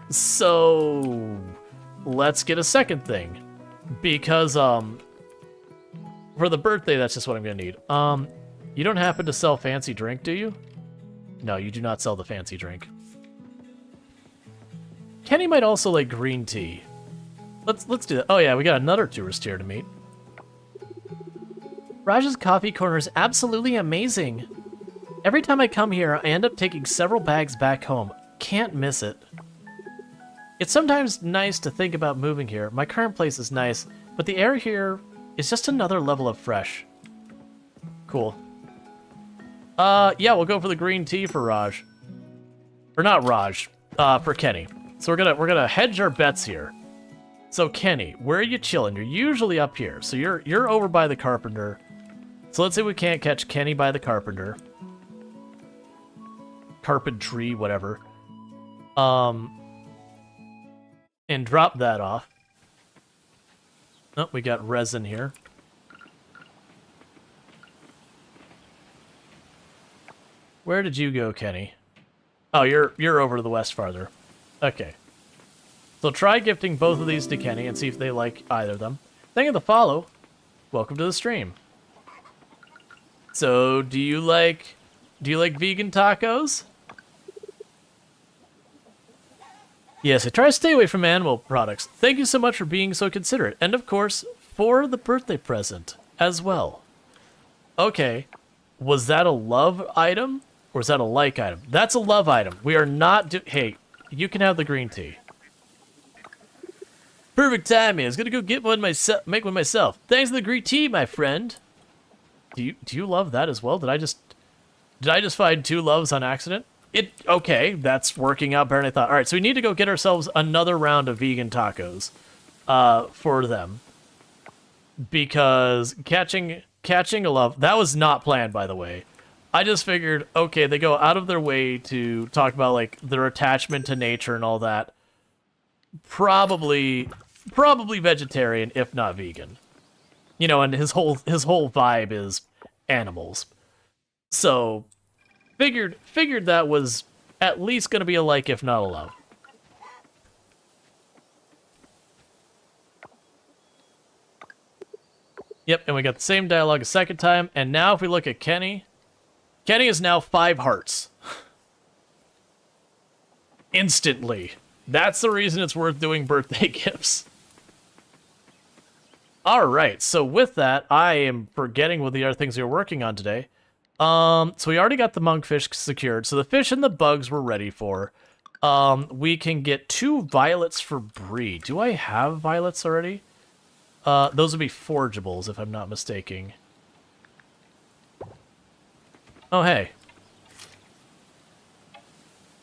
Speaker 1: So let's get a second thing. Because for the birthday, that's just what I'm gonna need. You don't happen to sell fancy drink, do you? No, you do not sell the fancy drink. Kenny might also like green tea. Let's do that. Oh yeah, we got another tourist here to meet. Raj's coffee corner is absolutely amazing. Every time I come here, I end up taking several bags back home. Can't miss it. It's sometimes nice to think about moving here. My current place is nice, but the air here is just another level of fresh. Cool. Yeah, we'll go for the green tea for Raj. Or not Raj, for Kenny. So we're gonna hedge our bets here. So Kenny, where are you chilling? You're usually up here. So you're over by the carpenter. So let's say we can't catch Kenny by the carpenter. Carpentry, whatever. And drop that off. Oh, we got resin here. Where did you go, Kenny? Oh, you're over to the west farther. Okay. So try gifting both of these to Kenny and see if they like either of them. Thank you for the follow. Welcome to the stream. So, do you like vegan tacos? Yes, I try to stay away from animal products. Thank you so much for being so considerate. And of course, for the birthday present as well. Okay. Was that a love item? Or is that a like item? That's a love item. We are not hey, you can have the green tea. Perfect timing. I was gonna go get one myself, make one myself. Thanks for the green tea, my friend. Do you love that as well? Did I just find 2 loves on accident? Okay, that's working out better than I thought. All right, so we need to go get ourselves another round of vegan tacos for them. Because catching a love, that was not planned, by the way. I just figured, okay, they go out of their way to talk about like their attachment to nature and all that. Probably vegetarian, if not vegan. You know, and his whole vibe is animals. So figured that was at least gonna be a like, if not a love. Yep, and we got the same dialogue a second time, and now if we look at Kenny is now 5 hearts. Instantly. That's the reason it's worth doing birthday gifts. Alright, so with that, I am forgetting what the other things we were working on today. So we already got the monkfish secured, so the fish and the bugs we're ready for. We can get 2 violets for Bree. Do I have violets already? Those would be forgeables, if I'm not mistaken. Oh, hey.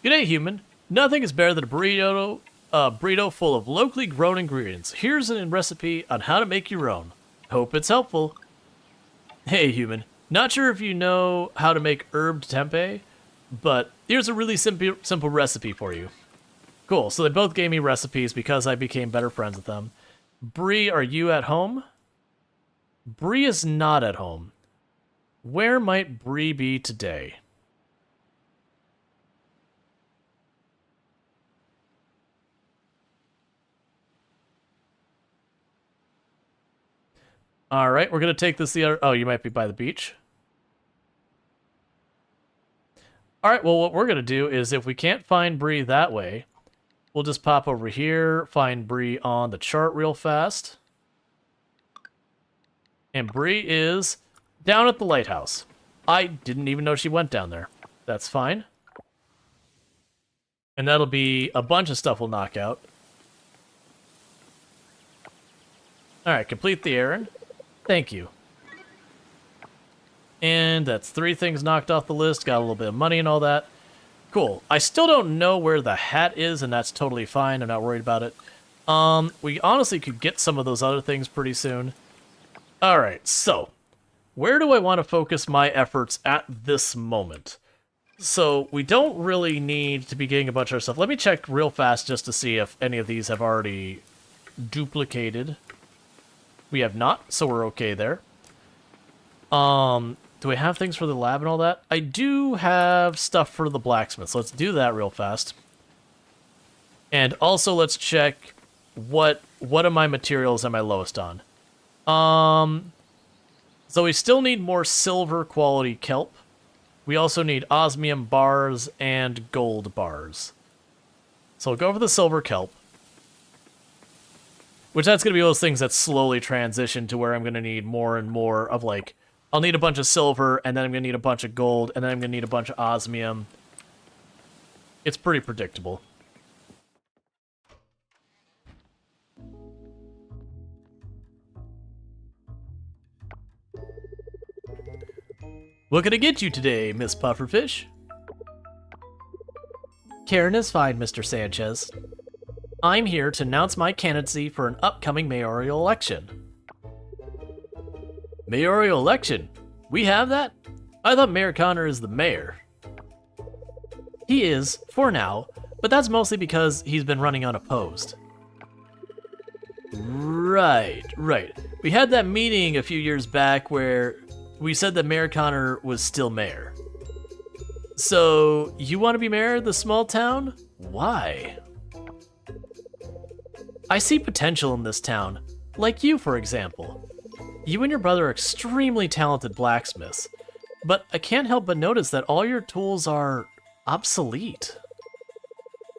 Speaker 1: G'day, human. Nothing is better than a burrito full of locally grown ingredients. Here's a recipe on how to make your own. Hope it's helpful. Hey, human. Not sure if you know how to make herb tempeh, but here's a really simple recipe for you. Cool, so they both gave me recipes because I became better friends with them. Bree, are you at home? Bree is not at home. Where might Bree be today? All right, we're going to take this the other... Oh, you might be by the beach. All right, well, what we're going to do is if we can't find Bree that way, we'll just pop over here, find Bree on the chart real fast. And Bree is down at the lighthouse. I didn't even know she went down there. That's fine. And that'll be a bunch of stuff we'll knock out. Alright, complete the errand. Thank you. And that's 3 things knocked off the list. Got a little bit of money and all that. Cool. I still don't know where the hat is, and that's totally fine. I'm not worried about it. We honestly could get some of those other things pretty soon. Alright, so where do I want to focus my efforts at this moment? So we don't really need to be getting a bunch of stuff. Let me check real fast just to see if any of these have already duplicated. We have not, so we're okay there. Do I have things for the lab and all that? I do have stuff for the blacksmith, so let's do that real fast. And also let's check what of my materials am I lowest on. So we still need more silver quality kelp. We also need osmium bars and gold bars. So I'll go for the silver kelp. Which that's going to be those things that slowly transition to where I'm going to need more and more of like, I'll need a bunch of silver, and then I'm going to need a bunch of gold, and then I'm going to need a bunch of osmium. It's pretty predictable. What can I get you today, Miss Pufferfish? Karen is fine, Mr. Sanchez. I'm here to announce my candidacy for an upcoming mayoral election. Mayoral election? We have that? I thought Mayor Connor is the mayor. He is, for now, but that's mostly because he's been running unopposed. Right. We had that meeting a few years back where we said that Mayor Connor was still mayor. So, you want to be mayor of the small town? Why? I see potential in this town, like you, for example. You and your brother are extremely talented blacksmiths, but I can't help but notice that all your tools are obsolete.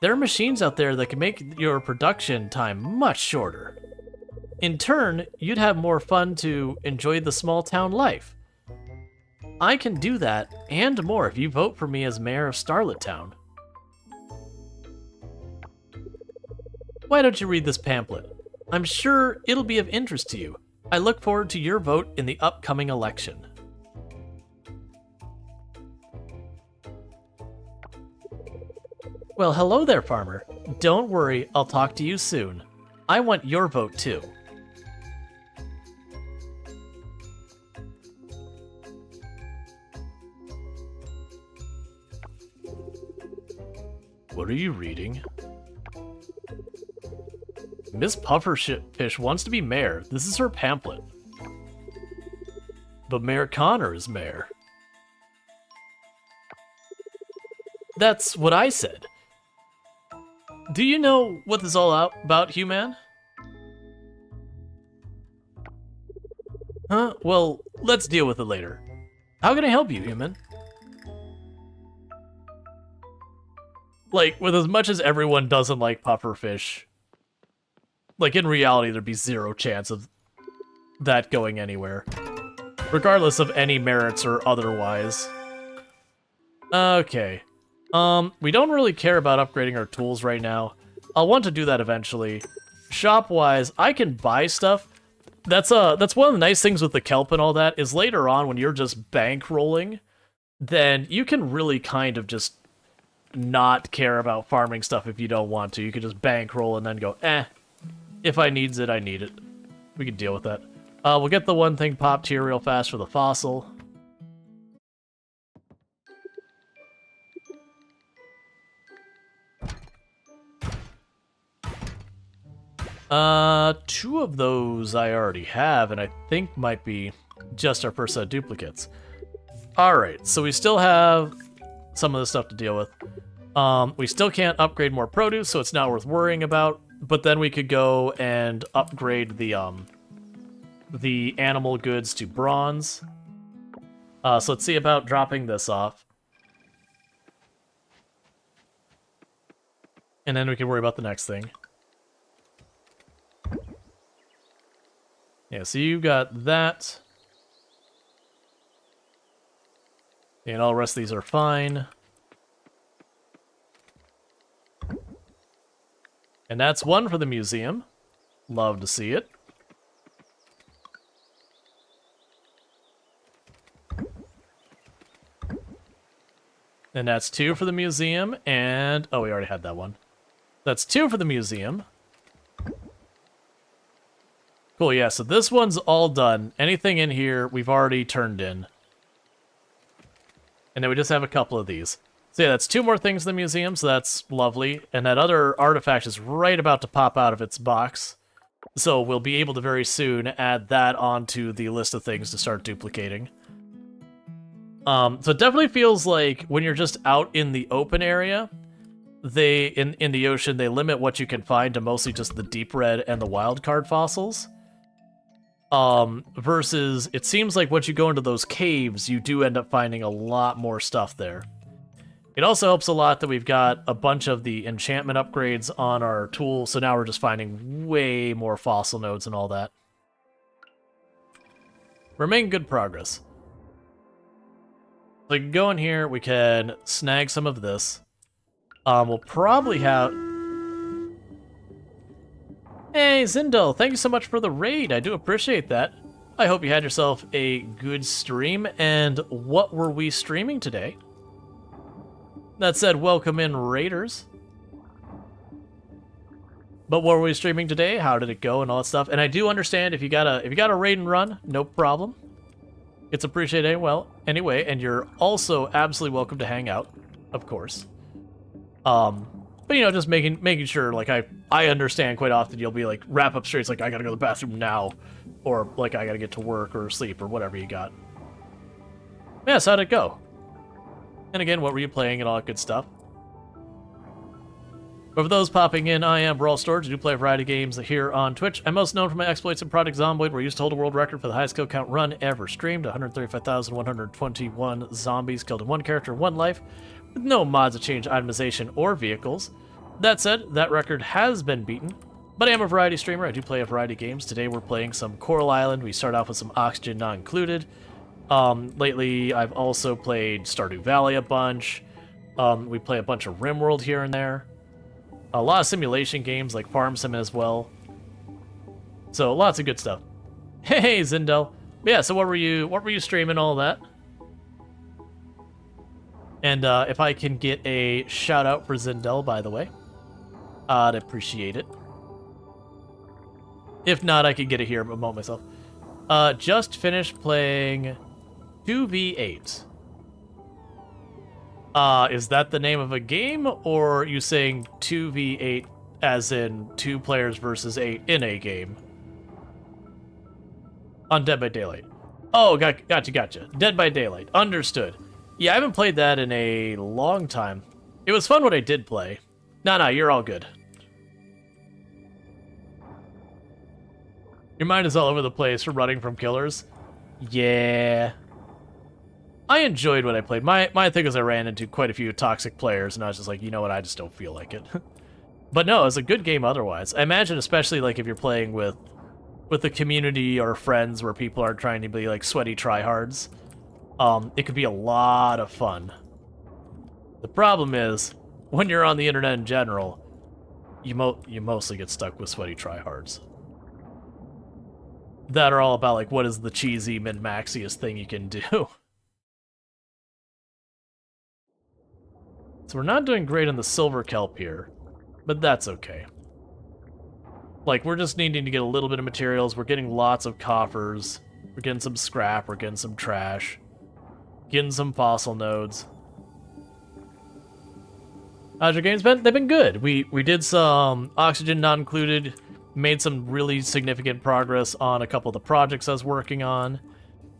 Speaker 1: There are machines out there that can make your production time much shorter. In turn, you'd have more fun to enjoy the small town life. I can do that and more if you vote for me as mayor of Starlet Town. Why don't you read this pamphlet? I'm sure it'll be of interest to you. I look forward to your vote in the upcoming election. Well, hello there, farmer. Don't worry, I'll talk to you soon. I want your vote too. What are you reading? Miss Pufferfish wants to be mayor. This is her pamphlet. But Mayor Connor is mayor. That's what I said. Do you know what this is all about, human? Huh? Well, let's deal with it later. How can I help you, human? Like, with as much as everyone doesn't like pufferfish, like, in reality, there'd be zero chance of that going anywhere. Regardless of any merits or otherwise. Okay. We don't really care about upgrading our tools right now. I'll want to do that eventually. Shop-wise, I can buy stuff. That's one of the nice things with the kelp and all that, is later on when you're just bankrolling, then you can really kind of just not care about farming stuff if you don't want to. You can just bankroll and then go, if I needs it, I need it. We can deal with that. We'll get the one thing popped here real fast for the fossil. Two of those I already have, and I think might be just our first set of duplicates. Alright, so we still have some of the stuff to deal with. We still can't upgrade more produce, so it's not worth worrying about. But then we could go and upgrade the animal goods to bronze. So let's see about dropping this off. And then we can worry about the next thing. Yeah, so you got that. And all the rest of these are fine. And that's one for the museum. Love to see it. And that's two for the museum, and... oh, we already had that one. That's two for the museum. Cool, yeah, so this one's all done. Anything in here, we've already turned in. And then we just have a couple of these. So yeah, that's two more things in the museum, so that's lovely. And that other artifact is right about to pop out of its box. So we'll be able to very soon add that onto the list of things to start duplicating. So it definitely feels like when you're just out in the open area, in the ocean, they limit what you can find to mostly just the deep red and the wild card fossils. Versus, it seems like once you go into those caves, you do end up finding a lot more stuff there. It also helps a lot that we've got a bunch of the enchantment upgrades on our tool, so now we're just finding way more fossil nodes and all that. We're making good progress. So we can go in here, we can snag some of this. We'll probably have... Hey, Zindel, thank you so much for the raid. I do appreciate that. I hope you had yourself a good stream, and what were we streaming today? That said, welcome in, Raiders. But what were we streaming today? How did it go and all that stuff? And I do understand if you got a raid and run, no problem. It's appreciated anyway, and you're also absolutely welcome to hang out, of course. But you know, just making sure, like, I understand quite often you'll be like, wrap up straight, it's like, I gotta go to the bathroom now, or like, I gotta get to work or sleep or whatever you got. Yeah, so how'd it go? And again, what were you playing and all that good stuff? But for those popping in, I am Rual Storge. I do play a variety of games here on Twitch. I'm most known for my exploits in Project Zomboid, where I used to hold a world record for the highest kill count run ever streamed. 135,121 zombies killed in one character in one life, with no mods to change itemization or vehicles. That said, that record has been beaten. But I am a variety streamer. I do play a variety of games. Today we're playing some Coral Island. We start off with some Oxygen Not Included. Lately, I've also played Stardew Valley a bunch. We play a bunch of RimWorld here and there. A lot of simulation games like Farm Sim as well. So lots of good stuff. Hey, Zindel. Yeah, so what were you streaming all that? And if I can get a shout out for Zindel, by the way, I'd appreciate it. If not, I could get it here, but promote myself. Just finished playing 2v8. Is that the name of a game, or are you saying 2v8 as in 2 players versus 8 in a game? On Dead by Daylight. Oh, gotcha. Dead by Daylight. Understood. Yeah, I haven't played that in a long time. It was fun when I did play. Nah, you're all good. Your mind is all over the place from running from killers. Yeah. I enjoyed what I played. My thing is I ran into quite a few toxic players, and I was just like, you know what, I just don't feel like it. But no, it was a good game otherwise. I imagine especially like if you're playing with the community or friends where people are trying to be like sweaty tryhards, it could be a lot of fun. The problem is, when you're on the internet in general, you mostly get stuck with sweaty tryhards. That are all about like, what is the cheesy min-maxiest thing you can do? So we're not doing great on the silver kelp here, but that's okay. Like, we're just needing to get a little bit of materials. We're getting lots of coffers. We're getting some scrap. We're getting some trash. Getting some fossil nodes. How's your games been? They've been good. We did some oxygen not included. Made some really significant progress on a couple of the projects I was working on.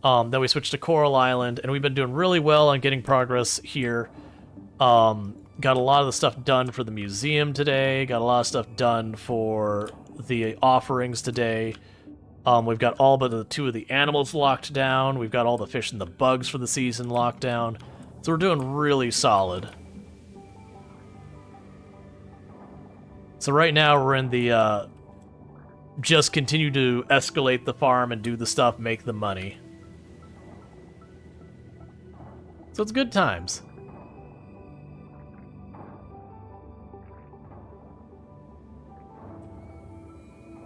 Speaker 1: Then we switched to Coral Island, and we've been doing really well on getting progress here. Got a lot of the stuff done for the museum today. Got a lot of stuff done for the offerings today. We've got all but the 2 of the animals locked down. We've got all the fish and the bugs for the season locked down. So we're doing really solid. So right now we're in the, just continue to escalate the farm and do the stuff, make the money. So it's good times.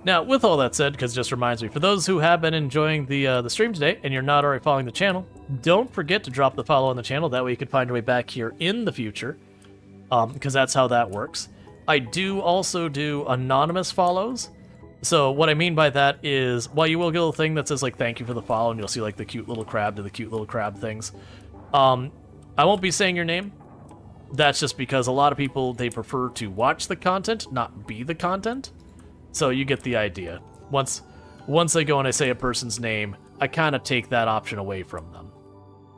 Speaker 1: Now, with all that said, because it just reminds me, for those who have been enjoying the stream today and you're not already following the channel, don't forget to drop the follow on the channel. That way you can find your way back here in the future, because that's how that works. I do also do anonymous follows. So what I mean by that is, while you will get a little thing that says, like, thank you for the follow, and you'll see, like, the cute little crab to the cute little crab things, I won't be saying your name. That's just because a lot of people, they prefer to watch the content, not be the content. So you get the idea. Once I go and I say a person's name, I kind of take that option away from them.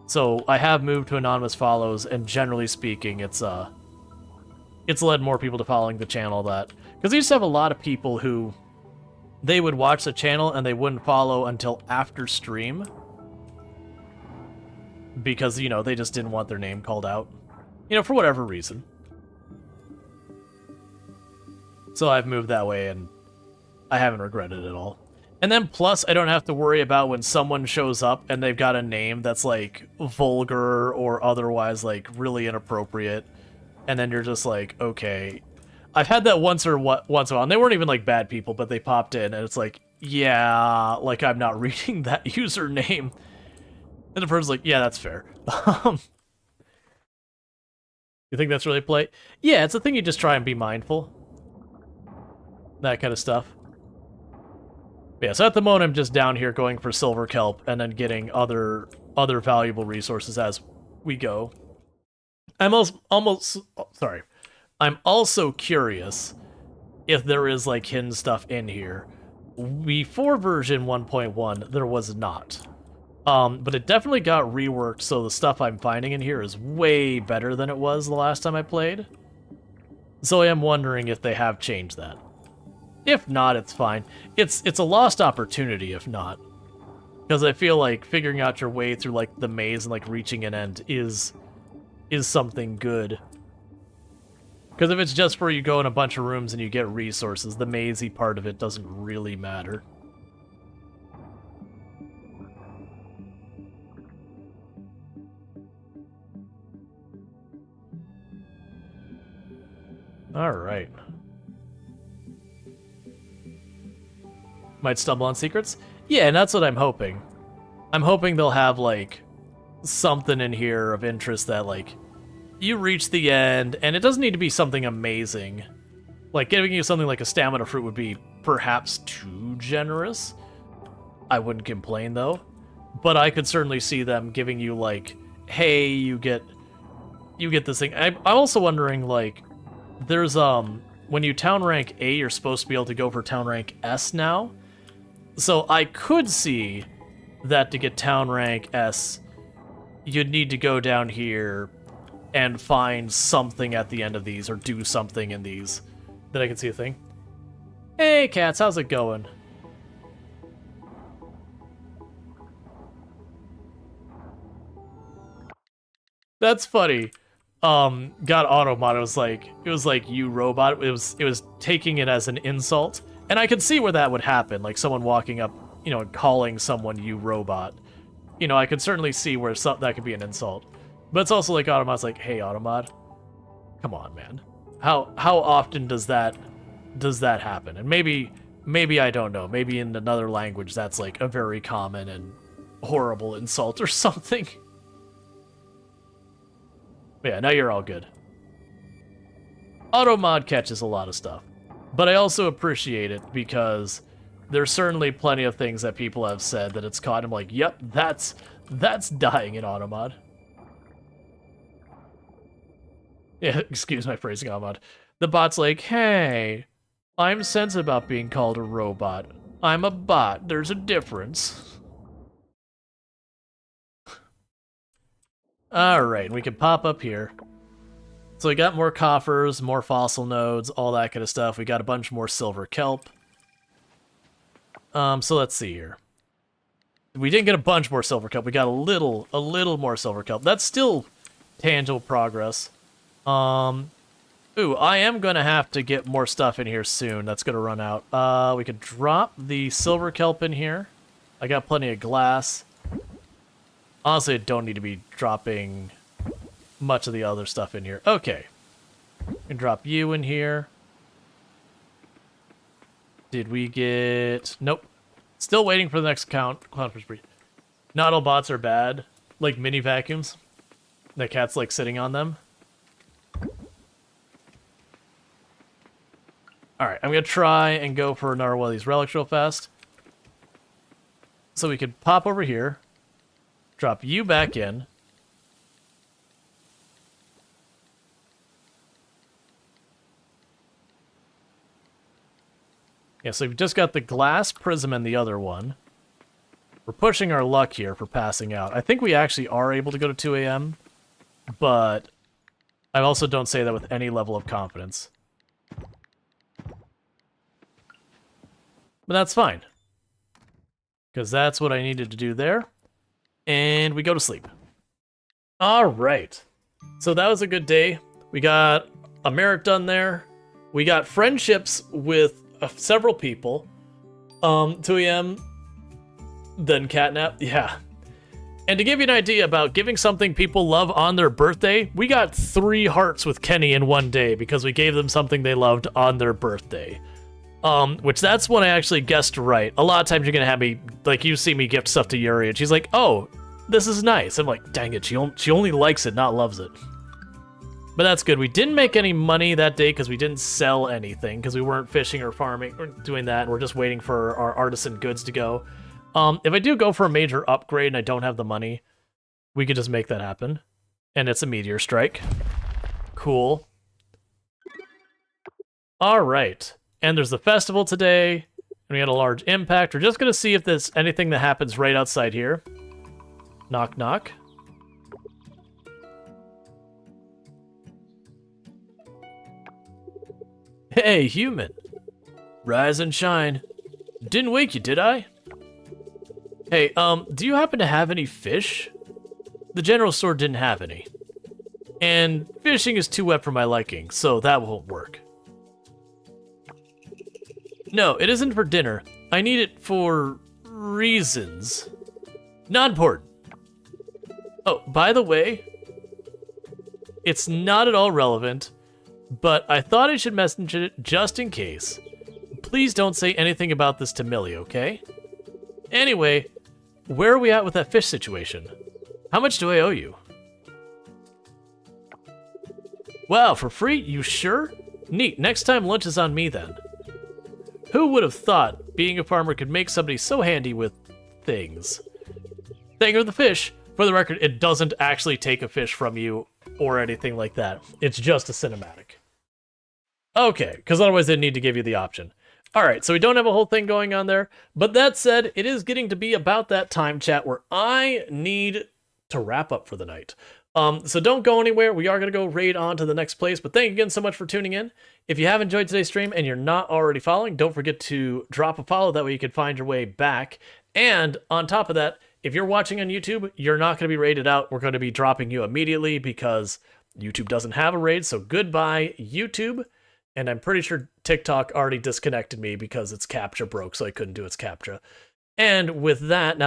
Speaker 1: So I have moved to anonymous follows, and generally speaking, it's led more people to following the channel. That because I used to have a lot of people who they would watch the channel and they wouldn't follow until after stream because, you know, they just didn't want their name called out, you know, for whatever reason. So I've moved that way, and I haven't regretted it at all. And then plus, I don't have to worry about when someone shows up and they've got a name that's, like, vulgar or otherwise, like, really inappropriate. And then you're just like, okay. I've had that once in a while, and they weren't even, like, bad people, but they popped in, and it's like, yeah, like, I'm not reading that username. And the person's like, yeah, that's fair. You think that's really play? Yeah, it's a thing you just try and be mindful. That kind of stuff. Yeah, so at the moment I'm just down here going for silver kelp and then getting other valuable resources as we go. I'm also curious if there is like hidden stuff in here. Before version 1.1 there was not. But it definitely got reworked, so the stuff I'm finding in here is way better than it was the last time I played. So I am wondering if they have changed that. If not, it's fine. It's a lost opportunity if not. Because I feel like figuring out your way through like the maze and like reaching an end is something good. Because if it's just where you go in a bunch of rooms and you get resources, the mazy part of it doesn't really matter. Alright. Might stumble on secrets? Yeah, and that's what I'm hoping. I'm hoping they'll have, like, something in here of interest that, like, you reach the end, and it doesn't need to be something amazing. Like, giving you something like a stamina fruit would be perhaps too generous. I wouldn't complain, though. But I could certainly see them giving you, like, hey, you get this thing. I'm also wondering, like, there's, when you town rank A, you're supposed to be able to go for town rank S now. So I could see that to get town rank S, you'd need to go down here and find something at the end of these, or do something in these. That I can see a thing. Hey, cats, how's it going? That's funny. Got automod. It was like you robot. It was taking it as an insult, and I could see where that would happen. Like someone walking up, you know, and calling someone you robot. You know, I could certainly see where that could be an insult. But it's also like automod's like, hey, automod, come on, man. How often does that happen? And maybe I don't know. Maybe in another language that's like a very common and horrible insult or something. But yeah, now you're all good. Automod catches a lot of stuff. But I also appreciate it because there's certainly plenty of things that people have said that it's caught. I'm like, yep, that's dying in automod. Yeah, excuse my phrasing, Automod. The bot's like, hey, I'm sensitive about being called a robot. I'm a bot. There's a difference. Alright, we can pop up here. So we got more coffers, more fossil nodes, all that kind of stuff. We got a bunch more silver kelp. So let's see here. We didn't get a bunch more silver kelp. We got a little more silver kelp. That's still tangible progress. Ooh, I am gonna have to get more stuff in here soon. That's gonna run out. We could drop the silver kelp in here. I got plenty of glass. Honestly, I don't need to be dropping much of the other stuff in here. Okay. We can drop you in here. Did we get... Nope. Still waiting for the next conference brief. Not all bots are bad. Like mini vacuums. The cat's like sitting on them. Alright, I'm going to try and go for another one of these relics real fast. So we could pop over here. Drop you back in. Yeah, so we've just got the glass prism and the other one. We're pushing our luck here for passing out. I think we actually are able to go to 2 a.m., but I also don't say that with any level of confidence. But that's fine. Because that's what I needed to do there. And we go to sleep. Alright. So that was a good day. We got a merit done there. We got friendships with several people. 2 a.m. Then catnap. Yeah. And to give you an idea about giving something people love on their birthday, we got 3 hearts with Kenny in one day because we gave them something they loved on their birthday. Which that's when I actually guessed right. A lot of times you're gonna have me, like, you see me gift stuff to Yuri, and she's like, oh, this is nice. I'm like, dang it, she only likes it, not loves it. But that's good. We didn't make any money that day because we didn't sell anything, because we weren't fishing or farming or doing that, and we're just waiting for our artisan goods to go. If I do go for a major upgrade and I don't have the money, we could just make that happen. And it's a meteor strike. Cool. Alright. And there's the festival today, and we had a large impact. We're just going to see if there's anything that happens right outside here. Knock, knock. Hey, human. Rise and shine. Didn't wake you, did I? Hey, do you happen to have any fish? The general store didn't have any. And fishing is too wet for my liking, so that won't work. No, it isn't for dinner. I need it for reasons. Not important. Oh, by the way, it's not at all relevant, but I thought I should message it just in case. Please don't say anything about this to Millie, okay? Anyway, where are we at with that fish situation? How much do I owe you? Wow, for free? You sure? Neat. Next time lunch is on me then. Who would have thought being a farmer could make somebody so handy with things? Thank you for the fish. For the record, it doesn't actually take a fish from you or anything like that. It's just a cinematic. Okay, because otherwise they'd need to give you the option. Alright, so we don't have a whole thing going on there. But that said, it is getting to be about that time, chat, where I need to wrap up for the night. So don't go anywhere. We are going to go raid on to the next place. But thank you again so much for tuning in. If you have enjoyed today's stream and you're not already following, don't forget to drop a follow. That way you can find your way back. And on top of that, if you're watching on YouTube, you're not going to be raided out. We're going to be dropping you immediately because YouTube doesn't have a raid. So goodbye, YouTube. And I'm pretty sure TikTok already disconnected me because its captcha broke, so I couldn't do its captcha. And with that, now